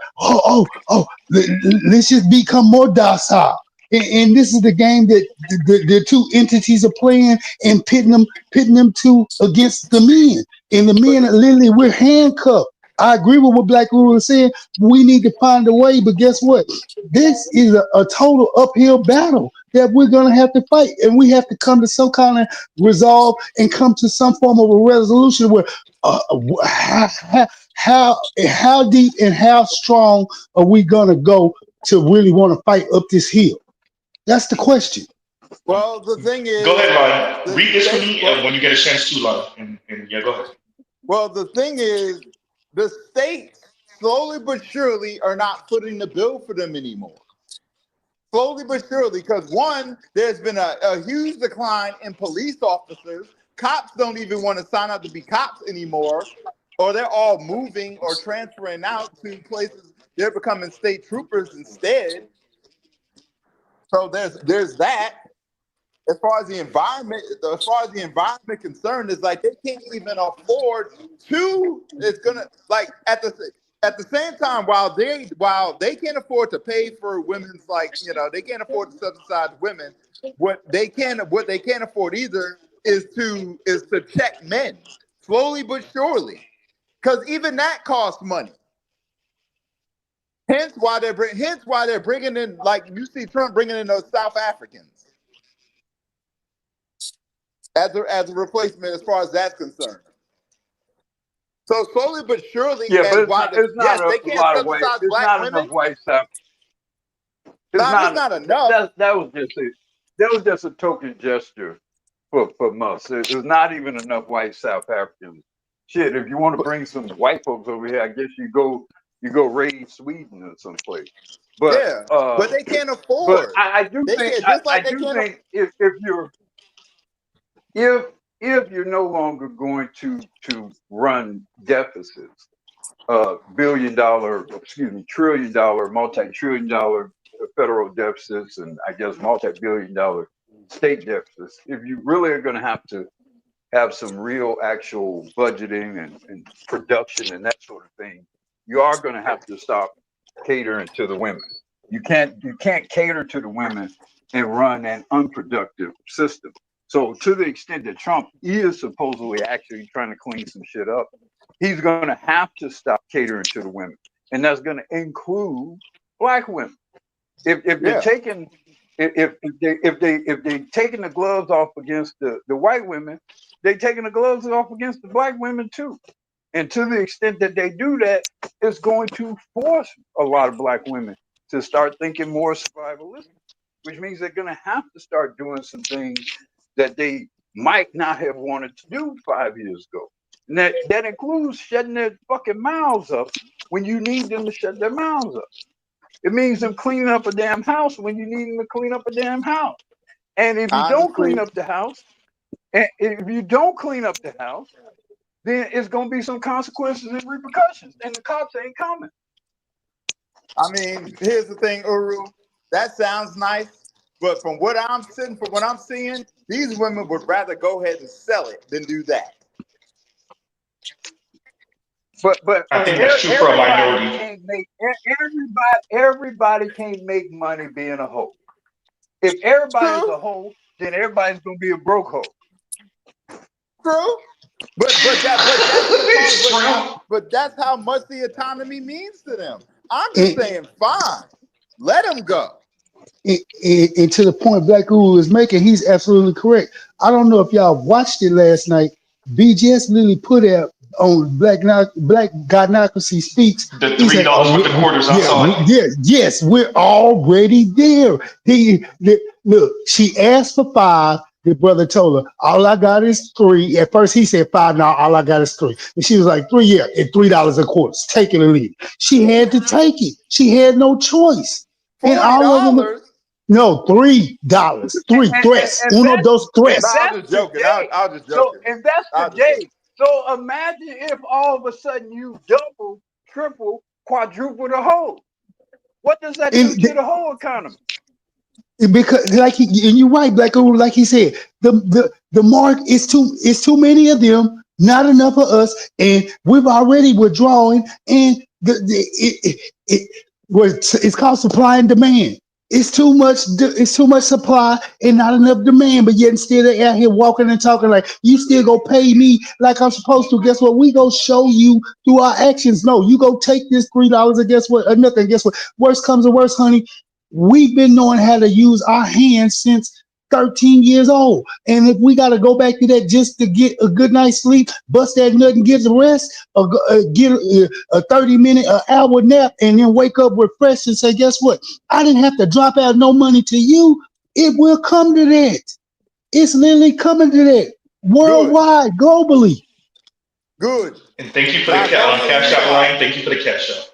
let's just become more docile. And this is the game that the two entities are playing and pitting them two against the men. And the men are literally, we're handcuffed. I agree with what Black Rule is saying. We need to find a way, but guess what? This is a total uphill battle that we're going to have to fight. And we have to come to some kind of resolve and come to some form of a resolution where how deep and how strong are we going to go to really want to fight up this hill? That's the question. Well, the thing is, go ahead, Ryan. Read this for me when you get a chance to, Ryan. And yeah, go ahead. Well, the thing is, the states slowly but surely are not footing the bill for them anymore. Slowly but surely, because one, there's been a huge decline in police officers. Cops don't even want to sign up to be cops anymore, or they're all moving or transferring out to places. They're becoming state troopers instead. So there's that. As far as the environment concerned, is like they can't even afford to. It's gonna like at the same time while they can't afford to pay for women's they can't afford to subsidize women. What they can't afford either is to check men slowly but surely, because even that costs money. Hence why they're bringing in, like you see Trump bringing in those South Africans as a replacement as far as that's concerned. So slowly but surely, yeah, but it's not they can't subsidize black women. Enough white South. It's not enough. That was just a token gesture for us. There's not even enough white South Africans. Shit, if you want to bring some white folks over here, I guess you go raid Sweden or someplace. But yeah, but they can't afford. But I do think if you're no longer going to run deficits, trillion dollar, multi-trillion dollar federal deficits, and I guess multi-billion dollar state deficits, if you really are going to have some real actual budgeting and production and that sort of thing, you are going to have to stop catering to the women. You can't cater to the women and run an unproductive system. So to the extent that Trump is supposedly actually trying to clean some shit up, he's going to have to stop catering to the women, and that's going to include black women. If if they taking the gloves off against the white women, they taking the gloves off against the black women too. And to the extent that they do that, it's going to force a lot of black women to start thinking more survivalistic, which means they're going to have to start doing some things that they might not have wanted to do 5 years ago. And that includes shutting their fucking mouths up when you need them to shut their mouths up. It means them cleaning up a damn house when you need them to clean up a damn house. And if you don't clean up the house, then it's going to be some consequences and repercussions, and the cops ain't coming. I mean, here's the thing, Uru. That sounds nice, but from what I'm seeing, these women would rather go ahead and sell it than do that. But I think that's true for a minority. Everybody can't make money being a hoe. If everybody's a hoe, then everybody's gonna be a broke hoe. True. But that's how much the autonomy means to them. I'm just saying, fine, let them go. And to the point Black Guru is making, he's absolutely correct. I don't know if y'all watched it last night. BGS literally put out on Black Godnocracy Speaks. The $3 with the quarters. I saw it. Yes, we're already there. Look, she asked for 5. The brother told her, all I got is 3. At first he said 5. Now all I got is 3. And she was like, 3, yeah, at $3 a quarter. Take it or leave it. She had to take it. She had no choice. And all of them. No, $3. 3 threats. Uno, dos, tres. I was just joking. I was just joking. So, and that's the day. So imagine if all of a sudden you double, triple, quadruple the whole. What does that do to the whole economy? Because and you're right, Black Guru, like he said, the mark is too many of them, not enough of us, and we've already withdrawing, and it's called supply and demand. It's too much supply and not enough demand, but yet still they're out here walking and talking like you still go pay me like I'm supposed to. Guess what? We go show you through our actions. No, you go take this $3 and guess what? Or nothing. Guess what? Worst comes to worst, honey. We've been knowing how to use our hands since 13 years old. And if we got to go back to that just to get a good night's sleep, bust that nut and get the rest, or get a 30-minute, hour nap, and then wake up refreshed and say, guess what? I didn't have to drop out no money to you. It will come to that. It's literally coming to that. Worldwide, globally. Good. And thank you for the cash out, Ryan. Thank you for the cash out.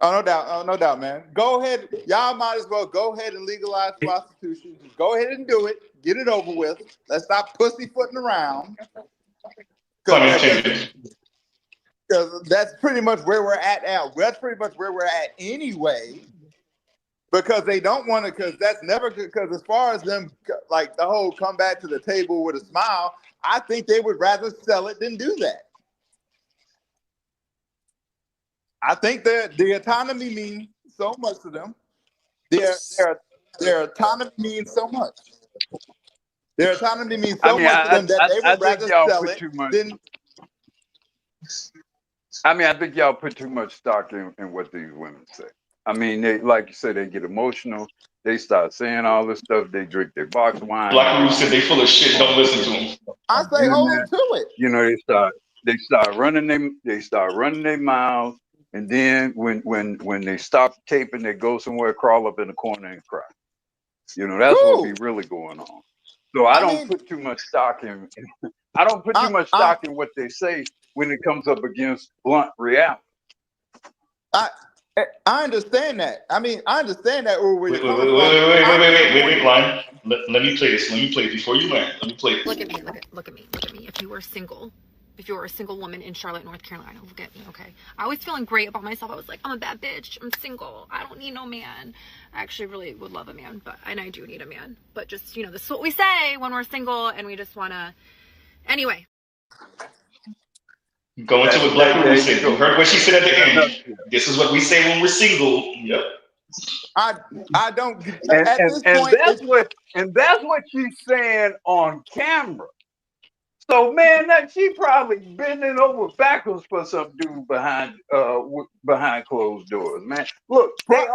Oh, no doubt. Oh, no doubt, man. Go ahead. Y'all might as well go ahead and legalize prostitution. Just go ahead and do it. Get it over with. Let's stop pussyfooting around. Because that's pretty much where we're at now. That's pretty much where we're at anyway. Because they don't want to, because that's never, because as far as them, like the whole come back to the table with a smile, I think they would rather sell it than do that. I think that the autonomy means so much to them. Their autonomy means so much. Their autonomy means so much to them that they would rather sell it than. I think y'all put too much stock in what these women say. I mean, they, like you said, they get emotional. They start saying all this stuff. They drink their box wine. Black Roof said they full of shit. Don't listen to them. I say hold them to it. You know, they start running their mouths. And then when they stop taping, they go somewhere, crawl up in the corner and cry. You know, that's what be really going on. So I don't put too much stock in. I don't put too much stock in what they say when it comes up against blunt reality. I understand that. I mean, I understand that. Wait, Lion. Let me play this. Let me play it before you land. Let me play it. Look at me. Look at me. If you were single. If you were a single woman in Charlotte, North Carolina, look at me, okay? I was feeling great about myself. I was like, I'm a bad bitch. I'm single. I don't need no man. I actually really would love a man, and I do need a man. But just, this is what we say when we're single and we just want to... Anyway. Go into what Black Roof said. You heard what she said at the end. This is what we say when we're single. Yep. I don't... And that's what she's saying on camera. So man, she probably bending over backwards for some dude behind closed doors, man. Look, they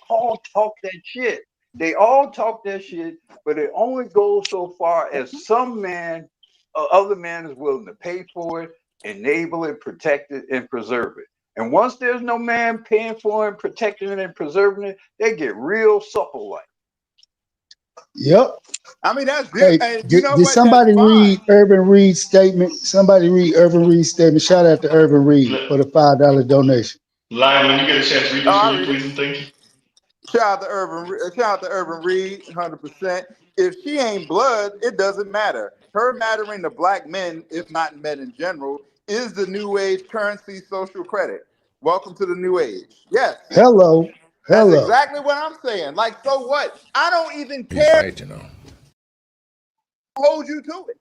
all talk that shit. They all talk that shit, but it only goes so far as some man or other man is willing to pay for it, enable it, protect it, and preserve it. And once there's no man paying for it, protecting it, and preserving it, they get real supple like. Yep. I mean, that's Hey, and you know did what? That's somebody fine. read Urban Reed's statement? Somebody read Urban Reed's statement. Shout out to Urban Reed for the $5 donation. Lion, when you get a chance, read this Oh, for I me, read please, it. and thank you. Shout out to Urban Reed, 100%. If she ain't blood, it doesn't matter. Her mattering to black men, if not men in general, is the new age currency social credit. Welcome to the new age. Yes, Hello. that's Hello. exactly what I'm saying. Like, so what? I don't even He's care. right, you know. Hold you to it.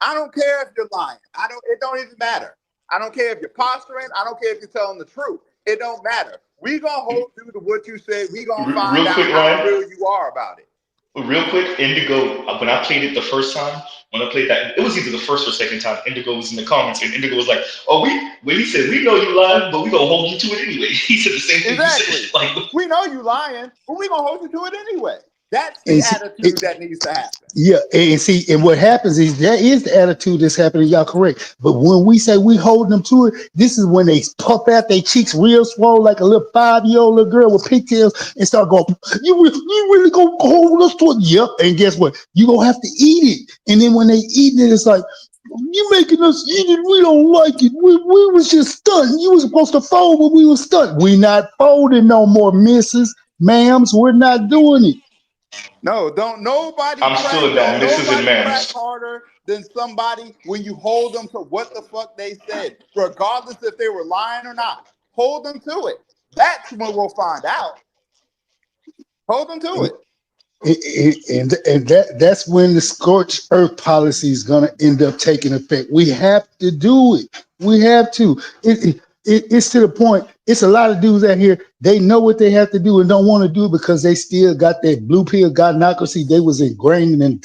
I don't care if you're lying. It don't even matter. I don't care if you're posturing. I don't care if you're telling the truth. It don't matter. We gonna hold you to what you said. We gonna find Real out quick, how Ryan. real you are about it. Real quick, Indigo, when I played it the first time, when I played that, it was either the first or second time, Indigo was in the comments, and Indigo was like, he said, we know you lied, but we gonna hold you to it anyway. He said the same thing Exactly. you said. Like, We know you lying, but we gonna hold you to it anyway. That's the And see, attitude that needs to happen. yeah, and see, and what happens is that is the attitude that's happening. Y'all correct, but when we say we hold them to it, this is when they puff out their cheeks real swole like a little 5-year-old little girl with pigtails and start going, you really gonna hold us to it? Yep. And guess what? You gonna have to eat it. And then when they eat it, it's like, you making us eat it. We don't like it. We was just stunned. You was supposed to fold when we was stunned. We not folding no more, missus, ma'ams. We're not doing it. No, don't nobody I'm still in that misses and crack ma'ams. harder than somebody when you hold them to what the fuck they said, regardless if they were lying or not. Hold them to it. That's when we'll find out. Hold them to it. And that's when the scorched earth policy is going to end up taking effect. We have to do it. We have to. It's to the point. It's a lot of dudes out here. They know what they have to do and don't want to do it because they still got that blue pill godnocracy. They was ingrained and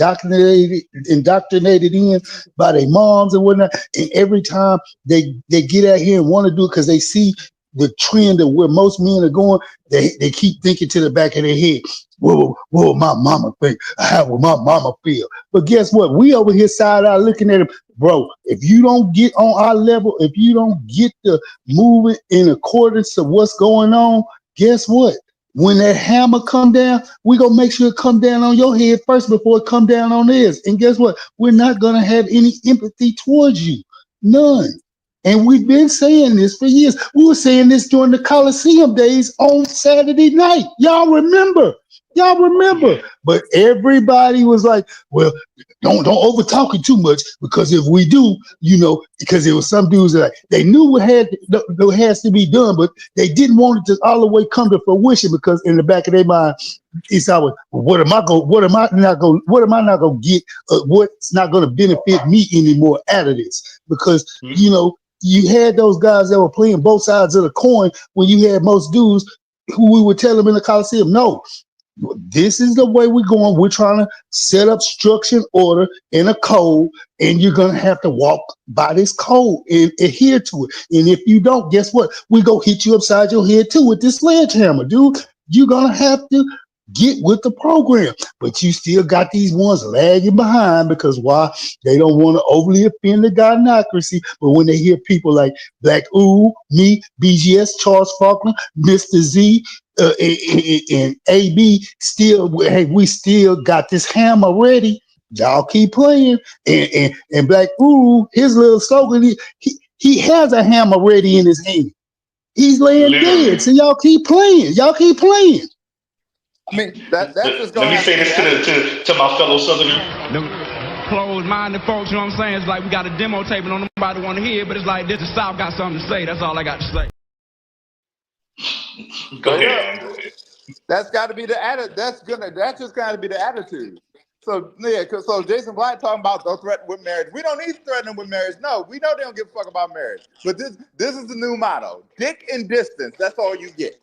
indoctrinated in by their moms and whatnot. And every time they get out here and want to do it because they see the trend of where most men are going, they keep thinking to the back of their head, what will my mama think? How will my mama feel? But guess what? We over here side out looking at him. Bro, if you don't get on our level, if you don't get the movement in accordance to what's going on, guess what? When that hammer come down, we gonna make sure it come down on your head first before it come down on theirs. And guess what? We're not gonna have any empathy towards you. None. And we've been saying this for years. We were saying this during the Coliseum days on Saturday night. Y'all remember? But everybody was like, well, don't over talk it too much, because if we do, because there was some dudes that they knew what has to be done, but they didn't want it to all the way come to fruition, because in the back of their mind, it's always, what am I not going to get? What's not going to benefit me anymore out of this? Because you had those guys that were playing both sides of the coin when you had most dudes who we would tell them in the Coliseum, no, this is the way we're going. We're trying to set up structure and order in a code, and you're going to have to walk by this code and adhere to it. And if you don't, guess what? We go hit you upside your head too with this sledgehammer, dude. You're going to have to get with the program. But you still got these ones lagging behind, because why? They don't want to overly offend the godnocracy. But when they hear people like Black Ooh, me, BGS, Charles Faulkner, Mr. Z, and AB, we still got this hammer ready. Y'all keep playing. And Black Ooh, his little slogan, he has a hammer ready in his hand. He's laying dead. So y'all keep playing. I mean, that's just Let me say this to my fellow Southerners. Them closed-minded folks, you know what I'm saying? It's like we got a demo tape and nobody want to hear it, but it's like this, the South got something to say. That's all I got to say. Go ahead. That's got to be the attitude. That's just got to be the attitude. So yeah, so Jason Black talking about don't threaten with marriage. We don't need to threaten them with marriage. No, we know they don't give a fuck about marriage. But this is the new motto: dick and distance. That's all you get.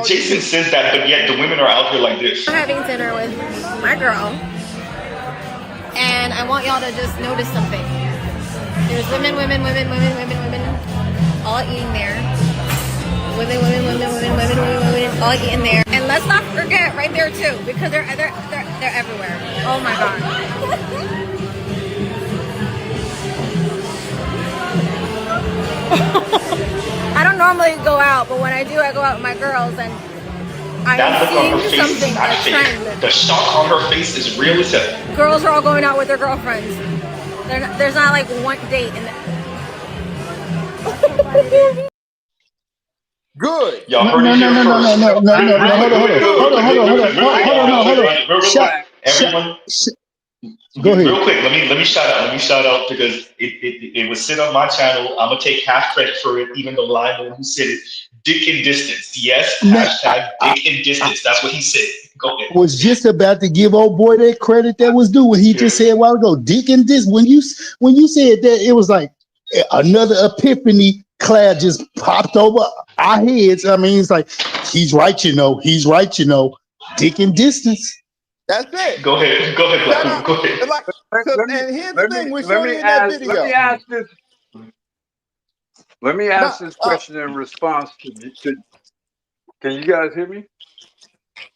Jason says that, but yet the women are out here like this. I'm having dinner with my girl, and I want y'all to just notice something. There's women, all eating there. Women, all eating there. And let's not forget right there too, because they're everywhere. Oh my god. I don't normally go out, but when I do, I go out with my girls, and That look on her I'm seeing face is something, not a fake. trend. The shock on her face is real as hell. Girls are all going out with their girlfriends. There's not like one date in Good. Y'all heard it here first. Real quick. Everyone. Go ahead. Real quick, let me shout out. Let me shout out because it was sit on my channel. I'm gonna take half credit for it, even though I know who said it. Dick and distance. Yes, hashtag dick and distance. That's what he said. Go ahead. Was just about to give old boy that credit that was due when he just said a while ago, Dick and this. When you said that, it was like another epiphany cloud just popped over our heads. I mean, it's like he's right, you know. He's right, you know. Dick and distance. That's it. Go ahead, Black. Go ahead. Like, and here's the thing: we're showing in that video. Let me ask this question in response to. Can you guys hear me?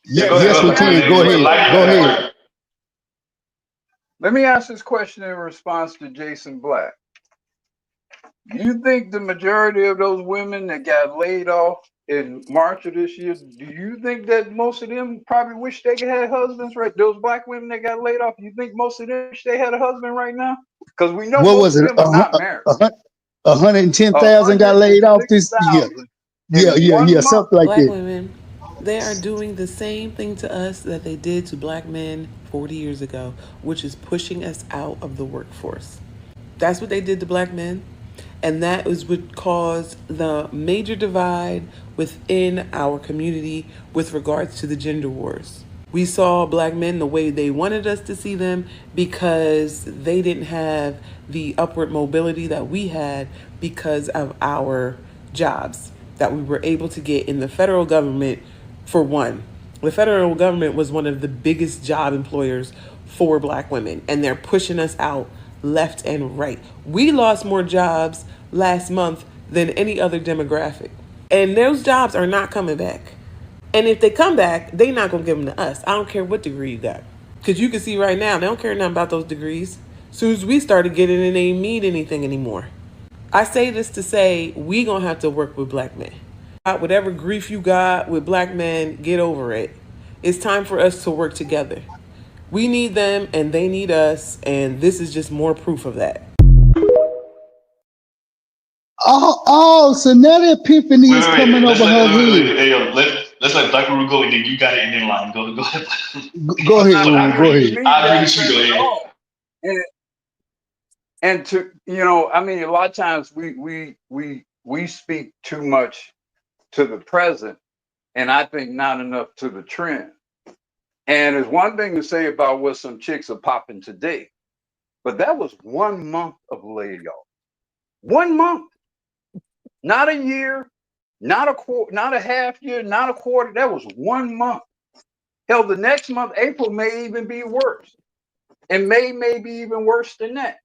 Yes, we can. Go ahead. Let me ask this question in response to Jason Black. Do you think the majority of those women that got laid off in March of this year, do you think that most of them probably wish they could have husbands, right? Those black women that got laid off, you think most of them wish they had a husband right now? Because we know What most was of it? them are not married. 110,000 got laid off this year. Yeah, something like Black that. women, they are doing the same thing to us that they did to black men 40 years ago, which is pushing us out of the workforce. That's what they did to black men. And that is what caused the major divide within our community with regards to the gender wars. We saw black men the way they wanted us to see them because they didn't have the upward mobility that we had because of our jobs that we were able to get in the federal government. For one, the federal government was one of the biggest job employers for black women, and they're pushing us out left and right. We lost more jobs last month than any other demographic, and those jobs are not coming back. And if they come back, they're not going to give them to us. I don't care what degree you got. Because you can see right now, they don't care nothing about those degrees. As soon as we started getting it, they ain't mean anything anymore. I say this to say, we going to have to work with black men. Whatever grief you got with black men, get over it. It's time for us to work together. We need them and they need us, and this is just more proof of that. So now the epiphany is coming over her head. Hey, yo, let's let Black Ruru go, and then you got it in line. Go ahead. Go ahead, Ruru. Go ahead. I agree with you. Go ahead. And to I mean, a lot of times we speak too much to the present, and I think not enough to the trend. And there's one thing to say about what some chicks are popping today, but that was 1 month of layoff. 1 month. Not a year, not a quarter, not a half year, not a quarter. That was 1 month. Hell, the next month, April, may even be worse. And May be even worse than that.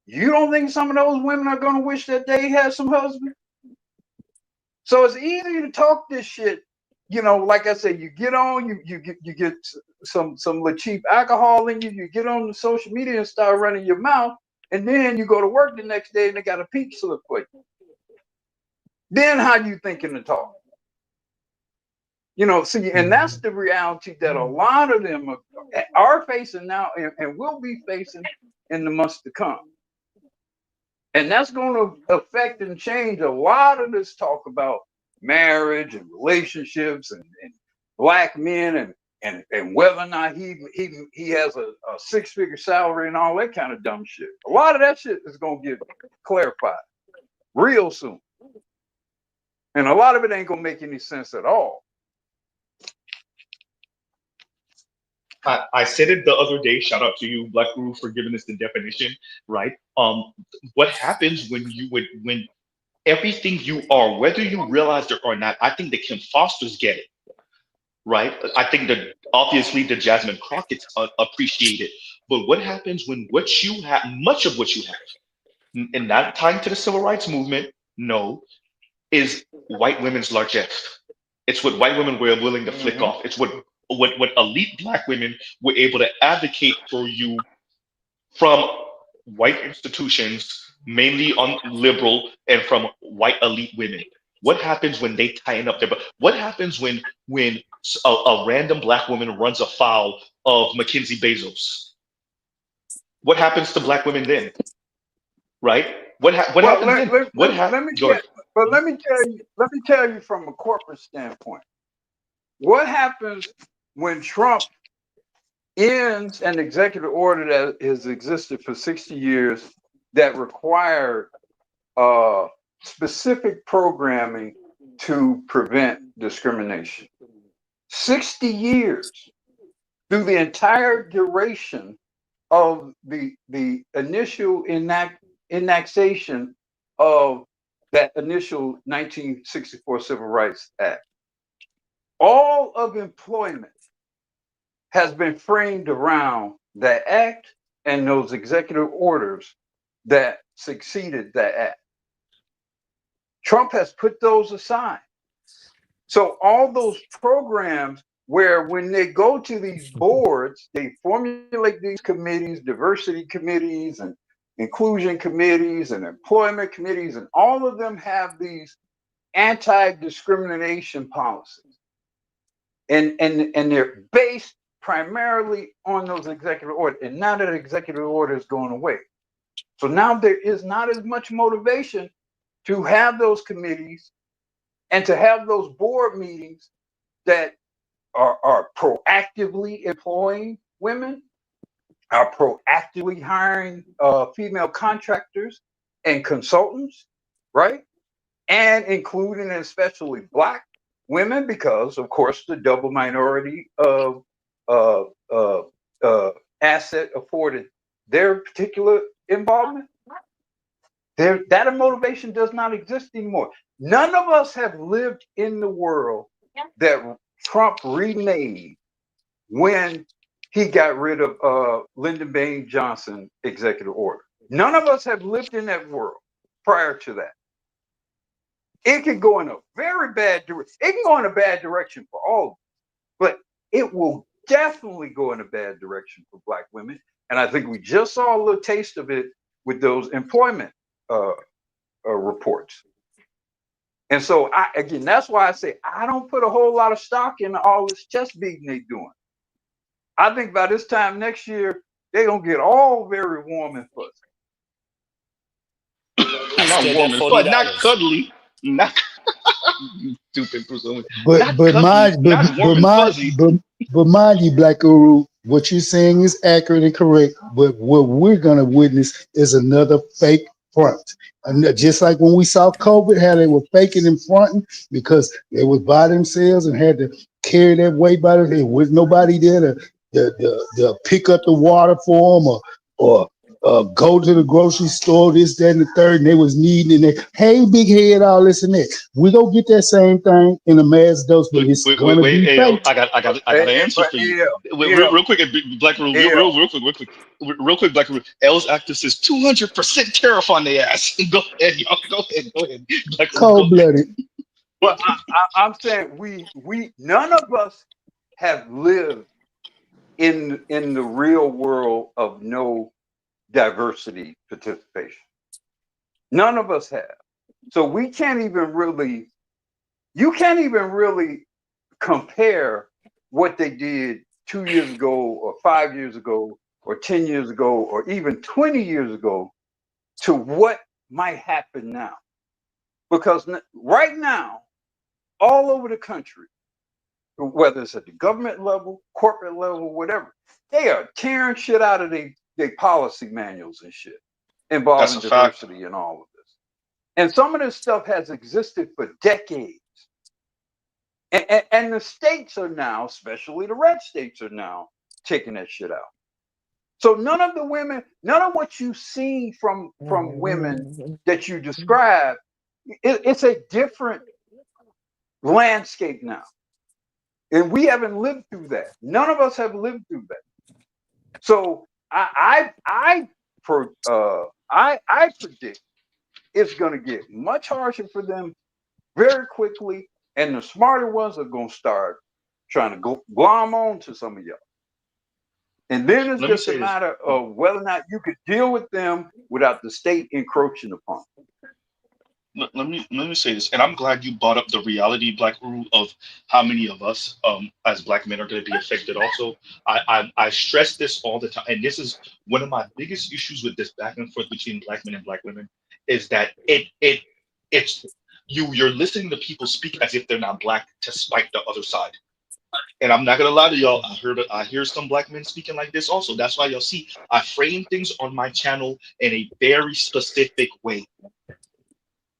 You don't think some of those women are going to wish that they had some husband? So it's easy to talk this shit. Like I said, you get on, you get some little cheap alcohol in you, you get on the social media and start running your mouth, and then you go to work the next day and they got a peach slip for you. Then how you thinking to talk? See, and that's the reality that a lot of them are facing now and will be facing in the months to come. And that's going to affect and change a lot of this talk about marriage and relationships and black men and whether or not he has a six-figure salary and all that kind of dumb shit. A lot of that shit is going to get clarified real soon. And a lot of it ain't gonna make any sense at all. I said it the other day. Shout out to you, Black Guru, for giving us the definition. Right. What happens when everything you are, whether you realize it or not? I think the Kim Fosters get it. Right. I think that obviously the Jasmine Crockett's appreciate it. But what happens when what you have, much of what you have, and not tying to the civil rights movement, no, is white women's largesse. It's what white women were willing to flick off. It's what elite black women were able to advocate for you from white institutions, mainly on liberal and from white elite women. What happens when they tighten up their butt? What happens when a random black woman runs afoul of Mackenzie Bezos? What happens to black women then? Right? What happens then? Let me Go ahead. let me tell you from a corporate standpoint. What happens when Trump ends an executive order that has existed for 60 years that required specific programming to prevent discrimination? 60 years through the entire duration of the initial enactation of that initial 1964 Civil Rights Act. All of employment has been framed around that act and those executive orders that succeeded that act. Trump has put those aside. So all those programs where when they go to these boards, they formulate these committees, diversity committees and inclusion committees and employment committees, and all of them have these anti-discrimination policies. And they're based primarily on those executive orders. And now that executive order is going away. So now there is not as much motivation to have those committees and to have those board meetings that are proactively employing women, are proactively hiring female contractors and consultants, right? And including especially Black women, because of course the double minority of asset afforded their particular involvement. That motivation does not exist anymore. None of us have lived in the world that Trump remade when he got rid of Lyndon Baines Johnson executive order. None of us have lived in that world prior to that. It can go in a very bad direction. It can go in a bad direction for all of us, but it will definitely go in a bad direction for Black women. And I think we just saw a little taste of it with those employment reports. And so, again, that's why I say I don't put a whole lot of stock in all this chest beating they doing. I think by this time next year, they're going to get all very warm and fuzzy. Not warm and fuzzy, not cuddly, not you stupid presuming. But mind you, Black Guru, what you're saying is accurate and correct. But what we're gonna witness is another fake front. And just like when we saw COVID, how they were faking and fronting because they was by themselves and had to carry that weight by themselves. There was nobody there to pick up the water for them or go to the grocery store, this, that, and the third, and they was needing and they, hey, big head, all this and that. We gonna get that same thing in a mass dose, but it's gonna be fake. I got an answer for you. Real quick, Black Rule, real quick, Black Rule. L's actor says 200% tariff on their ass. Go ahead, y'all. Go ahead. Cold-blooded. But I'm saying we none of us have lived in the real world of no diversity participation. None of us have. So you can't even really compare what they did 2 years ago or 5 years ago or 10 years ago or even 20 years ago to what might happen now. Because right now, all over the country, whether it's at the government level, corporate level, whatever, they are tearing shit out of their policy manuals and shit involving diversity and all of this. And some of this stuff has existed for decades. And the states are now, especially the red states are now taking that shit out. So none of what you've seen from women that you describe, it's a different landscape now. And we haven't lived through that. None of us have lived through that. So I predict it's going to get much harsher for them very quickly, And the smarter ones are going to start trying to go glom on to some of y'all. And then it's just a matter of whether or not you could deal with them without the state encroaching upon them. Let me say this, and I'm glad you brought up the reality, Black Guru, of how many of us as Black men are going to be affected also. I stress this all the time, and this is one of my biggest issues with this back and forth between Black men and Black women, is that it's you're listening to people speak as if they're not Black to spite the other side. And I'm not gonna lie to y'all, I hear some Black men speaking like this also. That's why y'all see I frame things on my channel in a very specific way.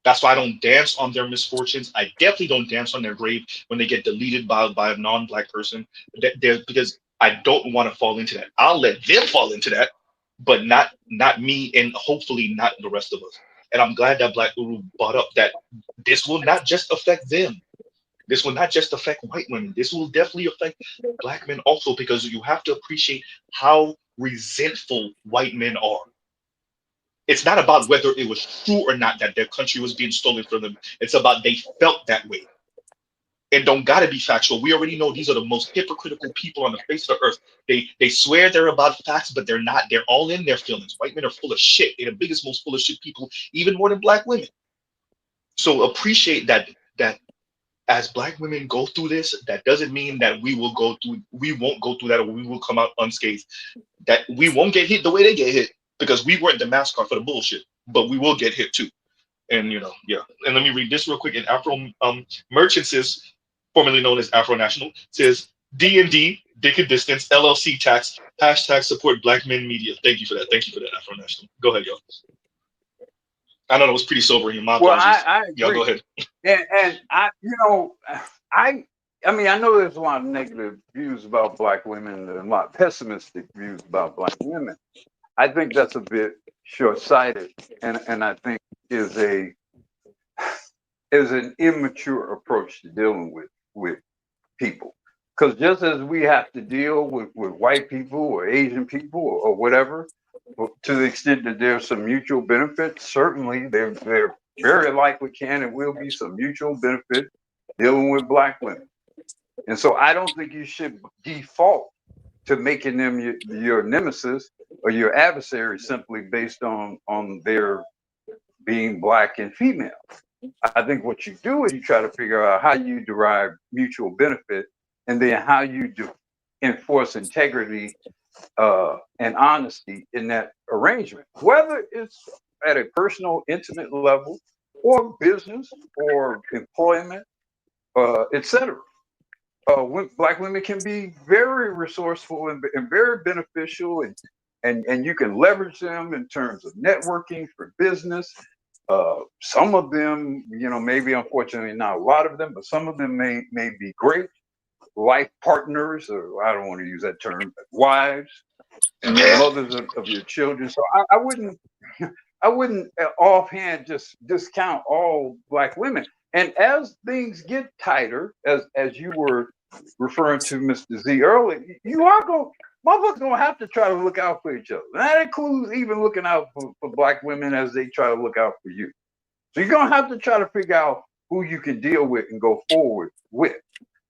That's why I don't dance on their misfortunes. I definitely don't dance on their grave when they get deleted by a non-Black person. Because I don't want to fall into that. I'll let them fall into that, but not me, and hopefully not the rest of us. And I'm glad that Black Guru brought up that this will not just affect them. This will not just affect white women. This will definitely affect Black men also, because you have to appreciate how resentful white men are. It's not about whether it was true or not that their country was being stolen from them. It's about they felt that way. It don't gotta be factual. We already know these are the most hypocritical people on the face of the earth. They swear they're about facts, but they're not. They're all in their feelings. White men are full of shit. They're the biggest, most full of shit people, even more than Black women. So appreciate that as Black women go through this, that doesn't mean that we won't go through that, or we will come out unscathed. That we won't get hit the way they get hit, because we weren't the mascot for the bullshit, but we will get hit too. And yeah. And let me read this real quick. And Afro Merchant says, formerly known as Afro National, says D&D, Dick and Distance, LLC tax, # support Black men media. Thank you for that. Thank you for that, Afro National. Go ahead, y'all. I know that was pretty sobering. My apologies. I agree. Y'all go ahead. And I mean, I know there's a lot of negative views about Black women and a lot of pessimistic views about Black women. I think that's a bit short-sighted, and I think is an immature approach to dealing with people. Because just as we have to deal with white people or Asian people or whatever, to the extent that there's some mutual benefit, certainly there very likely can and will be some mutual benefit dealing with Black women. And so I don't think you should default to making them your nemesis or your adversary simply based on their being Black and female. I think what you do is you try to figure out how you derive mutual benefit, and then how you enforce integrity and honesty in that arrangement, whether it's at a personal, intimate level, or business, or employment, etc. Black women can be very resourceful and very beneficial, and you can leverage them in terms of networking for business. Some of them, maybe unfortunately not a lot of them, but some of them may be great life partners, or I don't want to use that term, but wives and mothers of your children. So I wouldn't offhand just discount all Black women. And as things get tighter, as you were referring to Mr. Z earlier, motherfuckers gonna have to try to look out for each other. And that includes even looking out for Black women as they try to look out for you. So you're gonna have to try to figure out who you can deal with and go forward with.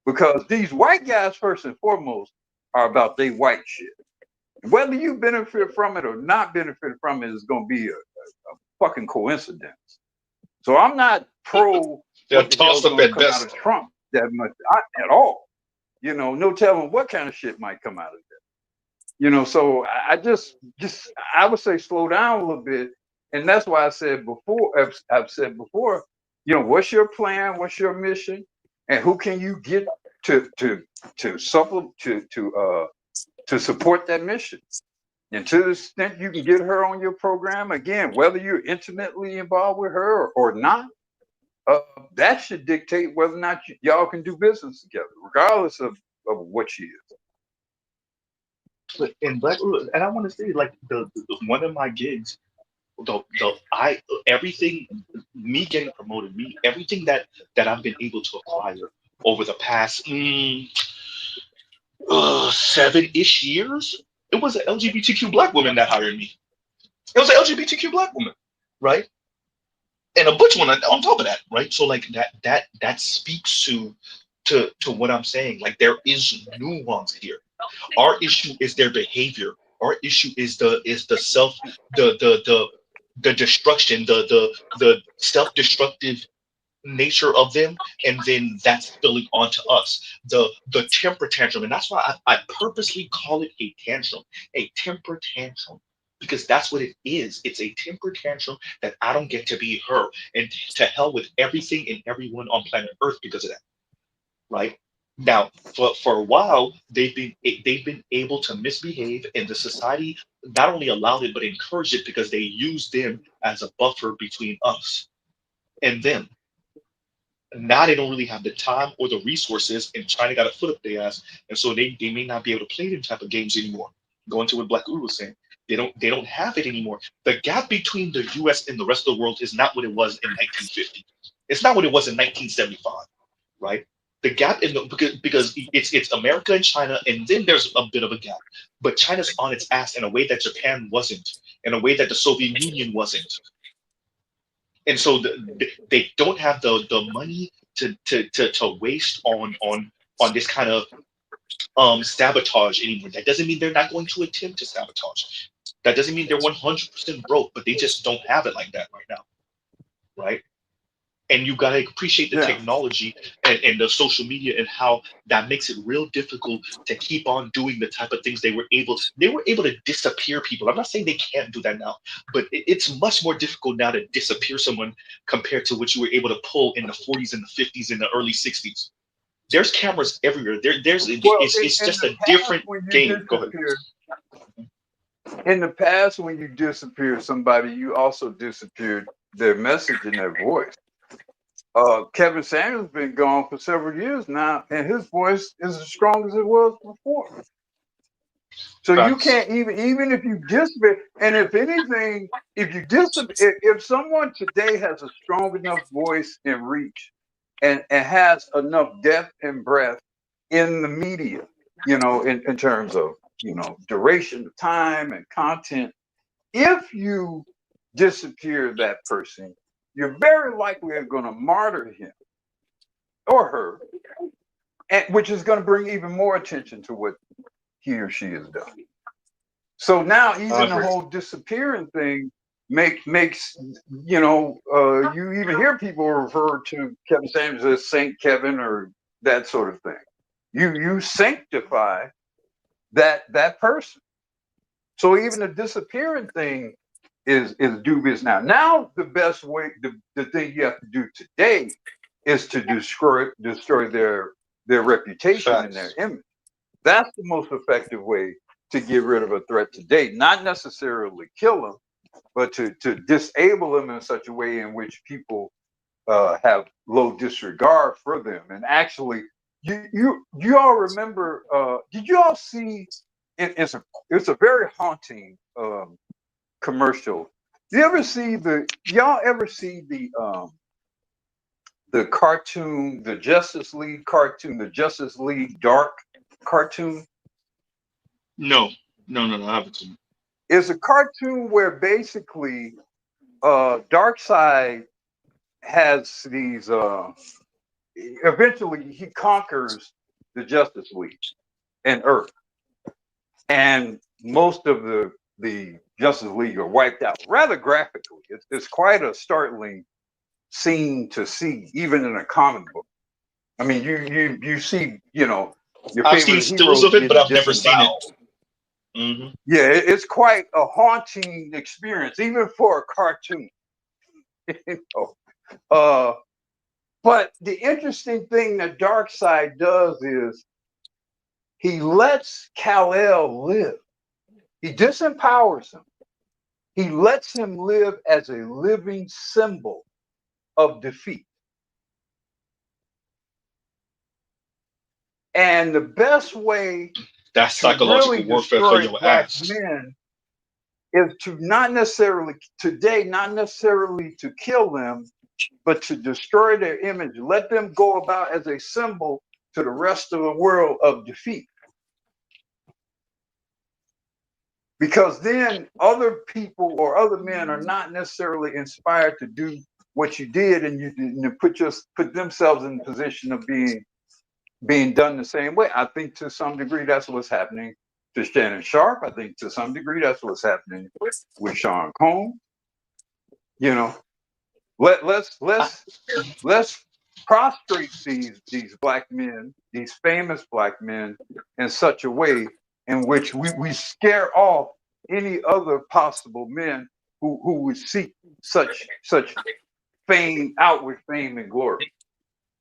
Because these white guys, first and foremost, are about their white shit. Whether you benefit from it or not benefit from it is gonna be a fucking coincidence. So I'm not pro what the hell's gonna come out of Trump that much at all. No telling what kind of shit might come out of that. So I would say slow down a little bit. And that's why I've said before, what's your plan? What's your mission? And who can you get to supplement to support that mission? And to the extent you can get her on your program, again, whether you're intimately involved with her or not, that should dictate whether or not y'all can do business together, regardless of what she is. But in Black, and I want to say, like, the one of my gigs, everything, me getting promoted, everything that I've been able to acquire over the past 7-ish years, it was an LGBTQ Black woman that hired me. It was an LGBTQ Black woman, right? and a butch one on top of that, right? So like that speaks to what I'm saying. Like there is nuance here. Our issue is their behavior. Our issue is the self the destruction, the self-destructive nature of them, and then that's spilling onto us. The temper tantrum, and that's why I purposely call it a temper tantrum, because that's what it is. It's a temper tantrum that I don't get to be her, and to hell with everything and everyone on planet Earth because of that, right? Now, for a while, they've been able to misbehave, and the society not only allowed it but encouraged it because they used them as a buffer between us and them. Now they don't really have the time or the resources, and China got a foot up their ass, and so they may not be able to play them type of games anymore. Going to what Black Uru was saying, they don't have it anymore. The gap between the U.S. and the rest of the world is not what it was in 1950. It's not what it was in 1975, right? The gap in the because it's America and China, and then there's a bit of a gap. But China's on its ass in a way that Japan wasn't, in a way that the Soviet Union wasn't, and so they don't have the money to waste on this kind of sabotage anymore. That doesn't mean they're not going to attempt to sabotage. That doesn't mean they're 100% broke, but they just don't have it like that right now, right? And you got to appreciate the technology and the social media and how that makes it real difficult to keep on doing the type of things they were able to disappear people. I'm not saying they can't do that now, but it's much more difficult now to disappear someone compared to what you were able to pull in the 40s and the 50s and the early 60s. There's cameras everywhere. It's just a different game. Go ahead. In the past, when you disappeared somebody, you also disappeared their message and their voice. Kevin Samuels been gone for several years now, and his voice is as strong as it was before. So you can't even if you disappear, and if anything, if someone today has a strong enough voice and reach, and has enough depth and breadth in the media, in terms of duration of time and content, if you disappear that person, you're very likely going to martyr him or her, which is going to bring even more attention to what he or she has done. So now even the whole disappearing thing makes you even hear people refer to Kevin Samuels as Saint Kevin or that sort of thing. You sanctify that person. So even the disappearing thing is dubious now. Now the best way, the thing you have to do today is to destroy their reputation and their image. That's the most effective way to get rid of a threat today. Not necessarily kill them, but to disable them in such a way in which people have low disregard for them. And actually, you all remember? Did you all see? It's a very haunting commercial. Y'all ever see the cartoon, the Justice League cartoon, the Justice League Dark cartoon? No, I haven't seen it. It's a cartoon where basically Darkseid has these eventually he conquers the Justice League and Earth, and most of the Justice League are wiped out rather graphically. It's quite a startling scene to see, even in a comic book. I mean, you see, your I've favorite seen stills of it, but I've never seen it. Mm-hmm. Yeah, it's quite a haunting experience, even for a cartoon. But the interesting thing that Darkseid does is he lets Kal-El live. He disempowers him. He lets him live as a living symbol of defeat. And the best way that's to psychological really warfare for destroy your black ass. men is to not necessarily to kill them, but to destroy their image, let them go about as a symbol to the rest of the world of defeat. Because then other people or other men are not necessarily inspired to do what you did, and you put themselves in the position of being done the same way. I think to some degree that's what's happening to Shannon Sharp. I think to some degree that's what's happening with Sean Combs. You know, let's prostrate these black men, these famous black men, in such a way in which we scare off any other possible men who would seek such fame, outward fame and glory.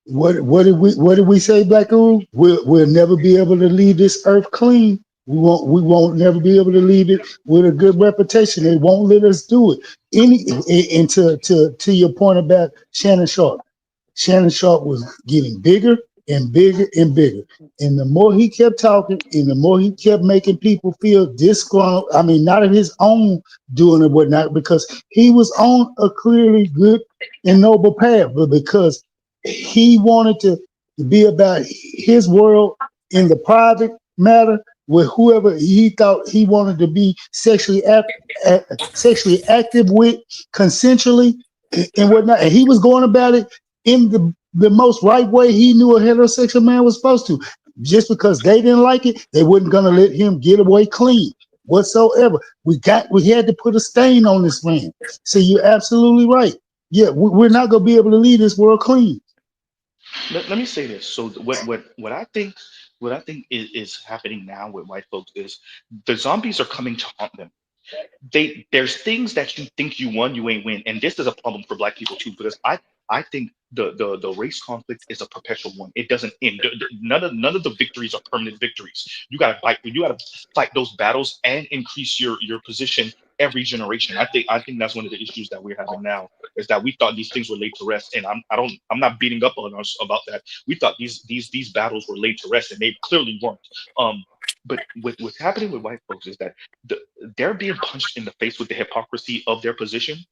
What did we say, Black Guru? We'll never be able to leave this earth clean. We won't never be able to leave it with a good reputation. They won't let us do it. And to your point about Shannon Sharp. Shannon Sharp was getting bigger and bigger and bigger. And the more he kept talking and the more he kept making people feel disgruntled, I mean, not of his own doing it, whatnot, because he was on a clearly good and noble path, but because he wanted to be about his world in the private matter with whoever he thought he wanted to be sexually active with, consensually and whatnot. And he was going about it in the most right way he knew a heterosexual man was supposed to. Just because they didn't like it, they weren't going to let him get away clean whatsoever. We had to put a stain on this man. So you're absolutely right. Yeah, we're not going to be able to leave this world clean. Let me say this. So what I think is happening now with white folks is the zombies are coming to haunt them. There's things that you think you won, you ain't win, and this is a problem for black people too, because I think the race conflict is a perpetual one. It doesn't end. None of the victories are permanent victories. You gotta fight those battles and increase your position every generation. I think that's one of the issues that we're having now, is that we thought these things were laid to rest, and I'm not beating up on us about that. We thought these battles were laid to rest, and they clearly weren't. But what's happening with white folks is that they're being punched in the face with the hypocrisy of their position,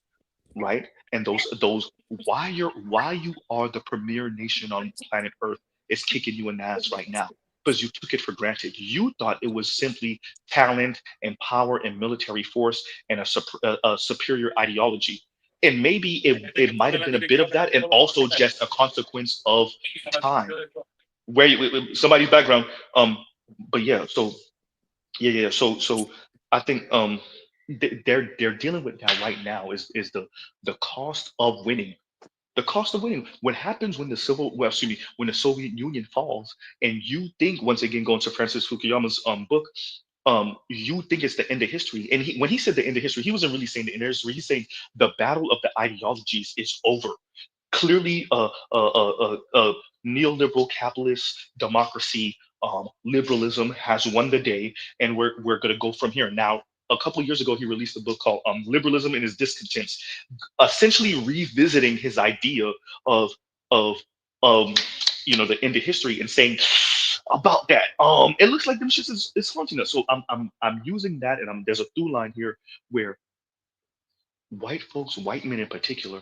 right? And those why you are the premier nation on planet Earth is kicking you in the ass right now, because you took it for granted. You thought it was simply talent and power and military force and a superior ideology. And maybe it might have been a bit of that, and also just a consequence of time. Somebody's background. But yeah, so yeah. So I think they're dealing with that right now, is the cost of winning. The cost of winning. What happens when when the Soviet Union falls, and you think, once again, going to Francis Fukuyama's book, you think it's the end of history. And when he said the end of history, he wasn't really saying the end of history. He's saying the battle of the ideologies is over. Clearly, neoliberal capitalist democracy, liberalism has won the day, and we're going to go from here. Now, a couple of years ago, he released a book called Liberalism and His Discontents, essentially revisiting his idea of of the end of history, and saying about that. It looks like them shit is haunting us. So I'm using that, and there's a through line here where white folks, white men in particular,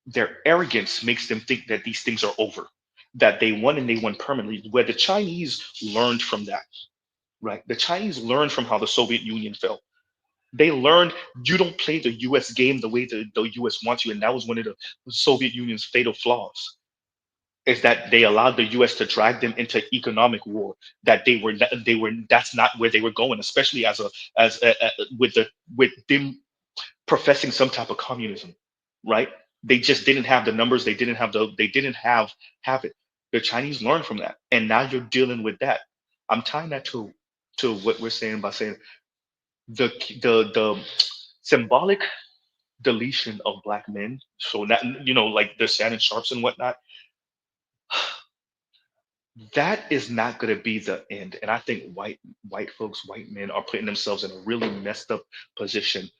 their arrogance makes them think that these things are over, that they won, and they won permanently. Where the Chinese learned from that, right? The Chinese learned from how the Soviet Union fell. They learned you don't play the U.S. game the way the U.S. wants you, and that was one of the Soviet Union's fatal flaws. Is that they allowed the U.S. to drag them into economic war that that's not where they were going, especially with them professing some type of communism, right? They just didn't have the numbers. They didn't have it. The Chinese learned from that, and now you're dealing with that. I'm tying that to what we're saying by saying the symbolic deletion of black men. So that, like the Shannon Sharps and whatnot, that is not going to be the end. And I think white folks, white men are putting themselves in a really messed up position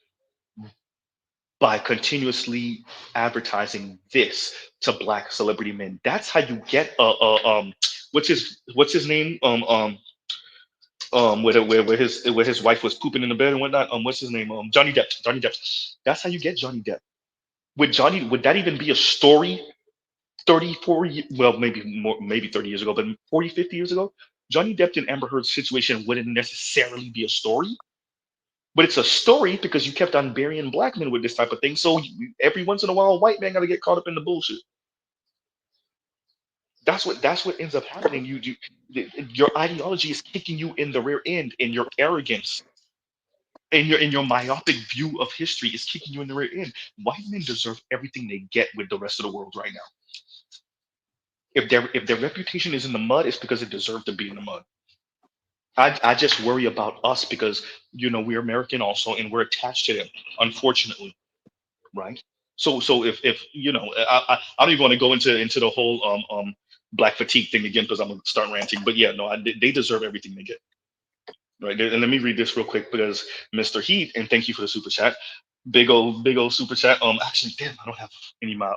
by continuously advertising this to black celebrity men. That's how you get what's his name, where his wife was pooping in the bed and whatnot. What's his name? Johnny Depp. That's how you get Johnny Depp. Would that even be a story 34 well, maybe 30 years ago, but 40, 50 years ago? Johnny Depp and Amber Heard's situation wouldn't necessarily be a story. But it's a story because you kept on burying black men with this type of thing. So every once in a while, a white man got to get caught up in the bullshit. That's what ends up happening. Your ideology is kicking you in the rear end, and your arrogance and your myopic view of history is kicking you in the rear end. White men deserve everything they get with the rest of the world right now. If their reputation is in the mud, it's because it deserved to be in the mud. I just worry about us because we're American also, and we're attached to them, unfortunately, right? So if I don't even want to go into the whole black fatigue thing again because I'm gonna start ranting. But yeah, no, they deserve everything they get, right? And let me read this real quick because Mr. Heat, and thank you for the super chat, big old super chat. Actually, damn, I don't have any of my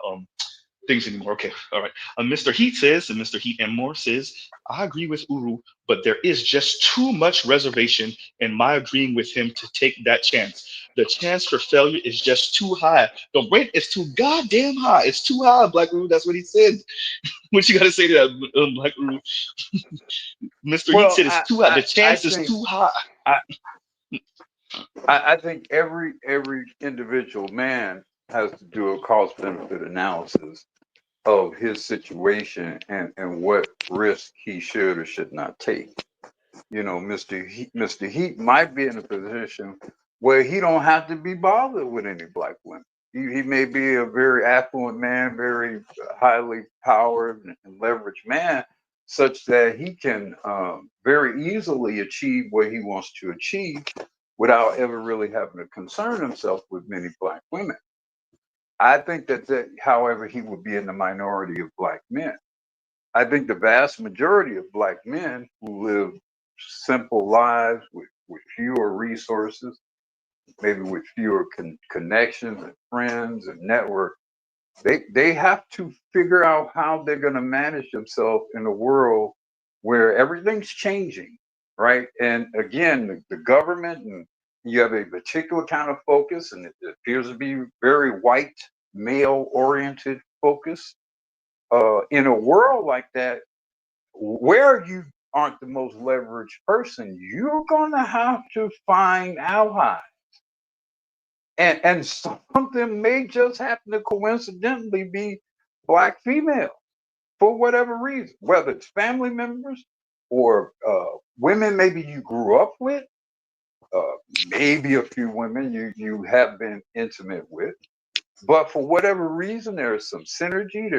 things anymore. Okay, all right. Mr. Heat says, and Mr. Heat and more says, I agree with Uru, but there is just too much reservation in my agreeing with him to take that chance. The chance for failure is just too high. The rate is too goddamn high. It's too high, Black Uru. That's what he said. What you got to say to that, Black Uru? Mr. Heat said it's too high. The chance is too high. I think every individual man has to do a cost benefit analysis of his situation and what risk he should or should not take. Mr. Heat might be in a position where he don't have to be bothered with any black women. He may be a very affluent man, very highly powered and leveraged man, such that he can very easily achieve what he wants to achieve without ever really having to concern himself with many black women. I think that, however, he would be in the minority of black men. I think the vast majority of black men who live simple lives with fewer resources, maybe with fewer connections and friends and network, they have to figure out how they're going to manage themselves in a world where everything's changing, right? And again, the government, and you have a particular kind of focus, and it appears to be very white, male-oriented focus. In a world like that, where you aren't the most leveraged person, you're going to have to find allies. And some of them may just happen to coincidentally be black females for whatever reason, whether it's family members or women maybe you grew up with, maybe a few women you have been intimate with. But for whatever reason, there's some synergy,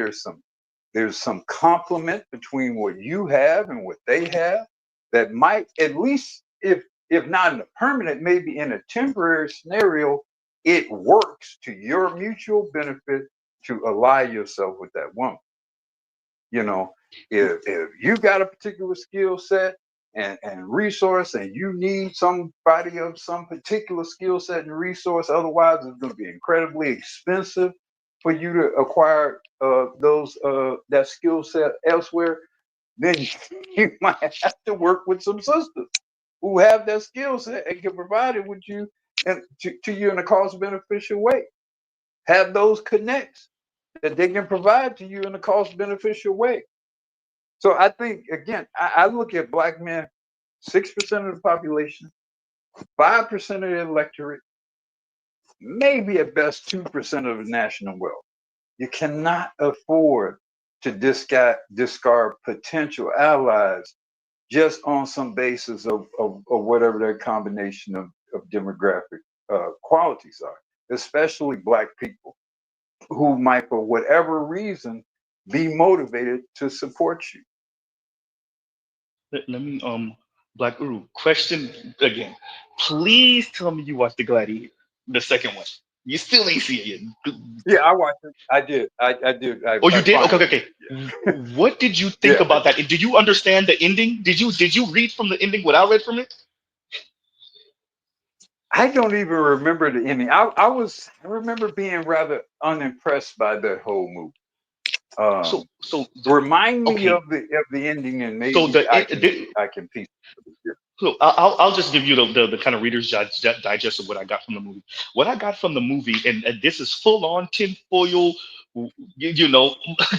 there's some complement between what you have and what they have that might, at least if not in a permanent, maybe in a temporary scenario, it works to your mutual benefit to ally yourself with that woman. If you got a particular skill set and resource, and you need somebody of some particular skill set and resource, otherwise it's going to be incredibly expensive for you to acquire that skill set elsewhere, then you might have to work with some sisters who have that skill set and can provide it with you and to you in a cost beneficial way. Have those connects that they can provide to you in a cost beneficial way. So I think, again, I look at black men, 6% of the population, 5% of the electorate, maybe at best 2% of the national wealth. You cannot afford to discard potential allies just on some basis of whatever their combination of demographic qualities are, especially black people who might, for whatever reason, be motivated to support you. Let me Black Uru, question again. Please tell me you watched the Gladiator, the second one. You still ain't see it yet. Yeah, I watched it. I did. I did. Oh, you did? Okay. What did you think about that? Did you understand the ending? Did you read from the ending what I read from it? I don't even remember the ending. I remember being rather unimpressed by that whole movie. So remind me of the ending, and maybe I can piece it together. So I'll just give you the kind of Reader's Digest of what I got from the movie. What I got from the movie, and this is full on tinfoil,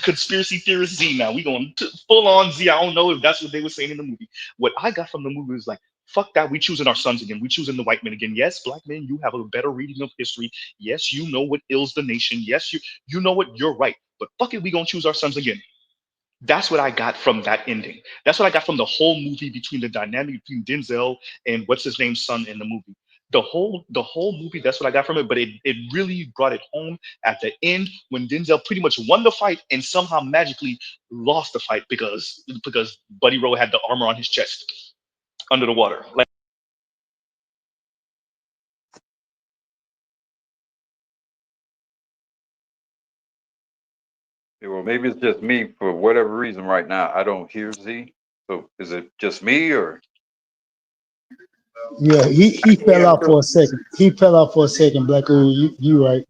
conspiracy theorist Z. Now we going full on Z. I don't know if that's what they were saying in the movie. What I got from the movie was like, Fuck that. We choosing our sons again. We choosing the white men again. Yes, black men, you have a better reading of history. Yes, you know what ills the nation. Yes, you know what, you're right. But fuck it, we gonna choose our sons again. That's what I got from that ending. That's what I got from the whole movie, between the dynamic between Denzel and what's his name's son in the movie. The whole movie, that's what I got from it. But it really brought it home at the end when Denzel pretty much won the fight and somehow magically lost the fight because Buddy Rowe had the armor on his chest under the water. Like, Yeah, well, maybe it's just me for whatever reason right now. I don't hear Z. So is it just me or? Yeah, he fell out for a second. He fell out for a second, Black Ooh, you right.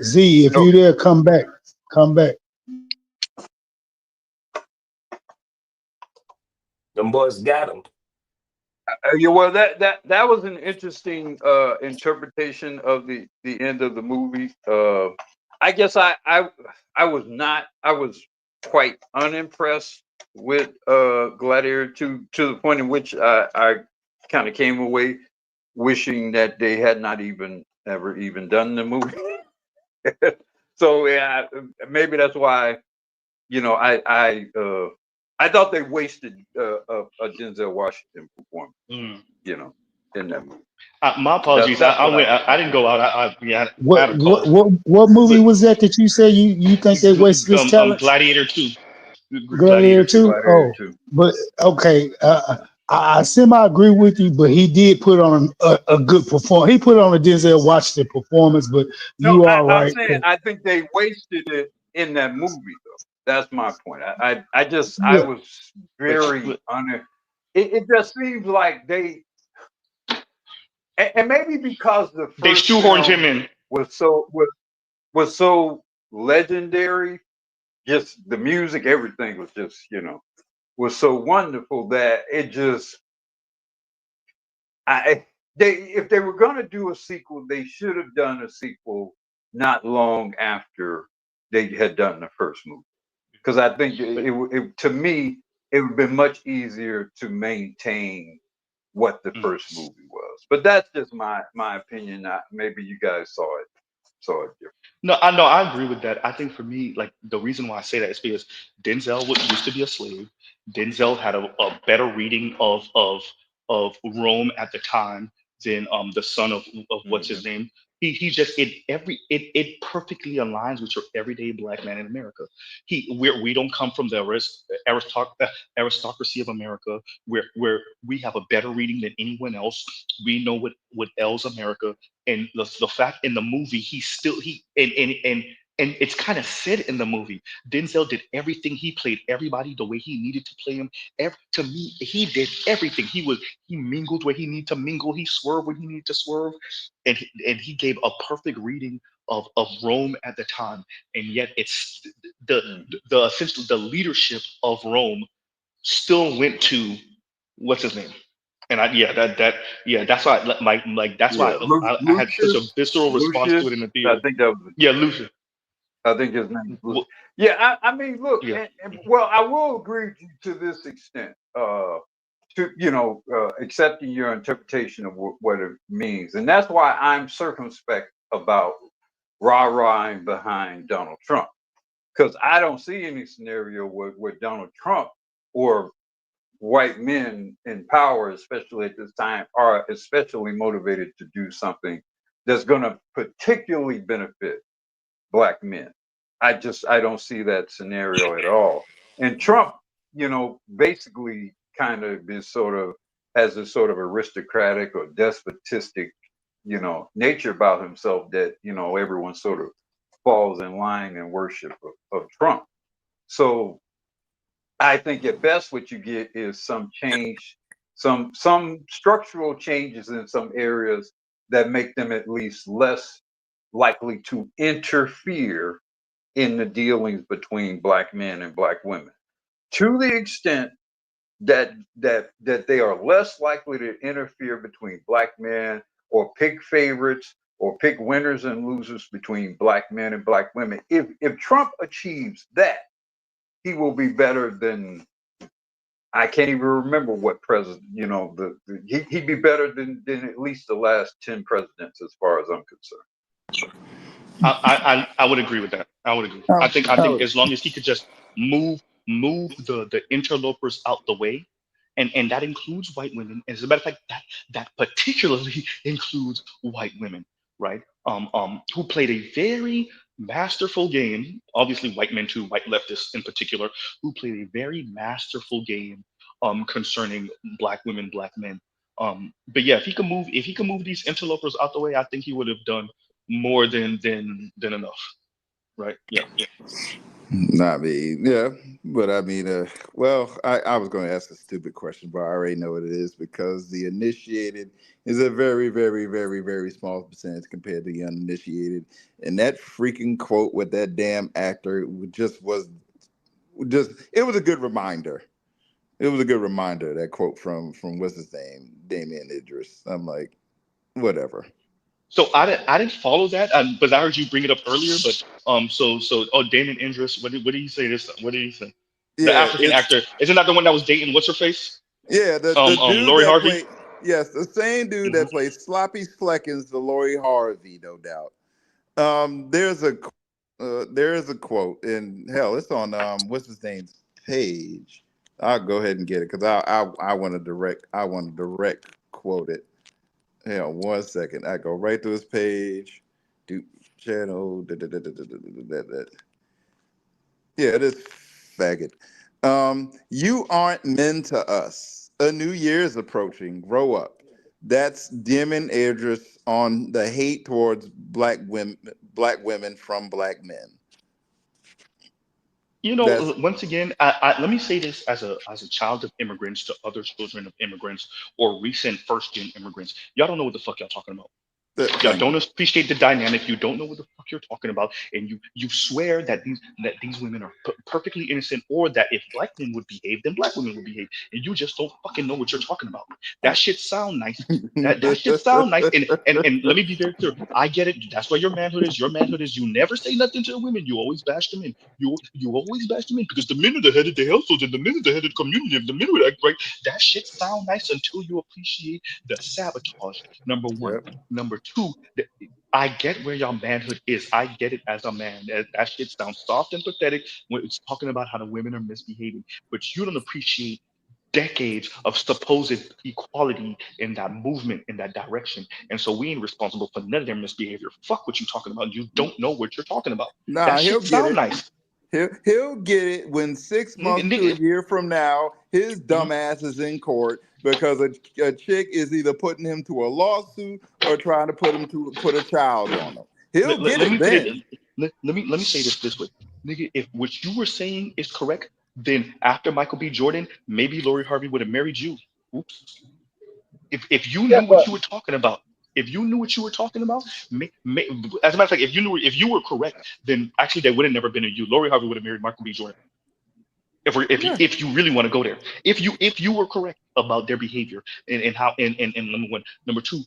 Z, if No. you there, come back. Come back. Them boys got him. Yeah, well, that was an interesting interpretation of the end of the movie. I guess I was quite unimpressed with Gladiator 2 to the point in which I kind of came away wishing that they had not ever even done the movie. So yeah, maybe that's why I thought they wasted a Denzel Washington performance. In that movie. My apologies. That's I didn't go out. I What had a call. what movie was that you said you think they wasted his talent? Gladiator 2. Gladiator 2? Gladiator Oh, 2. but okay. I semi agree with you, but he did put on a good performance. He put on a Denzel Washington performance, but No, you are I'm right. saying I think they wasted it in that movie though. That's my point. I Yeah. was very it just seems like they and maybe because the They first shoehorned film him in. was so legendary, just the music, everything was just, was so wonderful that it just if they were going to do a sequel, they should have done a sequel not long after they had done the first movie, because I think to me it would have been much easier to maintain what the first movie was. But that's just my opinion. Maybe you guys saw it different. No, I agree with that. I think for me, like, the reason why I say that is because Denzel used to be a slave. Denzel had a better reading of Rome at the time than the son of what's his name. He just it perfectly aligns with your everyday black man in America. We don't come from the aristocracy of America, where we have a better reading than anyone else. We know what ails America, and the fact in the movie and it's kind of said in the movie, Denzel did everything. He played everybody the way he needed to play him. To me, he did everything. He mingled where he needed to mingle. He swerved when he needed to swerve, and he gave a perfect reading of Rome at the time. And yet, it's the essentially the leadership of Rome still went to what's his name. And that's why that's why I had such a visceral response to it in the I theater. think that was Lucius. I think his name was Lucius. Yeah, I mean, look, well, I will agree with you to this extent. Accepting your interpretation of what it means, and that's why I'm circumspect about rah-rahing behind Donald Trump, because I don't see any scenario where Donald Trump or white men in power, especially at this time, are especially motivated to do something that's going to particularly benefit black men. I don't see that scenario at all. And Trump, basically kind of has this sort of aristocratic or despotistic, nature about himself that, everyone sort of falls in line and worship of Trump. So I think at best what you get is some change, some structural changes in some areas that make them at least less likely to interfere in the dealings between black men and black women, to the extent that they are less likely to interfere between black men or pick favorites or pick winners and losers between black men and black women. If Trump achieves that, he will be better than I can't even remember what president. He'd be better than at least the last 10 presidents, as far as I'm concerned. I would agree with that. I would agree. I think as long as he could just move the interlopers out the way, and that includes white women. As a matter of fact, that particularly includes white women, right? Who played a very masterful game. Obviously, white men too, white leftists in particular, who played a very masterful game concerning black women, black men. But yeah, if he could move these interlopers out the way, I think he would have done more than enough, right? Yeah. Not me, yeah, but I mean, well, I was going to ask a stupid question, but I already know what it is because the initiated is a very, very, very, very small percentage compared to the uninitiated, and that freaking quote with that damn actor it was a good reminder. It was a good reminder, that quote from what's his name, Damien Idris. I'm like, whatever. So I didn't follow that, but I heard you bring it up earlier. But Damon Idris, what did he say this? What did he say? The Yeah, African actor, isn't that the one that was dating what's her face? yeah, the dude Lori that Harvey. played, yes, the same dude that played Sloppy Fleckins, the Lori Harvey, no doubt. There's a quote, and hell, it's on what's his name's page. I'll go ahead and get it because I want to direct quote it. Hang on 1 second. I go right to his page. Do channel. Yeah, this faggot. You aren't men to us. A new year is approaching. Grow up. That's Damon Idris on the hate towards black women from black men. Once again, let me say this as a child of immigrants to other children of immigrants or recent first-gen immigrants. Y'all don't know what the fuck y'all talking about. Y'all don't appreciate the dynamic. You don't know what the fuck you're talking about, and you swear that these women are perfectly innocent, or that if black men would behave, then black women would behave, and you just don't fucking know what you're talking about. That shit sound nice. That shit sound nice, and let me be very clear. I get it. That's why your manhood is. Your manhood is you never say nothing to the women. You always bash them in. You always bash them in because the men are the head of the household and the men are the head of the community. And the men would act right. That shit sound nice until you appreciate the sabotage. Number one. Yep. Number two, I get where your manhood is. I get it as a man. That shit sounds soft and pathetic when it's talking about how the women are misbehaving. But you don't appreciate decades of supposed equality in that movement, in that direction. And so we ain't responsible for none of their misbehavior. Fuck what you talking about. You don't know what you're talking about. Nah, that he'll shit get sound it. nice. He'll get it when 6 months to a year from now, his dumb ass is in court because a chick is either putting him to a lawsuit or trying to put a child on him. He'll get it then. Let me say this way, nigga. If what you were saying is correct, then after Michael B. Jordan, maybe Lori Harvey would have married you. Oops. If you knew what you were talking about, as a matter of fact, if you were correct, then actually there would have never been a you. Lori Harvey would have married Michael B. Jordan. If you really want to go there, if you were correct about their behavior and how and number one, number two,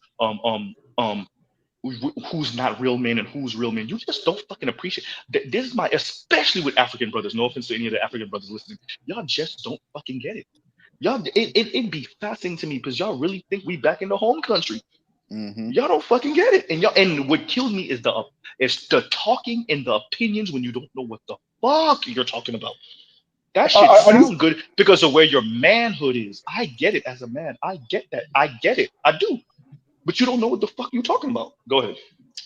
who's not real men and who's real men, you just don't fucking appreciate. This is especially with African brothers. No offense to any of the African brothers listening, y'all just don't fucking get it. Y'all, it'd be fascinating to me because y'all really think we back in the home country. Mm-hmm. Y'all don't fucking get it, and what kills me is the talking and the opinions when you don't know what the fuck you're talking about. That shit sound good because of where your manhood is. I get it as a man. I get that. I get it. I do. But you don't know what the fuck you're talking about. Go ahead.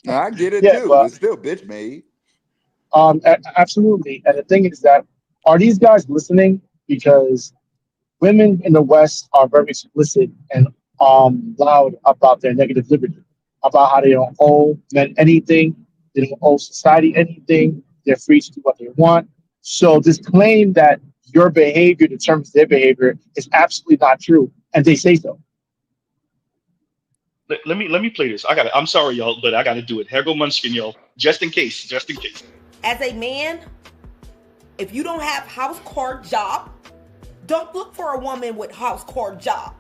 No, I get it too. But It's still bitch made. absolutely. And the thing is that, are these guys listening? Because women in the West are very explicit and loud about their negative liberty, about how they don't owe men anything, they don't owe society anything, they're free to do what they want. So this claim that your behavior determines their behavior is absolutely not true, and they say so. Let me play this. I'm sorry, y'all, but I gotta do it. Here go Munchkin, y'all. Just in case. As a man, if you don't have house core job, don't look for a woman with house core job.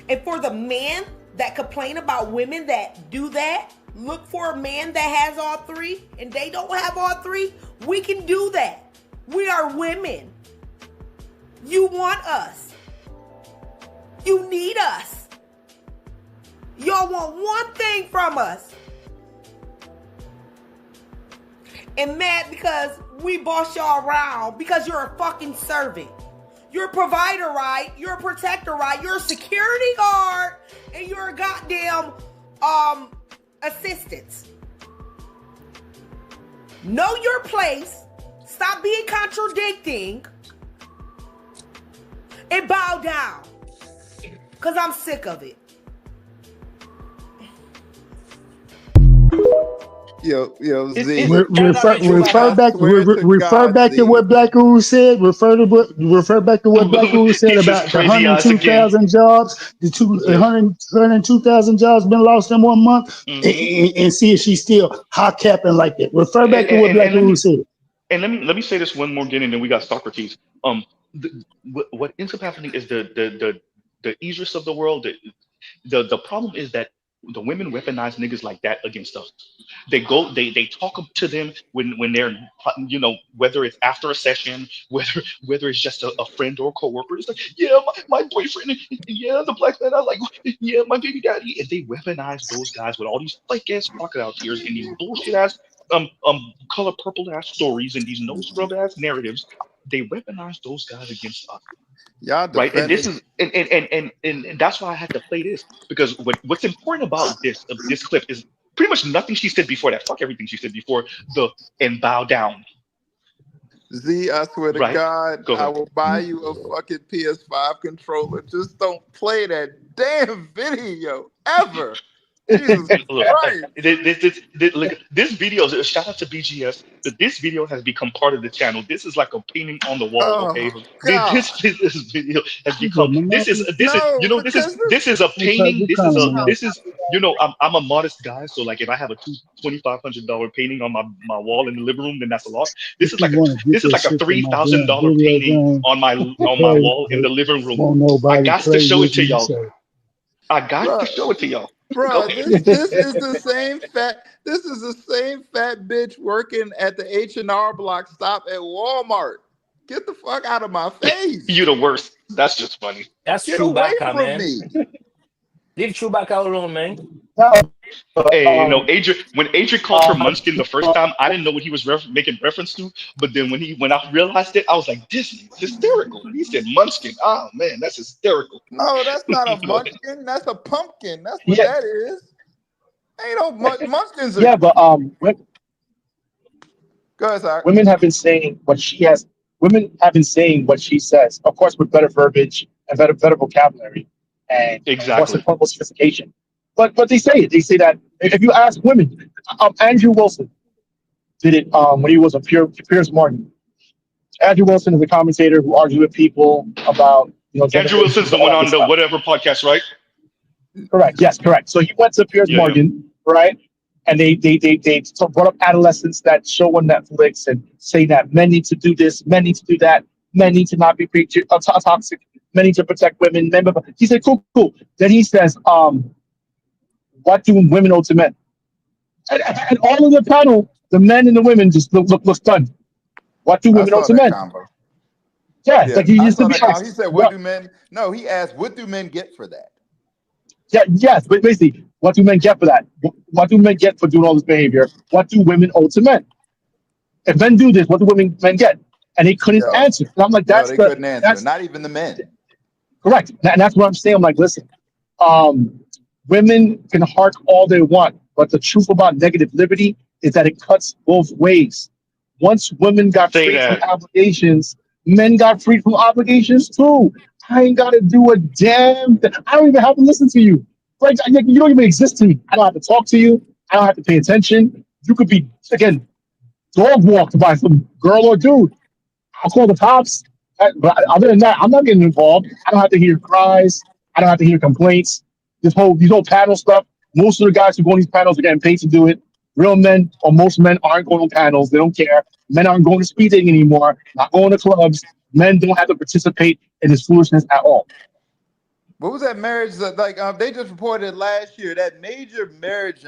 And for the man that complain about women that do that, look for a man that has all three, and they don't have all three. We can do that. We are women. You want us. You need us. Y'all want one thing from us. And mad because we boss y'all around because you're a fucking servant. You're a provider, right? You're a protector, right? You're a security guard and you're a goddamn assistant. Know your place. Stop being contradicting. And bow down. Because I'm sick of it. Yo, Z. Refer back to Z. what Black Guru said. Refer back to what Black Guru said He's just about the crazy eyes again. 102,000 jobs. The 102,000 jobs been lost in 1 month, and see if she's still hot capping like that. Refer back to what Black Guru said. And let me say this one more again, and then we got Socrates. What ends up happening is the Idris of the world. The problem is that the women weaponize niggas like that against us. They talk to them when they're, whether it's after a session, whether it's just a friend or a coworker. It's like, yeah, my boyfriend, yeah, the black man I like, yeah, my baby daddy. And they weaponize those guys with all these fake ass crocodile tears and these bullshit ass color purple ass stories and these no scrub ass narratives. They weaponize those guys against us. Y'all Right, and this defending. is and that's why I had to play this, because what's important about this clip is pretty much nothing she said before that. Fuck everything she said before and bow down. Z, I swear to Right? God, Go I ahead. will buy you a fucking PS5 controller. Just don't play that damn video ever. Jesus Look, Christ. look, this video, shout out to BGS, that this video has become part of the channel. This is like a painting on the wall, okay? Oh God. This video has He's a become monopoly. No, because this is a painting. What kind of monopoly? This is I'm a modest guy, so like if I have a $2,500 painting on my wall in the living room, then that's a lot. This is like a $3,000 video painting game. on my wall in the living room. Won't I nobody got play to show it with to you. y'all. So I got to show it to y'all. Bro, Okay. this is the same fat bitch working at the H&R Block stop at Walmart. Get the fuck out of my face. You the worst. That's just funny. That's Get away Chewbacca, from man. me. Leave Chewbacca alone, man. Hey, Adrian. When Adrian called her Munchkin the first time, I didn't know what he was making reference to. But then when I realized it, I was like, "This is hysterical." He said Munchkin. Oh man, that's hysterical. No, that's not a munchkin. That's a pumpkin. That's what that is. Ain't no munchkins. Yeah, but Go ahead, sir. women have been saying what she has. Women have been saying what she says, of course, with better verbiage and better vocabulary and more sophistication. But they say it. They say that if you ask women, Andrew Wilson did it when he was a Piers Morgan. Andrew Wilson is a commentator who argues with people about Andrew Wilson's the one on the whatever podcast, right? Correct. Yes, correct. So he went to Piers Morgan, right? And they brought up adolescents that show on Netflix and say that men need to do this, men need to do that, men need to not be toxic, men need to protect women. He said, cool. Then he says, what do women owe to men? And all of the panel, the men and the women just look stunned. What do women owe to men? Yeah, like he used to be asked. He said, "What do men?" No, he asked, "What do men get for that?" Yeah, yes, but basically, what do men get for that? What do men get for doing all this behavior? What do women owe to men? If men do this, what do men get? And they couldn't answer. And I'm like, they couldn't answer. Not even the men. Correct. And that's what I'm saying. I'm like, listen, women can hark all they want, but the truth about negative liberty is that it cuts both ways. Once women got free from obligations, men got free from obligations too. I ain't got to do a damn thing. I don't even have to listen to you. Like, you don't even exist to me. I don't have to talk to you. I don't have to pay attention. You could be, again, dog walked by some girl or dude. I'll call the cops. But other than that, I'm not getting involved. I don't have to hear cries. I don't have to hear complaints. These whole panel stuff. Most of the guys who go on these panels are getting paid to do it. Real men or most men aren't going on panels. They don't care. Men aren't going to speed dating anymore. Not going to clubs. Men don't have to participate in this foolishness at all. What was that marriage that they just reported last year? That major marriage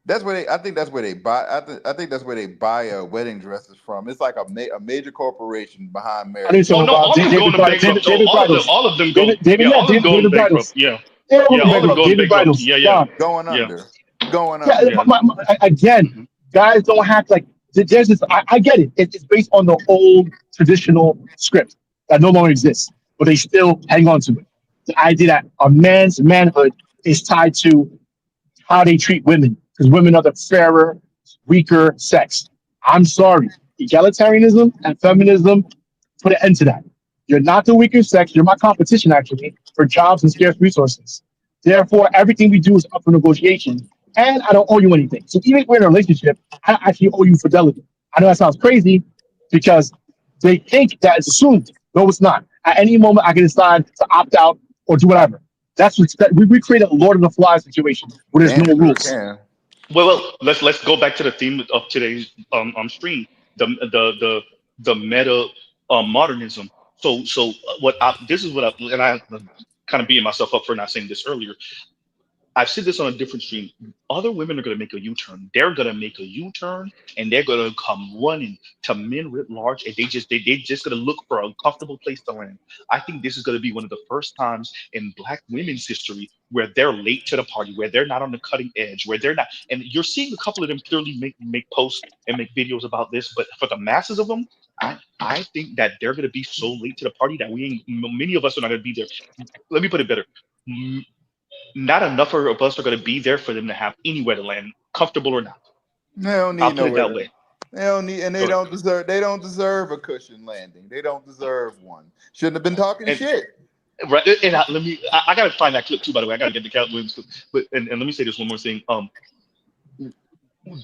That's where they. I think that's where they buy. I think that's where they buy wedding dresses from. It's like a major corporation behind I think marriage. so Oh no, about all of them David going to bankrupt. No, David Bridles. all of them go. David, Yeah, yeah, all of them going David bankrupt. Bridles. Yeah, They're all yeah, going all of them bankrupt. going David bankrupt. Bridles, Yeah, yeah, gone. Going yeah, under. Going Yeah, under. yeah. again, guys don't have to, like. There's this. I get it. It's based on the old traditional script that no longer exists, but they still hang on to it. The idea that a man's manhood is tied to how they treat women, because women are the fairer, weaker sex. I'm sorry. Egalitarianism and feminism put an end to that. You're not the weaker sex. You're my competition, actually, for jobs and scarce resources. Therefore, everything we do is up for negotiation, and I don't owe you anything. So even if we're in a relationship, I don't actually owe you fidelity. I know that sounds crazy because they think that it's assumed. No, it's not. At any moment, I can decide to opt out or do whatever. That's what we create a Lord of the Flies situation where there's Damn no sure rules. can. Well, let's go back to the theme of today's stream, the meta modernism. So what this is what I kind of beating myself up for not saying this earlier. I've said this on a different stream. Other women are going to make a U-turn. They're going to make a U-turn, and they're going to come running to men writ large, and they just going to look for a comfortable place to land. I think this is going to be one of the first times in Black women's history where they're late to the party, where they're not on the cutting edge, where they're not. And you're seeing a couple of them clearly make posts and make videos about this, but for the masses of them, I think that they're going to be so late to the party that many of us are not going to be there. Let me put it better. Not enough of us are going to be there for them to have anywhere to land, comfortable or not. They don't I'll need put it nowhere that to. way. They don't need, and Go they ahead. don't deserve. They don't deserve a cushion landing. They don't deserve one. Shouldn't have been talking And shit. right, and let me. I got to find that clip too. By the way, I got to get the Cat Williams clip. But and let me say this one more thing.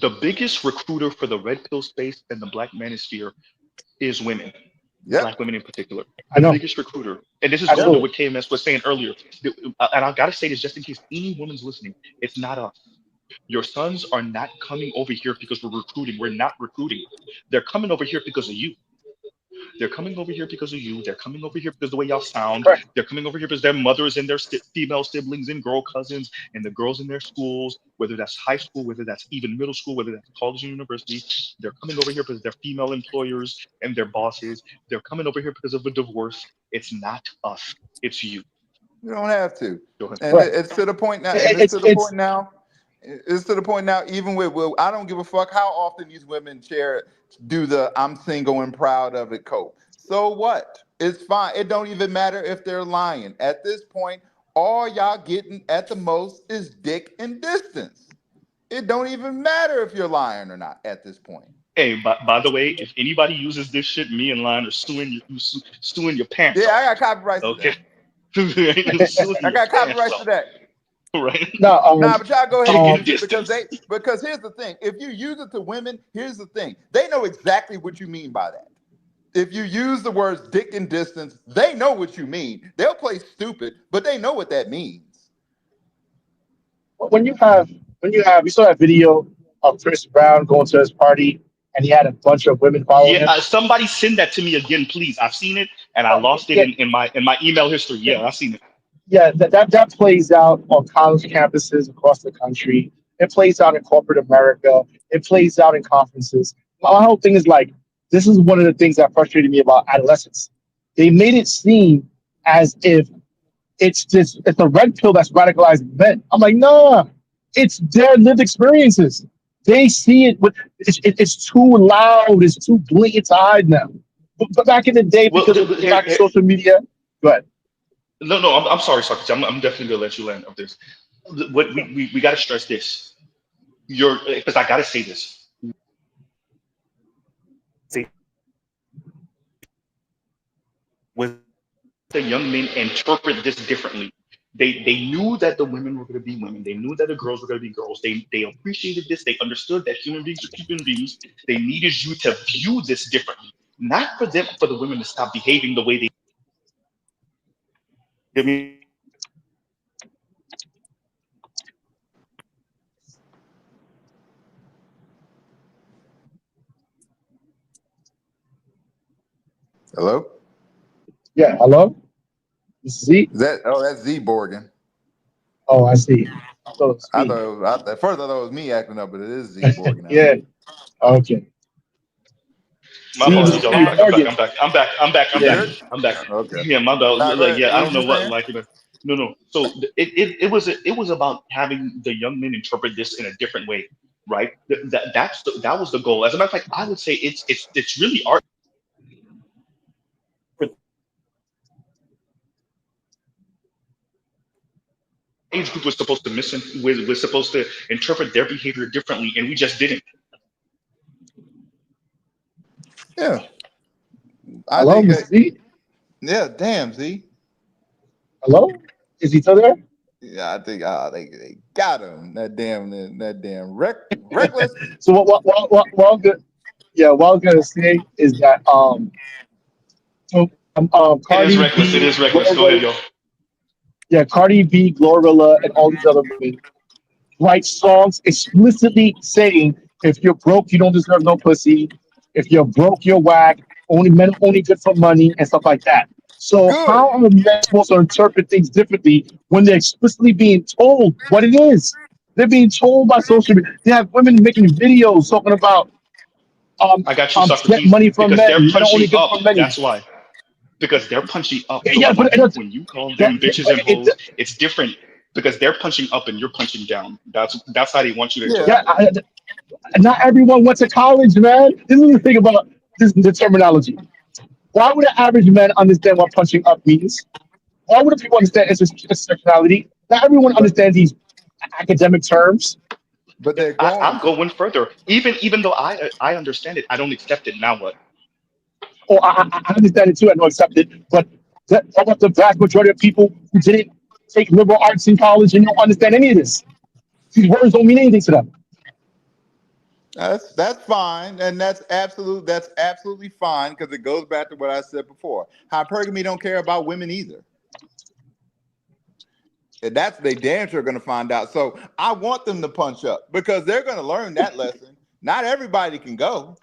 The biggest recruiter for the red pill space and the Black manosphere is women. Yep. Black women in particular, I the know. biggest recruiter. And this is going to Absolutely. what KMS was saying earlier. And I got to say this just in case any woman's listening. It's not us. Your sons are not coming over here because we're recruiting. We're not recruiting. They're coming over here because of you. They're coming over here because of you. They're coming over here because of the way y'all sound. Correct. They're coming over here because their mothers and their female siblings and girl cousins and the girls in their schools, whether that's high school, whether that's even middle school, whether that's college and university. They're coming over here because they're female employers and their bosses. They're coming over here because of a divorce. It's not us. It's you. You don't have to. Go ahead. And Correct. it's to the point now. And it's to the It's point now. It's to the point now. Even with I don't give a fuck how often these women do the "I'm single and proud of it" coat. So what? It's fine. It don't even matter if they're lying. At this point, all y'all getting at the most is dick and distance. It don't even matter if you're lying or not at this point. Hey, by the way, if anybody uses this shit, me and Line are suing your pants Yeah, I off. got copyrights to Okay. that. Suing I your got pants copyrights to off. that. Right? no. Nah, but y'all go ahead and Dick and use it distance. because here's the thing. If you use it to women, here's the thing. They know exactly what you mean by that. If you use the words dick and distance, they know what you mean. They'll play stupid, but they know what that means. when you saw that video of Chris Brown going to his party and he had a bunch of women following Yeah, him. somebody send that to me again, please. I've seen it and I lost it Yeah, in my email history. Yeah, I've seen it. yeah, that plays out on college campuses across the country. It plays out in corporate America. It plays out in conferences. My whole thing is like, this is one of the things that frustrated me about adolescence. They made it seem as if it's a red pill that's radicalizing men. I'm like, nah, it's their lived experiences. They see it with it's too loud, it's too blatant to hide now. But back in the day, Well, because of the lack of social media, go ahead. no, I'm sorry, Socrates. I'm definitely gonna let you land of this. What we got to stress this. Because I got to say this. With the young men interpret this differently. They knew that the women were going to be women. They knew that the girls were going to be girls. They appreciated this. They understood that human beings are human beings. They needed you to view this differently, not for the women to stop behaving the way they. I mean, Hello? Yeah, hello? This is Z. That's Z Borgen. Oh, I see. So it's I me. thought at first I thought it was me acting up, but it is Z Morgan now. Yeah. Okay. My Z apologies, y'all. Morgan. You Yeah. good? I'm back. Okay. Yeah, my bad. Nah, go Like, ahead. yeah, I What don't was you know what, saying? like, no. So it was about having the young men interpret this in a different way, right? That was the goal. As a matter of fact, I would say it's really art. Age group was supposed to was supposed to interpret their behavior differently, and we just didn't. Yeah. I Hello, think Mr. Z. yeah, damn Z. Hello? Is he still there? Yeah, I think they got him. That damn reckless. So what I'm gonna, yeah, what I was gonna say is that so It is Cardi reckless. It B, is reckless. Go Glorilla, ahead, y'all. yeah, Cardi B, Glorilla, and all these other women write songs explicitly saying if you're broke, you don't deserve no pussy. If you're broke, you're whack. Only men are only good for money and stuff like that. So Good. how are men supposed to interpret things differently when they're explicitly being told what it is? They're being told by social media. They have women making videos talking about I got you, get Socrates, money from because men. they're Men are only punching good up. for money. That's why. Because they're punching up. Yeah, So yeah, but when you call but, them bitches but and hoes, it's different because they're punching up and you're punching down. That's how they want you to Yeah. interpret yeah, it. not everyone went to college, man. This is the thing about the terminology. Why would an average man understand what punching up means? Why would people understand intersectionality? Not everyone But understands these academic terms. they're I'm going to. going further. Even though I understand it, I don't accept it. Now what? Or I understand it too, I don't accept it. But how about the vast majority of people who didn't take liberal arts in college and don't understand any of this? These words don't mean anything to them. That's fine, and that's absolutely fine because it goes back to what I said before. Hypergamy don't care about women either. And that's they damn sure going to find out. So I want them to punch up because they're going to learn that lesson. Not everybody can go.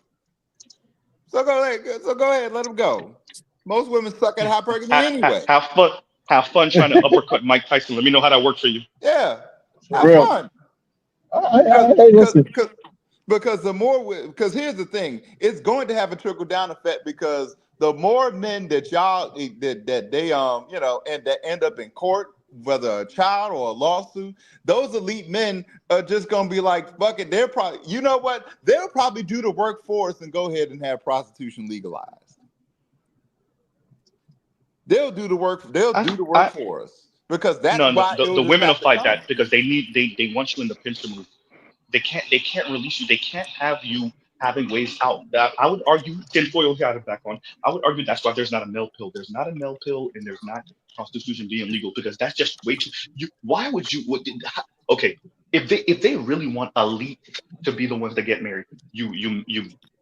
So go ahead. So go ahead. Let them go. Most women suck at hypergamy anyway. Have fun. Have fun trying to uppercut Mike Tyson. Let me know how that worked for you. Yeah. For Have real. fun. Hey, listen. Because the more, because here's the thing, it's going to have a trickle down effect because the more men that y'all that they and that end up in court, whether a child or a lawsuit, those elite men are just gonna be like, fuck it. They're probably, you know what? They'll probably do the work for us and go ahead and have prostitution legalized. They'll do the work. They'll do the work for us because that's No, why the illness women will have to fight come. that because they want you in the pincer move. They can't release you. They can't have you having ways out. That I would argue, tinfoil hat it back on. I would argue that's why there's not a male pill. There's not a male pill, and there's not prostitution being legal because that's just way too. Why would you? Okay, if they really want elite to be the ones that get married, you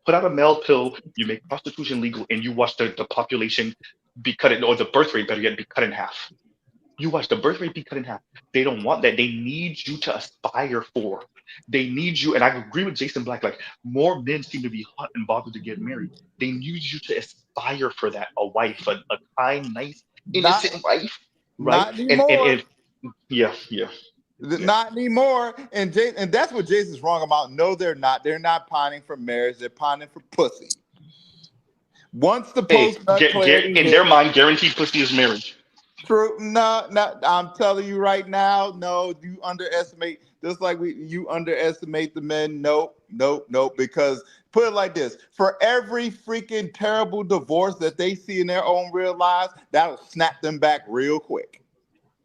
put out a male pill, you make prostitution legal, and you watch the population be cut in, or the birth rate better yet be cut in half. You watch the birth rate be cut in half. They don't want that. They need you to aspire for. They need you, and I agree with Jason Black. Like more men seem to be hot and bothered to get married. They need you to aspire for that. A wife, a kind, nice, Not innocent wife, right? not And anymore. if yeah, yeah, yeah. Not anymore. And that's what Jason's wrong about. No, they're not. They're not pining for marriage. They're pining for pussy. Once the Hey, post nut clarity in their hits, mind, guaranteed pussy is marriage. true. No, no. I'm telling you right now. No, you underestimate. Just like you underestimate the men. Nope, nope, nope. Because put it like this: for every freaking terrible divorce that they see in their own real lives, that'll snap them back real quick.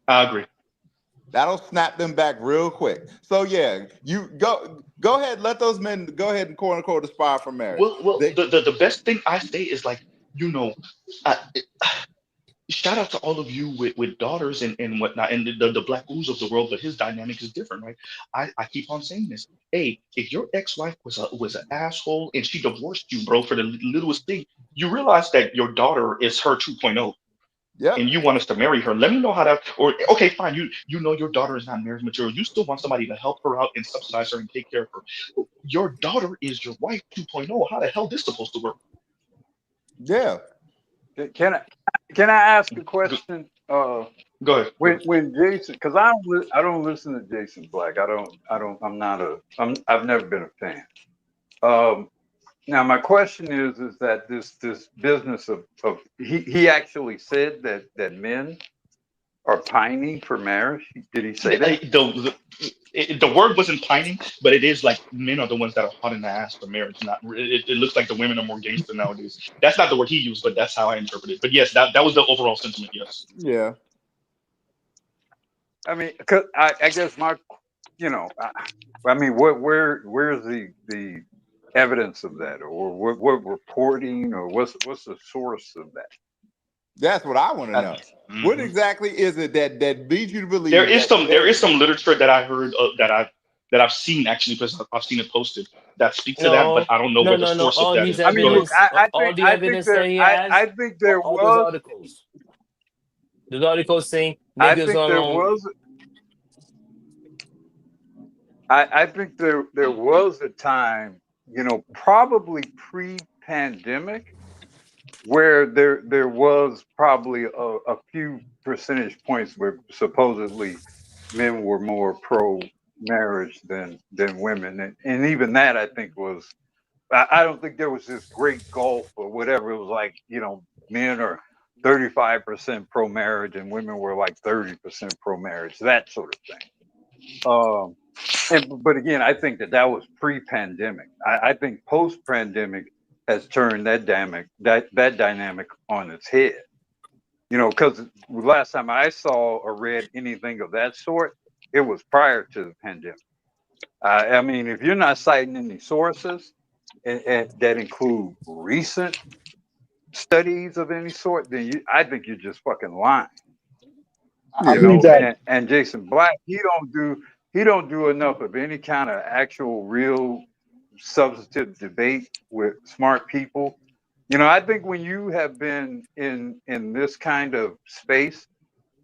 I agree. That'll snap them back real quick. So yeah, you go ahead, let those men go ahead and quote unquote aspire for marriage. Well, They, the best thing I say is like, uh, shout out to all of you with daughters and whatnot and the black ooze of the world, but his dynamic is different, right? I keep on saying this. Hey, if your ex-wife was an asshole and she divorced you, bro, for the littlest thing, you realize that your daughter is her 2.0 yep. and you want us to marry her. Let me know how to, or okay, fine, you know your daughter is not marriage material. You still want somebody to help her out and subsidize her and take care of her. Your daughter is your wife 2.0. How the hell this supposed to work? Yeah. Can I ask a question? Go ahead. When Jason, because I don't listen to Jason Black. I've never been a fan. Now my question is that this business of he actually said that men are pining for marriage. Did he say that? The word wasn't pining, but it is like men are the ones that are hot in the ass for marriage. Not it looks like the women are more gangster nowadays. That's not the word he used, but that's how I interpret it. But yes, that was the overall sentiment. Yes. Yeah. I mean, cause I guess I mean, where's the evidence of that, or what reporting, or what's the source of that? That's what I want to know. Mm-hmm. What exactly is it that leads you to believe there is some literature that I heard that I've seen actually, because I've seen it posted that speak to that, but I don't know where the source of All that his is. evidence, all the I think evidence that he has, I think there all those was. articles. Those articles saying I niggas think are there lonely. was. I think there was a time, probably pre-pandemic, where there was probably a few percentage points where supposedly men were more pro marriage than women, and even that I think was. I don't think there was this great gulf or whatever. It was like, men are 35% pro marriage and women were like 30% pro marriage, that sort of thing. But again, I think that was pre-pandemic. I think post-pandemic has turned that dynamic on its head. Because last time I saw or read anything of that sort, it was prior to the pandemic. I mean, if you're not citing any sources and that include recent studies of any sort, then I think you're just fucking lying. I believe that. And Jason Black, he don't do enough of any kind of actual real substantive debate with smart people. I think when you have been in this kind of space,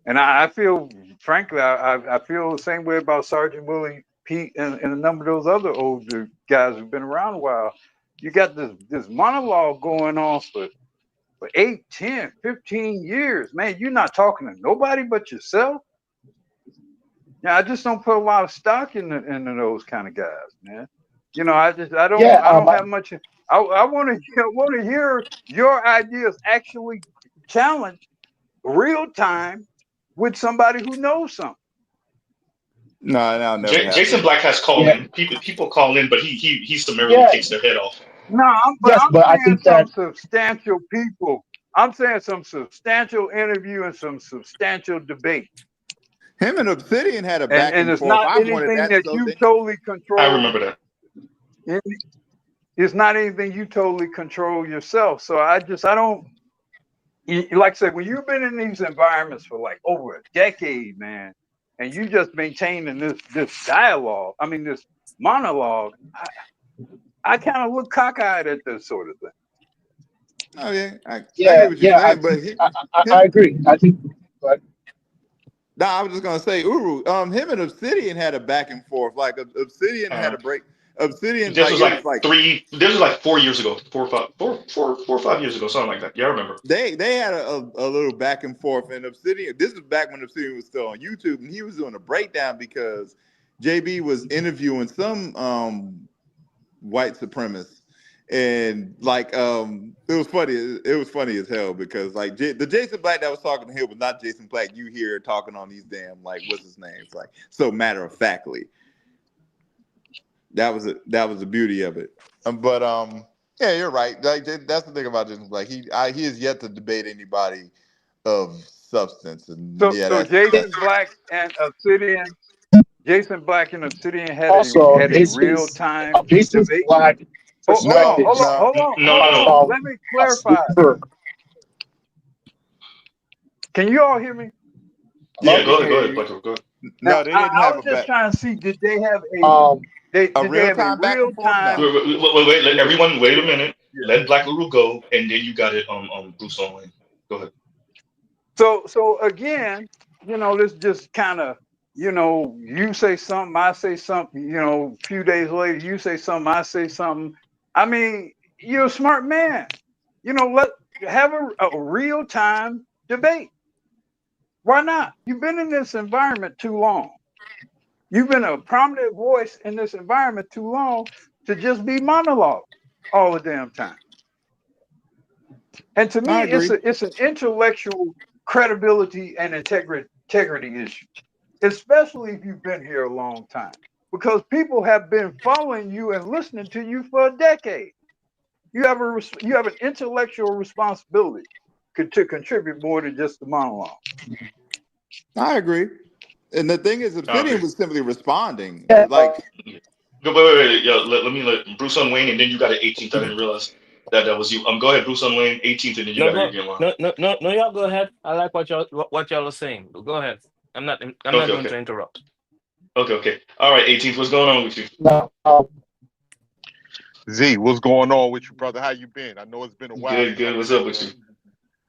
and I feel, frankly, I feel the same way about Sergeant Willie Pete and a number of those other older guys who've been around a while. You got this monologue going on for 8, 10, 15 years. Man, you're not talking to nobody but yourself. Yeah, I just don't put a lot of stock into those kind of guys, man. I don't have much. I want to hear your ideas actually challenged real time with somebody who knows something. No, never Jason Black has called in. People call in, but he summarily takes their head off. No, I'm saying some substantial people. I'm saying some substantial interview and some substantial debate. Him and Obsidian had a back and it's forth. not anything that you totally control. I remember that. It's not anything you totally control yourself. So I don't. Like I said, when you've been in these environments for like over a decade, man, and you just maintaining this dialogue, I mean this monologue, I kind of look cockeyed at this sort of thing. Oh yeah, I get what you're saying, but I agree. I think. But no, I was just gonna say, Uru. Him and Obsidian had a back and forth. Like Obsidian had a break. Obsidian. This was like 4 years ago, 4 or 5 years ago, something like that. Yeah, I remember. They had a little back and forth, and Obsidian. This was back when Obsidian was still on YouTube, and he was doing a breakdown because JB was interviewing some white supremacists, and like it was funny. It was funny as hell because like the Jason Black that was talking to him was not Jason Black you hear talking on these damn like what's his name? It's like so matter of factly. That was the beauty of it. But yeah, you're right. Like that's the thing about Jason Black. He has yet to debate anybody of substance. And so Jason Black and Obsidian. Jason Black and Obsidian had a real time debate. Black. Hold on. Let me clarify. Can you all hear me? Yeah, go ahead, Black. Go ahead. No, they didn't have I was just trying to see, did they have a real time? Wait, let everyone wait a minute. Yeah. Let Black Uru go, and then you got it Bruce Owen. Go ahead. So again, this just kind of, you say something, I say something, a few days later, you say something, I say something. I mean, you're a smart man. Let have a real time debate. Why not? You've been in this environment too long. You've been a prominent voice in this environment too long to just be monologue all the damn time. And to me, I agree. it's an intellectual credibility and integrity issue, especially if you've been here a long time, because people have been following you and listening to you for a decade. You have an intellectual responsibility to contribute more than just the monologue. I agree. And the thing is, Obsidian was simply responding. Like, wait. Yo, let me let Bruce on Wayne, and then you got an 18th. I didn't realize that was you. Go ahead, Bruce on Wayne, 18th, and then you got your game on. No, y'all go ahead. I like what y'all are saying. Go ahead. I'm not going to interrupt. Okay. All right, 18th. What's going on with you? Z, what's going on with you, brother? How you been? I know it's been a while. Good. What's up with you?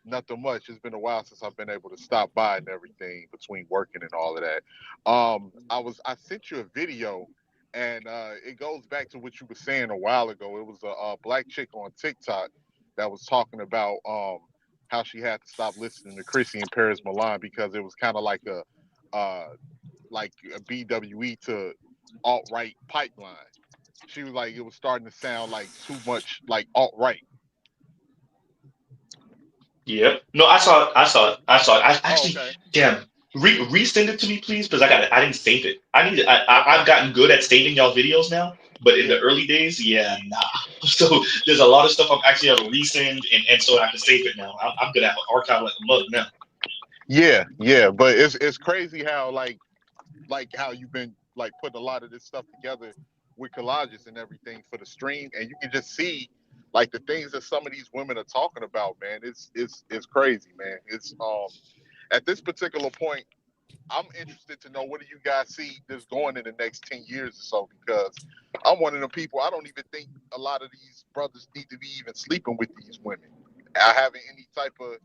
Nothing much. It's been a while since I've been able to stop by and everything between working and all of that. I sent you a video, and it goes back to what you were saying a while ago. It was a black chick on TikTok that was talking about how she had to stop listening to Chrissy and Paris Milan because it was kind of like a BWE to alt-right pipeline. She was like, it was starting to sound like too much like alt-right. Yep. No, I saw it. I actually, damn, resend it to me, please, because I didn't save it. I've gotten good at saving y'all videos now, but in the early days, nah. So there's a lot of stuff I'm actually able to resend, and so I can save it now. I'm gonna have an archive like a mug now. Yeah, but it's crazy how like how you've been like putting a lot of this stuff together with collages and everything for the stream, and you can just see like the things that some of these women are talking about, man. It's crazy, man. It's at this particular point, I'm interested to know what do you guys see this going in the next 10 years or so, because I'm one of the people, I don't even think a lot of these brothers need to be even sleeping with these women. I having any type of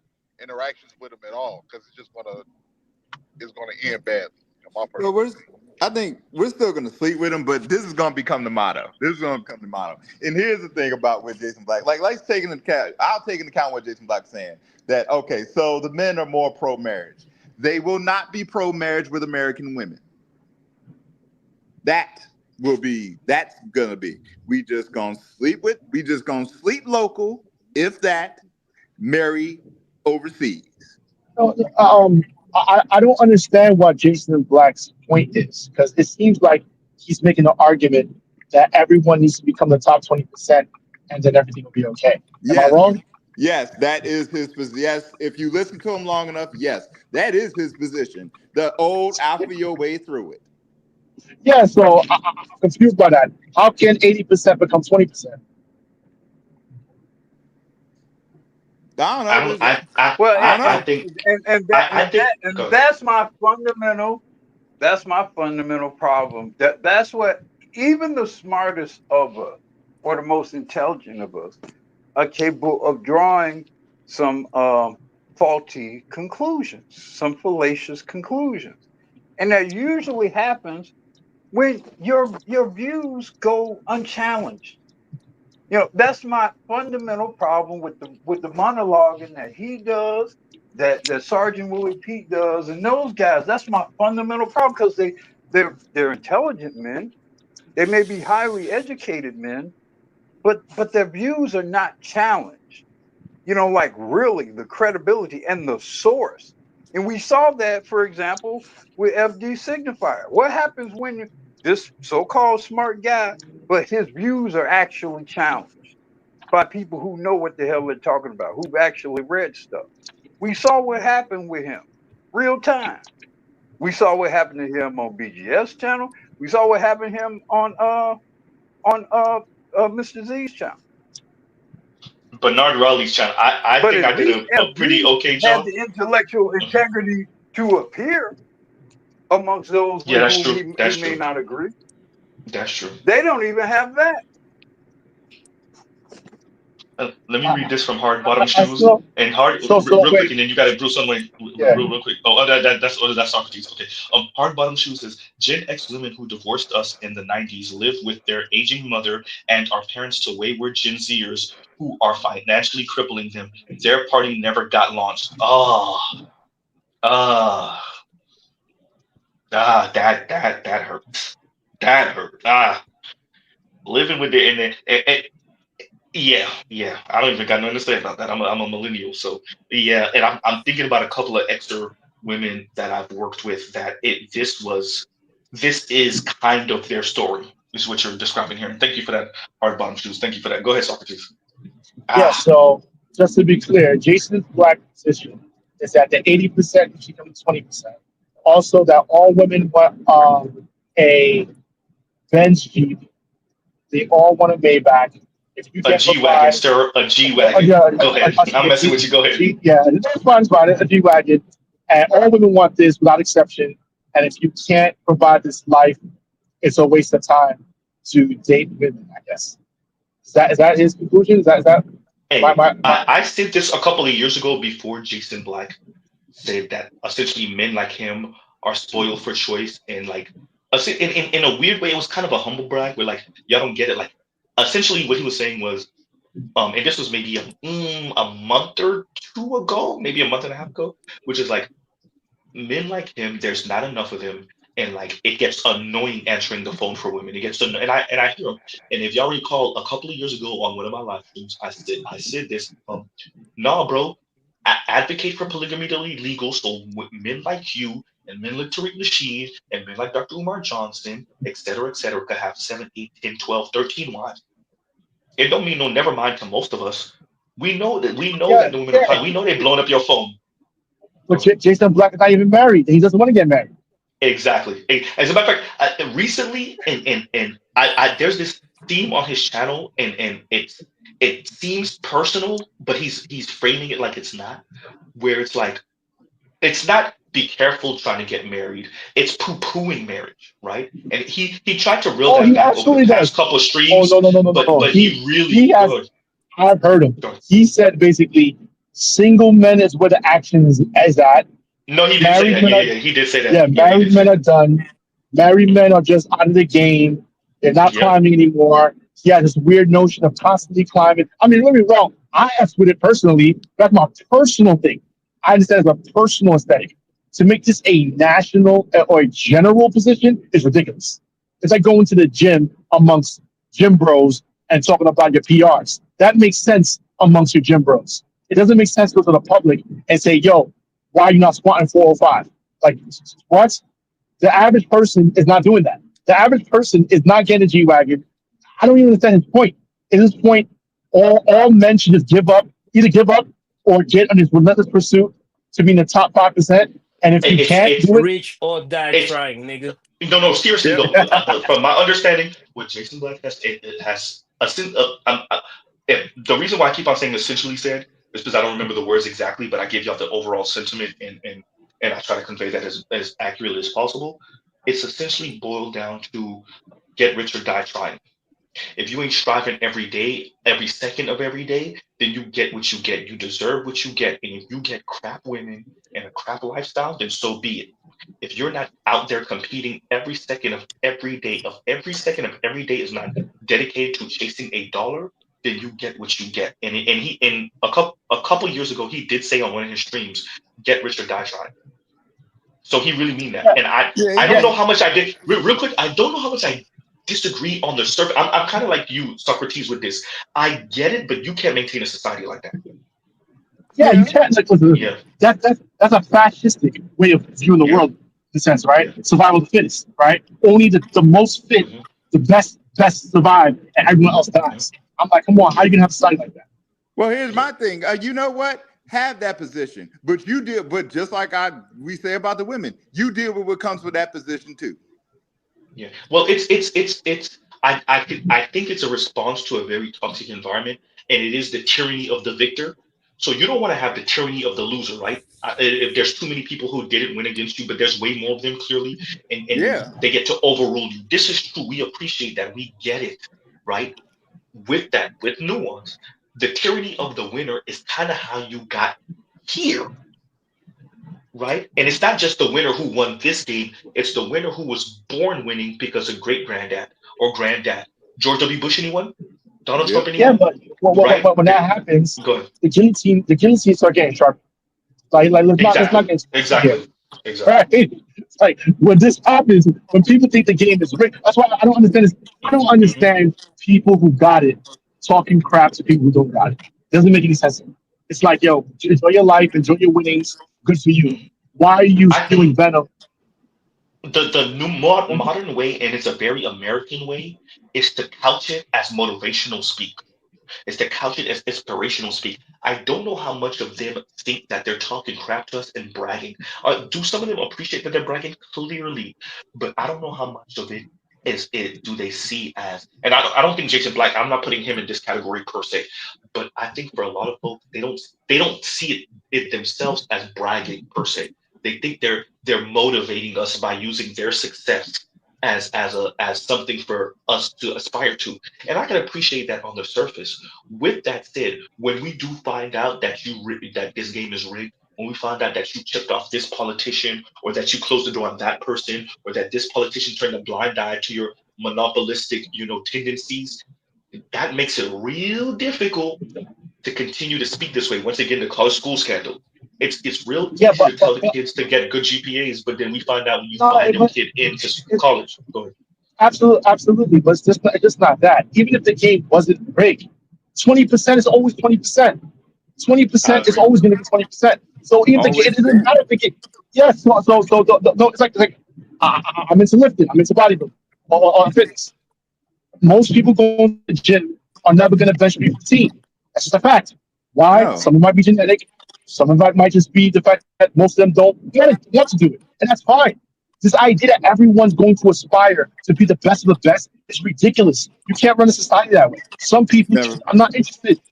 interactions with them at all, because it's gonna end badly. I think we're still going to sleep with him, but this is going to become the motto. And here's the thing about with Jason Black. Like, let's take into account. I'll take into account what Jason Black's saying. That okay, so the men are more pro-marriage. They will not be pro-marriage with American women. That's gonna be. We just gonna sleep local, if that, marry overseas. I don't understand what Jason Black's point is, because it seems like he's making an argument that everyone needs to become the top 20% and then everything will be okay. Am I wrong? Yes, that is his position. Yes, if you listen to him long enough, yes, that is his position. The old alpha your way through it. Yeah, so I'm confused by that. How can 80% become 20%? I don't know. I think that's my fundamental. That's my fundamental problem. That's what even the smartest of us, or the most intelligent of us, are capable of drawing some faulty conclusions, some fallacious conclusions, and that usually happens when your views go unchallenged. That's my fundamental problem with the monologuing that he does, that Sergeant Willie Pete does, and those guys. That's my fundamental problem, because they're intelligent men. They may be highly educated men, but their views are not challenged. Like really the credibility and the source. And we saw that, for example, with FD Signifier. What happens when this so-called smart guy, but his views are actually challenged by people who know what the hell they're talking about, who've actually read stuff? We saw what happened with him, real time. We saw what happened to him on BGS channel. We saw what happened to him on Mr. Z's channel. Bernard Raleigh's channel. I think I did a pretty okay job. Had the intellectual integrity to appear amongst those with that's whom true. he may not agree. That's true. They don't even have that. Let me read this from Hard Bottom Shoes real quick, and then you got to Bruce Sunway real quick. That's Socrates. Okay. Hard Bottom Shoes says Gen X women who divorced us in the 90s live with their aging mother and are parents to wayward Gen Zers who are financially crippling them. Their party never got launched. That hurts. That hurt. Living with it, yeah. I don't even got nothing to say about that. I'm a millennial, so yeah. And I'm thinking about a couple of extra women that I've worked with that this is kind of their story. This is what you're describing here. And thank you for that, hard bottom shoes. Thank you for that. Go ahead, Socrates. Yeah, so just to be clear, Jason's black position is that the 80% should come to 20%. Also, that all women want a Benz Jeep. They all want a Maybach. If you A can't G wagon, provide, sir. A G wagon. Go ahead. I'm messing with you. Go ahead. Yeah, that's fine about it. A G wagon, and all women want this without exception. And if you can't provide this life, it's a waste of time to date women. I guess is that his conclusion? Is that Hey, I said this a couple of years ago before Jason Black said that essentially men like him are spoiled for choice, and like in a weird way, it was kind of a humble brag where like y'all don't get it. Like essentially what he was saying was, and this was maybe a month or two ago, maybe a month and a half ago, which is like men like him, there's not enough of them, and like it gets annoying answering the phone for women. It gets and I hear him. And if y'all recall, a couple of years ago on one of my live streams, I said this. Nah, bro, advocate for polygamy to be legal, so men like you and men like Tariq Nasheed and men like Dr. Umar Johnson, et cetera, could have 7, 8, 10, 12, 13 wives. It don't mean no never mind to most of us. We know that the women are we know they blowing up your phone. But Jason Black is not even married. He doesn't want to get married. Exactly. As a matter of fact, recently, and I there's this theme on his channel, and it seems personal, but he's framing it like it's not, where it's like it's not be careful trying to get married. It's poo-pooing marriage, right? And he tried to reel that back over the past couple of streams. Oh no. But he really has. good. I've heard him. He said basically, single men is where the action is at. No, he did say that. Yeah, he did say that. Yeah, married men are done. Married men are just out of the game. They're not climbing anymore. He has this weird notion of constantly climbing. I mean, don't get me wrong. I asked with it personally. That's my personal thing. I understand it's a personal aesthetic. To make this a national or a general position is ridiculous. It's like going to the gym amongst gym bros and talking about your PRs. That makes sense amongst your gym bros. It doesn't make sense to go to the public and say, yo, why are you not squatting 405? Like, what? The average person is not doing that. The average person is not getting a G-Wagon. I don't even understand his point. At this point, all men should just either give up or get on this relentless pursuit to be in the top 5%. And if you can't do it, rich or die trying, nigga. No, seriously though. From my understanding, what Jason Black has, it has the reason why I keep on saying essentially said is because I don't remember the words exactly, but I give y'all the overall sentiment and I try to convey that as accurately as possible. It's essentially boiled down to get rich or die trying. If you ain't striving every day, every second of every day, then you get what you get. You deserve what you get. And if you get crap women and a crap lifestyle, then so be it. If you're not out there competing every second of every day is not dedicated to chasing a dollar, then you get what you get. And a couple years ago, he did say on one of his streams, "Get rich or die trying." So he really mean that. And I don't know how much I did. Real quick, I don't know how much I disagree on the surface. I'm kind of like you, Socrates, with this. I get it, but you can't maintain a society like that. Yeah, you can't. Like, that's a fascistic way of viewing the world, in a sense, right? Survival of the fittest, right? Only the most fit, the best survive, and everyone else dies. I'm like, come on, how are you gonna have a society like that? Well, here's my thing. You know what? Have that position, but you deal. But just like we say about the women, you deal with what comes with that position too. Yeah. Well, I think it's a response to a very toxic environment, and it is the tyranny of the victor. So you don't want to have the tyranny of the loser, right? If there's too many people who didn't win against you, but there's way more of them clearly, and they get to overrule you. This is true. We appreciate that. We get it, right? With nuance, the tyranny of the winner is kind of how you got here. Right? And it's not just the winner who won this game, it's the winner who was born winning because of great granddad or granddad. George W. Bush, anyone? Donald Trump, anyone? Yeah, but when that happens, the guillotine start getting sharp. Like let's not get here. Right? It's like when this happens, when people think the game is rigged, that's why I don't understand this. I don't understand people who got it talking crap to people who don't got it. Doesn't make any sense. It's like, yo, enjoy your life, enjoy your winnings. Good for you. Why are you spewing venom? The new modern way, and it's a very American way, is to couch it as motivational speak. Is to couch it as inspirational speak. I don't know how much of them think that they're talking crap to us and bragging. Do some of them appreciate that they're bragging? Clearly, but I don't know how much of it is it do they see as. And I don't think Jason Black. I'm not putting him in this category per se, but I think for a lot of folks, they don't see it themselves as bragging per se. They think they're motivating us by using their success as something for us to aspire to. And I can appreciate that on the surface. With that said, when we do find out that that this game is rigged, when we find out that you chipped off this politician, or that you closed the door on that person, or that this politician turned a blind eye to your monopolistic, tendencies, that makes it real difficult to continue to speak this way. Once again, the college school scandal. It's real easy to tell the kids to get good GPAs, but then we find out when you find them kid into college. Go ahead. Absolutely, but it's just not that. Even if the game wasn't rigged, 20% is always 20%. 20% is always going to be 20%. So even the it doesn't matter if the game. Yes, so it's like I'm into lifting, I'm into bodybuilding or fitness. Most people going to the gym are never going to bench press 15. That's just a fact. Why? No. Some of it might be genetic. Some of it might just be the fact that most of them don't want to do it, and that's fine. This idea that everyone's going to aspire to be the best of the best is ridiculous. You can't run a society that way. Some people, I'm not interested.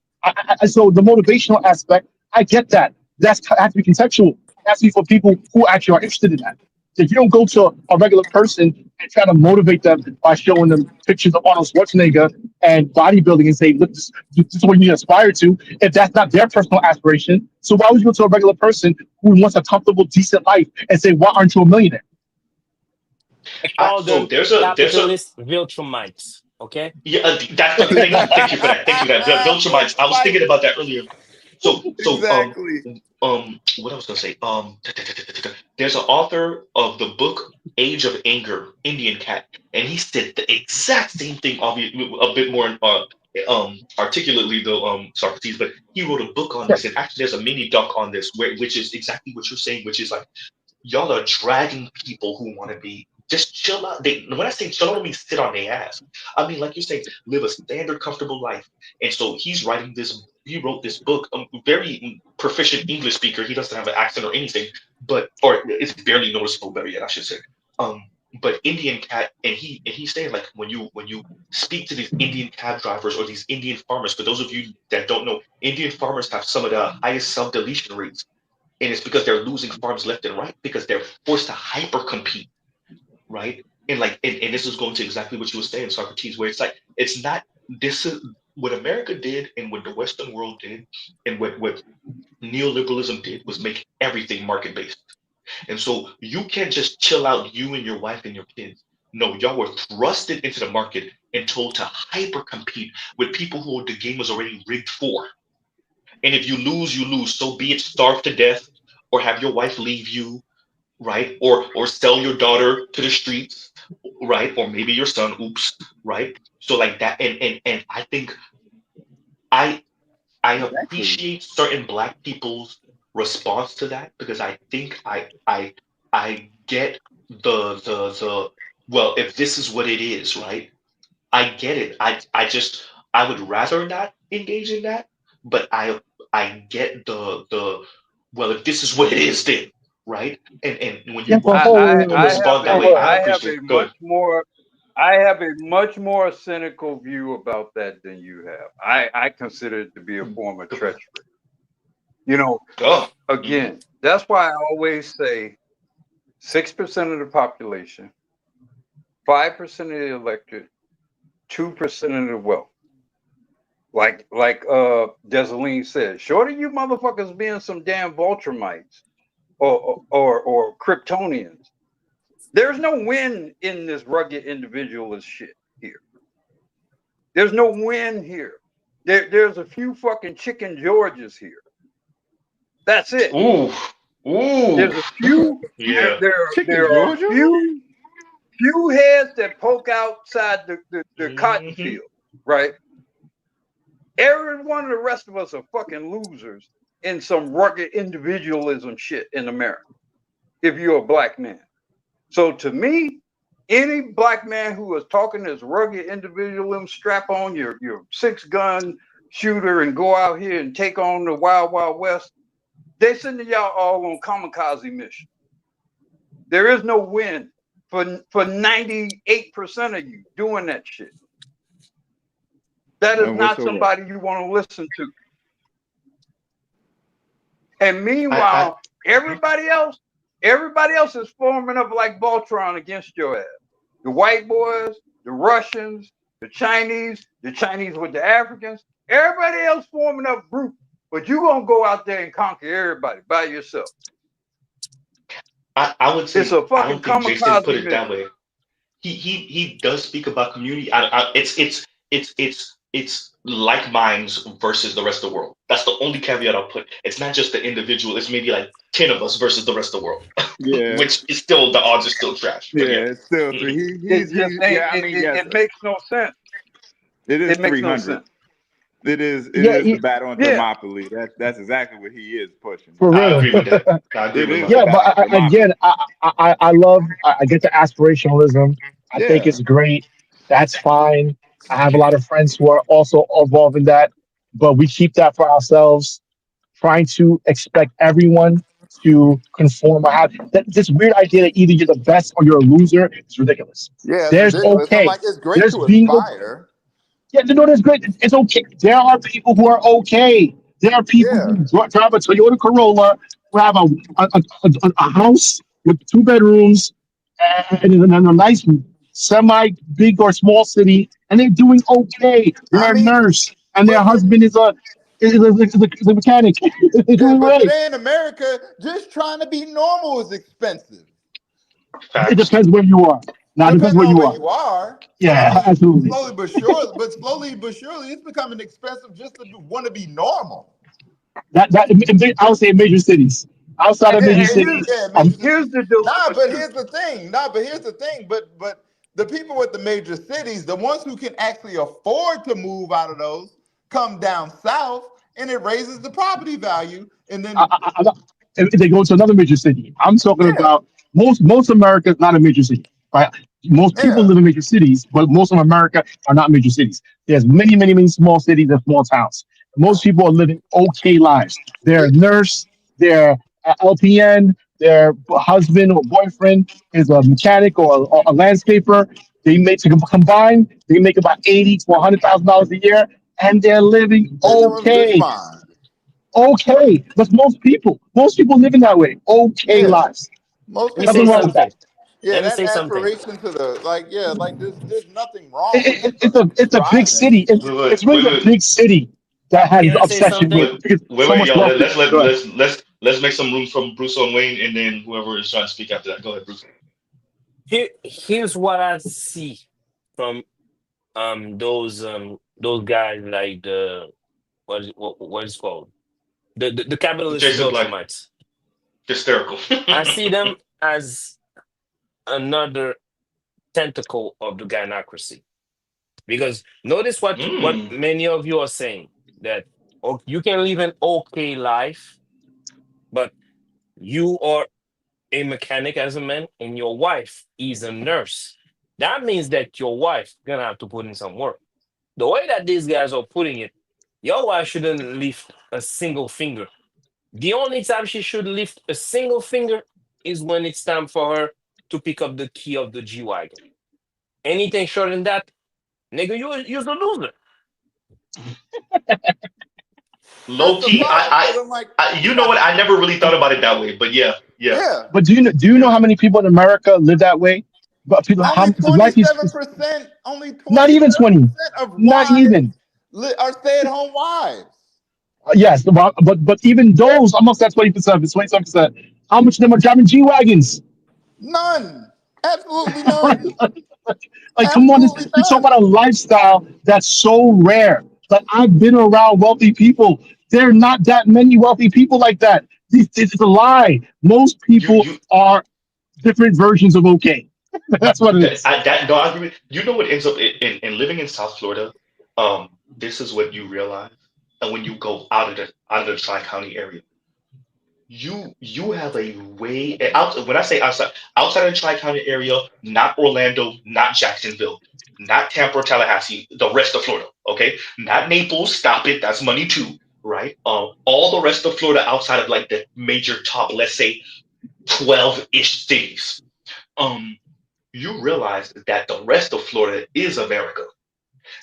So the motivational aspect, I get that. That has to be contextual. It has to be for people who actually are interested in that. If you don't go to a regular person and try to motivate them by showing them pictures of Arnold Schwarzenegger and bodybuilding and say, look, this is what you need to aspire to, if that's not their personal aspiration, so why would you go to a regular person who wants a comfortable, decent life and say, why aren't you a millionaire? I call them there's a capitalist Viltrumites. Okay. Yeah, that's the thing. Thank you for that. Thank you for that. The Viltrumites. I was thinking about that earlier. So exactly. what I was gonna say. There's an author of the book Age of Anger, Indian Cat, and he said the exact same thing, obviously a bit more articulately though, Socrates, but he wrote a book on this, and actually there's a mini doc on this, which is exactly what you're saying, which is like y'all are dragging people who want to be just chill out. When I say chill, I don't mean sit on their ass. I mean, like you say, live a standard, comfortable life. And so he wrote this book, very proficient English speaker. He doesn't have an accent or anything, or it's barely noticeable, better yet, I should say. But Indian Cat, and he's saying like when you speak to these Indian cab drivers or these Indian farmers, for those of you that don't know, Indian farmers have some of the highest self-deletion rates. And it's because they're losing farms left and right because they're forced to hyper compete, right? And this is going to exactly what you were saying, Socrates, where it's like it's not this is what America did and what the Western world did and what neoliberalism did was make everything market based. And so you can't just chill out, you and your wife and your kids. No, y'all were thrusted into the market and told to hyper compete with people who the game was already rigged for. And if you lose, you lose. So be it, starve to death, or have your wife leave you, right? Or sell your daughter to the streets, right? Or maybe your son, oops, right? So like that, and I think I appreciate certain Black people's response to that because I think I get the well, if this is what it is, right? I get it. I would rather not engage in that, but I get the well, if this is what it is, then right? And when you don't respond that way, I appreciate it. Go ahead. I have a much more cynical view about that than you have. I consider it to be a form of treachery. Again, that's why I always say 6% of the population, 5% of the electorate, 2% of the wealth. Like Desaline said, short of you motherfuckers being some damn Vultrumites or Kryptonians, there's no win in this rugged individualist shit here. There's no win here. There's a few fucking chicken Georges here. That's it. Ooh. Ooh. There's a few. Yeah. There are few heads that poke outside the cotton field, right? Every one of the rest of us are fucking losers in some rugged individualism shit in America. If you're a black man, so to me, any black man who is talking this rugged individualism, strap on your 6-gun shooter and go out here and take on the wild west, they sending y'all all on kamikaze mission. There is no win for 98% of you doing that shit. That is not somebody you want to listen to. And meanwhile, everybody else is forming up like Voltron against your ass. The white boys, the Russians, the Chinese with the Africans, everybody else forming up group. But you gonna go out there and conquer everybody by yourself. I would say it's a fucking I don't think Jason put it mission. that way. He does speak about community. It's like minds versus the rest of the world. That's the only caveat I'll put. It's not just the individual. It's maybe like 10 of us versus the rest of the world. Yeah. Which is still, the odds are still trash. But yeah, it's still It makes no sense. It is 300. No sense. It is the battle on Thermopylae. That's exactly what he is pushing. For real. I agree with that. I agree with Yeah, that. but I love, I get the aspirationalism. I think it's great. That's fine. I have a lot of friends who are also involved in that, but we keep that for ourselves. Trying to expect everyone to conform or have this weird idea that either you're the best or you're a loser is ridiculous. Yeah, there's ridiculous. okay. I'm like, it's great There's to being aspire. Yeah, no, that's great. It's okay. There are people who are okay. There are people who drive a Toyota Corolla, who have a house with 2 bedrooms and in a nice semi-big or small city, and they're doing okay. They're a nurse, and their husband is a mechanic. They're doing But great. today in America, just trying to be normal is expensive. It depends where you are. Now, it depends where you are. Yeah, absolutely. Slowly but surely, it's becoming expensive just to want to be normal. That I would say major cities. Outside of major cities, here's the dilemma. But here's the thing. But the people with the major cities, the ones who can actually afford to move out of those, come down south, and it raises the property value. And then if they go to another major city, I'm talking about most America is not a major city, right? Most people live in major cities, but most of America are not major cities. There's many small cities and small towns. Most people are living okay lives. They're a nurse, they're LPN, their husband or boyfriend is a mechanic or a landscaper. They make combined, they make about $80,000 to $100,000 a year, and they're living okay. Okay, but most people living that way. Okay lives. Most Let me people say have something. that say something. aspiration to there's nothing wrong. It's a big city. It's really a big city that has Can I say obsession something? with because Wait, so much y'all. wealth. Let's make some room from Bruce on Wayne, and then whoever is trying to speak after that. Go ahead, Bruce. Here's what I see from those guys like the what is it called the capitalist Jason Black. Beltramites. Hysterical. I see them as another tentacle of the gynocracy, because notice what many of you are saying, that you can live an okay life, but you are a mechanic as a man and your wife is a nurse. That means that your wife gonna have to put in some work. The way that these guys are putting it, your wife shouldn't lift a single finger. The only time she should lift a single finger is when it's time for her to pick up the key of the G-Wagon. Anything short than that, nigga, you're the loser. Low key, you know what? I never really thought about it that way, but yeah. But do you know how many people in America live that way? But people, only 27%, not even 20, of not even are stay-at-home wives. Yes, but even those amongst that 20%, 27%, how much of them are driving G-Wagons? None. Absolutely none. Like, come on, we talk about a lifestyle that's so rare. Like, I've been around wealthy people. There are not that many wealthy people like that. It's a lie. Most people are different versions of okay. That's what it is. No, I agree. You know what ends up in living in South Florida? This is what you realize, and when you go out of the Tri County area, you have a way out. When I say outside of the Tri County area, not Orlando, not Jacksonville, not Tampa or Tallahassee, the rest of Florida. Okay, not Naples. Stop it. That's money too, right? All the rest of Florida outside of like the major top, let's say 12-ish cities. You realize that the rest of Florida is America.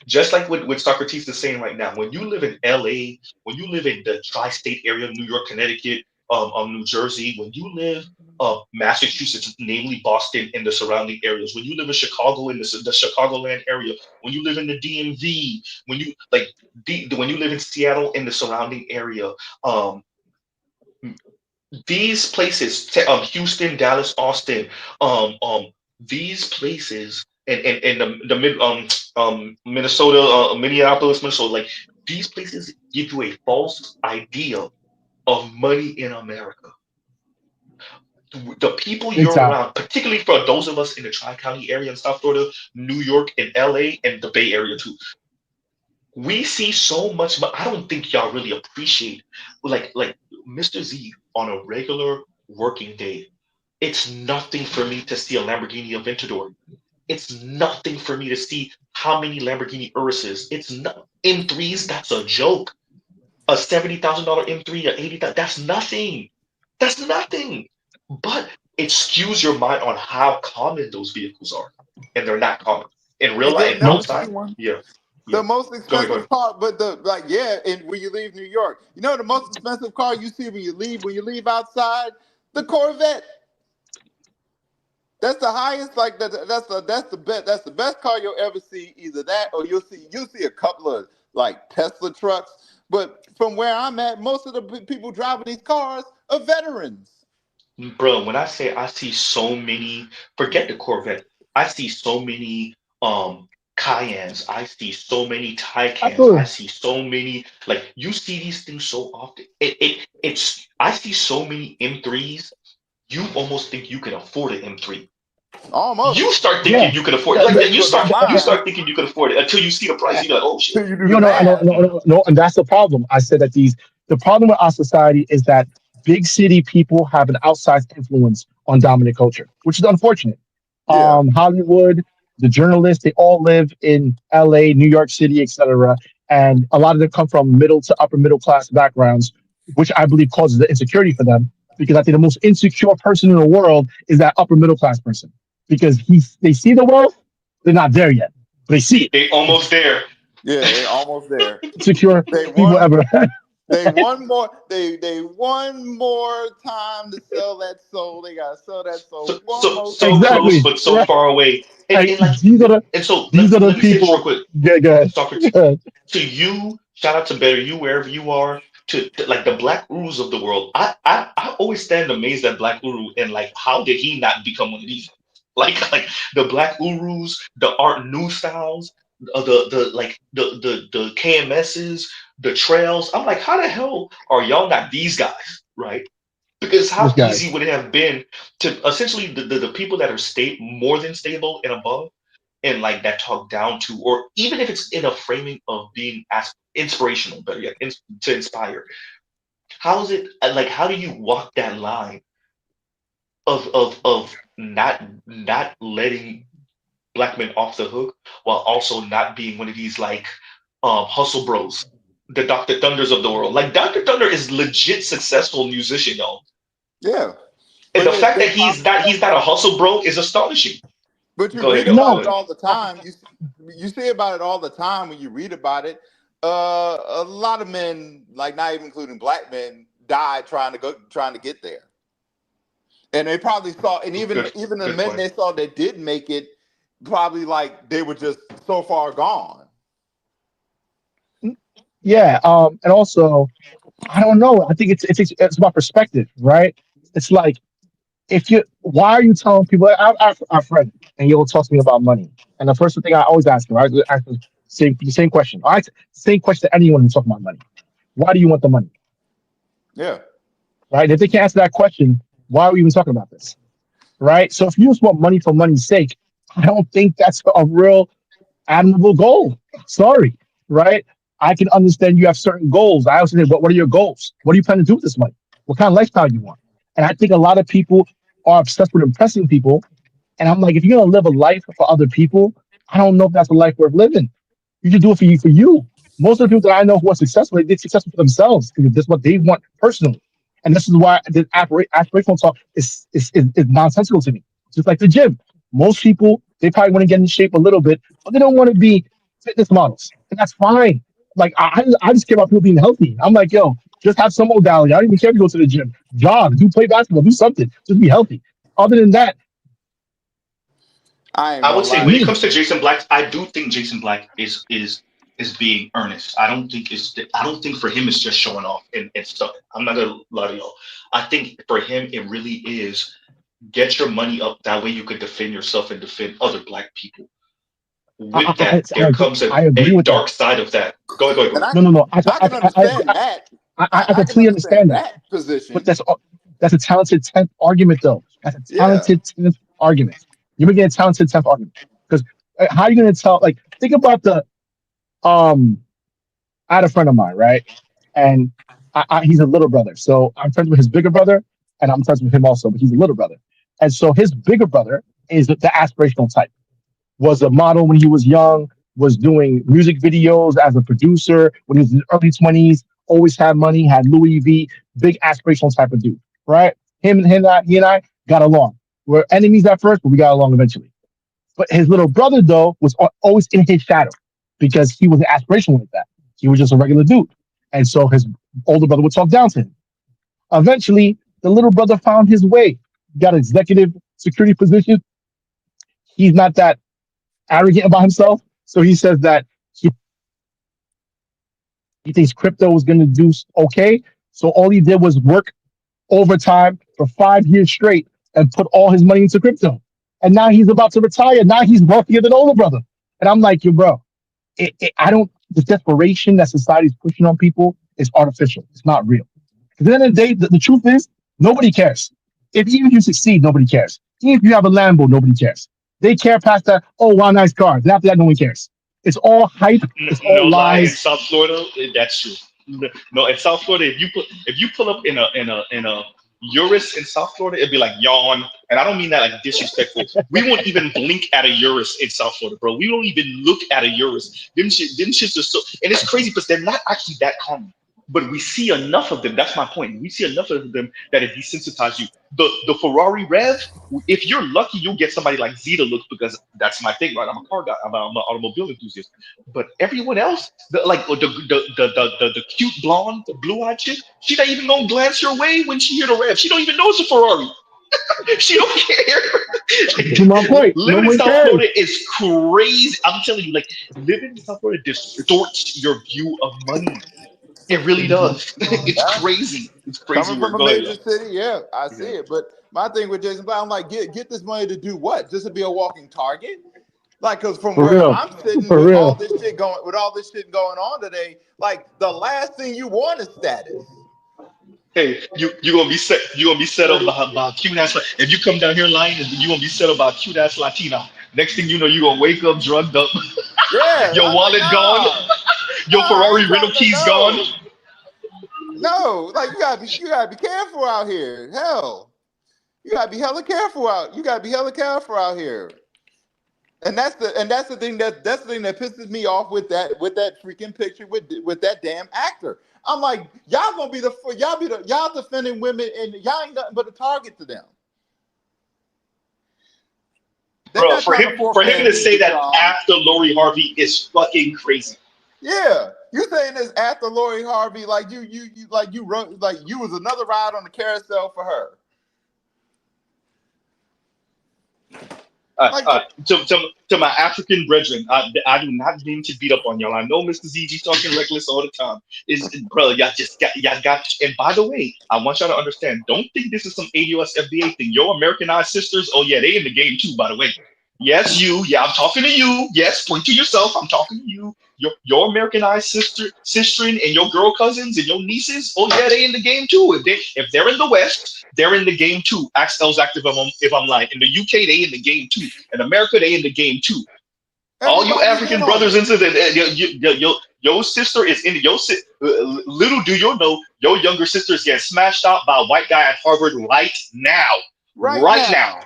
Just like what Socrates is saying right now, when you live in LA, when you live in the tri-state area, New York, Connecticut, New Jersey, when you live Massachusetts, namely Boston and the surrounding areas, when you live in Chicago in the Chicagoland area, when you live in the DMV, when you when you live in Seattle in the surrounding area, these places, Houston, Dallas, Austin, these places, and the mid Minnesota, Minneapolis, Minnesota, like these places give you a false idea of money in America. The people Big you're time. around, particularly for those of us in the Tri-County area in South Florida, New York, and LA, and the Bay Area too, we see so much, but I don't think y'all really appreciate like Mr. Z on a regular working day. It's nothing for me to see a Lamborghini Aventador. It's nothing for me to see how many Lamborghini Uruses. It's not M3s. That's a joke. A $70,000 M3 or 80,000. That's nothing. That's nothing. But it skews your mind on how common those vehicles are, and they're not common in real And life you'll and never Nope. see outside. one. Yeah, The yeah. most Go ahead. Go expensive ahead. car, but and when you leave New York, you know the most expensive car you see when you leave outside, the Corvette. That's the highest, like that's the best car you'll ever see. Either that or you'll see a couple of like Tesla trucks. But from where I'm at, most of the people driving these cars are veterans. Bro, when I say I see so many, forget the Corvette. I see so many Cayennes. I see so many Taycans. I Absolutely. see so many, like you see these things so often. It's I see so many M3s. You almost think you can afford an M3. You Almost. start Yeah. thinking you can afford it. That, Like that, you But start don't you mind start thinking you can afford it until you see the price. You're like, oh shit. till you do you the know, math. no, and that's the problem. I said that the problem with our society is that big city people have an outsized influence on dominant culture, which is unfortunate. Yeah. Hollywood, the journalists, they all live in LA, New York City, etc. And a lot of them come from middle to upper middle class backgrounds, which I believe causes the insecurity for them. Because I think the most insecure person in the world is that upper middle class person. Because they see the wealth, they're not there yet. But they see it. They almost there. Yeah, they almost there. Insecure They people one ever. they one more they one more time to sell that soul. They gotta sell that soul one more So time. close Exactly. but so Right. far away. Hey, And like and so these are the let me say this real people. quick, Yeah, go ahead. Socrates. Go ahead. To you, shout out to Better You wherever you are, to like the Black Urus of the world. I always stand amazed at Black Uru and like how did he not become one of these? Like the Black Urus, the art new styles, the like the KMSs, the trails. I'm like, how the hell are y'all not these guys, right? Because This how guy. easy would it have been to essentially the people that are more than stable and above and like that talk down to, or even if it's in a framing of being inspirational, better yet, to inspire. How is it like? How do you walk that line of not letting black men off the hook while also not being one of these like hustle bros, the Dr. Thunders of the world? Like Dr. Thunder is legit successful musician, y'all. Yeah. And But the it's fact that big he's not a hustle bro is astonishing. but you Go ahead, read y'all. about Go it ahead. all the time. You see about it all the time when you read about it. A lot of men, like not even including black men, died trying to get there. And they probably saw, and even the Good men point. they saw that did make it, probably like they were just so far gone. Yeah. And also, I don't know. I think it's about perspective, right? It's like if you, why are you telling people? Our friend, and he'll talk to me about money. And the first thing I always ask him, I ask him the same question. I ask the same question to anyone who's talking about money. why do you want the money? Yeah. Right? If they can't answer that question, why are we even talking about this? Right? So if you just want money for money's sake, I don't think that's a real admirable goal. Sorry, right? I can understand you have certain goals. I also say, what are your goals? What do you plan to do with this money? What kind of lifestyle you want? And I think a lot of people are obsessed with impressing people. And I'm like, if you're gonna live a life for other people, I don't know if that's a life worth living. You should do it for you. For you. Most of the people that I know who are successful, they did successful for themselves because that's what they want personally. And this is why the aspirational talk is nonsensical to me. Just like the gym. Most people, they probably want to get in shape a little bit, but they don't want to be fitness models. And that's fine. Like I just care about people being healthy. I'm like, yo, just have some modality. I don't even care if you go to the gym. Jog, do play basketball, do something. Just be healthy. Other than that, I would say when it comes to Jason Black, I do think Jason Black is being earnest. I don't think for him it's just showing off and stuff. I'm not gonna lie to y'all. I think for him it really is get your money up. That way you could defend yourself and defend other Black people. With that, there comes I agree a with dark that. side of that. Go ahead. No. I can understand that. I I can completely understand understand that. that position. But that's a talented tenth argument, though. That's a talented tenth argument. You're making a talented tenth argument because how are you going to tell? Like, think about the I had a friend of mine, right? And he's a little brother, so I'm friends with his bigger brother, and I'm friends with him also, but he's a little brother. And so his bigger brother is the aspirational type. Was a model when he was young, was doing music videos as a producer when he was in his early 20s, always had money, had Louis V, big aspirational type of dude, right? He and I got along. We're enemies at first, but we got along eventually. But his little brother, though, was always in his shadow because he was aspirational like that. He was just a regular dude. And so his older brother would talk down to him. Eventually, the little brother found his way, got an executive security position. He's not that arrogant about himself. So he says that he thinks crypto was going to do okay. So all he did was work overtime for 5 years straight and put all his money into crypto. And now he's about to retire. Now he's wealthier than older brother. And I'm like, yo, bro, the desperation that society's pushing on people is artificial. It's not real. At the end of the day, the truth is, nobody cares. Even if you succeed, nobody cares. Even if you have a Lambo, nobody cares. They care past that, oh, wow, nice car. And after that, no one cares. It's all hype. It's all No lie, in lies. South Florida, that's true. No, in South Florida, if you pull up in a Urus in South Florida, it'd be like yawn, and I don't mean that like disrespectful. We won't even blink at a Urus in South Florida, bro. We don't even look at a Urus. Them shits are so, and it's crazy because they're not actually that common. But we see enough of them. That's my point. We see enough of them that it desensitizes you. The Ferrari Rev, if you're lucky, you'll get somebody like Z to look because that's my thing, right? I'm a car guy. I'm an automobile enthusiast. But everyone else, the cute blonde, the blue-eyed chick, she not even gonna glance your way when she hear the Rev. She don't even know it's a Ferrari. She don't care. To my point, no Living in one South cares. Florida is crazy. I'm telling you, like living in South Florida distorts your view of money. It really does. It's Yeah. crazy. It's crazy. Coming from a Go ahead, major y'all. city, yeah, I see it. But my thing with Jason Black, I'm like, get this money to do what? Just to be a walking target? Like, because from For where real. I'm sitting For with all real. this shit going on today, like the last thing you want is status. Hey, you gonna be set. You gonna be set up by a cute ass. If you come down here lying, you gonna be set up by a cute ass Latina. Next thing you know, you gonna wake up drugged up. Yeah, Your I'm like, wallet gone. Your I Ferrari ain't rental trying to keys gone. know. No, like you gotta be careful out here. Hell, you gotta be hella careful out. You gotta be hella careful out here. And that's the thing that pisses me off with that freaking picture with that damn actor. I'm like, y'all gonna be y'all defending women and y'all ain't nothing but a target to them. They're Bro, not for trying to him force to their say that on. after Lori Harvey is fucking crazy. Yeah, you saying this after Lori Harvey, like you wrote, like you was another ride on the carousel for her. To my African brethren, I do not mean to beat up on y'all. I know Mr. ZG talking reckless all the time. Bro, y'all got. And by the way, I want y'all to understand. Don't think this is some ADOS FBA thing. Your Americanized sisters, oh yeah, they in the game too. By the way, Yes, you. Yeah, I'm talking to you. Yes, point to yourself. I'm talking to you. Your Americanized sister, and your girl cousins and your nieces. Oh yeah, they in the game too. If they're in the West, they're in the game too. Ask Els Active if I'm lying. In the UK, they in the game too. In America, they in the game too. All you Everybody's in African on brothers it. into your sister is in little do you know your younger sister is getting smashed out by a white guy at Harvard right now, Right right now,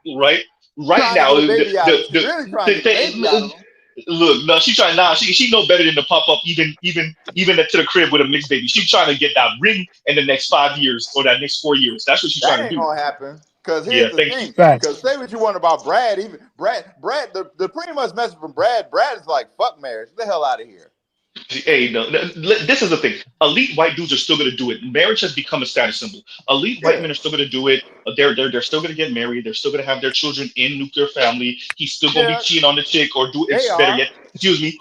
now. right, right Trying to now. get a baby out of him. Really trying to get a baby out of him. Look, no, she trying now. She know better than to pop up even to the crib with a mixed baby. She trying to get that ring in the next 5 years or that next 4 years. That's what she's That trying to ain't do. gonna happen. Cause Yeah, here's the thank you. thing. Cause say what you want about Brad, even Brad, the pretty much message from Brad. Brad is like, fuck marriage. Get the hell out of here. Hey, no, this is the thing. Elite white dudes are still going to do it. Marriage has become a status symbol. Elite white Yeah. men are still going to do it. They're still going to get married. They're still going to have their children in nuclear family. He's still going to be Yeah, cheating on the chick or they better are. yet, excuse me,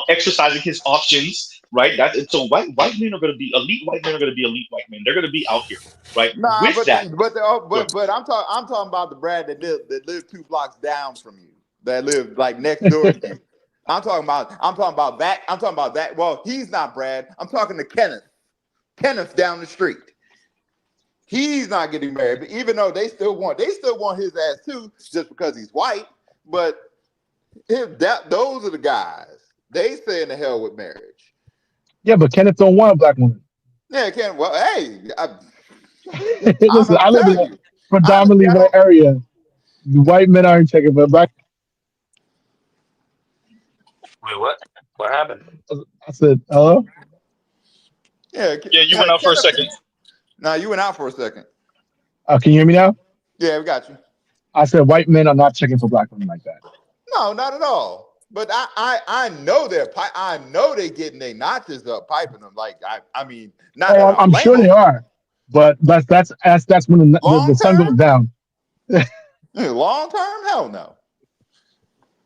exercising his options. Right. So white men are going to be elite. White men are going to be elite white men. They're going to be out here. Right. Nah, With that, but I'm talking about the Brad that lived 2 blocks down from you, that lived like next door to you. I'm talking about that. I'm talking about that. Well, he's not Brad. I'm talking to Kenneth. Kenneth down the street. He's not getting married, but even though they still want his ass too, just because he's white. But those are the guys. They say in the hell with marriage. Yeah, but Kenneth don't want a black woman. Yeah, Ken. Well, hey, I'm Listen, gonna I live in tell a you. predominantly I white don't. area. The white men aren't checking for black. Wait, what? What happened? I said, hello? Yeah, yeah, you went out for a second. Nah, you went out for a second. Can you hear me now? Yeah, we got you. I said white men are not checking for black women like that. No, not at all. But I know I know they getting their notches up, piping them. Like I mean, not that Oh, I I'm blame sure they them. are, but that's when the Long sun goes term, down. long term, hell no.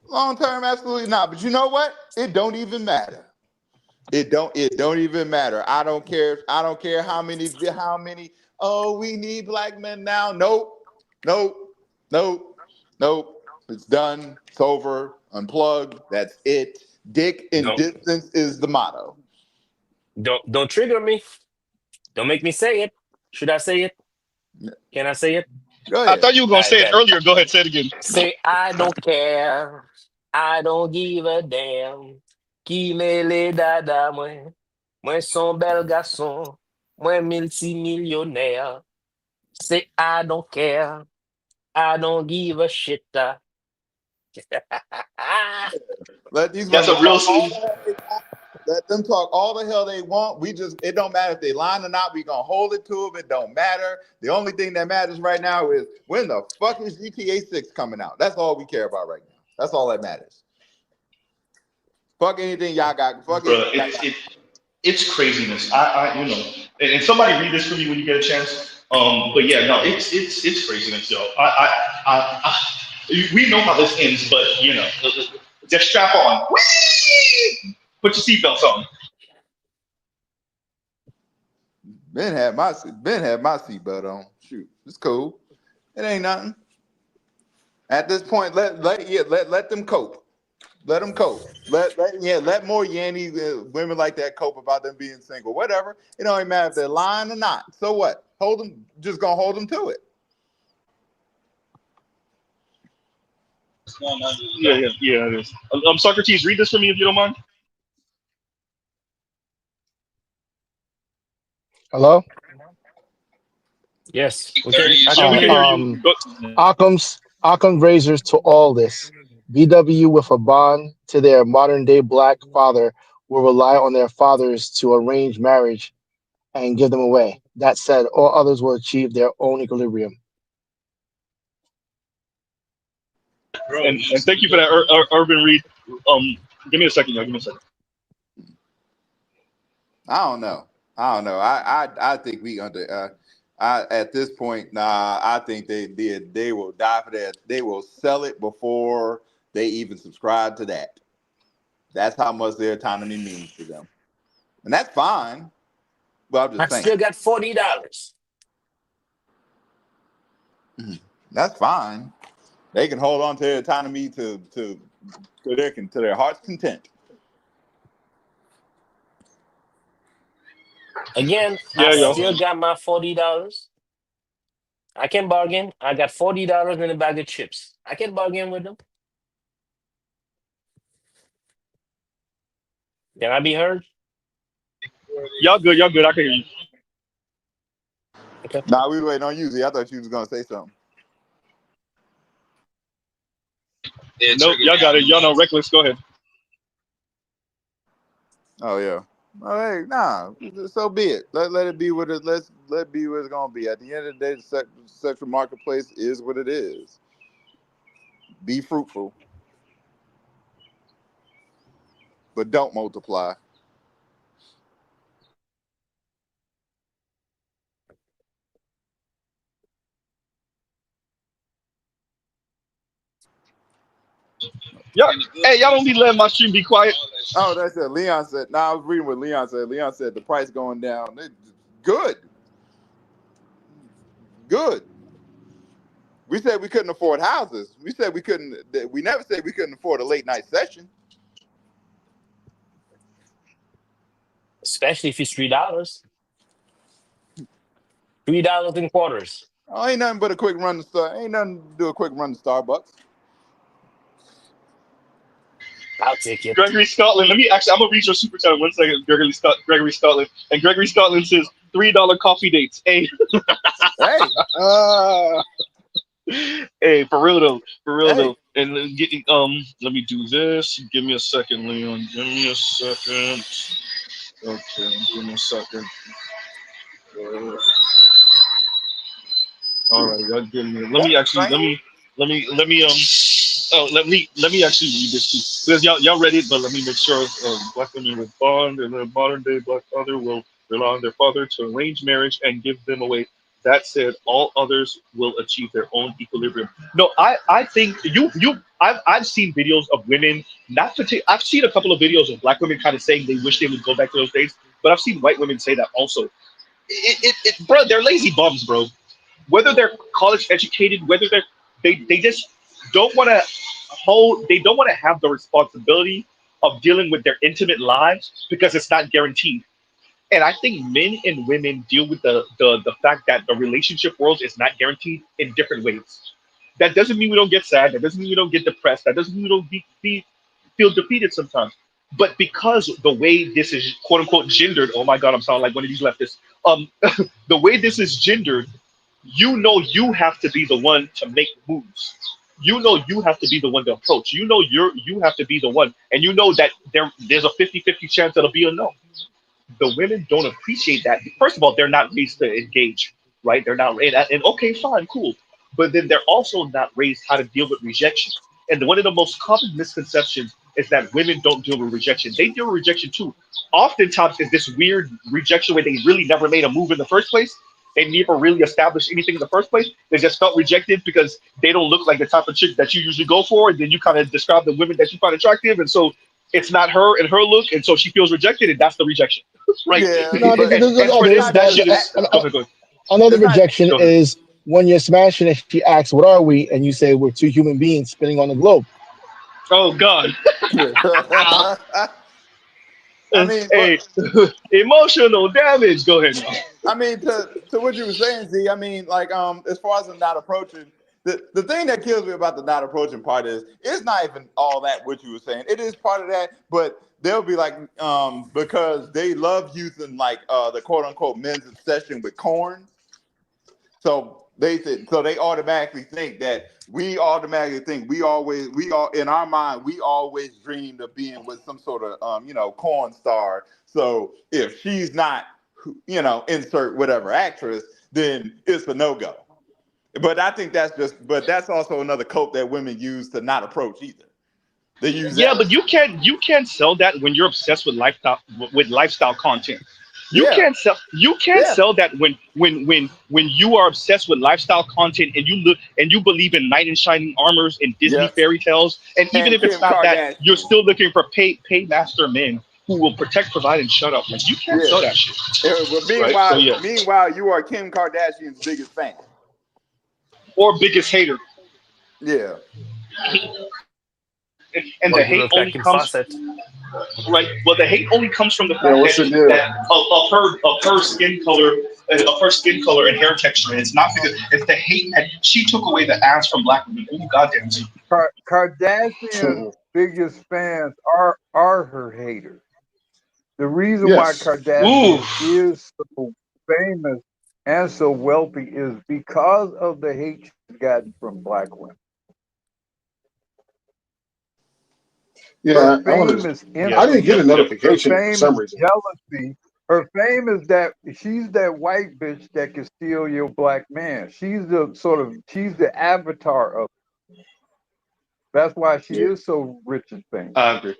Long term, absolutely not. But you know what? It don't even matter. It don't even matter. I don't care. I don't care how many. Oh, we need black men now. Nope. Nope. Nope. Nope. It's done. It's over. Unplugged. That's it. Dick in Don't distance is the motto. don't trigger me. Don't make me say it. Should I say it? Can I say it? Go I ahead. thought you were gonna I say it bet. earlier. Go ahead, say it again. Say I don't care. I don't give a damn. Qui me le dada moi. Moi son bel garçon. Moi multimillionnaire. Say I don't care. I don't give a shit. Let these That's women a real. talk all the hell they want. Let them talk all the hell they want. It don't matter if they lying or not. We gonna hold it to them. It don't matter. The only thing that matters right now is when the fuck is GTA 6 coming out? That's all we care about right now. That's all that matters. Fuck anything y'all got. Fuck Bro, anything y'all got. it's craziness. You know, and somebody read this for me when you get a chance. But yeah, no, it's craziness, yo. We know how this ends, but you know, just strap on. Whee! Put your seatbelts on. Ben had my seatbelt on. Shoot, it's cool. It ain't nothing. At this point, let them cope. Let them cope. Let more Yanny women like that cope about them being single. Whatever. It don't even matter if they're lying or not. So what? Hold them. Just gonna hold them to it. Yeah, it is. Socrates, read this for me if you don't mind. Hello? Yes, Yeah, I we can can hear hear you. you. Occam's razors to all this. VW with a bond to their modern day black father will rely on their fathers to arrange marriage and give them away. That said, all others will achieve their own equilibrium. And thank you for that urban read. Give me a second, yo. Give me a second. I don't know. I think we under. At this point, nah. I think they will die for that. They will sell it before they even subscribe to that. That's how much their autonomy means to them, and that's fine. But I'm I just saying, still got $40. that's fine. They can hold on to their autonomy to their heart's content. Again, I still got my $40. I can bargain. I got $40 in a bag of chips. I can bargain with them. Can I be heard? Y'all good. I can hear you. Okay. Nah, we waiting on you. Z. I thought you was gonna say something. Nope, y'all got it. Y'all know reckless. Go ahead. Oh yeah. Oh hey, nah. So be it. Let it be what it. Let it be what it's gonna be. At the end of the day, the sexual marketplace is what it is. Be fruitful, but don't multiply. Y'all don't be letting my stream be quiet. Oh, that's it. Leon said. Nah, I was reading what Leon said. Leon said the price going down. Good. We said we couldn't afford houses. We said we couldn't. We never said we couldn't afford a late night session. Especially if it's $3. $3 in quarters. Oh, ain't nothing but a quick run to Ain't nothing to do a quick run to Starbucks. I'll take it. Gregory Scotland. I'm gonna read your super chat 1 second. Gregory Scotland. And Gregory Scotland says $3 coffee dates. Hey. Hey. Hey, for real though. And let me do this. Give me a second, Leon. Give me a second. Okay, give me a second. All right, y'all give me. Let me actually actually read this too, because y'all read it, but let me make sure. Black women with bond and a modern day black father will rely on their father to arrange marriage and give them away. That said, all others will achieve their own equilibrium. No, I think I've seen videos of women I've seen a couple of videos of black women kind of saying they wish they would go back to those days, but I've seen white women say that also. Bro, they're lazy bums, bro. Whether they're college educated, whether they just don't want to they don't want to have the responsibility of dealing with their intimate lives because it's not guaranteed. And I think men and women deal with the fact that the relationship world is not guaranteed in different ways. That doesn't mean we don't get sad. That doesn't mean we don't get depressed. That doesn't mean we don't feel defeated sometimes. But because the way this is quote unquote gendered, oh my God, I'm sounding like one of these leftists. The way this is gendered, you have to be the one to make moves. You have to be the one to approach. You have to be the one, and you know that there's a 50-50 chance that'll be a no. The women don't appreciate that. First of all, they're not raised to engage, right? They're not, and okay, fine, cool. But then they're also not raised how to deal with rejection. And one of the most common misconceptions is that women don't deal with rejection. They deal with rejection too. Oftentimes, it's this weird rejection where they really never made a move in the first place. They never really established anything in the first place. They just felt rejected because they don't look like the type of chick that you usually go for. And then you kind of describe the women that you find attractive. And so it's not her and her look. And so she feels rejected. And that's the rejection. Right? Yeah, No, another rejection is when you're smashing and she asks, "What are we?" and you say, "We're two human beings spinning on the globe." Oh God. I mean, hey, emotional damage. Go ahead. I mean, to what you were saying, Z. I mean, like, as far as I'm not approaching, the thing that kills me about the not approaching part is it's not even all that what you were saying. It is part of that, but they'll be like, because they love using like the quote unquote men's obsession with corn. So they automatically think that we all in our mind we always dreamed of being with some sort of corn star. So if she's not, insert whatever actress, then it's a no-go. But I think that's also another coat that women use to not approach either. They use but you can't sell that when you're obsessed with lifestyle content. You can't sell that when you are obsessed with lifestyle content and you believe in knight in shining armors and Disney fairy tales, and even if it's not that, you're still looking for paymaster men who will protect, provide, and shut up. Like, you can't sell that shit. But meanwhile, you are Kim Kardashian's biggest fan or biggest hater. Yeah. And the But you're hate only affecting comes faucet. right. Well, the hate only comes from the Yeah, fact what's the deal? that of her skin color, and hair texture. And it's not because it's the hate that she took away the ass from black women. Oh goddamn! Kardashian's biggest fans are her haters. The reason why Yes. Ooh. Kardashian is so famous and so wealthy is because of the hate she's gotten from black women. Yeah, Her I wanted. fame is I didn't get a infamy. Her notification for fame some is reason. jealousy. Her fame is that she's that white bitch that can steal your black man. She's the avatar of. That's why she is so rich and famous. I agree.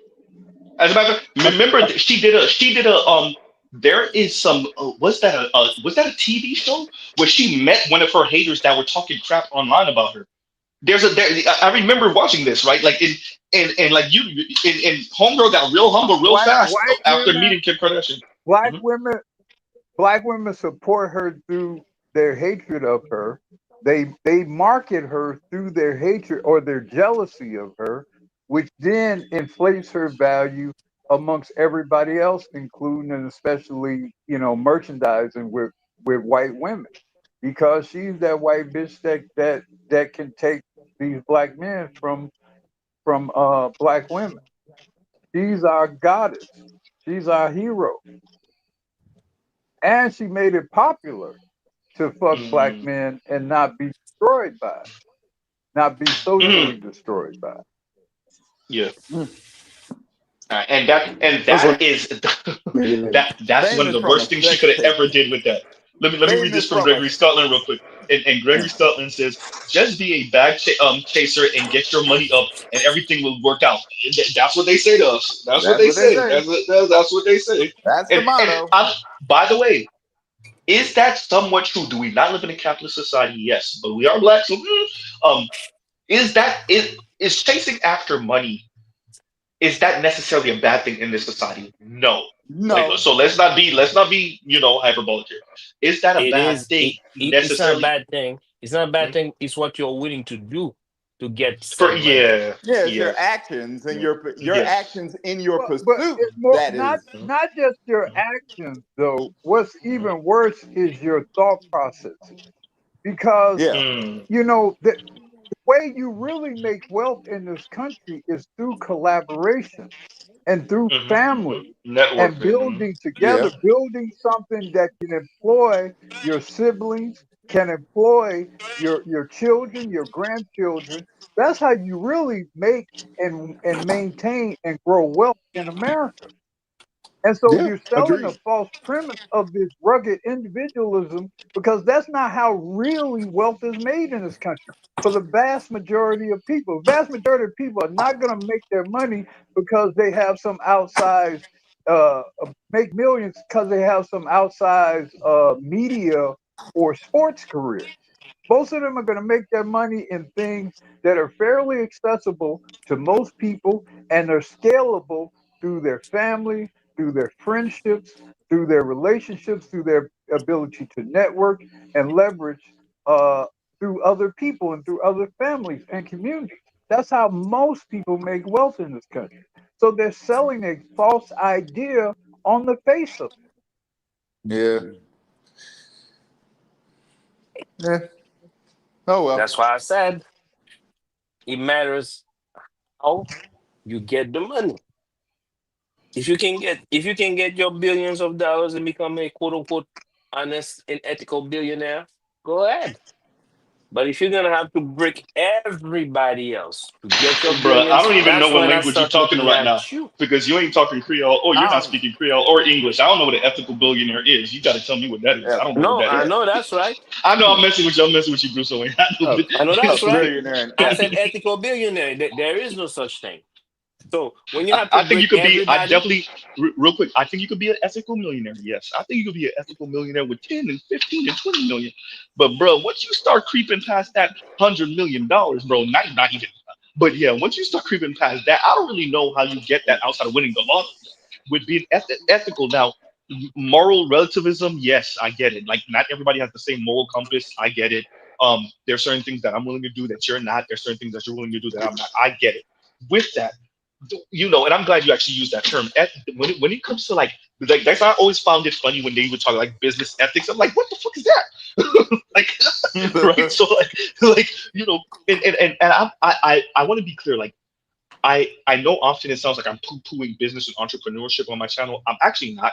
As a matter of fact, remember she did a there is some was that a TV show where she met one of her haters that were talking crap online about her. I remember watching this, right? Like and like you and homegirl got real humble real fast White after women, meeting Kim Kardashian. black women, black women support her through their hatred of her. They market her through their hatred or their jealousy of her, which then inflates her value amongst everybody else, including and especially merchandising with white women, because she's that white bitch that can take these black men from black women. She's our goddess. She's our hero, and she made it popular to fuck black Mm, men and not be destroyed by it, not be socially mm, destroyed by it. yeah. Mm. And That's that what. is Yeah. that's one of Famous the from a worst things she sex could have tape. ever did with that. Let me read Famous this from from a. Gregory Scotland real quick. And Gregory Scotland says, "Just be a chaser and get your money up, and everything will work out." That's what they say to us. That's what That's they what they say. say. That's what they say. That's the And motto. by the way, is that somewhat true? Do we not live in a capitalist society? Yes, but we are black. So, is chasing after money, is that necessarily a bad thing in this society? No. Like, No. so let's not be hyperbolic here. Is that a It bad is. thing It's not a necessarily? bad thing. It's not a bad Mhm. thing. It's what you're willing to do to get For said money. Yeah, it's yeah, your actions and your yes. actions in your But pursuit it's more that is. not just your actions though. What's even worse is your thought process, because Yeah. Mm, the way you really make wealth in this country is through collaboration and through family and Networking. building Yeah. together, building something that can employ your siblings, can employ your children, your grandchildren. That's how you really make and maintain and grow wealth in America. And so Yeah. you're selling a Agreed. false premise of this rugged individualism, because that's not how really wealth is made in this country. For the vast majority of people, vast majority of people are not going to make their money because they have some outsized, make millions because they have some outsized media or sports career. Most of them are going to make their money in things that are fairly accessible to most people, and they're scalable through their family, through their friendships, through their relationships, through their ability to network and leverage uh, through other people and through other families and communities. That's how most people make wealth in this country. So they're selling a false idea on the face of it. Yeah. Yeah. Oh well. That's why I said it matters how you get the money. If you can get your billions of dollars and become a quote unquote honest and ethical billionaire, go ahead. But if you're gonna have to break everybody else to get your Bruh, I billions, don't even know that's what when I language you're start talking looking right now, at you. because you ain't talking Creole, or you're not Um. speaking Creole or English. I don't know what an ethical billionaire is. You got to tell me what that is. I don't know what No, that I is. know that's right. I know I'm messing with you. I'm messing with you, Bruce Wayne. I know A, what I know a that's right. billionaire in I said essence. ethical billionaire. There is no such thing. So when you I, have to I think you break could be. I everybody, definitely, real quick. I think you could be an ethical millionaire. Yes, I think you could be an ethical millionaire with 10 and 15 and 20 million. But bro, once you start creeping past that $100 million, bro, not even. But yeah, once you start creeping past that, I don't really know how you get that outside of winning the lottery. With being ethical now, moral relativism. Yes, I get it. Like not everybody has the same moral compass. I get it. There's certain things that I'm willing to do that you're not. There's certain things that you're willing to do that I'm not. I get it. With that, and I'm glad you actually used that term. When it comes to like that's I always found it funny when they would talk like business ethics. I'm like, what the fuck is that? Like, right? So like and I want to be clear. Like, I know often it sounds like I'm poo-pooing business and entrepreneurship on my channel. I'm actually not.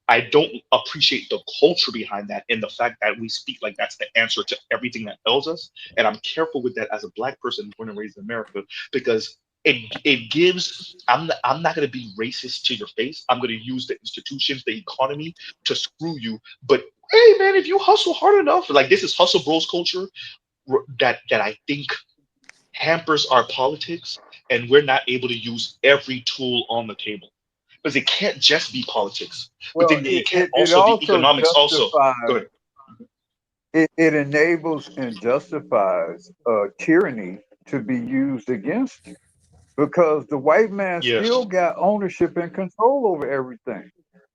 I don't appreciate the culture behind that and the fact that we speak like that's the answer to everything that ails us. And I'm careful with that as a Black person born and raised in America because it gives. I'm not going to be racist to your face. I'm going to use the institutions, the economy to screw you. But hey, man, if you hustle hard enough, like this is hustle bros culture that I think hampers our politics, and we're not able to use every tool on the table because it can't just be politics, but Well, then it can't it also be also economics. Also, go justifies, ahead. it enables and justifies tyranny to be used against you because the white man Yes. still got ownership and control over everything.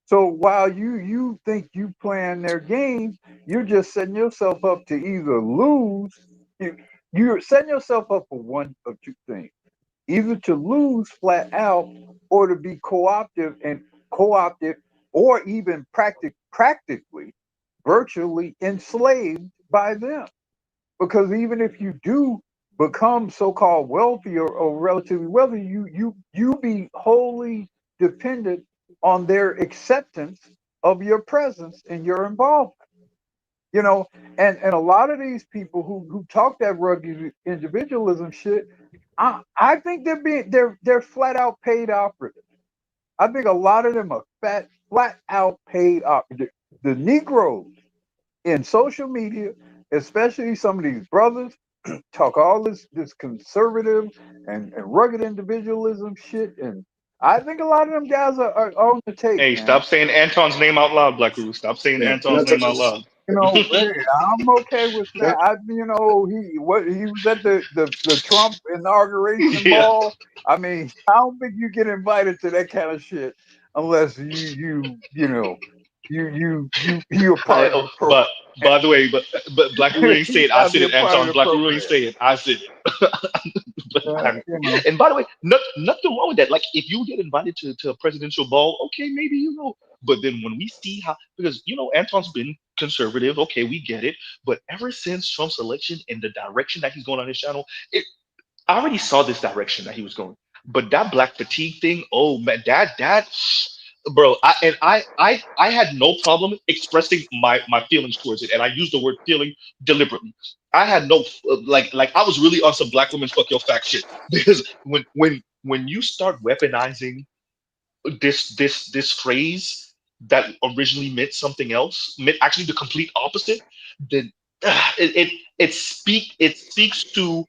So while you think you playing their game, you're just setting yourself up to either lose. You, you're setting yourself up for one of two things: either to lose flat out, or to be co-opted, or even practically, virtually enslaved by them. Because even if you do become so-called wealthy or relatively wealthy, you be wholly dependent on their acceptance of your presence and your involvement. You know, and a lot of these people who talk that rugged individualism shit, I think they're flat out paid operatives. I think a lot of them are flat out paid operatives. The Negroes in social media, especially some of these brothers, talk all this conservative and rugged individualism shit, and I think a lot of them guys are on the tape, Hey, man. stop saying Anton's name out loud, Black Guru. Stop saying Yeah. Can I Anton's touch name out this? loud. You know, hey, I'm okay with that. He was at the Trump inauguration Yeah. ball. I mean, I don't think you get invited to that kind of shit unless you're part of the program. But by the way, but Black Guru ain't say You it. I gotta said be a it. part of Anton, the Black Guru ain't program. say it. I said it. But, You know. and by the way, nothing wrong with that. Like if you get invited to a presidential ball, okay, maybe you know. But then when we see how, because Anton's been conservative, okay, we get it. But ever since Trump's election and the direction that he's going on his channel, I already saw this direction that he was going. But that black fatigue thing, oh man, that bro, I had no problem expressing my feelings towards it, and I used the word feeling deliberately. I had no like I was really on some black women fuck your fact shit because when you start weaponizing this phrase that originally meant something else, meant actually the complete opposite, then it speaks to,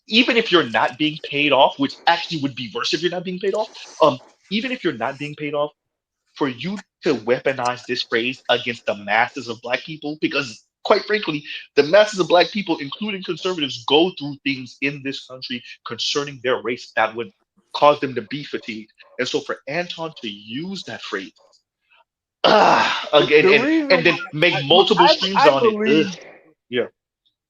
even if you're not being paid off, which actually would be worse if you're not being paid off. Even if you're not being paid off, for you to weaponize this phrase against the masses of black people, because quite frankly, the masses of black people, including conservatives, go through things in this country concerning their race that would cause them to be fatigued. And so for Anton to use that phrase again The and reason then make why multiple streams I on it, believe yeah.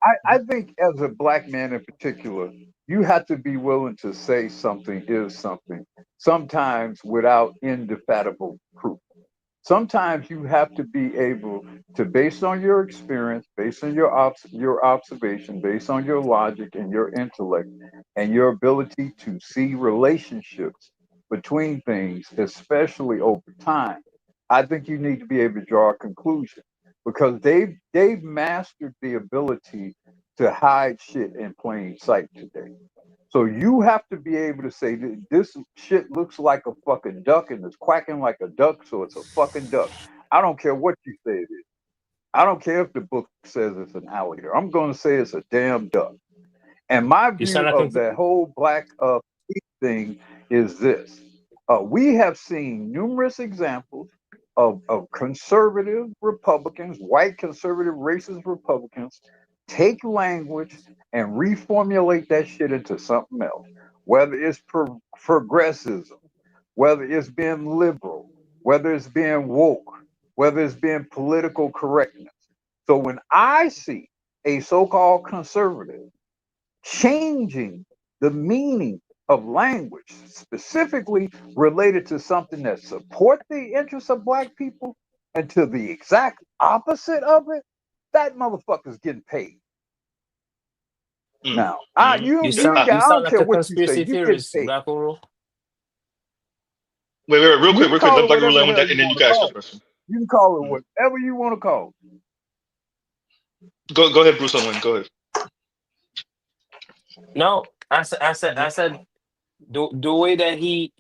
I think as a black man in particular, you have to be willing to say something is something, sometimes without indefatigable proof. Sometimes you have to be able to, based on your experience, based on your observation, based on your logic and your intellect, and your ability to see relationships between things, especially over time. I think you need to be able to draw a conclusion because they've mastered the ability to hide shit in plain sight today. So you have to be able to say this shit looks like a fucking duck and it's quacking like a duck, so it's a fucking duck. I don't care what you say it is. I don't care if the book says it's an alligator. I'm going to say it's a damn duck. And my You view sound like of that whole black thing is this: we have seen numerous examples of conservative Republicans, white conservative racist Republicans, take language and reformulate that shit into something else, whether it's progressivism, whether it's being liberal, whether it's being woke, whether it's being political correctness. So when I see a so-called conservative changing the meaning of language specifically related to something that support the interests of black people and to the exact opposite of it, that motherfucker's getting paid. Now, You I sound don't like care a what you say, conspiracy you get theorist, paid. Black Oro. Wait, real You quick, can real quick. call Let it Black Guru whatever land the with hell that, you and then you want to can ask your call it. question. You can call it whatever you want to call it. Go ahead, Bruce Owen. Go ahead. No, I said the way that he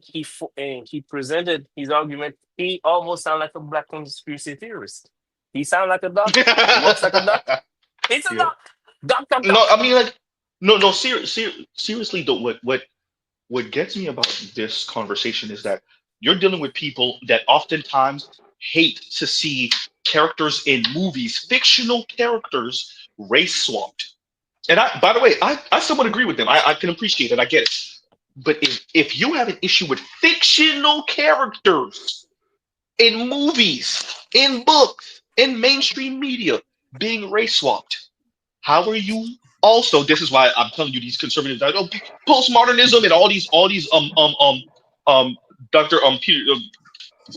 presented his argument, he almost sound like a black conspiracy theorist. He sound like a doctor. He walks like a doctor. He's a Yeah. doctor. No, I mean like no. Seriously though, what gets me about this conversation is that you're dealing with people that oftentimes hate to see characters in movies, fictional characters, race swapped. And by the way, I somewhat agree with them. I can appreciate it. I get it. But if you have an issue with fictional characters in movies, in books, in mainstream media being race swapped, how are you also? This is why I'm telling you these conservatives that postmodernism and all these Dr.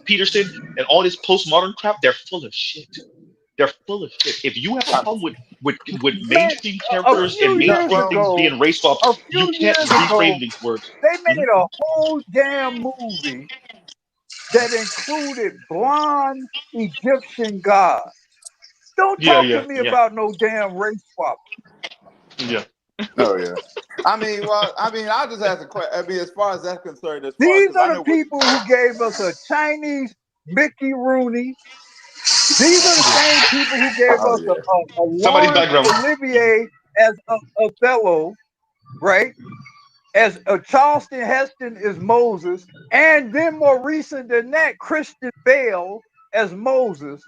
Peterson and all this postmodern crap, they're full of shit. They're full of shit. If you have a problem with Man, mainstream a characters and few years mainstream things ago, being race swapped, a you few can't years ago, reframe these words. they made a whole damn movie that included blonde Egyptian gods. Don't Yeah, talk to yeah, me yeah, about no damn race swap. yeah. Oh yeah. I'll just ask a question. I mean, as far as that's concerned, These because I are the know what. people who gave us a Chinese Mickey Rooney. These are the same people who gave Oh us yeah. a Somebody's Laurence background. Olivier as Othello, right? As Charleston Heston is Moses, and then more recent than that, Christian Bale as Moses.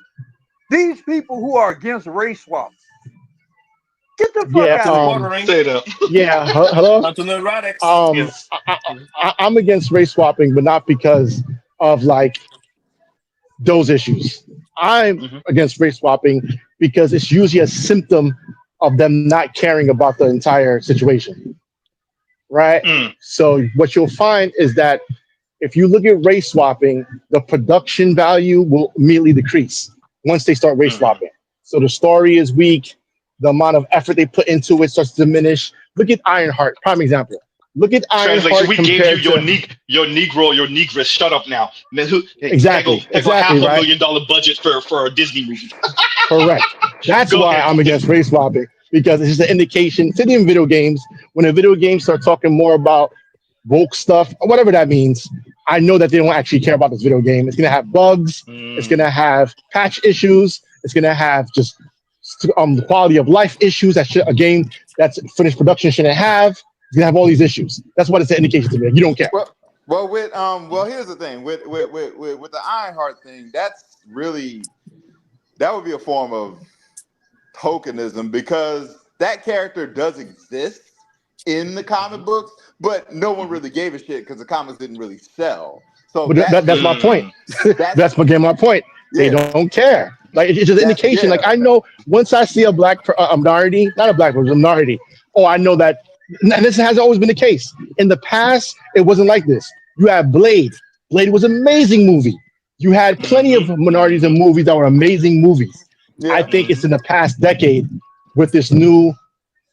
These people who are against race swap, get the fuck Yeah, out of here. Say that. yeah. Hello. Antonio Radix. Yeah. I'm against race swapping, but not because of like those issues. I'm Mm-hmm. against race swapping because it's usually a symptom of them not caring about the entire situation, right? Mm. So what you'll find is that if you look at race swapping, the production value will immediately decrease once they start race Mm-hmm. swapping. So the story is weak, the amount of effort they put into it starts to diminish. Look at Ironheart, prime example. Look at Translation: Ironheart we gave you compared to your Negro, your Negress. Shut up now, man. Hey, exactly, here go half a right? $1 million budget for a Disney movie. Correct. That's Go why ahead. I'm against race swapping because it's just an indication, particularly in video games, when a video game start talking more about woke stuff or whatever that means, I know that they don't actually care about this video game. It's gonna have bugs. It's gonna have patch issues. It's gonna have just the quality of life issues that a game that's finished production shouldn't have. It's gonna have all these issues. That's what it's an indication to me. Like, you don't care. Well, here's the thing with the Ironheart thing. That would be a form of tokenism because that character does exist in the comic books, but no one really gave a shit because the comics didn't really sell. So But that's my point. That's again my point. They don't care. Like it's just an indication. Like I know once I see a black minority, not a black person, a minority. Oh, I know that. And this has always been the case. In the past, it wasn't like this. You had Blade. Blade was an amazing movie. You had plenty of minorities in movies that were amazing movies. I think it's in the past decade with this new,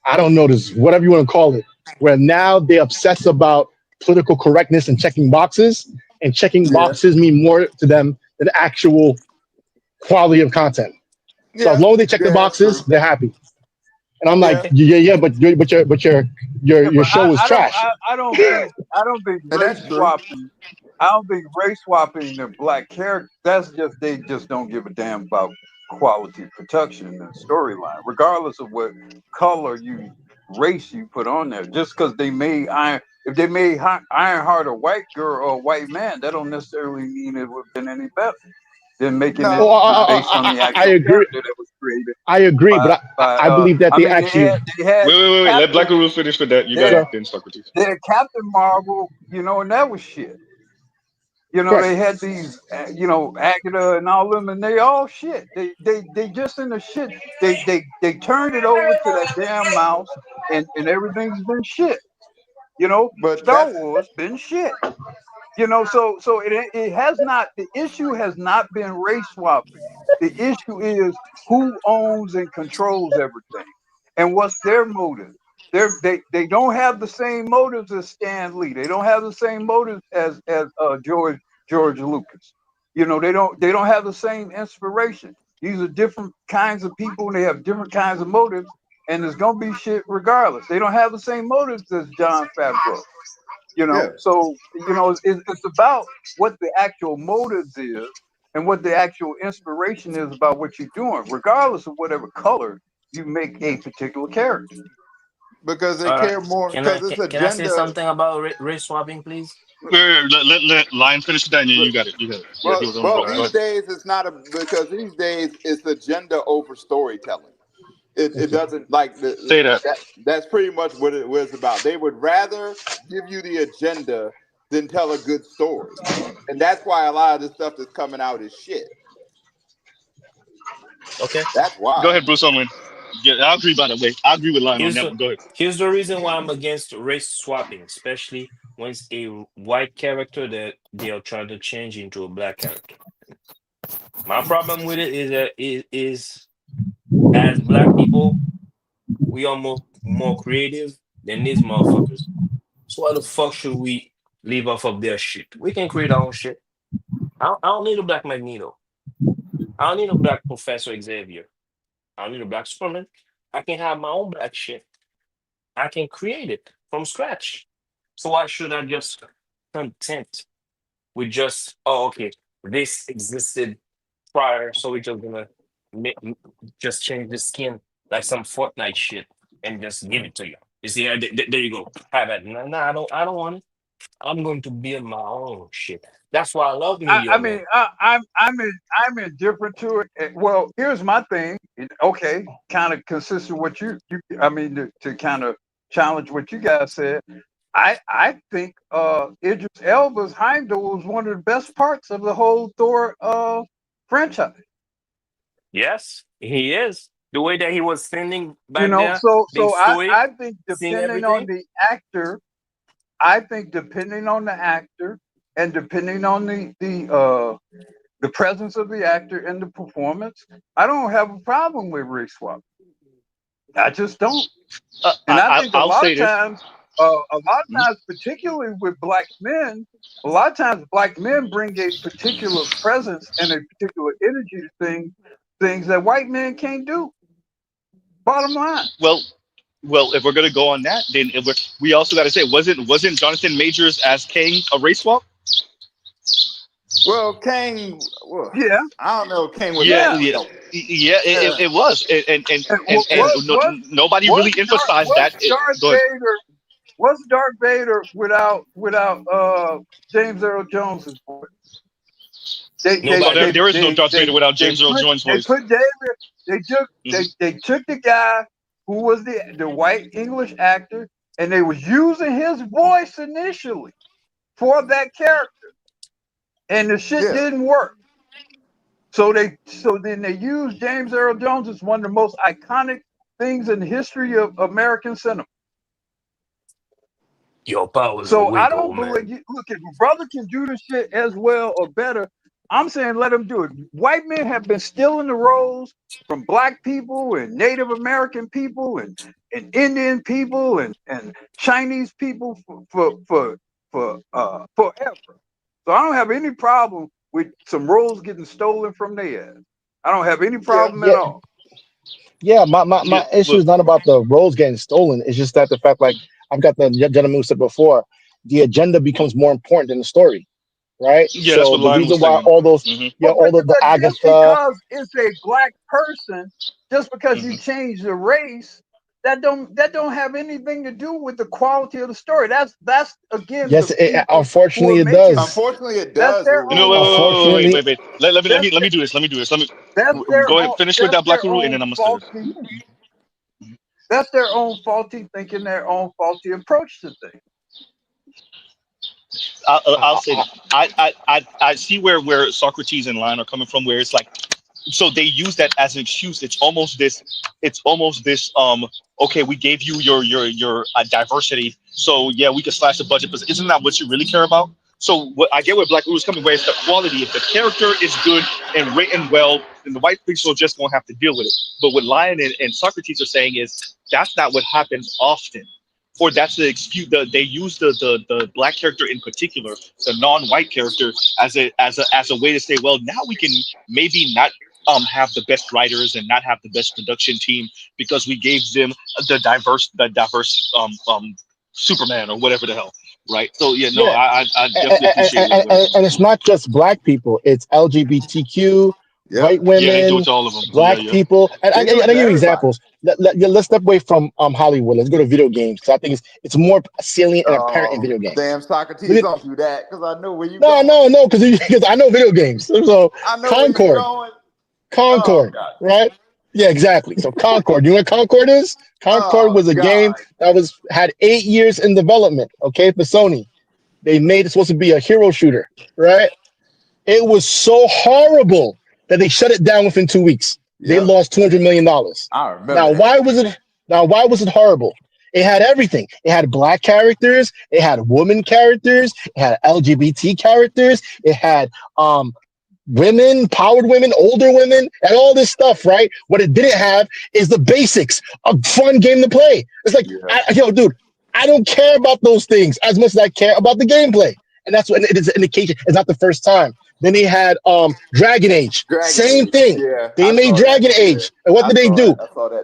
I don't know, this whatever you want to call it, where now they obsess about political correctness and checking boxes, and checking boxes mean more to them than actual quality of content. So as long as they check the boxes, they're happy. And I'm like, yeah, but your show is trash. I don't think race swapping. I don't think race swapping the black character. That's just they just don't give a damn about quality production and storyline, regardless of what color race you put on there. Just because they made if they made Ironheart a white girl or a white man, that don't necessarily mean it would have been any better than making it based on the actual character that was created. I agree, but I believe that they actually. They had Wait. Let Black Guru finish with that. You got it, then Socrates. They had Captain Marvel, and that was shit. You know, Correct. they had these, Agatha and all them, and they all shit. They just in the shit. They turned it over to that damn mouse, and everything's been shit. But Star that's Wars been shit. So it has not. The issue has not been race swapping. The issue is who owns and controls everything, and what's their motive. They don't have the same motives as Stan Lee. They don't have the same motives as George Lucas. They don't have the same inspiration. These are different kinds of people, and they have different kinds of motives. And there's gonna be shit regardless. They don't have the same motives as John Favreau. yeah. So it's about what the actual motives is and what the actual inspiration is about what you're doing, regardless of whatever color you make a particular character. Because they care more Can I because it's can I say agenda. something about race swapping, please? Let Lion finish that, and then But, you got it. You got it. Yeah, he well, was on the well, roll. Go these ahead. days it's not because these days it's agenda over storytelling. It doesn't like Say that. that's pretty much what it's about. They would rather give you the agenda than tell a good story, and that's why a lot of the stuff that's coming out is shit. Okay. That's Go why. ahead, Bruce Owen. Yeah, I agree. By the way, I agree with Lion on Here's that the one. Go ahead. here's the reason why I'm against race swapping, especially when it's a white character that they are trying to change into a black character. My problem with it is that it is as black people, we are more creative than these motherfuckers. So why the fuck should we live off of their shit? We can create our own shit. I don't need a black Magneto. I don't need a black Professor Xavier. I don't need a black Superman. I can have my own black shit. I can create it from scratch. So why should I just content with just, oh, okay, this existed prior, so we're just gonna just change the skin like some Fortnite shit and just give it to you. You see, there you go. Have it. No, I don't want it. I'm going to build my own shit. That's why I love I media, man. mean, I'm indifferent to it. Well, here's my thing. Okay, kind of consistent with you. I mean, to kind of challenge what you guys said. I think Idris Elba's Heimdall was one of the best parts of the whole Thor franchise. Yes, he is. The way that he was standing back there, being So stoic, I think seeing depending on everything. the actor, I think depending on the actor and depending on the presence of the actor and the performance, I don't have a problem with race swap. I just don't. And I think a I'll lot say of this. times, particularly with black men, a lot of times black men bring a particular presence and a particular energy to things that white men can't do. Bottom line. Well, if we're gonna go on that, then we also got to say, wasn't Jonathan Majors as Kang a race swap? Well, Kang. Well, Yeah. I don't know. If Kang was Yeah, that. Yeah. yeah, yeah. It was, What nobody really emphasized that. Go ahead. What's Darth Vader without James Earl Jones's voice? Oh, Nobody. there is no Darth Vader without James Earl Jones' They voice. put David. Mhm. They took the guy who was the white English actor, and they was using his voice initially for that character, and the shit Yeah. didn't work. So then they used James Earl Jones as one of the most iconic things in the history of American cinema. Your powers are So I weak, don't old believe man. you. Look, if a brother can do the shit as well or better, I'm saying let him do it. White men have been stealing the roles from black people and Native American people and Indian people and Chinese people for forever. So I don't have any problem with some roles getting stolen from their ass. I don't have any Yeah. problem at Yeah, all. yeah. My Yeah, my issue but is not about the roles getting stolen. It's just that the fact, like I've got the gentleman who said before, the agenda becomes more important than the story, right? yeah, that's So what the Lion reason was why saying. all those, Hmm. yeah, all the But just Agatha, because it's a black person, just because you Hmm. change the race, that don't have anything to do with the quality of the story. That's again yes, the people who unfortunately are it making it. does. Unfortunately, it That's does. their No, own. Unfortunately, wait. Let That's me do this. Let me do this. Let me that's their go ahead. own. Finish with That's that Black their Guru, and own then I'm gonna say this. faulty. That's their own faulty thinking. Their own faulty approach to things. I'll say that. I see where Socrates and Lion are coming from, where it's like, so they use that as an excuse. It's almost this okay, we gave you your diversity, so yeah, we can slash the budget, but isn't that what you really care about? So what I get where Black Widow is coming, where it's the quality. If the character is good and written well, then the white people are just gonna have to deal with it. But what Lion and Socrates are saying is that's not what happens often. Or that's the excuse. They use the black character in particular, the non-white character, as a way to say, well, now we can maybe not have the best writers and not have the best production team because we gave them the diverse Superman or whatever the hell, right? So yeah, no, Yeah, I definitely appreciate what and it's not just black people; it's LGBTQ, Yep. white yeah, they do it women, to all of them. Yeah, black yeah. people, and They do I it give to you everybody. examples. Let's step away from Hollywood. Let's go to video games because I think it's more salient and apparent in video games. Damn, Socrates, Video- don't do that because I know where you No, going. no, because I know video games. So I know where you Concord, going. Oh Concord, God. right? Yeah, exactly. So Concord, you know what Concord is? Concord Oh was a game God. that had 8 years in development. Okay, for Sony, they made it supposed to be a hero shooter, right? It was so horrible that they shut it down within 2 weeks. They Yep. lost $200 million. I remember Now, that. why was it horrible? It had everything. It had black characters. It had woman characters. It had LGBT characters. It had women, powered women, older women, and all this stuff, right? What it didn't have is the basics, a fun game to play. It's like, Yeah. dude, I don't care about those things as much as I care about the gameplay. And that's what it is an indication. It's not the first time. Then they had Dragon Age. Dragon Same Age. thing. Yeah, They I made saw that. Dragon Yeah, Age. And what I did they saw do? that. I saw that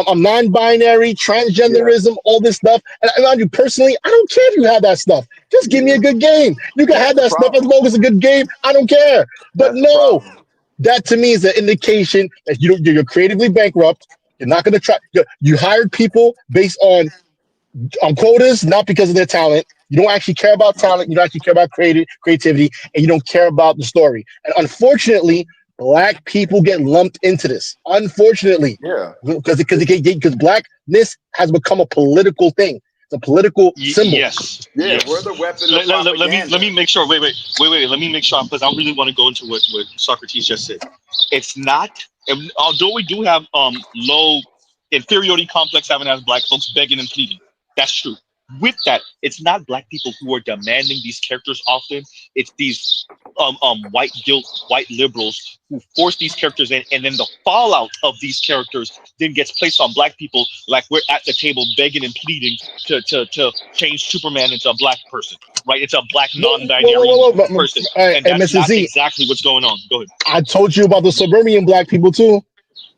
too. I'm non-binary, Yeah. transgenderism, all this stuff. And I do personally, I don't care if you have that stuff. Just give me a good game. You can That's have the that stuff as problem. long as it's a good game. I don't care. But That's the no, problem. that to me is an indication that you're creatively bankrupt. You're not going to try. You hired people based on quotas, not because of their talent. You don't actually care about talent. You don't actually care about creativity, and you don't care about the story. And unfortunately, black people get lumped into this. Unfortunately, Yeah. because blackness has become a political thing. It's a political symbol. Yes, Yeah, we're yes. the weapon of Let me propaganda. make sure. Wait. Let me make sure because I really want to go into what Socrates just said. It's not. And although we do have low inferiority complex having as black folks begging and pleading, that's true. With that, it's not black people who are demanding these characters often. It's these white guilt, white liberals who force these characters in, and then the fallout of these characters then gets placed on black people. Like we're at the table begging and pleading to change Superman into a black person, right? It's a black non-binary person, and Hey, that's Mr. not Z, exactly what's going on. Go ahead. I told you about the suburban black people too.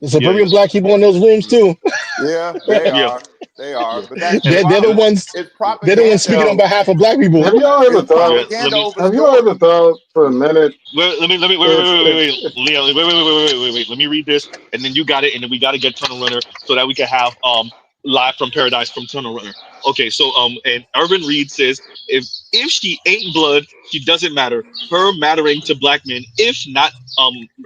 The Yeah, suburban black people in those rooms too. Yeah, they yeah, are. They are. yeah. But that's the They're the problem. ones. It's They're the ones speaking propaganda. on behalf of black people. Have y'all ever It's thought? Yeah, let propaganda me. over Have y'all ever story. thought for a minute Well, let me if wait, Leo, wait. Let me read this, and then you got it, and then we got to get Tunnel Runner so that we can have live from Paradise from Tunnel Runner. Okay, so and Urban Reed says if she ain't blood, she doesn't matter. Her mattering to black men, if not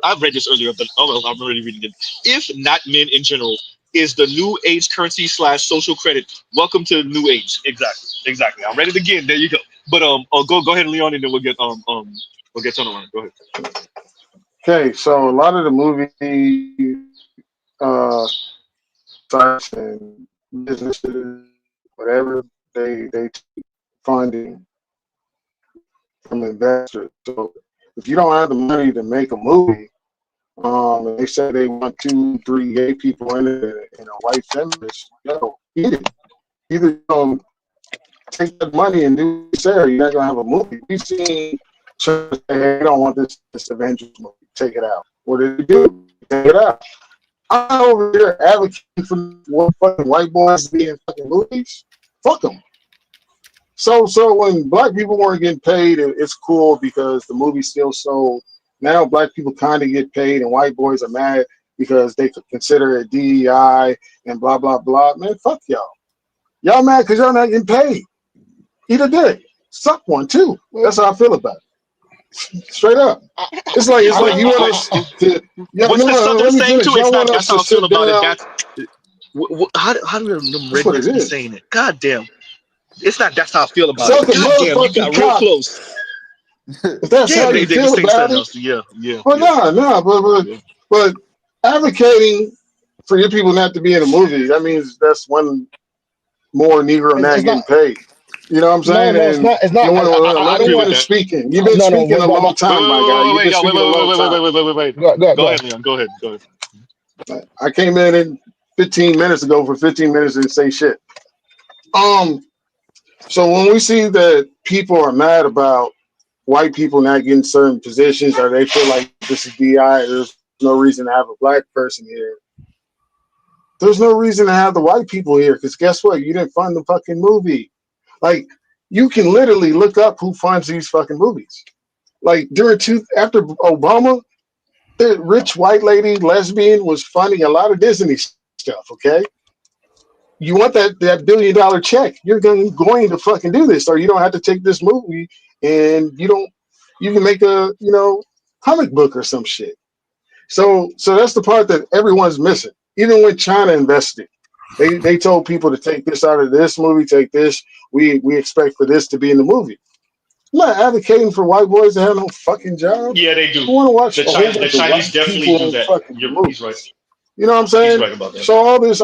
I've read this earlier, but oh well, I'm already reading it. If not men in general, is the new age currency / social credit. Welcome to the new age. Exactly. I read it again. There you go. But go ahead, Leon, and then we'll get Tunnel Runner. Go ahead. okay, so a lot of the movie sites and businesses, whatever, they take funding from investors. So if you don't have the money to make a movie, and they say they want 2-3 gay people in it and a white feminist, eat it. Either take that money and do it, you're not gonna have a movie. We've seen churches say, hey, we don't want this Avengers movie. Take it out. What did they do? Take it out. I'm over here advocating for fucking white boys to be in fucking movies. Fuck them. So when black people weren't getting paid, it's cool because the movie still sold. Now black people kind of get paid, and white boys are mad because they could consider it DEI and blah blah blah. Man, fuck y'all. Y'all mad because y'all not getting paid. Eat a dick. Suck one too. That's how I feel about it. Straight up. It's like you want us to. What's the Southern let me saying finish. too? It's Y'all not. want That's us how to I feel sit about it. down. That's how do them That's what rednecks it be is. saying it? God damn. It's not. That's how I feel about it. Suck a God damn, you motherfucking got real cock. close. If that's Yeah, how you they be feel saying about something it. else. Yeah, Well, no, yeah. but advocating for your people not to be in a movie, that means that's one more Negro It's not not. getting paid. You know what I'm No, saying? no, it's And not. It's not. you want to I let me agree with finish that. speaking. You've been No, no. speaking a But long time, my guy. You've been speaking a long time. Wait. go Go ahead. ahead, Leon. Go ahead. I came in 15 minutes ago for 15 minutes and say shit. So when we see that people are mad about white people not getting certain positions, or they feel like this is DI, there's no reason to have a black person here. There's no reason to have the white people here, because guess what? You didn't fund the fucking movie. Like, you can literally look up who funds these fucking movies. Like after Obama, the rich white lady lesbian was funding a lot of Disney stuff. Okay, you want that $1 billion check, you're going to fucking do this, or you don't have to take this movie and you can make a comic book or some shit. So that's the part that everyone's missing. Even when China invested, they told people to take this out of this movie, take this. We expect for this to be in the movie. I'm not advocating for white boys to have no fucking job. Yeah, they do. I want to watch The a whole The bunch of Chinese white definitely people do in that. fucking He's right. movies. You know what I'm He's saying? right about that. So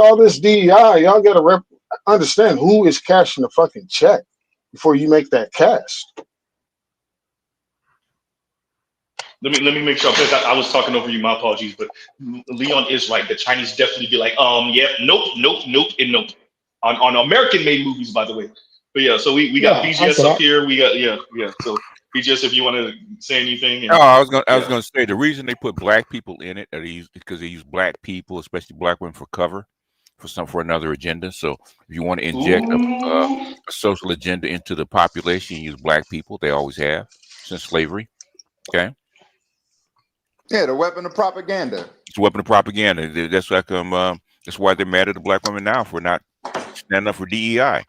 all this DEI, y'all gotta understand who is cashing the fucking check before you make that cash. Let me make sure, because I was talking over you. My apologies, but Leon is right. The Chinese definitely be like, yeah, nope, and nope on American made movies, by the way. But yeah, so we got Yeah, I'm BGS for up that. here. We got yeah. So BGS, if you want to say anything, Oh, and I was yeah. gonna say the reason they put black people in it is because they use black people, especially black women, for cover for another agenda. So if you want to inject Ooh. a social agenda into the population, you use black people. They always have since slavery. Okay, Yeah, the weapon of propaganda. it's a weapon of propaganda. That's like that's why they're mad at the black women now for not standing up for DEI.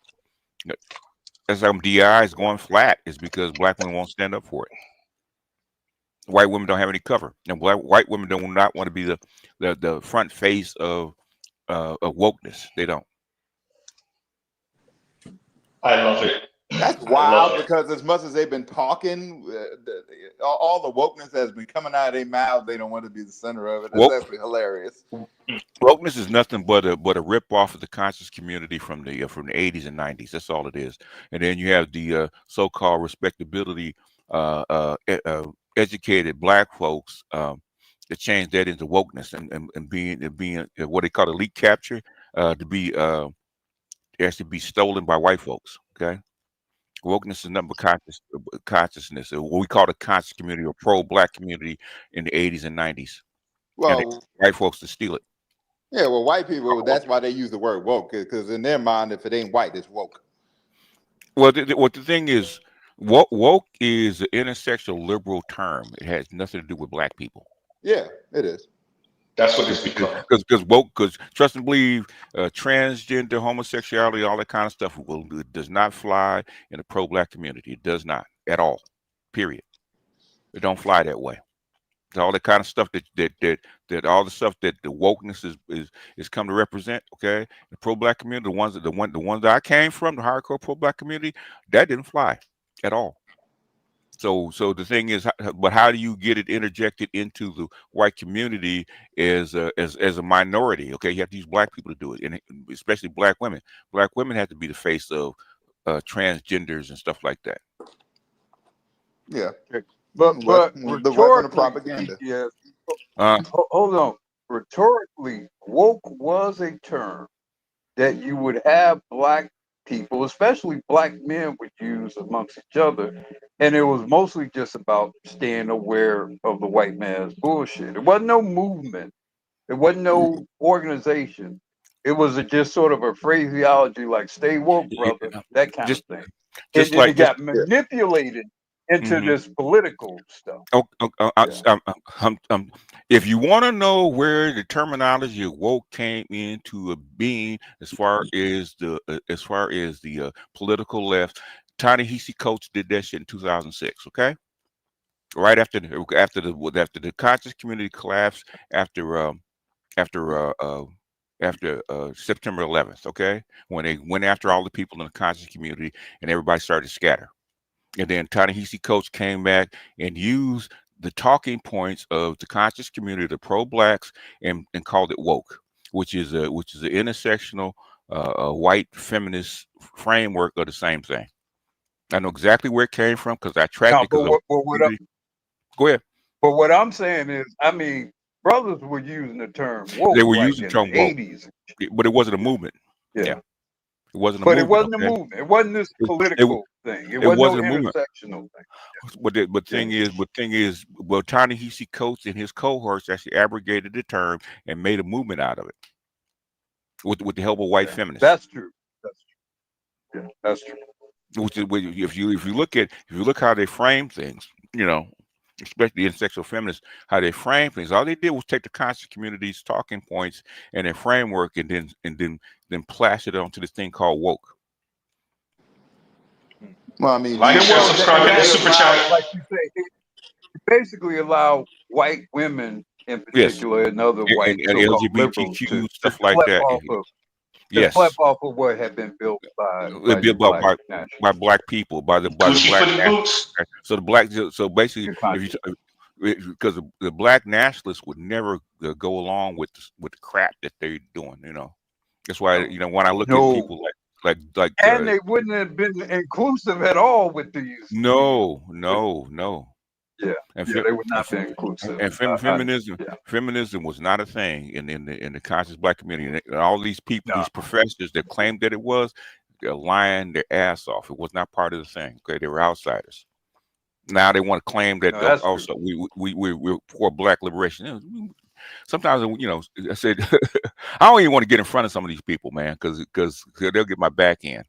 That's how DEI is going flat. Is because black women won't stand up for it. White women don't have any cover, and white women do not want to be the front face of wokeness. They don't. I love it. That's I love wild it. because as much as they've been talking, all the wokeness has been coming out of their mouths. They don't want to be the center of it. That's Woke actually hilarious. wokeness is nothing but a rip off of the conscious community from the 80s and 90s. That's all it is. And then you have the so-called respectability, educated black folks that change that into wokeness and being what they call elite capture to be actually be stolen by white folks. Okay. Wokeness is nothing but consciousness, what we call the conscious community or pro-black community in the 80s and 90s. And they Well, white folks to steal it. yeah, well, white people, that's why they use the word woke, because in their mind, if it ain't white, it's woke. Well, the thing is, woke is an intersectional liberal term. It has nothing to do with black people. Yeah, it is. That's what it's become. Because woke, because trust and believe, transgender, homosexuality, all that kind of stuff it does not fly in the pro-black community. It does not at all. Period. It don't fly that way. All the kind of stuff that all the stuff that the wokeness is come to represent. Okay, the pro-black community, the ones that I came from, the hardcore pro-black community, that didn't fly at all. So the thing is, but how do you get it interjected into the white community as a minority? Okay, you have to use black people to do it, and especially black women. Black women have to be the face of transgenders and stuff like that. Yeah, but the weapon of rhetorically, propaganda. yes. Uh, Hold on. Rhetorically, woke was a term that you would have black people, especially black men, would use amongst each other. And it was mostly just about staying aware of the white man's bullshit. It wasn't no movement, it wasn't no organization. It was just sort of a phraseology like stay woke, brother, that kind of just thing. just And it like just got manipulated into mhm. this political stuff. Oh, Yeah. if you want to know where the terminology of woke came into a being, as far as the political left, Ta-Nehisi Coates did that shit in 2006. Okay, right after the conscious community collapsed after after September 11th, okay, when they went after all the people in the conscious community and everybody started to scatter. And then Ta-Nehisi Coates came back and used the talking points of the conscious community, the pro-blacks, and called it woke, which is an intersectional white feminist framework of the same thing. I know exactly where it came from because I tracked No, it. Because go ahead. but what I'm saying is, I mean, brothers were using the term woke They were like using in the term the woke, 80s. but it wasn't a movement. Yeah. Yeah, it wasn't a But it movement. wasn't a Okay, movement. It wasn't this political thing. It it wasn't no wasn't a movement. intersectional thing. But thing is, well, Ta-Nehisi Coates and his cohorts actually abrogated the term and made a movement out of it with the help of white feminists. That's true. That's true. Yeah, that's true. Which is if you look how they frame things, you know, especially in sexual feminists, how they frame things. All they did was take the conscious community's talking points and their framework and then plaster it onto this thing called woke. Well, I mean, like, share, subscribe, and super chat. Like you say, it basically allow white women in particular and other white and so-called liberals LGBTQ to stuff like flip that. off of Yes, flip off of what had been built by black people, by the black nationalists. So the black, so basically, because the black nationalists would never go along with the crap that they're doing. You know, that's why when I look at people like and they wouldn't have been inclusive at all with these. No. Yeah, they would not be inclusive. And feminism was not a thing in the conscious black community. And all these people, these professors that claimed that it was, they're lying their ass off. It was not part of the thing. Okay, they were outsiders. Now they want to claim that also we're for black liberation. Sometimes I said I don't even want to get in front of some of these people, man, because they'll get my back end.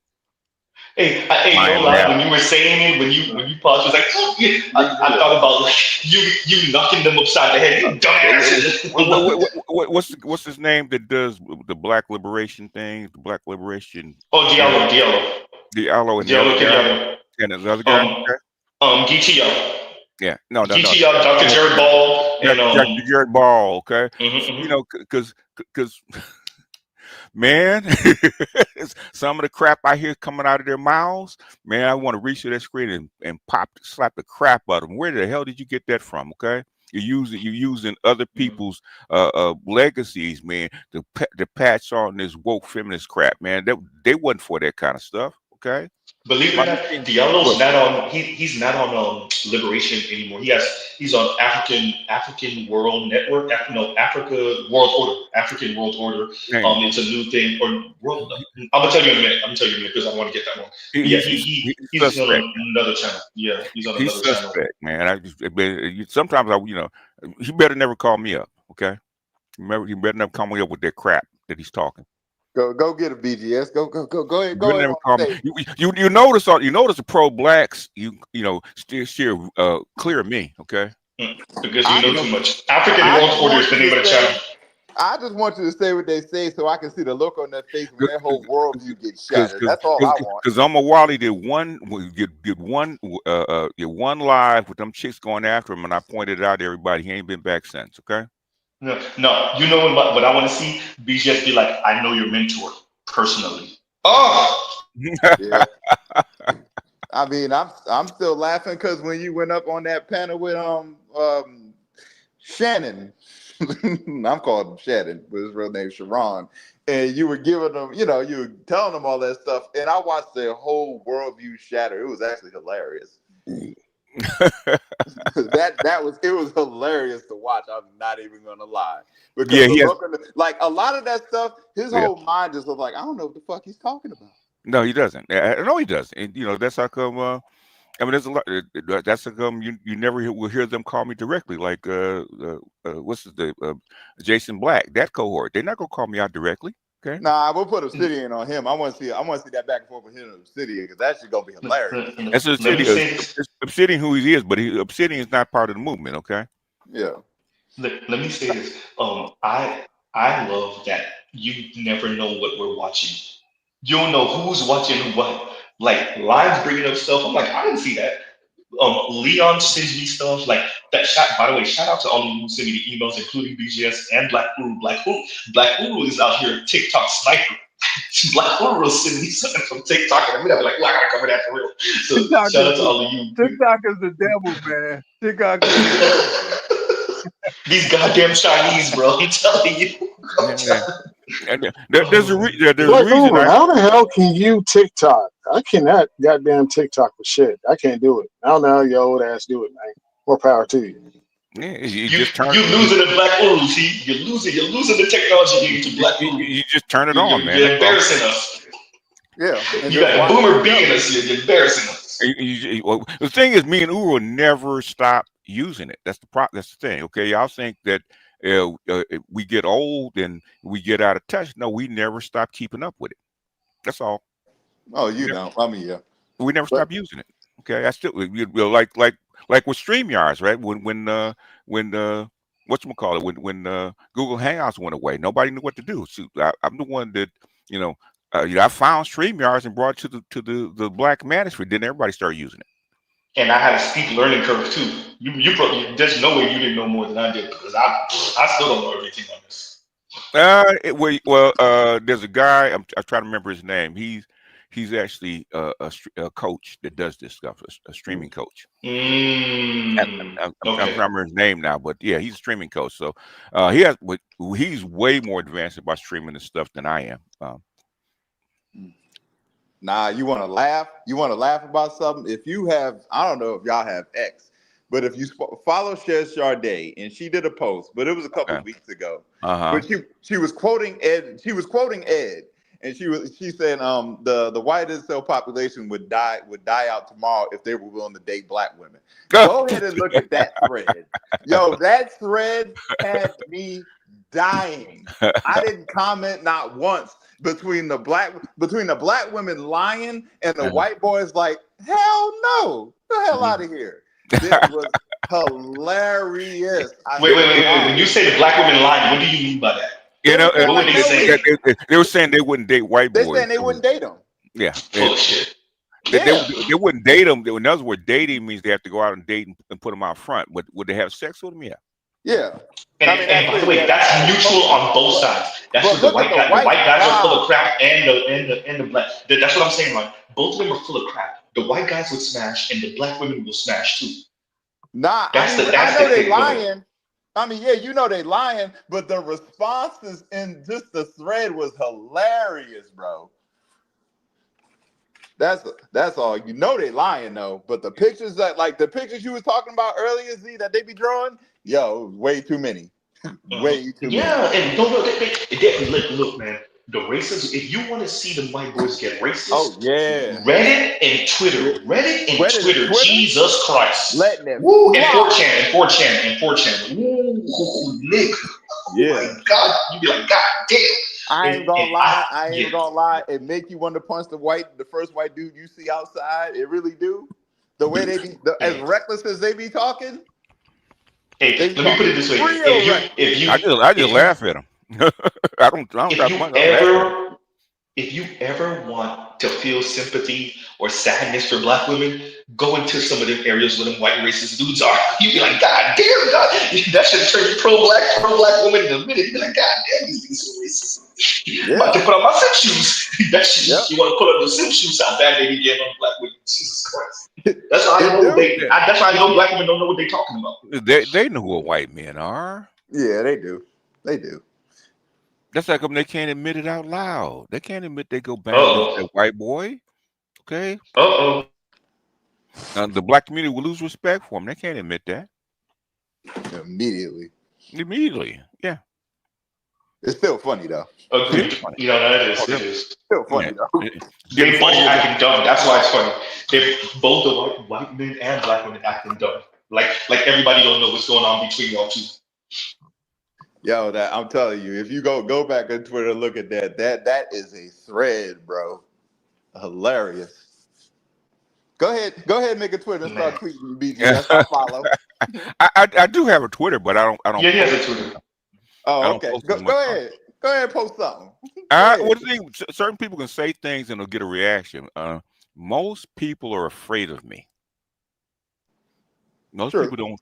Hey, no lie. When you were saying it, when you paused, it was like, oh, yeah. I thought about like you knocking them upside the head. You dumbasses. What's his name that does the black liberation thing? The black liberation. Oh, Diallo. Diallo and the other guy. GTO. Yeah, no. GTO, Dr. Jared Ball, and Dr. Jared Ball. Okay, you know, because. Man, some of the crap I hear coming out of their mouths, man, I want to reach to that screen and slap the crap out of them. Where the hell did you get that from? Okay, you're using other people's legacies, man, to patch on this woke feminist crap, man. They wasn't for that kind of stuff. Okay. Believe it or not, Diallo's not on. He's not on Liberation anymore. He's on African World Network. African World Order. It's a new thing. Or World. I'm gonna tell you in a minute. Because I want to get that one. He's on another channel. Yeah, he's on another channel. Suspect, man. Sometimes he better never call me up. Okay, he better never call me up with that crap that he's talking. Go get a BGS. Go ahead. Go ahead. You notice the pro blacks. Still clear me. Okay. Because you know too much. African World Order is the name of the channel. I just want you to say what they say so I can see the look on their face when their whole worldview gets shattered. That's all I want. Because Wally did one live with them chicks going after him, and I pointed it out to everybody. He ain't been back since. Okay. No. You know what I want to see? BGS be like, I know your mentor personally. Oh. Yeah. I mean, I'm still laughing because when you went up on that panel with Shannon, I'm calling him Shannon, but his real name is Sharon, and you were giving them, you were telling them all that stuff, and I watched their whole worldview shatter. It was actually hilarious. It was hilarious to watch. I'm not even gonna lie, because like a lot of that stuff, his whole mind just was like, I don't know what the fuck he's talking about. No, he doesn't. No, he doesn't. And that's how come. I mean, there's a lot. That's how come you never will hear them call me directly. Like Jason Black, that cohort. They're not gonna call me out directly. Okay. Nah, we'll put Obsidian on him. I want to see that back and forth with him and Obsidian, because that's gonna be hilarious. That's Obsidian who he is, but Obsidian is not part of the movement. Okay. Yeah. Let me say this. I love that you never know what we're watching. You don't know who's watching what. Like lives bringing up stuff. I'm like, I didn't see that. Leon sends me stuff like that. By the way, shout out to all of you who send me the emails, including BGS and Black Uru. Black Uru is out here TikTok sniper. Black Uru will send me something from TikTok, and I'm gonna be like, I gotta cover that for real. So TikTok shout out is to all of you. TikTok is the devil, man. TikTok is the devil. These goddamn Chinese, bro. I'm telling you. There's a Black reason Uber, how the hell can you TikTok? I cannot goddamn TikTok for shit. I can't do it. I don't know how your old ass do it, man. More power to you. Yeah, You losing the Black Uru, see? You're losing the technology game to Black Uru. You just turn it on, man. You're embarrassing us. Yeah. You got the boomer being us here. You're embarrassing us. The thing is, me and Uru will never stop using it. That's the thing. Okay, y'all think that we get old and we get out of touch. No, we never stop keeping up with it. That's all. Oh, you don't. I mean, yeah. We never stop using it. Okay, I still like with StreamYards, right? When whatchamacallit, when Google Hangouts went away, nobody knew what to do. So I'm the one that I found StreamYards and brought it to the Black Manosphere. Then everybody started using it. And I had a steep learning curve too. You probably, there's no way you didn't know more than I did, because I still don't know everything on this. There's a guy, I'm trying to remember his name. He's actually a coach that does this stuff, a streaming coach. I'm trying to remember his name now, but yeah, he's a streaming coach. So he's way more advanced about streaming and stuff than I am. Nah, you want to laugh? You want to laugh about something? If you have, I don't know if y'all have X, but if you follow Cher Sade, and she did a post, but it was a couple of weeks ago. But she was quoting Ed. She was quoting Ed, and she said the white incel population would die out tomorrow if they were willing to date black women. Go ahead and look at that thread. Yo, that thread had me dying. I didn't comment not once. Between the black women lying and the white boys like, hell no, the hell out of here. This was hilarious. Wait. When you say the black women lying, what do you mean by that? What were they saying? They were saying they wouldn't date white boys. They saying they wouldn't date them. Yeah. Bullshit. They wouldn't date them. In other words, dating means they have to go out and date and put them out front. But would they have sex with them? Yeah. Yeah. And by the way, that's mutual on both sides. That's what the white guys are full of crap, and the black. That's what I'm saying. Like, both of them are full of crap. The white guys would smash, and the black women will smash too. Nah, I know they lying. I mean, yeah, you know they lying, but the responses in just the thread was hilarious, bro. That's all. You know they lying though, but the pictures the pictures you was talking about earlier, Z, that they be drawing, yo, way too many. Way too many. Yeah, and look, man. The racists, if you want to see the white boys get racist, Reddit and Twitter, Jesus Christ. Letting them. Woo, and 4chan. Ooh, Nick. Yeah. Oh my God. You be like, God damn. I ain't gonna lie. It make you want to punch the first white dude you see outside. It really do. The way they be, as reckless as they be talking. Hey, let me put it this way: I just laugh at them. I don't. If you ever want to feel sympathy or sadness for black women, go into some of them areas where them white racist dudes are. You be like, God damn, God, that should turn you pro black woman in a minute. You be like, God damn, these niggas so racist. I'm about to put on my sim shoes. That shit, you want to put on the sim shoes? How bad they be getting on black women? Jesus Christ. That's how I know. That's why I know black women don't know what they're talking about. They know who white men are. Yeah, they do. They do. That's like them. They can't admit it out loud. They can't admit they go bang a white boy. Okay. The black community will lose respect for them. They can't admit that. Immediately. Yeah. It's still funny though. Agreed. You know, that is. It is still funny though. They both acting dumb. That's why it's funny. They both the white men and black women acting dumb. Like everybody don't know what's going on between y'all two. Yo, that I'm telling you, if you go back on Twitter and look at that is a thread, bro. Hilarious. Go ahead, make a Twitter and start tweeting BG. That's my follow. I do have a Twitter, but I don't. Yeah, he has a Twitter. Oh, okay. Go ahead. Go ahead and post something. Certain people can say things and they'll get a reaction. Most people are afraid of me. Most people don't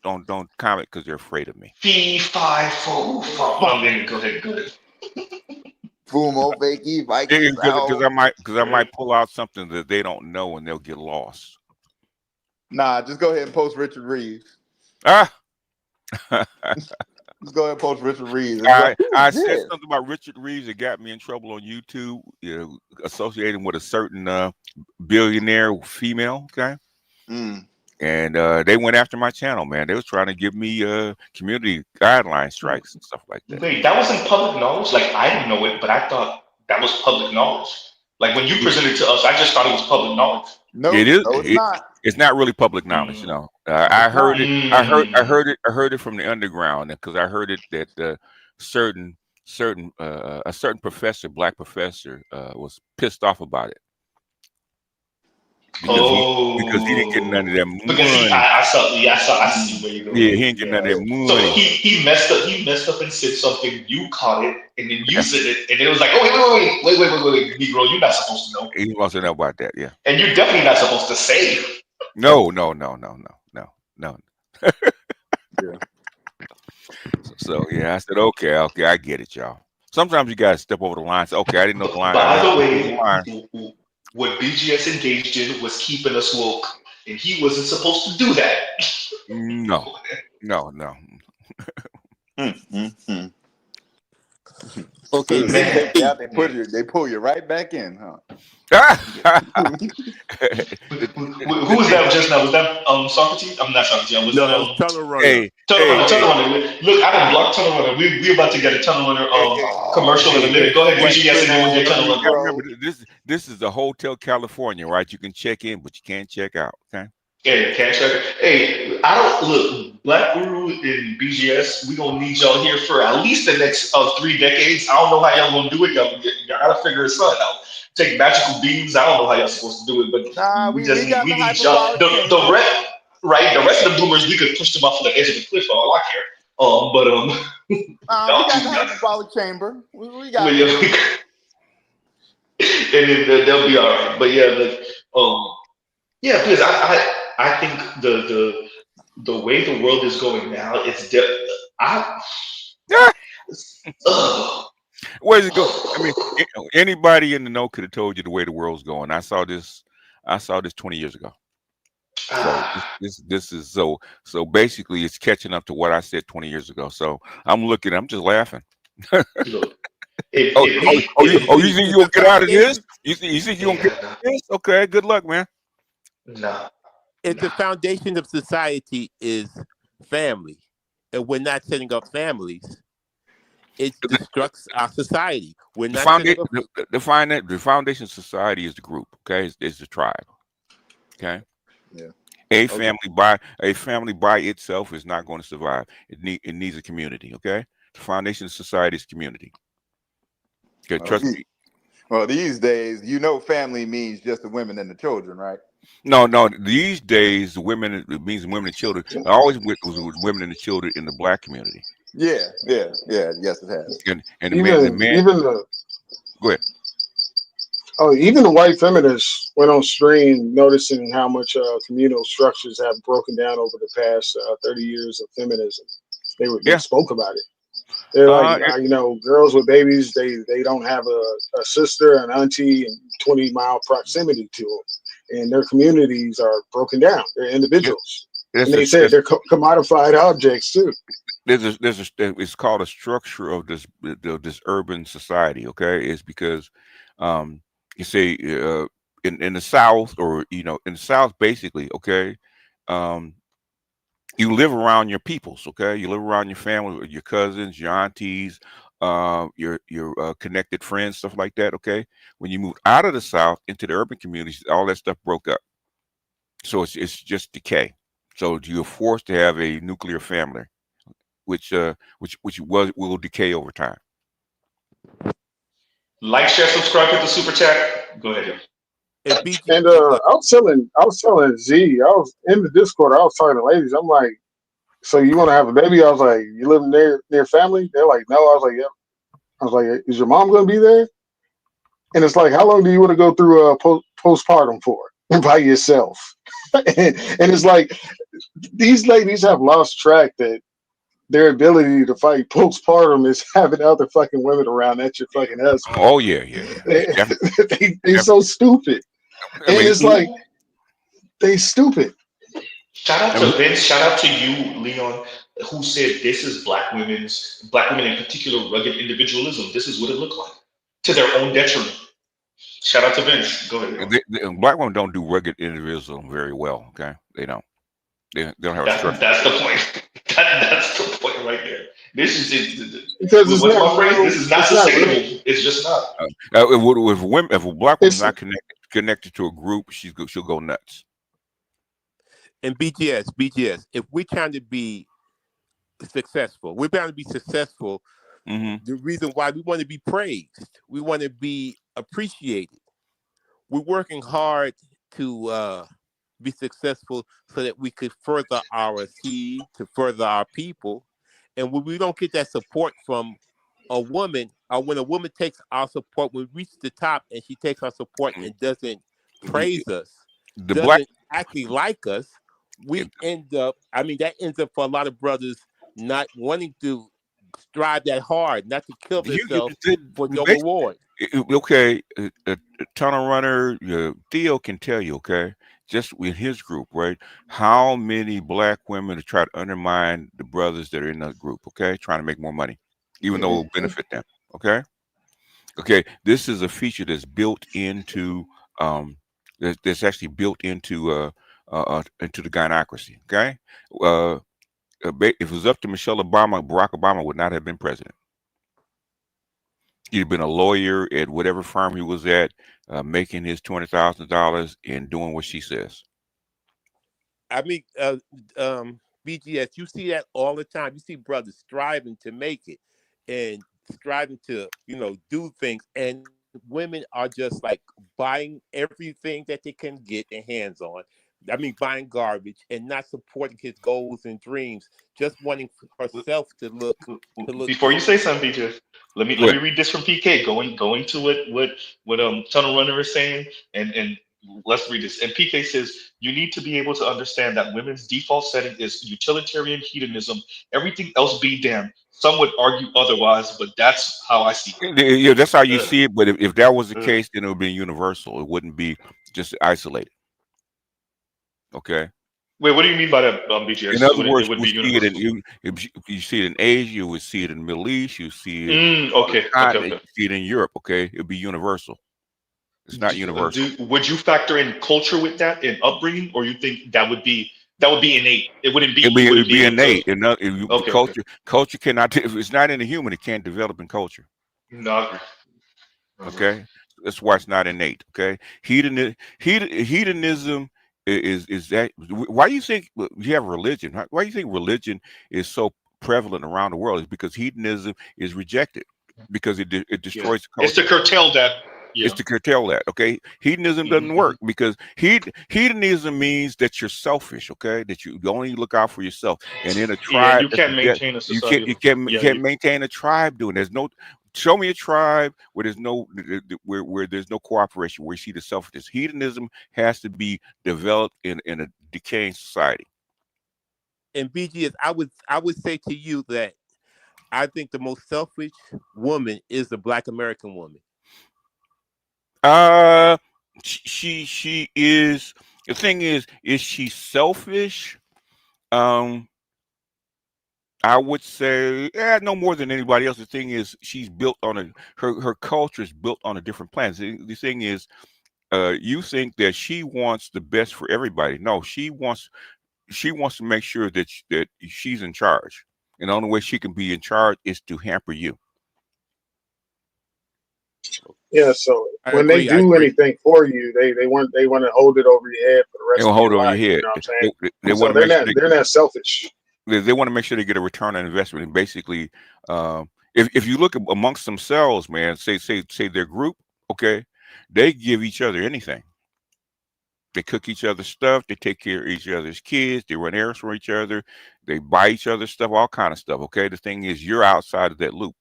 comment because they're afraid of me. Fee, fi, fo, fum. No, then go ahead. Fumo, fakey, Vikings Because out. I might pull out something that they don't know and they'll get lost. Nah, just go ahead and post Richard Reeves. Ah. Just go ahead and post Richard Reeves. I said something about Richard Reeves that got me in trouble on YouTube, associating with a certain billionaire female. Okay. And they went after my channel, man. They was trying to give me community guideline strikes and stuff like that. Wait, that wasn't public knowledge? Like, I didn't know it, but I thought that was public knowledge. Like, when you presented to us, I just thought it was public knowledge. No, it is. No, it's not. It's not really public knowledge, you know. I heard it. I heard it from the underground because I heard it that a certain professor, black professor, was pissed off about it. Because he didn't get none of that money. Because I see where you're going. Yeah, he didn't get none of that money. So he messed up. He messed up and said something. You caught it, and then you said it, and it was like, oh wait, Negro, you're not supposed to know. He wants to know about that, yeah. And you're definitely not supposed to say. No. Yeah. So yeah, I said, okay, I get it, y'all. Sometimes you gotta step over the line. Say, okay, I didn't know the line. By the way, what BGS engaged in was keeping us woke, and he wasn't supposed to do that. No. Okay, they pull you right back in, huh? Who was that just now? Was that Socrates? I'm not Socrates. That was Tunnel Runner. Tunnel Runner. Look, I didn't block Tunnel Runner. We about to get a Tunnel Runner commercial in a minute. Go ahead, BGS, and then we'll get Tunnel Runner. Remember, this is the Hotel California, right? You can check in, but you can't check out. Okay. Yeah, can't check it. Hey, I don't look. Black Guru and BGS, we gonna need y'all here for at least the next 3 decades. I don't know how y'all gonna do it. Y'all gotta figure something out. Take magical beams. I don't know how y'all supposed to do it, but we need y'all. The rest of the boomers, we could push them off the edge of the cliff for all I care. We got the hyperbolic chamber. We got it. And then they'll be all right. But yeah, because I think the way the world is going now, it's where's it go? I mean, anybody in the know could have told you the way the world's going. I saw this 20 years ago. So this is so basically it's catching up to what I said 20 years ago. So I'm just laughing. Look, you think you'll get out of this? You think you'll get out of this? Okay, good luck, man. No. If the foundation of society is family, and we're not setting up families, it destructs our society. We're not the foundation of society is the group. Okay, it's the tribe. Okay. Yeah. A family by itself is not going to survive. It needs a community. Okay. The foundation of society is community. Okay, trust me. Well, these days, family means just the women and the children, right? No. These days, it means women and children. It always was women and the children in the black community. Yeah. Yes, it has. And the man. Go ahead. Oh, even the white feminists went on stream noticing how much communal structures have broken down over the past 30 years of feminism. They spoke about it. They're like, girls with babies, they don't have a sister, an auntie, and 20-mile proximity to them. And their communities are broken down. They're individuals. And they said they're commodified objects too. It's called a structure of this urban society. Okay, it's because you say in the South, or in the South, basically, okay, you live around your peoples. Okay, you live around your family, your cousins, your aunties, your connected friends, stuff like that. Okay, when you move out of the South into the urban communities, all that stuff broke up. So it's just decay. So you're forced to have a nuclear family, which will decay over time. Like, share, subscribe, hit the super chat. Go ahead. And I was telling Z, I was in the Discord, I was talking to ladies. I'm like, so you want to have a baby? I was like, you live near family? They're like, no. I was like, yeah. I was like, is your mom going to be there? And it's like, how long do you want to go through postpartum for by yourself? and it's like, these ladies have lost track that their ability to fight postpartum is having other fucking women around. That's your fucking husband. Oh yeah, yeah, yeah. They so stupid, I and mean, it's like they stupid. Shout out I to mean, Vince. Shout out to you, Leon, who said this is black women in particular, rugged individualism. This is what it looked like to their own detriment. Shout out to Vince. Go ahead, Leon. black women don't do rugged individualism very well. Okay, they don't. They don't have a structure. That's the point. That's the point right there. This is Because it's what's not my phrase? real. This is not It's not real. sustainable. It's just not. If women, if a black woman's It's not connected to a group, she'll go nuts. And BGS, if we're trying to be successful, we're trying to be successful. The reason why we want to be praised, we want to be appreciated. We're working hard to be successful so that we could further our seed, to further our people. And when we don't get that support from a woman, or when a woman takes our support, when we reach the top and she takes our support and doesn't praise us, The black doesn't actually like us, we end up, I mean, that ends up for a lot of brothers not wanting to strive that hard, not to kill themselves for no reward. Okay, tunnel runner Theo can tell you, okay, just with his group, right? How many black women to try to undermine the brothers that are in that group, okay, trying to make more money, even though it will benefit them, okay? Okay, this is a feature that's built into that's actually built into the gynocracy, okay? If it was up to Michelle Obama, Barack Obama would not have been president. He'd been a lawyer at whatever firm he was at, making his $20,000 and doing what she says. I mean, BGS, you see that all the time. You see brothers striving to make it and striving to, do things. And women are just like buying everything that they can get their hands on. I mean, buying garbage and not supporting his goals and dreams, just wanting herself to look Before you say something, BJ, let me read this from PK. Going to what Tunnel Runner is saying, and let's read this. And PK says you need to be able to understand that women's default setting is utilitarian hedonism. Everything else be damned. Some would argue otherwise, but that's how I see it. Yeah, that's how you see it. But if that was the case, then it would be universal. It wouldn't be just isolated. Okay. Wait, what do you mean by that, BGS? In other It words, would you be see it universal. you see it in Asia, you would see it in the Middle East, you see it Okay. you see it in Europe. Okay, it'd be universal. It's not universal. Would you factor in culture with that and upbringing, or you think that would be innate? It wouldn't be. You wouldn't It'd be be able innate. to. Culture cannot. If it's not in the human, it can't develop in culture. No, I agree. Okay, that's why it's not innate. Okay, hedonism is that. Why do you think you have religion? Why do you think religion is so prevalent around the world? Is because hedonism is rejected because it destroys the It's to culture. curtail that. Yeah. It's to curtail that. Okay, hedonism doesn't work because hedonism means that you're selfish. Okay, that you only look out for yourself. And in a Yeah, and tribe, you can't maintain a society. you can't maintain a tribe doing. There's no. Show me a tribe where there's no where there's no cooperation, where you see the selfishness. Hedonism has to be developed in a decaying society. And BGS, I would say to you that I think the most selfish woman is the Black American woman. She is. The thing is she selfish? I would say, no more than anybody else. The thing is, she's built on her culture is built on a different plan. The thing is, you think that she wants the best for everybody. No, she wants to make sure that that she's in charge, and the only way she can be in charge is to hamper you. Yeah, so I when they agree. do anything for you, they want to hold it over your head for the They rest will of hold your over life. your head. You know what I'm saying? They So want to make sure they're not selfish. they want to make sure they get a return on investment. And basically, if you look amongst themselves, man, say their group, okay, they give each other anything. They cook each other's stuff. They take care of each other's kids. They run errands for each other. They buy each other's stuff, all kind of stuff. Okay. The thing is, you're outside of that loop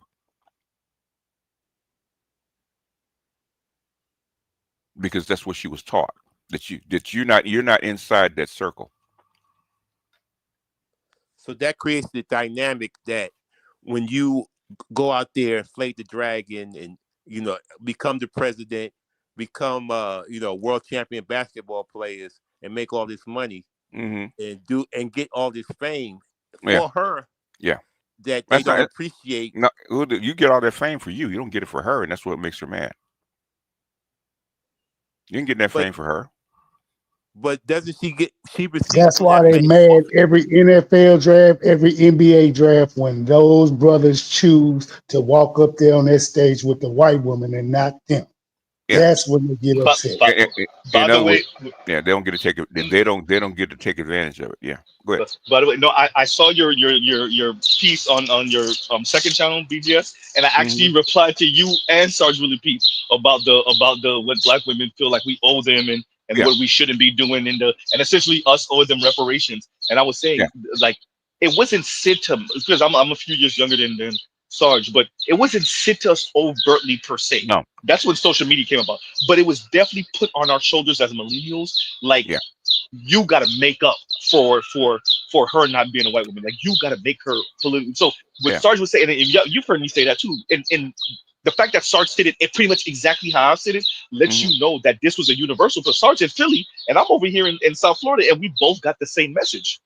because that's what she was taught. That you're not inside that circle. So that creates the dynamic that when you go out there and flay the dragon and, you know, become the president, become, you know, world champion basketball players and make all this money and get all this fame for her, that they don't appreciate. No, you get all that fame for you. You don't get it for her, and that's what makes her mad. You can get that fame for her. But doesn't she get? She receives. That's why they mad every NFL draft, every NBA draft when those brothers choose to walk up there on that stage with the white woman and not them. Yeah. That's when they get upset. By the way, yeah, they don't get to take it. They don't get to take advantage of it. Yeah, go ahead. By the way, no, I saw your piece on your second channel, BGS, and I actually replied to you and Sarge Willie Pete about the what black women feel like we owe them and what we shouldn't be doing and essentially us owe them reparations. And I was saying like it wasn't said to because I'm a few years younger than Sarge, but it wasn't said to us overtly per se. No, that's when social media came about. But it was definitely put on our shoulders as millennials. Like you got to make up for her not being a white woman. Like you got to make her politically. So what Sarge was saying, and you've heard me say that too. And the fact that Sarge said it pretty much exactly how I said it lets you know that this was a universal. For Sarge in Philly, and I'm over here in South Florida, and we both got the same message.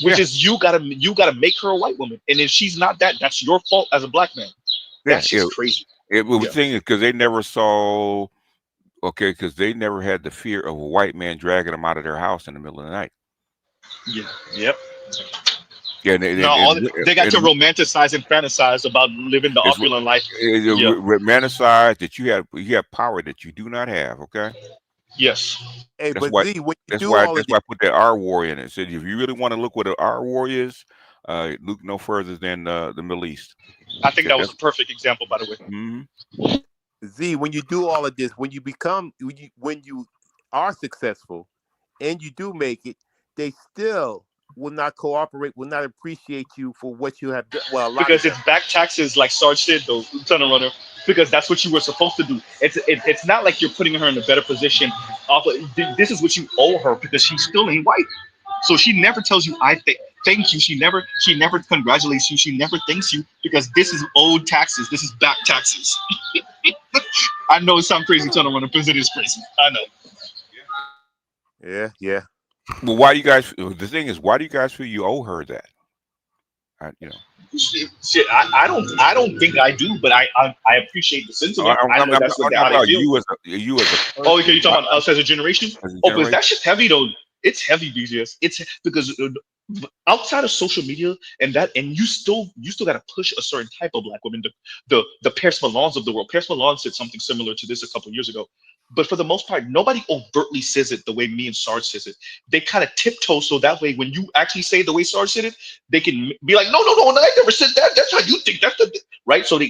Which is you gotta make her a white woman, and if she's not that, that's your fault as a black man. That's just crazy. The thing is because they never saw, because they never had the fear of a white man dragging them out of their house in the middle of the night. Yeah. Yep. Yeah, they got to romanticize and fantasize about living the opulent life. Romanticize that you have power that you do not have. Okay. Yes. Hey, that's but why, Z, when you that's do why, all that's of why I put that R war in it. Said if you really want to look what an R war is, look no further than the Middle East. I think that was a perfect example, by the way. Z, when you do all of this, when you are successful and you do make it, they still will not cooperate, will not appreciate you for what you have done. Well, because it's back taxes, like Sarge said, though, Tunnel Runner, because that's what you were supposed to do. It's not like you're putting her in a better position. This is what you owe her because she still ain't white. So she never tells you, thank you. She never congratulates you. She never thanks you because this is owed taxes. This is back taxes. I know it sounds crazy, Tunnel Runner, because it is crazy. I know. Yeah. Well, why do you guys? The thing is, why do you guys feel you owe her that? Shit, I don't think I do, but I appreciate the sentiment. I know that's what how they feel. You as a oh, okay, you talking about us as a generation? Because that's just heavy though. It's heavy, BGS. It's because outside of social media and you still got to push a certain type of black woman, the Paris Milans of the world. Paris Milan said something similar to this a couple of years ago. But for the most part, nobody overtly says it the way me and Sarge says it. They kind of tiptoe so that way when you actually say the way Sarge said it, they can be like, no, I never said that. That's how you think. That's the right. So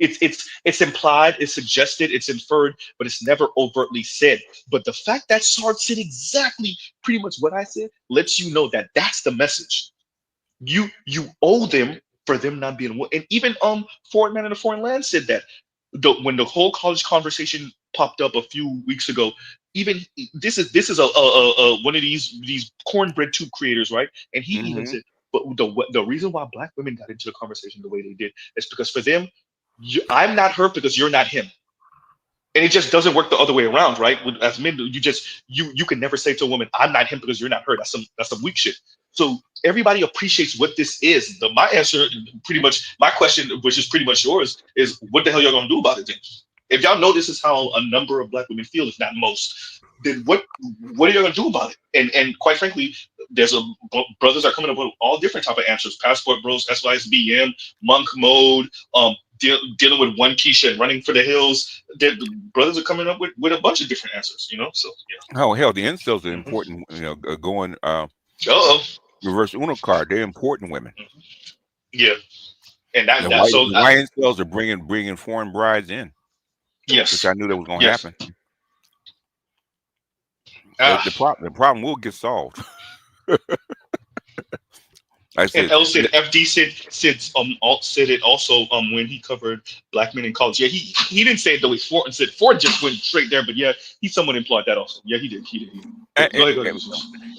it's implied, it's suggested, it's inferred, but it's never overtly said. But the fact that Sarge said exactly pretty much what I said lets you know that that's the message. You owe them for them not being, and even Foreign Man in a Foreign Land said that. When the whole college conversation popped up a few weeks ago, even this is a one of these cornbread tube creators, right? And he even said, but the reason why black women got into the conversation the way they did is because for them, I'm not her because you're not him. And it just doesn't work the other way around, right? As men, you can never say to a woman, "I'm not him because you're not her." That's some weak shit. So everybody appreciates what this is. My answer, pretty much, my question, which is pretty much yours, is what the hell y'all gonna do about it then? If y'all know this is how a number of black women feel, if not most, then what are you gonna do about it? And quite frankly, there's brothers are coming up with all different type of answers: Passport Bros, SYSBM, Monk Mode, dealing with one Keisha and running for the hills. The brothers are coming up with a bunch of different answers, So yeah. Oh hell, the incels are important. Going reverse Uno card. They're important women. Yeah, and why incels are bringing foreign brides in. Yes, which I knew that was going to happen. The problem will get solved. I said, and L said FD said it also when he covered black men in college. Yeah, he didn't say it the way Ford said. Ford just went straight there, but yeah, he somewhat implied that also. Yeah, he did. Go ahead.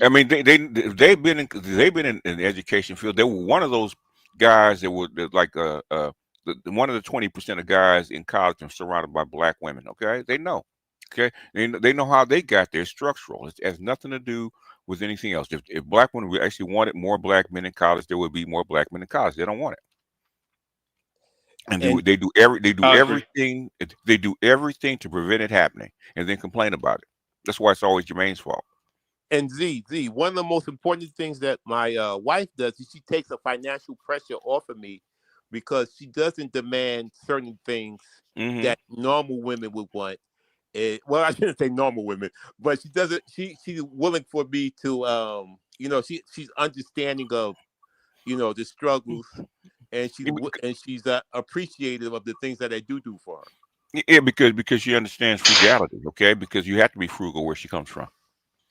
I mean, they've been in the education field. They were one of those guys that were like one of the 20% of guys in college and surrounded by black women. Okay, they know. Okay, they know how they got there. It's structural. It has nothing to do with anything else. If black women actually wanted more black men in college, there would be more black men in college. They don't want it. And they do everything to prevent it happening, and then complain about it. That's why it's always Jermaine's fault. And one of the most important things that my wife does is she takes the financial pressure off of me because she doesn't demand certain things that normal women would want. Well, I shouldn't say normal women, but she doesn't. She's willing for me to, she's understanding of, the struggles, and she's appreciative of the things that I do for her. Yeah, because she understands frugality. Okay, because you have to be frugal where she comes from.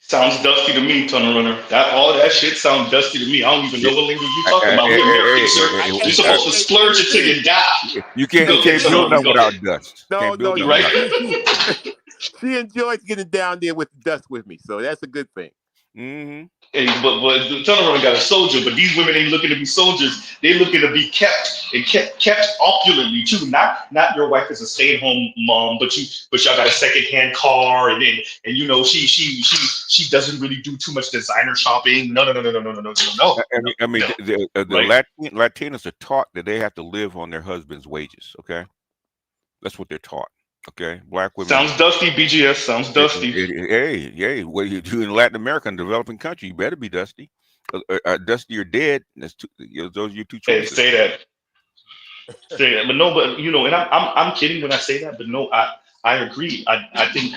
Sounds dusty to me, Tunnel Runner. All that shit sounds dusty to me. I don't even know what language you talking about. We're Americans, sir. You're supposed to splurge until you die. You can't build nothing without dust. No, Right? She enjoys getting down there with the dust with me, so that's a good thing. Hey, but the Tunnel Runner got a soldier, but these women ain't looking to be soldiers. They looking to be kept and kept opulently too. Not your wife is a stay-at-home mom, but y'all got a second-hand car, and she doesn't really do too much designer shopping. No. I mean, the Latinos are taught that they have to live on their husband's wages. Okay, that's what they're taught. Okay, black women. Sounds dusty, BGS. Sounds dusty. Hey, what you do in Latin America, in developing country, you better be dusty. Dusty or dead. Those are your two choices. Hey, say that. But no, and I'm kidding when I say that, but no, I agree. I think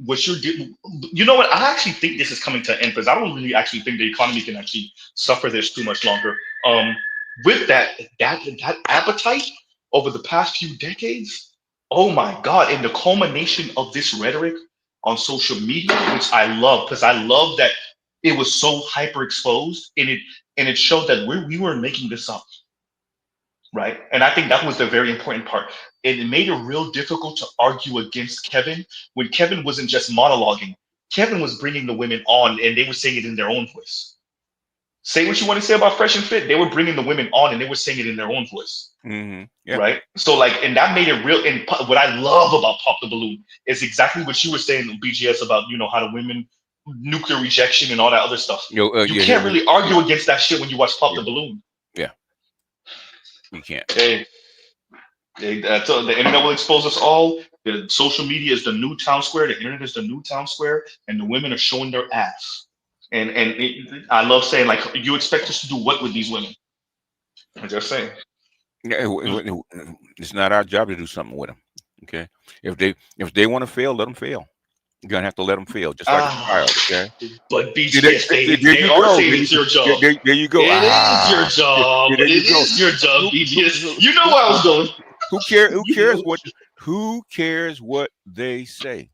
what you're doing. You know what? I actually think this is coming to an end because I don't really actually think the economy can actually suffer this too much longer. With that appetite over the past few decades. Oh my God, and the culmination of this rhetoric on social media, which I love, because I love that it was so hyper exposed and it showed that we weren't making this up. Right. And I think that was the very important part. And it made it real difficult to argue against Kevin when Kevin wasn't just monologuing. Kevin was bringing the women on and they were saying it in their own voice. Say what you want to say about Fresh and Fit. They were bringing the women on and they were saying it in their own voice. Yeah. Right. So and that made it real. And what I love about Pop the Balloon is exactly what you were saying, BGS, about, how the women, nuclear rejection and all that other stuff. You can't really argue against that shit when you watch Pop the Balloon. Yeah. You can't. Hey, the internet will expose us all. The social media is the new town square. The internet is the new town square. And the women are showing their ass. And I love saying, like, you expect us to do what with these women? I'm just saying. Yeah, it's not our job to do something with them. Okay, if they want to fail, let them fail. You're gonna have to let them fail, just like a child. Okay, but BGS, they are saying it's your job. There you go. It is your job. It is your job, BGS. You know where I was going. Who cares what they say?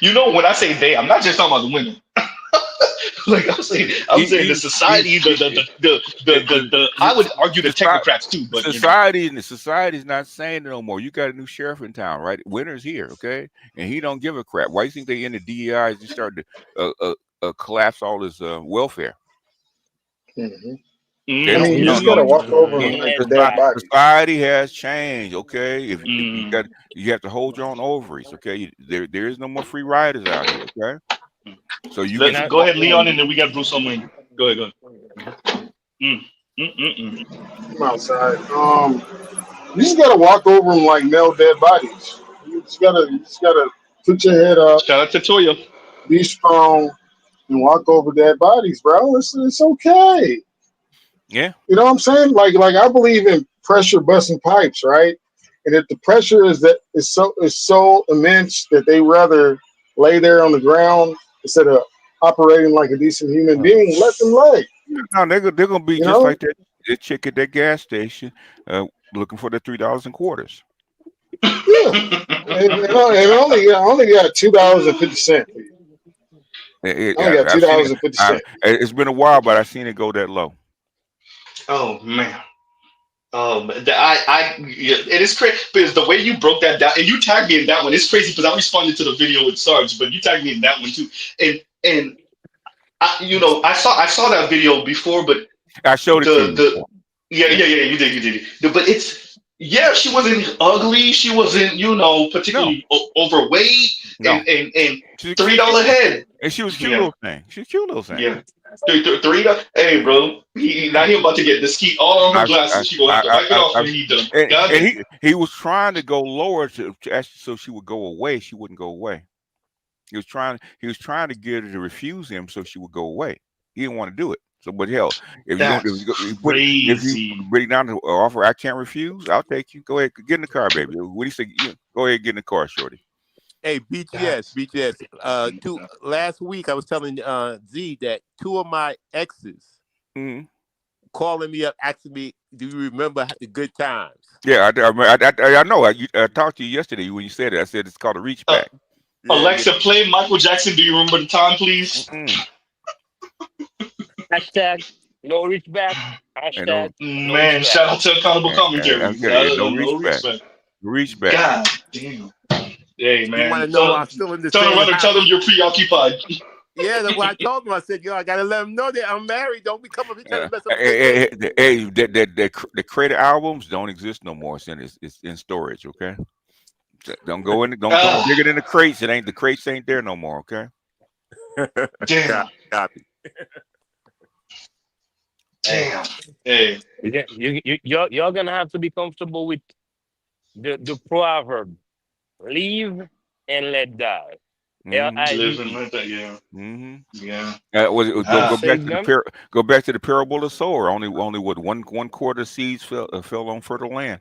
When I say they, I'm not just talking about the women. Like I'm saying the society, the I would argue the technocrats too, but society's not saying it no more. You got a new sheriff in town, right? Winter's here, okay, and he don't give a crap. Why do you think they in the DEIs and start to collapse all his welfare? You just gotta walk over like the dead body. Society has changed, okay. If you have to hold your own ovaries, okay. There is no more free riders out here, okay. So you go ahead, Leon, and then we got Bruce on Wayne. Go ahead. I'm outside. You just gotta walk over them like male dead bodies. You just gotta put your head up. Shout out to Toya. Be strong and walk over dead bodies, bro. It's okay. Yeah. You know what I'm saying? Like I believe in pressure busting pipes, right? And if the pressure is so immense that they rather lay there on the ground instead of operating like a decent human being, let them lay. No, they're gonna be just like that chick at that gas station, looking for the $3 and quarters. Yeah, and only got $2.50. Only got $2.50. It's been a while, but I've seen it go that low. Oh man. It is crazy because the way you broke that down, and you tagged me in that one. It's crazy because I responded to the video with Sarge, but you tagged me in that one too. And I saw that video before, but I showed it to you. yeah, you did. But she wasn't ugly. She wasn't, particularly overweight No. and She's $3 head. And she was a cute Yeah. little thing. She's a cute little thing. Yeah. $3. Hey, bro. Now he about to get the ski all on her glasses. She gonna have to wipe it off when he done. And he was trying to go lower to actually so she would go away. She wouldn't go away. He was trying to get her to refuse him so she would go away. He didn't want to do it. So, but hell, if you bring down the offer, I can't refuse. I'll take you. Go ahead, get in the car, baby. What do you say? Go ahead, get in the car, shorty. Hey, BGS. Last week I was telling Z that 2 of my exes calling me up, asking me, "Do you remember the good times?" Yeah, I know. I talked to you yesterday when you said it. I said it's called a reach back. Alexa, play Michael Jackson. Do you remember the time, please? Hashtag no reach back. Hashtag no man, reach shout back. out to Accountable Commentary. No reach back. Reach back. God damn. Hey, man. You want to know I'm still in the tell same them you're preoccupied. Yeah, that's what I told him. I said, I gotta let them know that I'm married. Don't be coming up here trying to mess up. Hey, the credit albums don't exist no more. It's in storage. Okay, don't go in. Don't dig it in the crates. The crates ain't there no more. Okay. Damn. Copy. Damn. Hey. You're gonna have to be comfortable with the proverb: leave and let die. Live and let that, yeah. Yeah. Go back to the parable of the sower. Only what one quarter seeds fell on fertile land.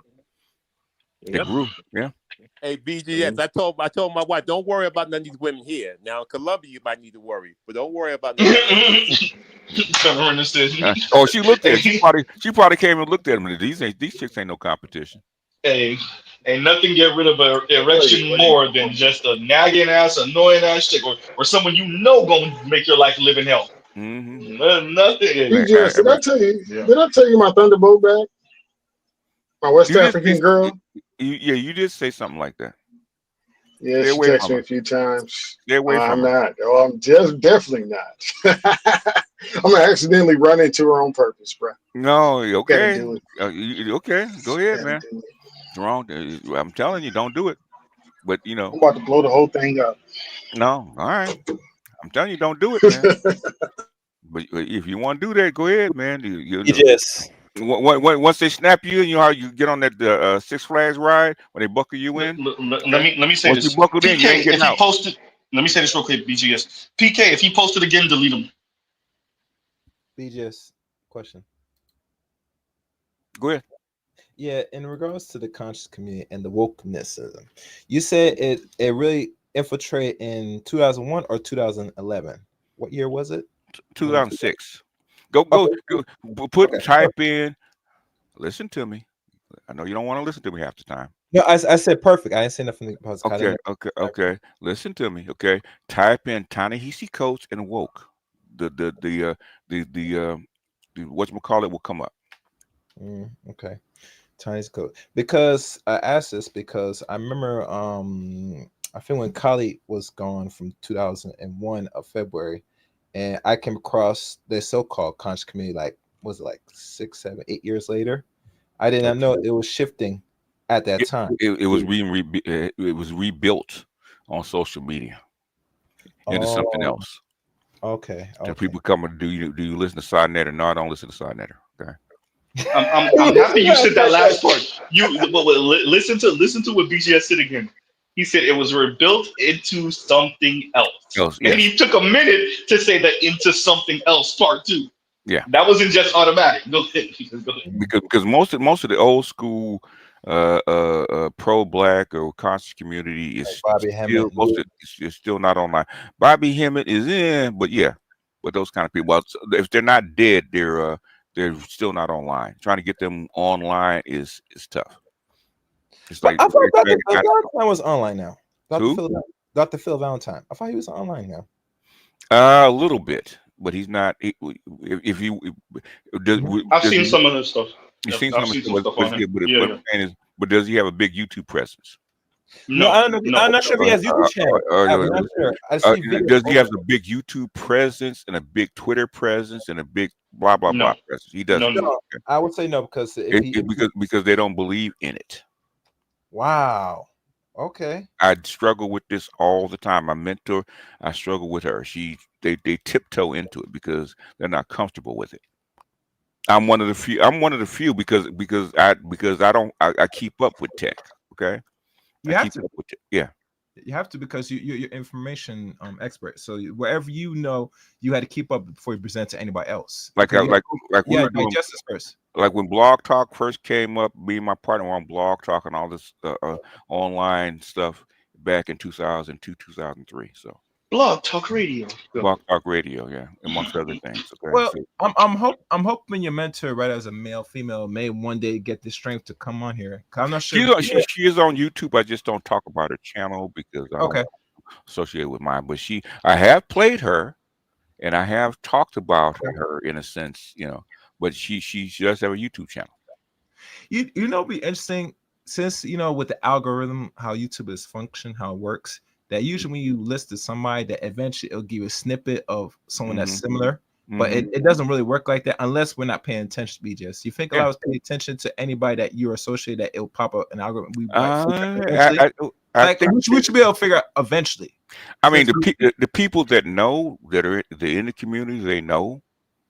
It grew. Yeah. Hey, BGS, I told my wife, don't worry about none of these women here. Now in Colombia, you might need to worry, but don't worry about none of oh, she looked at it. She probably came and looked at them. These chicks ain't no competition. Hey, ain't nothing get rid of an erection more than just a nagging ass, annoying ass chick, or someone gonna make your life live in hell. Nothing. BGS, did I tell you my Thunderbolt bag? My West African girl. You did say something like that. Yeah, she texted me a few times. Stay away from her. Not. Oh, I'm just definitely not. I'm gonna accidentally run into her on purpose, bro. No, okay. Okay, go ahead, man. It's wrong. I'm telling you, don't do it. But I'm about to blow the whole thing up. No, all right. I'm telling you, don't do it, man. But if you want to do that, go ahead, man. Once they snap you, and you get on that Six Flags ride when they buckle you in. Let me say Once this. you buckled in, PK, you ain't getting out. Let me say this real quick, BGS. PK, if he posted again, delete him. BGS question. Go ahead. Yeah, in regards to the conscious community and the wokeness, you said it really infiltrated in 2001 or 2011. What year was it? 2006. Go type in. Listen to me. I know you don't want to listen to me half the time. No, I said perfect. I didn't say nothing. Okay. Listen to me. Okay. Type in Ta-Nehisi Coates and woke. The whatchamacallit will come up. Okay. Ta-Nehisi Coates. Because I asked this because I remember I think when Khalid was gone from 2001 of February, and I came across the so-called conscious community like 6, 7, 8 years later. I did not know it was shifting at that time. It was rebuilt on social media into something else. Okay. So people come and do you listen to SideNet or no? I don't listen to SideNet. Okay. I'm happy you said that last part. Listen to what BGS said again. He said it was rebuilt into something else. And he took a minute to say that into something else part 2. Yeah. That wasn't just automatic. Go ahead. Because most of the old school pro-black or conscious community is is still not online. Bobby Hemmett is in, but those kind of people. Well, if they're not dead, they're still not online. Trying to get them online is tough. It's like I thought Dr. Phil Valentine was online now. Dr. Phil Valentine. I thought he was online now. A little bit, but he's not. I've seen some of his stuff. You've seen some of his stuff on him. But does he have a big YouTube presence? No, I don't know. I'm not sure if he has YouTube channel. I'm not sure. I see videos. Does he have a big YouTube presence and a big Twitter presence and a big blah blah blah presence? He doesn't. No, I would say no because because they don't believe in it. Wow. Okay. I struggle with this all the time. My mentor, I struggle with her. They tiptoe into it because they're not comfortable with it. I'm one of the few. I'm one of the few because I keep up with tech. Okay. You have to. Yeah. You have to because you're information expert. So wherever you know, you had to keep up before you present to anybody else. Like we were doing justice first. Like when Blog Talk first came up, me and my partner were on Blog Talk and all this online stuff back in 2002, 2003. So Blog Talk Radio. Blog Talk Radio, yeah, amongst other things. Okay. Well, I'm hoping your mentor, right, as a male, female, may one day get the strength to come on here. I'm not sure. She is on YouTube. I just don't talk about her channel because I don't associate with mine. But I have played her, and I have talked about her in a sense, But she does have a YouTube channel. You know, it'd be interesting since with the algorithm, how YouTube is function, how it works. That usually when you listed somebody, that eventually it'll give you a snippet of someone that's similar, but it doesn't really work like that unless we're not paying attention to BJS. You think a lot of us pay attention to anybody that you're associated that it'll pop up an algorithm. We should be able to figure out eventually. I mean, the people that know that are in the community, they know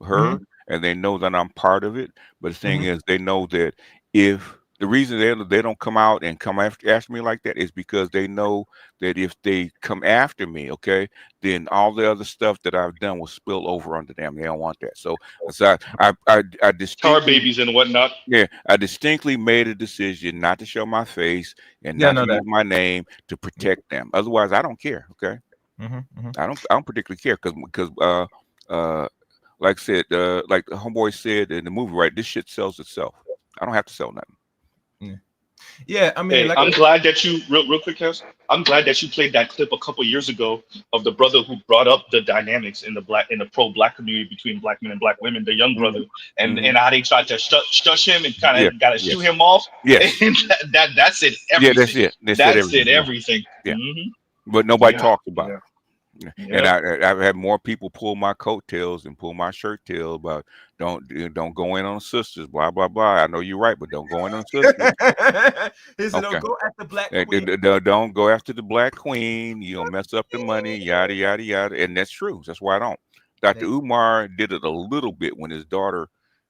her and they know that I'm part of it. But the thing is, they know that if the reason they don't come out and come after me like that is because they know that if they come after me, okay, then all the other stuff that I've done will spill over onto them. They don't want that. So I Tar babies and whatnot. Yeah, I distinctly made a decision not to show my face and not to use my name to protect them. Otherwise, I don't care. Okay, I don't particularly care because like I said, like the homeboy said in the movie, right? This shit sells itself. I don't have to sell nothing. Yeah, I mean, hey, I'm glad that you real quick, Cass. I'm glad that you played that clip a couple years ago of the brother who brought up the dynamics in the pro-black community between black men and black women, the young brother, and how they tried to shush him and kind of got to shoot him off. Yes, and that's it. Everything. Yeah, that's it. Everything. Yeah, but nobody talks about it. And I've had more people pull my coattails and pull my shirt tail about don't go in on sisters, blah blah blah. I know you're right, but don't go in on sisters. Don't go after black queen. Don't go after the black queen. You'll mess up the money, yada yada yada. And that's true. That's why I don't. Dr. Umar did it a little bit when his daughter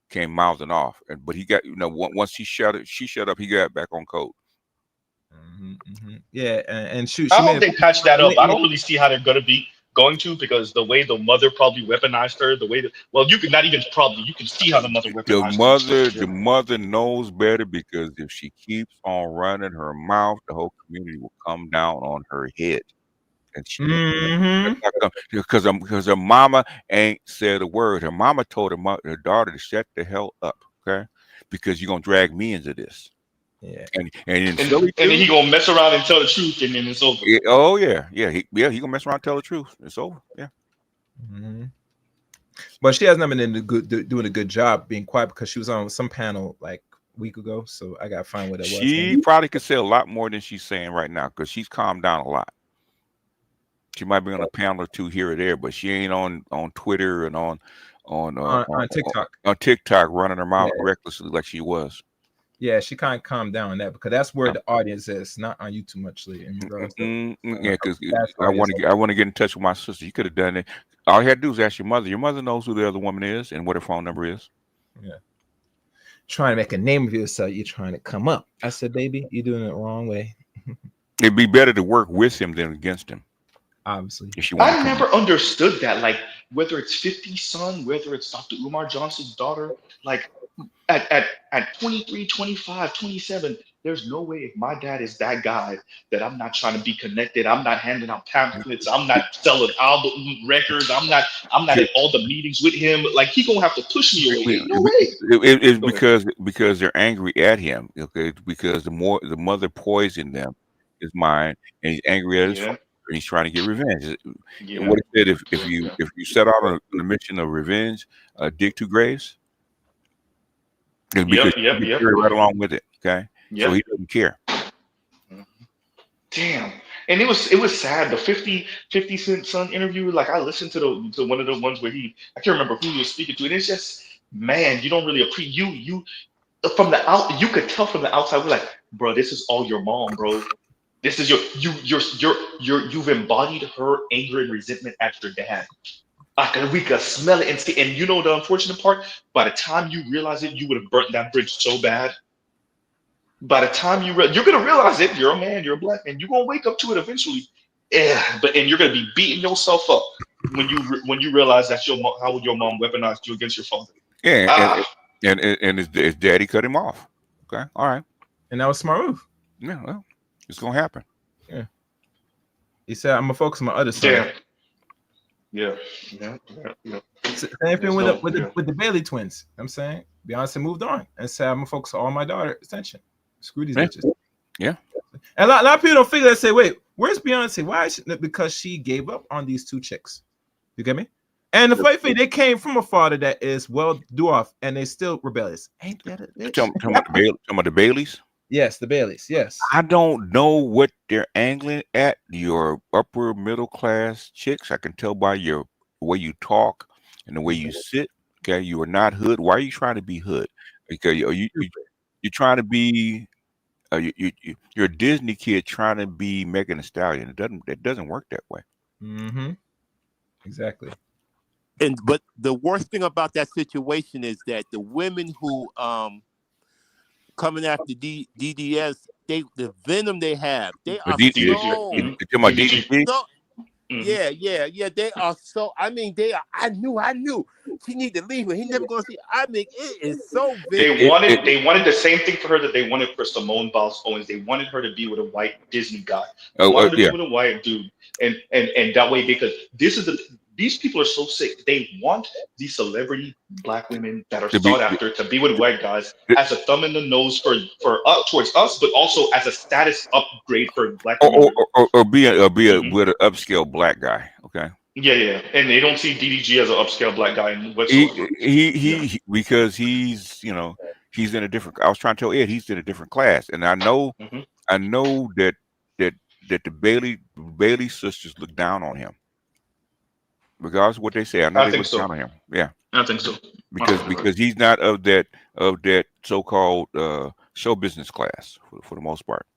came mouthing off, but he got once she shut up, he got back on code. Yeah, and shoot. I hope they patch that up. I don't really see how they're going to because the way the mother probably weaponized her, the way you can not even probably you can see how the mother weaponized the mother knows better because if she keeps on running her mouth, the whole community will come down on her head. And she because her mama ain't said a word. Her mama told her daughter to shut the hell up, okay? Because you're gonna drag me into this. Yeah, and then he gonna mess around and tell the truth, and then it's over. He gonna mess around and tell the truth. It's over. Yeah. But she has not been doing a good job being quiet because she was on some panel like a week ago. So I gotta find what it was. She probably could say a lot more than she's saying right now because she's calmed down a lot. She might be on a panel or two here or there, but she ain't on Twitter and on TikTok. On TikTok, running her mouth recklessly like she was. Yeah, she kind of calmed down on that because that's where the audience is, not on YouTube much. Yeah, because I want to get in touch with my sister. You could have done it. All you had to do is ask your mother. Your mother knows who the other woman is and what her phone number is. Yeah. Trying to make a name of yourself, you're trying to come up. I said, baby, you're doing it the wrong way. It'd be better to work with him than against him. Obviously. I never understood that. Like whether it's 50's son, whether it's Dr. Umar Johnson's daughter, like at 23, 25, 27, there's no way if my dad is that guy that I'm not trying to be connected. I'm not handing out pamphlets. I'm not selling album records. I'm not at all the meetings with him. Like he gonna have to push me away. No way. It's because they're angry at him. Okay, because the mother poisoned them, his mind, and he's angry at his father. And he's trying to get revenge. And what he said, if you set out on a mission of revenge, dig two graves. Because right along with it, okay. So he doesn't care. Damn. And it was sad. The 50 Cent Son interview, like I listened to one of the ones where I can't remember who he was speaking to, and it's just, man, you don't really appreciate you from the out, you could tell from the outside, we're like, bro, this is all your mom, bro. This is you've embodied her anger and resentment at your dad. We could smell it and see. And you know the unfortunate part, by the time you realize it, you would have burnt that bridge so bad. By the time you're gonna realize it, you're a man, you're a black man, you're gonna wake up to it eventually. Yeah, and you're gonna be beating yourself up when you realize that how your mom weaponized you against your father. Yeah, and his daddy cut him off. Okay, all right. And that was a smart move. Yeah, well, it's gonna happen. Yeah. He said, "I'm gonna focus on my other son." Yeah. Same thing with the Bailey twins. I'm saying Beyonce moved on and said, "I'm gonna focus on all my daughter's attention. Screw these bitches." Yeah. And a lot of people don't figure that. Say, "Wait, where's Beyonce? Why is she?" Because she gave up on these two chicks. You get me? And the funny thing, they came from a father that is well do off, and they still rebellious. Ain't that a bitch? Talking about the Baileys. Yes, the Baileys. Yes. I don't know what they're angling at. Your upper middle class chicks. I can tell by the way you talk and the way you sit. Okay, you are not hood. Why are you trying to be hood? Because you're trying to be. You're a Disney kid trying to be Megan Thee Stallion. It doesn't work that way. Mm-hmm. Exactly. But the worst thing about that situation is that the women who coming after DDS, the venom they have, they are they are so. I mean, they are. I knew she need to leave, but he never gonna see. I mean, it is so. They wanted the same thing for her that they wanted for Simone Biles Owens. They wanted her to be with a white Disney guy. They wanted her to be with a white dude, and that way because these people are so sick. They want these celebrity black women that are sought after to be with white guys as a thumb in the nose for towards us, but also as a status upgrade for black women. Or be with an upscale black guy. Okay. Yeah, and they don't see DDG as an upscale black guy whatsoever. Because he's he's in a different. I was trying to tell Ed he's in a different class, and I know that the Bailey sisters look down on him. Regardless of what they say, I know they look down on him. Yeah, I think so. Because he's not of that so-called show business class for the most part.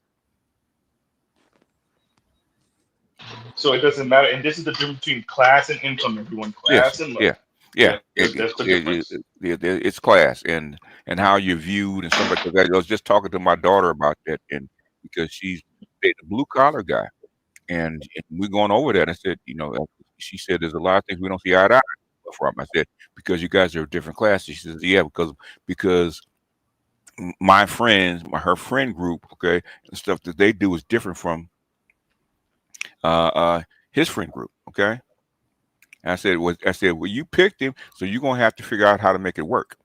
So it doesn't matter, and this is the difference between class and income. Everyone, class and love. Yeah. That's the difference. It's class and how you're viewed and stuff like that. I was just talking to my daughter about that, and because she's a blue collar guy, and we're going over that. I said, she said there's a lot of things we don't see eye to eye from. I said because you guys are different classes. She says yeah, because my friends, her friend group, okay, and stuff that they do is different from his friend group, okay. And I said, well, you picked him, so you're gonna have to figure out how to make it work.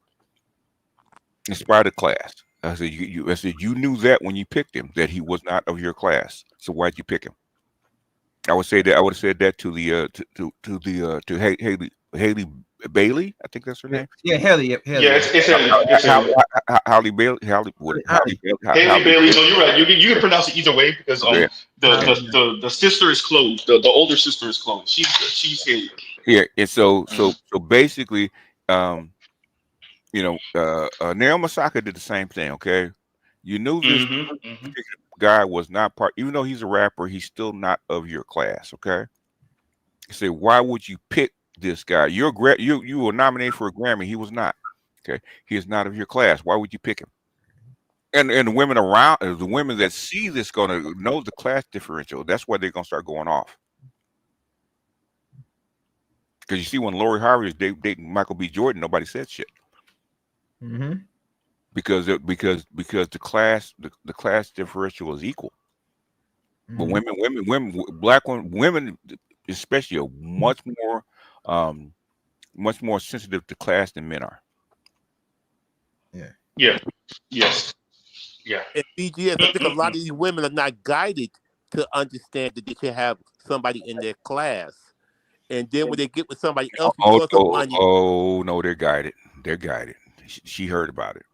In spite of class. I said, you knew that when you picked him, that he was not of your class. So why'd you pick him? I would have said that to Haley Bailey. I think that's her name. Yeah, Haley. Yeah, it's Haley. Haley Bailey. Haley Bailey. No, you're right. You can pronounce it either way because the sister is closed. The older sister is closed. She's Haley. Yeah, and so basically, Naomi Osaka did the same thing. Okay, you knew this guy was not part. Even though he's a rapper, he's still not of your class. Okay, you say why would you pick this guy? You were nominated for a Grammy. He was not. Okay, he is not of your class. Why would you pick him? And the women around, the women that see this, gonna know the class differential. That's why they're gonna start going off. Because you see, when Lori Harvey was dating Michael B. Jordan, nobody said shit. Mm-hmm. Because the class differential is equal. But black women especially are much more sensitive to class than men are. Yes. And BGS, I think a lot of these women are not guided to understand that they should have somebody in their class. And then when they get with somebody else, no, they're guided. She heard about it.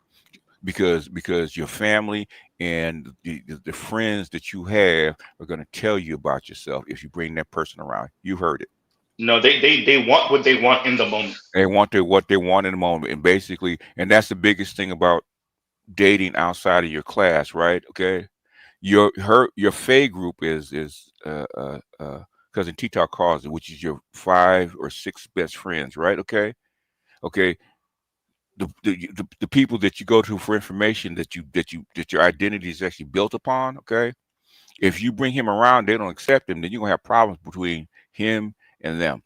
because your family and the friends that you have are going to tell you about yourself if you bring that person around. You heard it. No, they want what they want in the moment. They want what they want in the moment, and basically, and that's the biggest thing about dating outside of your class, right? Okay, your Fey group is cousin T-Talk calls it, which is your 5 or 6 best friends, right? Okay. The people that you go to for information that your identity is actually built upon. Okay, if you bring him around, they don't accept him, then you're gonna have problems between him and them.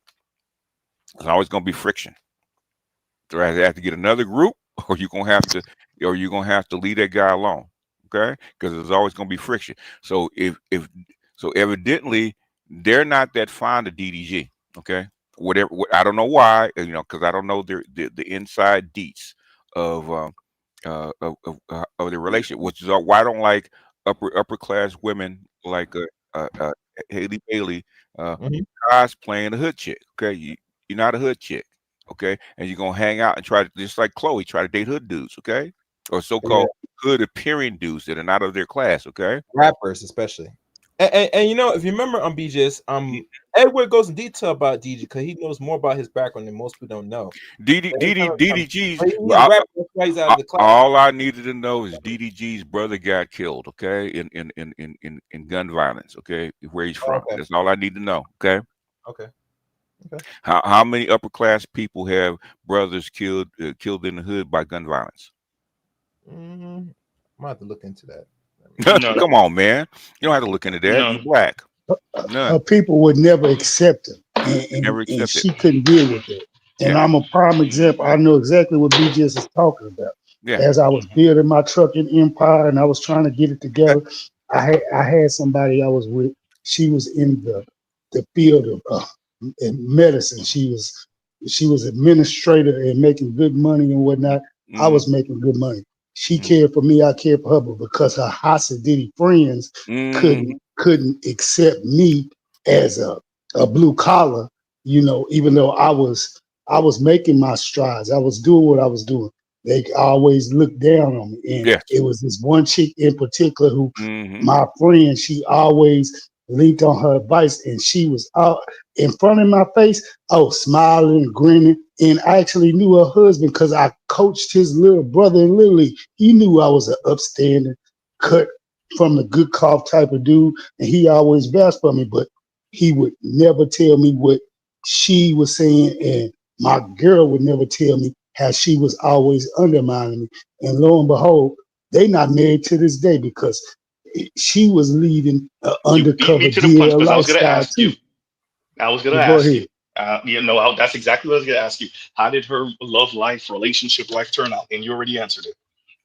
There's always gonna be friction. So I have to get another group, or you're gonna have to leave that guy alone. Okay, because there's always gonna be friction. So if so, evidently they're not that fond of DDG. Okay, whatever. I don't know why. Because I don't know the inside deets of of the relationship, which is why I don't like upper class women like Haley Bailey cosplaying a hood chick. Okay, you're not a hood chick. Okay, and you're gonna hang out and try to, just like Chloe, try to date hood dudes. Okay, or so-called hood appearing dudes that are not of their class. Okay, rappers especially. And if you remember on BJ's, Edward goes in detail about DG because he knows more about his background than most people don't know. DDG's. Class. All I needed to know is DDG's brother got killed. Okay, in gun violence. Okay, where he's from. Okay. That's all I need to know. Okay. Okay. How many upper class people have brothers killed in the hood by gun violence? I'm gonna have to look into that. Come on, man. You don't have to look into that. You're black. Her people would never accept him, and she couldn't deal with it. And I'm a prime example. I know exactly what BJ's is talking about. Yeah. As I was building my trucking empire and I was trying to get it together, I had somebody I was with. She was in the field of in medicine. She was administrator and making good money and whatnot. I was making good money. She cared for me, I cared for her, but because her Hasididi friends couldn't accept me as a blue collar, even though I was making my strides, I was doing what I was doing. They always looked down on me. And it was this one chick in particular who my friend, she always leaned on her advice, and she was out in front of my face, smiling, grinning. And I actually knew her husband because I coached his little brother in Little League. He knew I was an upstanding, cut from the good cough type of dude, and he always vouched for me, but he would never tell me what she was saying, and my girl would never tell me how she was always undermining me. And lo and behold, they not married to this day because she was leading an undercover deal I was going to ask too. you. That's exactly what I was going to ask you. How did her love life, relationship life turn out? And you already answered it.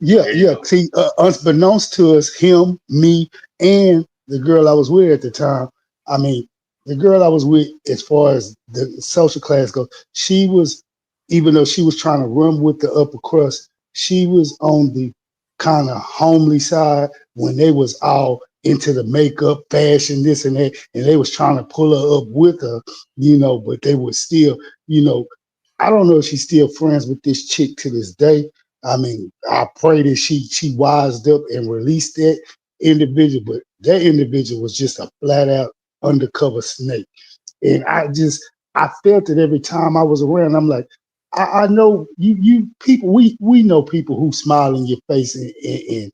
Yeah. See, unbeknownst to us, him, me, and the girl I was with at the time. I mean, the girl I was with, as far as the social class goes, she was, even though she was trying to run with the upper crust, she was on the kind of homely side when they was all into the makeup, fashion, this and that, and they was trying to pull her up with her, but they were still, I don't know if she's still friends with this chick to this day. I mean, I pray that she wised up and released that individual, but that individual was just a flat out undercover snake. And I felt it every time I was around. I'm like, I know you people, we know people who smile in your face and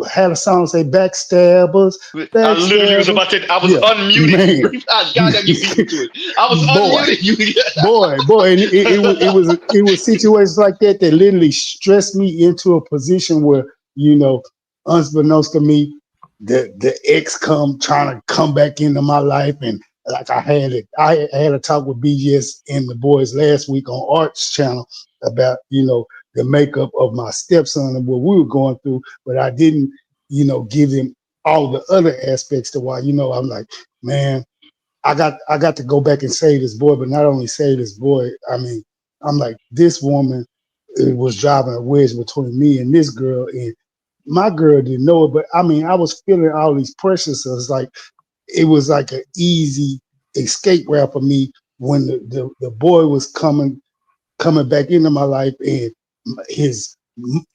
had a song say backstabbers. I literally was about to. I was unmuted. God, you beat me to it. I was unmuted. boy, and it was situations like that literally stressed me into a position where unbeknownst to me, the ex trying to come back into my life, and like I had a talk with BGS and the boys last week on Art's channel about the makeup of my stepson and what we were going through, but I didn't give him all the other aspects to why I'm like, man, I got to go back and save this boy, but not only save this boy, I mean, I'm like, this woman was driving a wedge between me and this girl, and my girl didn't know it, but I mean, I was feeling all these pressures, so it's like it was like an easy escape route for me when the boy was coming back into my life, and his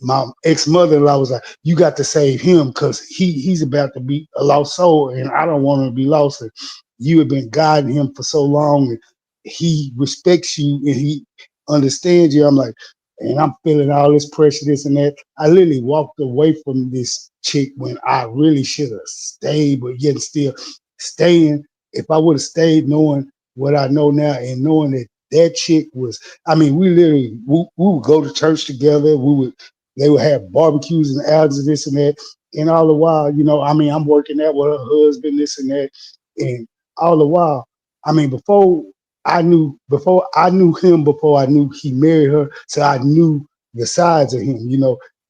my ex-mother-in-law was like, "You got to save him because he's about to be a lost soul, and I don't want him to be lost. And you have been guiding him for so long, and he respects you, and he understands you." I'm like, and I'm feeling all this pressure, this and that. I literally walked away from this chick when I really should have stayed, but yet still staying. If I would have stayed, knowing what I know now, and knowing that that chick was, I mean, we literally we would go to church together. They would have barbecues and outings and this and that. And all the while, I mean, I'm working out with her husband, this and that. And all the while, I mean, before I knew him, before I knew he married her, so I knew the sides of him.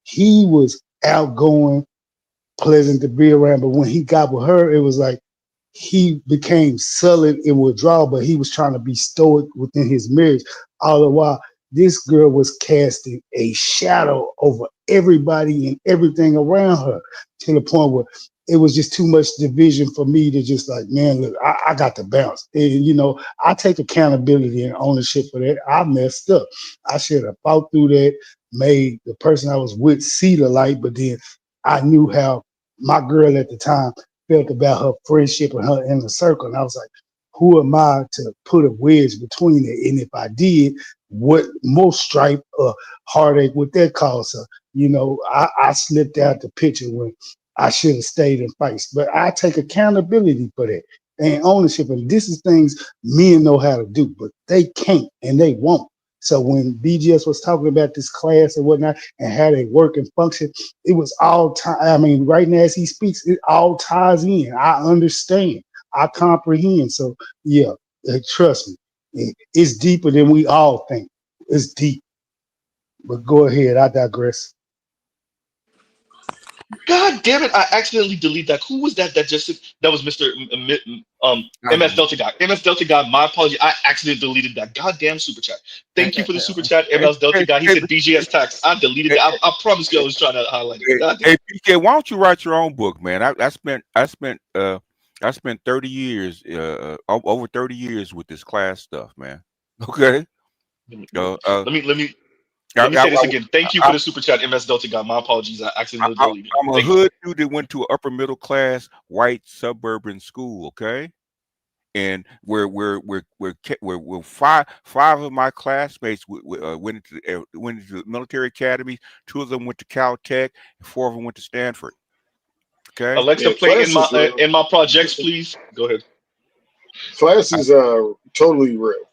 He was outgoing, pleasant to be around, but when he got with her, it was like he became sullen and withdrawal, but he was trying to be stoic within his marriage. All the while, this girl was casting a shadow over everybody and everything around her, to the point where it was just too much division for me to just like, man, look, I got to bounce. And, I take accountability and ownership for that. I messed up. I should have fought through that, made the person I was with see the light, but then I knew how my girl at the time felt about her friendship and her inner circle. And I was like, who am I to put a wedge between it? And if I did, what more strife or heartache would that cause her? I slipped out the picture when I should have stayed in fights. But I take accountability for that and ownership. And this is things men know how to do, but they can't and they won't. So when BGS was talking about this class and whatnot and how they work and function, it was all time. I mean, right now as he speaks, it all ties in. I understand. I comprehend. So yeah, trust me, it's deeper than we all think. It's deep. But go ahead. I digress. God damn it! I accidentally deleted that. Who was that? That was Mr. MS Delta guy. MS Delta guy. My apology. I accidentally deleted that goddamn super chat. Thank you for the super chat, MS Delta guy. He said BGS tax. I deleted that. I promise you, I was trying to highlight it. God damn. Hey, PK, why don't you write your own book, man? I spent 30 years, over 30 years with this class stuff, man. Okay. Let me say this again. Thank you for the super chat, MS Delta guy. My apologies. I accidentally deleted it. I'm a hood dude that went to an upper middle class white suburban school. Okay. And where five of my classmates went into the military academy. 2 of them went to Caltech, and 4 of them went to Stanford. Okay. Alexa, play in my projects, please. Go ahead. Class is totally real.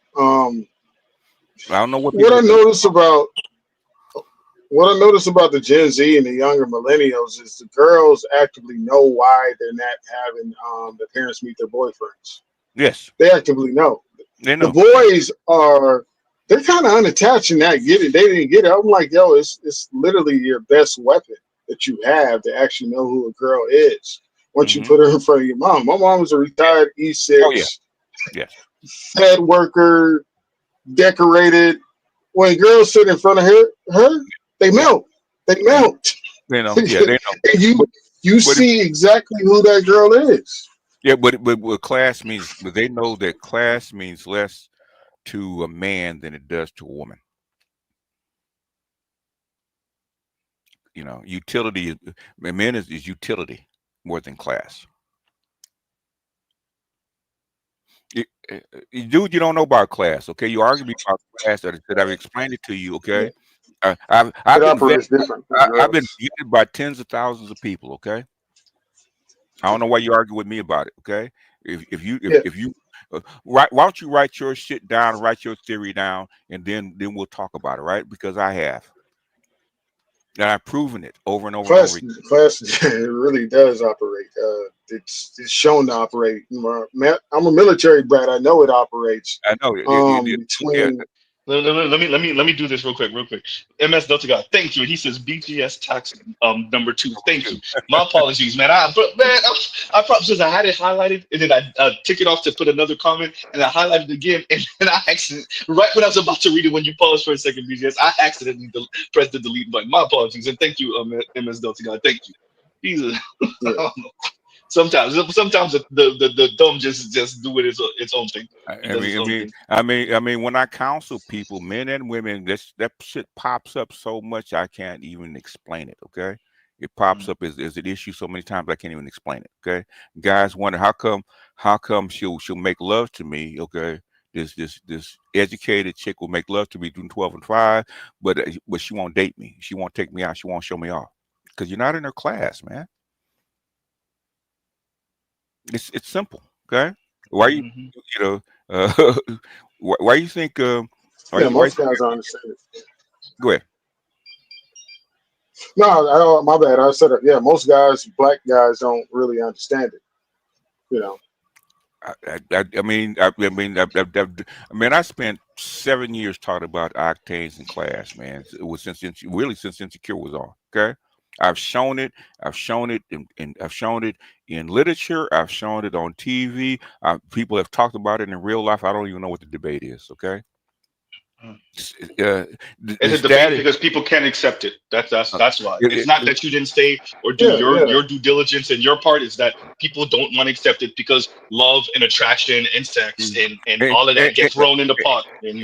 I don't know what I notice about the Gen Z and the younger millennials is the girls actively know why they're not having the parents meet their boyfriends. Yes, they actively know. They know. The boys they're kind of unattached and not get it. They didn't get it. I'm like, yo, it's literally your best weapon that you have to actually know who a girl is once you put her in front of your mom. My mom was a retired E6. Oh, yeah. Yes. Fed worker, decorated. When girls sit in front of her, they melt. They melt. They know. Yeah, they know. And you see exactly who that girl is. Yeah, but what class means, but they know that class means less to a man than it does to a woman. Utility. Men is utility more than class. Dude, you don't know about class, okay? You argue about class that I've explained it to you, okay? I've been vetted by tens of thousands of people, okay? I don't know why you argue with me about it, okay? If you why don't you write your shit down, write your theory down, and then we'll talk about it, right? Because I have. And I've proven it over and over and over again. Class, it really does operate. It's shown to operate. I'm a military brat. I know it operates. I know it. Let me do this real quick. MS Delta guy, thank you. And he says BGS tax number 2. Thank you. My apologies, man. I probably because I had it highlighted and then I took it off to put another comment and I highlighted it again and then I accidentally, right when I was about to read it, when you paused for a second, BGS, I accidentally pressed the delete button. My apologies and thank you, MS Delta guy. Thank you. Jesus. Sometimes the dumb just do it its own thing. It does its own thing. I mean, when I counsel people, men and women, that shit pops up so much I can't even explain it. Okay, it pops up as an issue so many times I can't even explain it. Okay, guys wonder how come she'll make love to me. Okay, this educated chick will make love to me between 12 and 5, but she won't date me. She won't take me out. She won't show me off because you're not in her class, man. It's simple. Okay, why you you know why you think Yeah, most guys don't understand it. go ahead. No, my bad. I said it. Yeah, most guys, black guys, don't really understand it. You know. I mean, I spent 7 years talking about octanes in class, man. It was since Insecure was on. Okay, I've shown it. I've shown it in literature. I've shown it on TV. People have talked about it in real life. I don't even know what the debate is. Okay, It's a debate because people can't accept it. That's why. It's not that you didn't stay or do your due diligence and your part. Is that people don't want to accept it because love and attraction and sex and all of that gets thrown in the pot. And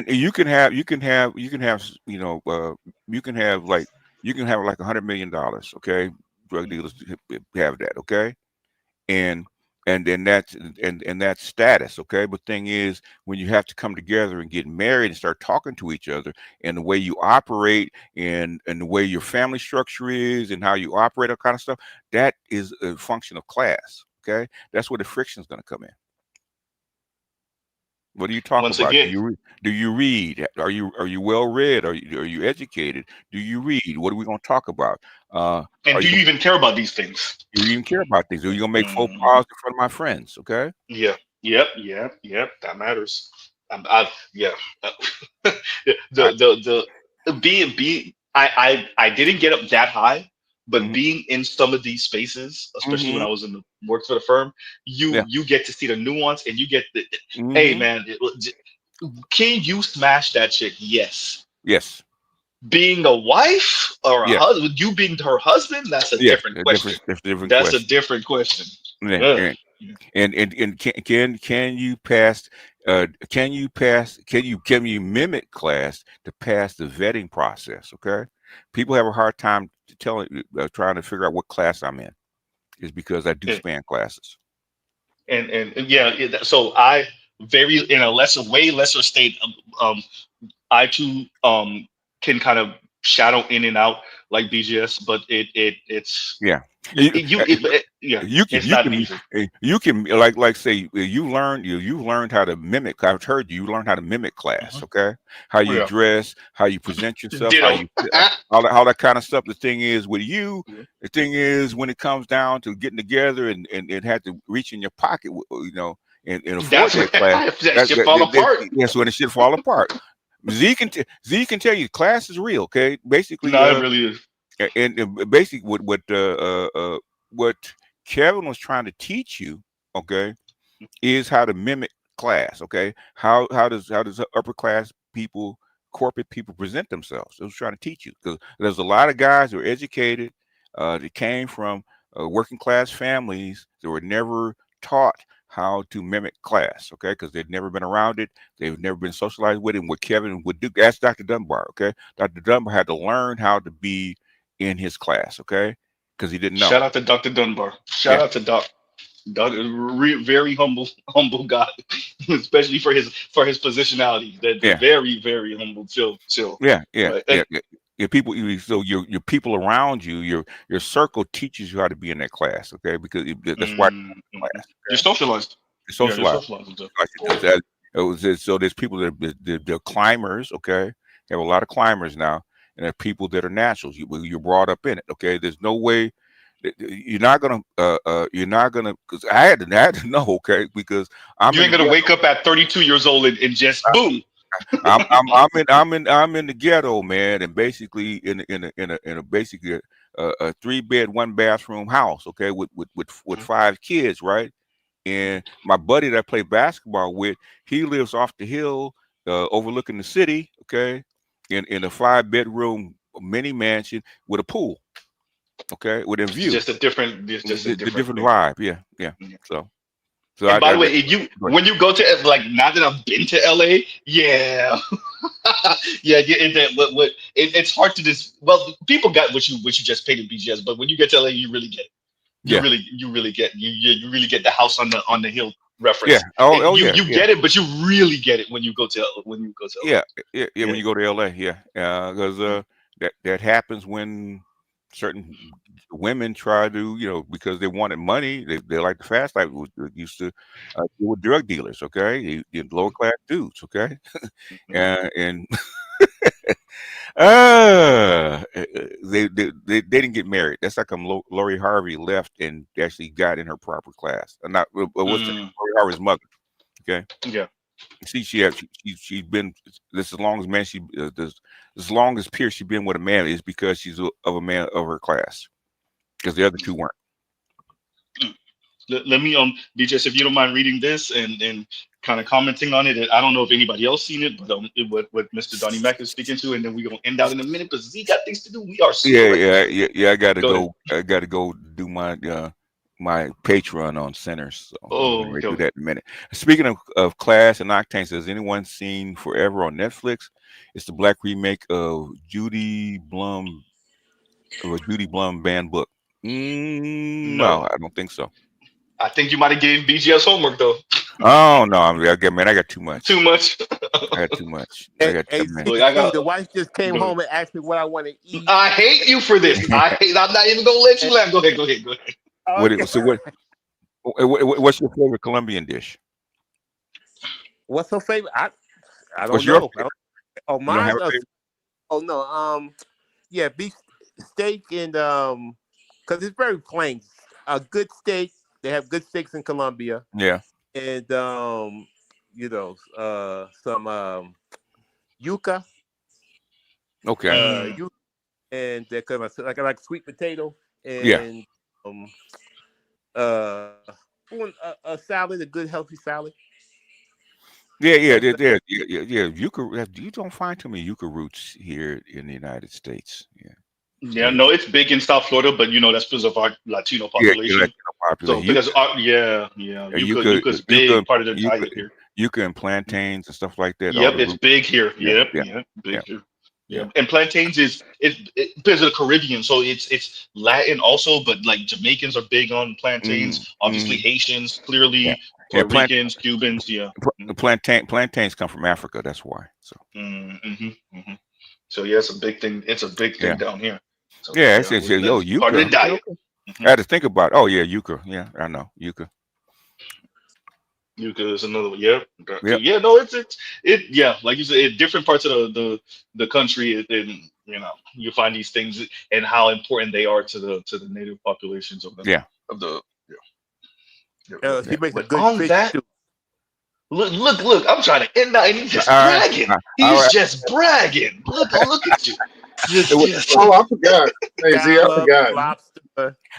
you can have you can have you can have like $100 million. Okay, drug dealers have that. Okay, and then that's status. Okay, but thing is, when you have to come together and get married and start talking to each other, and the way you operate and the way your family structure is and how you operate, all kind of stuff, that is a function of class. Okay, that's where the friction is going to come in. What do you talk Once about? again, Do you read? Are you well read? Are you educated? Do you read? What are we going to talk about? and do you even care about these things? Do you even care about things? Are you going to make faux pas in front of my friends? Okay. Yeah. Yep. That matters. Yeah. The being I didn't get up that high, but being in some of these spaces, especially when I was in the work for the firm, you get to see the nuance and you get the hey man, can you smash that chick? Yes. Yes. Being a wife or a Yeah. husband, you being her husband, that's a different question. That's question. a different question. Yeah. And can you pass? Can you mimic class to pass the vetting process? Okay, people have a hard time trying to figure out what class I'm in. Is because I do span classes. And so I very in a way lesser state. I too can kind of shadow in and out like BGS, but it's you can like say you learned how to mimic. I've heard you learned how to mimic class. Okay, how you dress, how you present yourself, all that kind of stuff. The thing is with you, the thing is when it comes down to getting together and it had to reach in your pocket, and afford that class. That shit fall apart. That's when the shit fall apart. Z can tell you class is real. Okay, basically, no, it really is. And basically, what Kevin was trying to teach you, okay, is how to mimic class. Okay, how does upper class people, corporate people present themselves? I was trying to teach you because there's a lot of guys who are educated, that came from working class families that were never taught how to mimic class, okay, because they've never been around it, they've never been socialized with it. And what Kevin would do, ask Dr. Dunbar, okay, Dr. Dunbar had to learn how to be in his class, okay, because he didn't know. Shout out to Dr. Dunbar. Shout out to Doc. Very humble guy, especially for his positionality. Very, very humble, chill. Yeah. People, so your people around you, your circle teaches you how to be in that class, okay? Because that's why class. Okay? You're socialized. You're socialized. So there's people that they're climbers, okay? You have a lot of climbers now, and there are people that are naturals. You're brought up in it, okay? There's no way you're not gonna because I had to know, okay? Because you ain't gonna wake up at 32 years old and just boom. I'm in the ghetto, man, and basically in a basically a 3-bed 1-bathroom house, okay, with 5 kids, right? And my buddy that I play basketball with, he lives off the hill, overlooking the city, okay, in a 5-bedroom mini mansion with a pool. Okay, within It's view. just a different. It's just a The different thing. vibe. Yeah. So And by the way, go when you go to like now that I've been to LA, yeah, it's hard to just. Well, people got what you just paid in BGS, but when you get to LA, you really get it. You Yeah. really get you really get the house on the hill reference. Yeah. Oh You yeah. you Yeah. get it, but you really get it when you go to LA. Yeah. When Yeah. you go to LA, yeah, because that happens when certain women try to, because they wanted money, they like the fast life. Used to deal with drug dealers, okay, the lower class dudes, okay, and they didn't get married. That's like Lori Harvey left and actually got in her proper class. Not what's the name? Lori Harvey's mother, okay. Yeah. See, she's been this as long as man as long as Pierce she's been with a man is because she's of a man of her class, because the other two weren't. Let me BJS, if you don't mind reading this and kind of commenting on it. I don't know if anybody else seen it, but what Mr. Donnie Mack is speaking to, and then we're gonna end out in a minute because he got things to do. We are Yeah. I gotta Go ahead. I gotta go do my Patreon on Sinners. So we'll do that in a minute. Speaking of class and octanes, has anyone seen Forever on Netflix? It's the black remake of Judy Blum banned book. No, I don't think so. I think you might have given BGS homework though. Oh no, I got too much. Too much. I got too much. Hey, The wife just came home and asked me what I want to eat. I hate you for this. I'm not even gonna let you laugh. Go ahead. Okay. What's your favorite Colombian dish? What's her favorite? I don't What's your know. favorite? Oh, You don't mine. have a favorite? Oh no. Yeah, beef steak and because it's very plain. A good steak. They have good steaks in Colombia. Yeah. And some yuca. Okay. Yuca, and I like sweet potato and a salad, a good healthy salad. Yeah. Yuca. You don't find too many yuca roots here in the United States. Yeah, no, it's big in South Florida, but that's because of our Latino population. Latino population. So because yuca's big part of the diet here. Yuca and plantains and stuff like that. Yep, it's big here. Yep, big here. Yeah, and plantains is because of the Caribbean, so it's Latin also, but like Jamaicans are big on plantains. Obviously, Haitians, clearly, Puerto Ricans, Cubans. Yeah, plantains come from Africa. That's why. So. So yeah, it's a big thing. It's a big thing down here. So, it's yuca. Part of the diet. I had to think about. Oh yeah, yuca. Yeah, I know yuca. Yuca is another one. Yeah. No, it's like you said, in different parts of the country, and you find these things and how important they are to the native populations of the He makes a good on fish that. too. Look! I'm trying to end that, and he's just bragging. He's just bragging. Look at you. Oh, I forgot. Hey, Z, I forgot.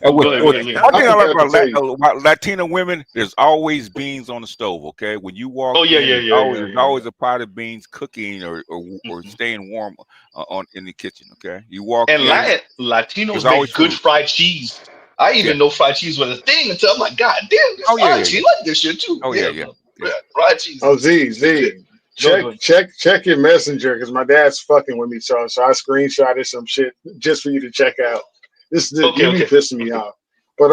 One thing I like about Latina women, there's always beans on the stove. Okay, when you walk, there's always a pot of beans cooking or staying warm in the kitchen. Okay, you walk and Latinos make good fried cheese. I even know fried cheese was a thing until I'm like, God damn, this fried cheese like this shit too. Fried cheese. Oh, Z. Check your messenger because my dad's fucking with me, so I screenshotted some shit just for you to check out. This is pissing me off. But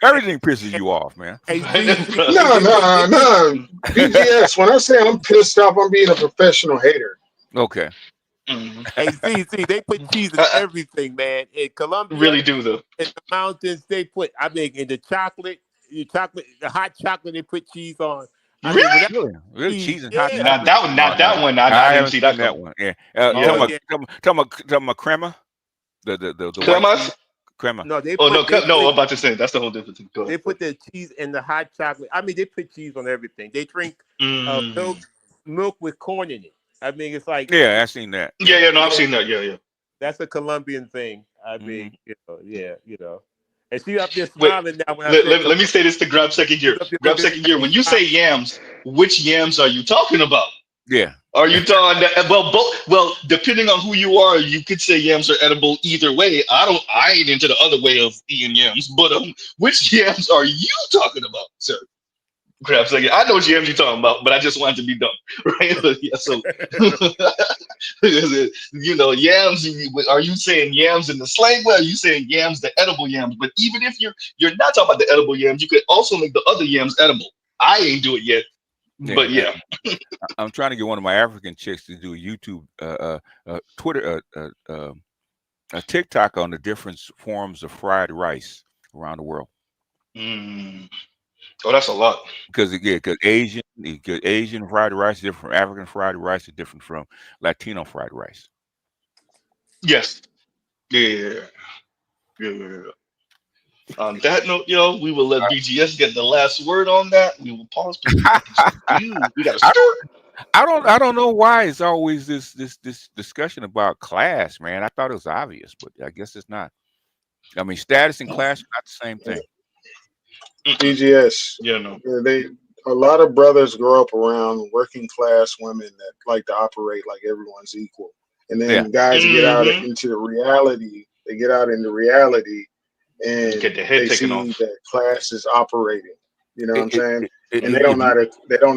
everything pisses you off, man. No. BGS. When I say I'm pissed off, I'm being a professional hater. Okay. Hey, see, they put cheese in everything, man. In Colombia, really do though. In the mountains, they put. I mean, in the hot chocolate, they put cheese on. Really? Cheese and hot chocolate? Not that one. I didn't see that one. Yeah. Tell me crema. The cremas. Crema. No, I'm about to say that's the whole difference. They put the cheese in the hot chocolate. I mean, they put cheese on everything. They drink milk with corn in it. I mean, it's like I've seen that. I've seen that. Yeah. That's a Colombian thing. I mean, And she up there smiling now. Let me say this to grab second gear. When you say yams, which yams are you talking about? Yeah. Are you talking that? Well, both. Well, depending on who you are, you could say yams are edible either way. I ain't into the other way of eating yams. But which yams are you talking about, sir? Perhaps I know what yams you're talking about, but I just wanted to be dumb, right? Yeah. So, yams. Are you saying yams in the slang way? Or are you saying yams, the edible yams? But even if you're not talking about the edible yams, you could also make the other yams edible. I ain't do it yet, but yeah. I'm trying to get one of my African chicks to do a YouTube, Twitter, a TikTok on the different forms of fried rice around the world. Oh, that's a lot. Because Asian fried rice is different from African fried rice is different from Latino fried rice. Yes. Yeah. On that note, we will let BGS get the last word on that. We will pause. We got to start. I don't know why it's always this discussion about class, man. I thought it was obvious, but I guess it's not. I mean, status and class are not the same thing. BGS. A lot of brothers grow up around working class women that like to operate like everyone's equal, and then guys get out into the reality. They get out into reality, and get their head they taken see off. that class is operating. You know what I'm saying? And they don't know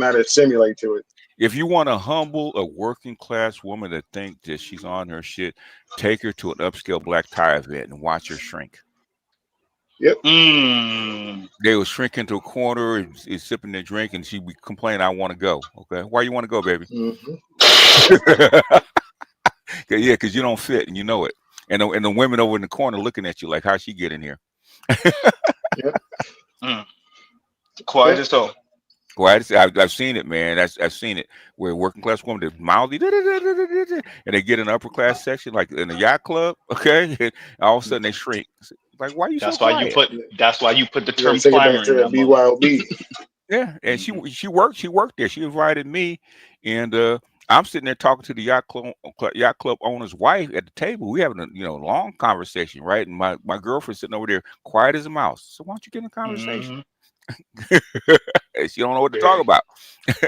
how to assimilate to it. If you want to humble a working class woman that think that she's on her shit, take her to an upscale black tie event and watch her shrink. Yep. They will shrink into a corner and sipping their drink, and she would complain, "I want to go." Okay, why you want to go, baby? Yeah, because you don't fit and you know it. And the women over in the corner looking at you like, "How'd she get in here?" Quiet as hell. Quiet. I've seen it, man. I've seen it where a working class woman is mouthy, and they get in the upper class section, like in a yacht club. Okay, and all of a sudden they shrink. Like, why are you so quiet? That's why you put the term take it climber back to in the BYOB. Yeah, and she worked there. She invited me, and I'm sitting there talking to the yacht club owner's wife at the table. We having a long conversation, right? And my girlfriend's sitting over there, quiet as a mouse. So why don't you get in a conversation? She don't know what to talk about.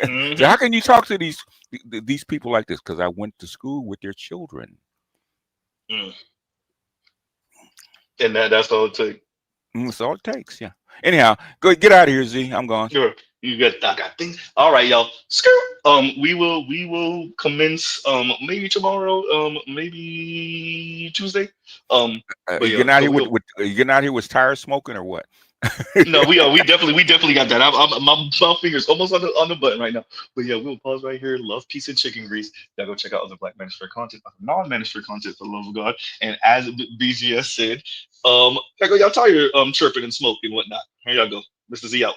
So how can you talk to these people like this? Because I went to school with their children. And that's all it takes. That's all it takes. Yeah. Anyhow, go get out of here, Z. I'm gone. Sure. You got things. All right, y'all. We will commence maybe tomorrow, maybe Tuesday. You getting out here with tire smoking or what? No, we definitely got that. My fingers almost on the button right now. But yeah, we'll pause right here. Love, peace, and chicken grease. Y'all go check out other Black Manosphere content, non-Manosphere content, for the love of God. And as BGS said, y'all tired chirping and smoking and whatnot. Here y'all go. Mr. Z out.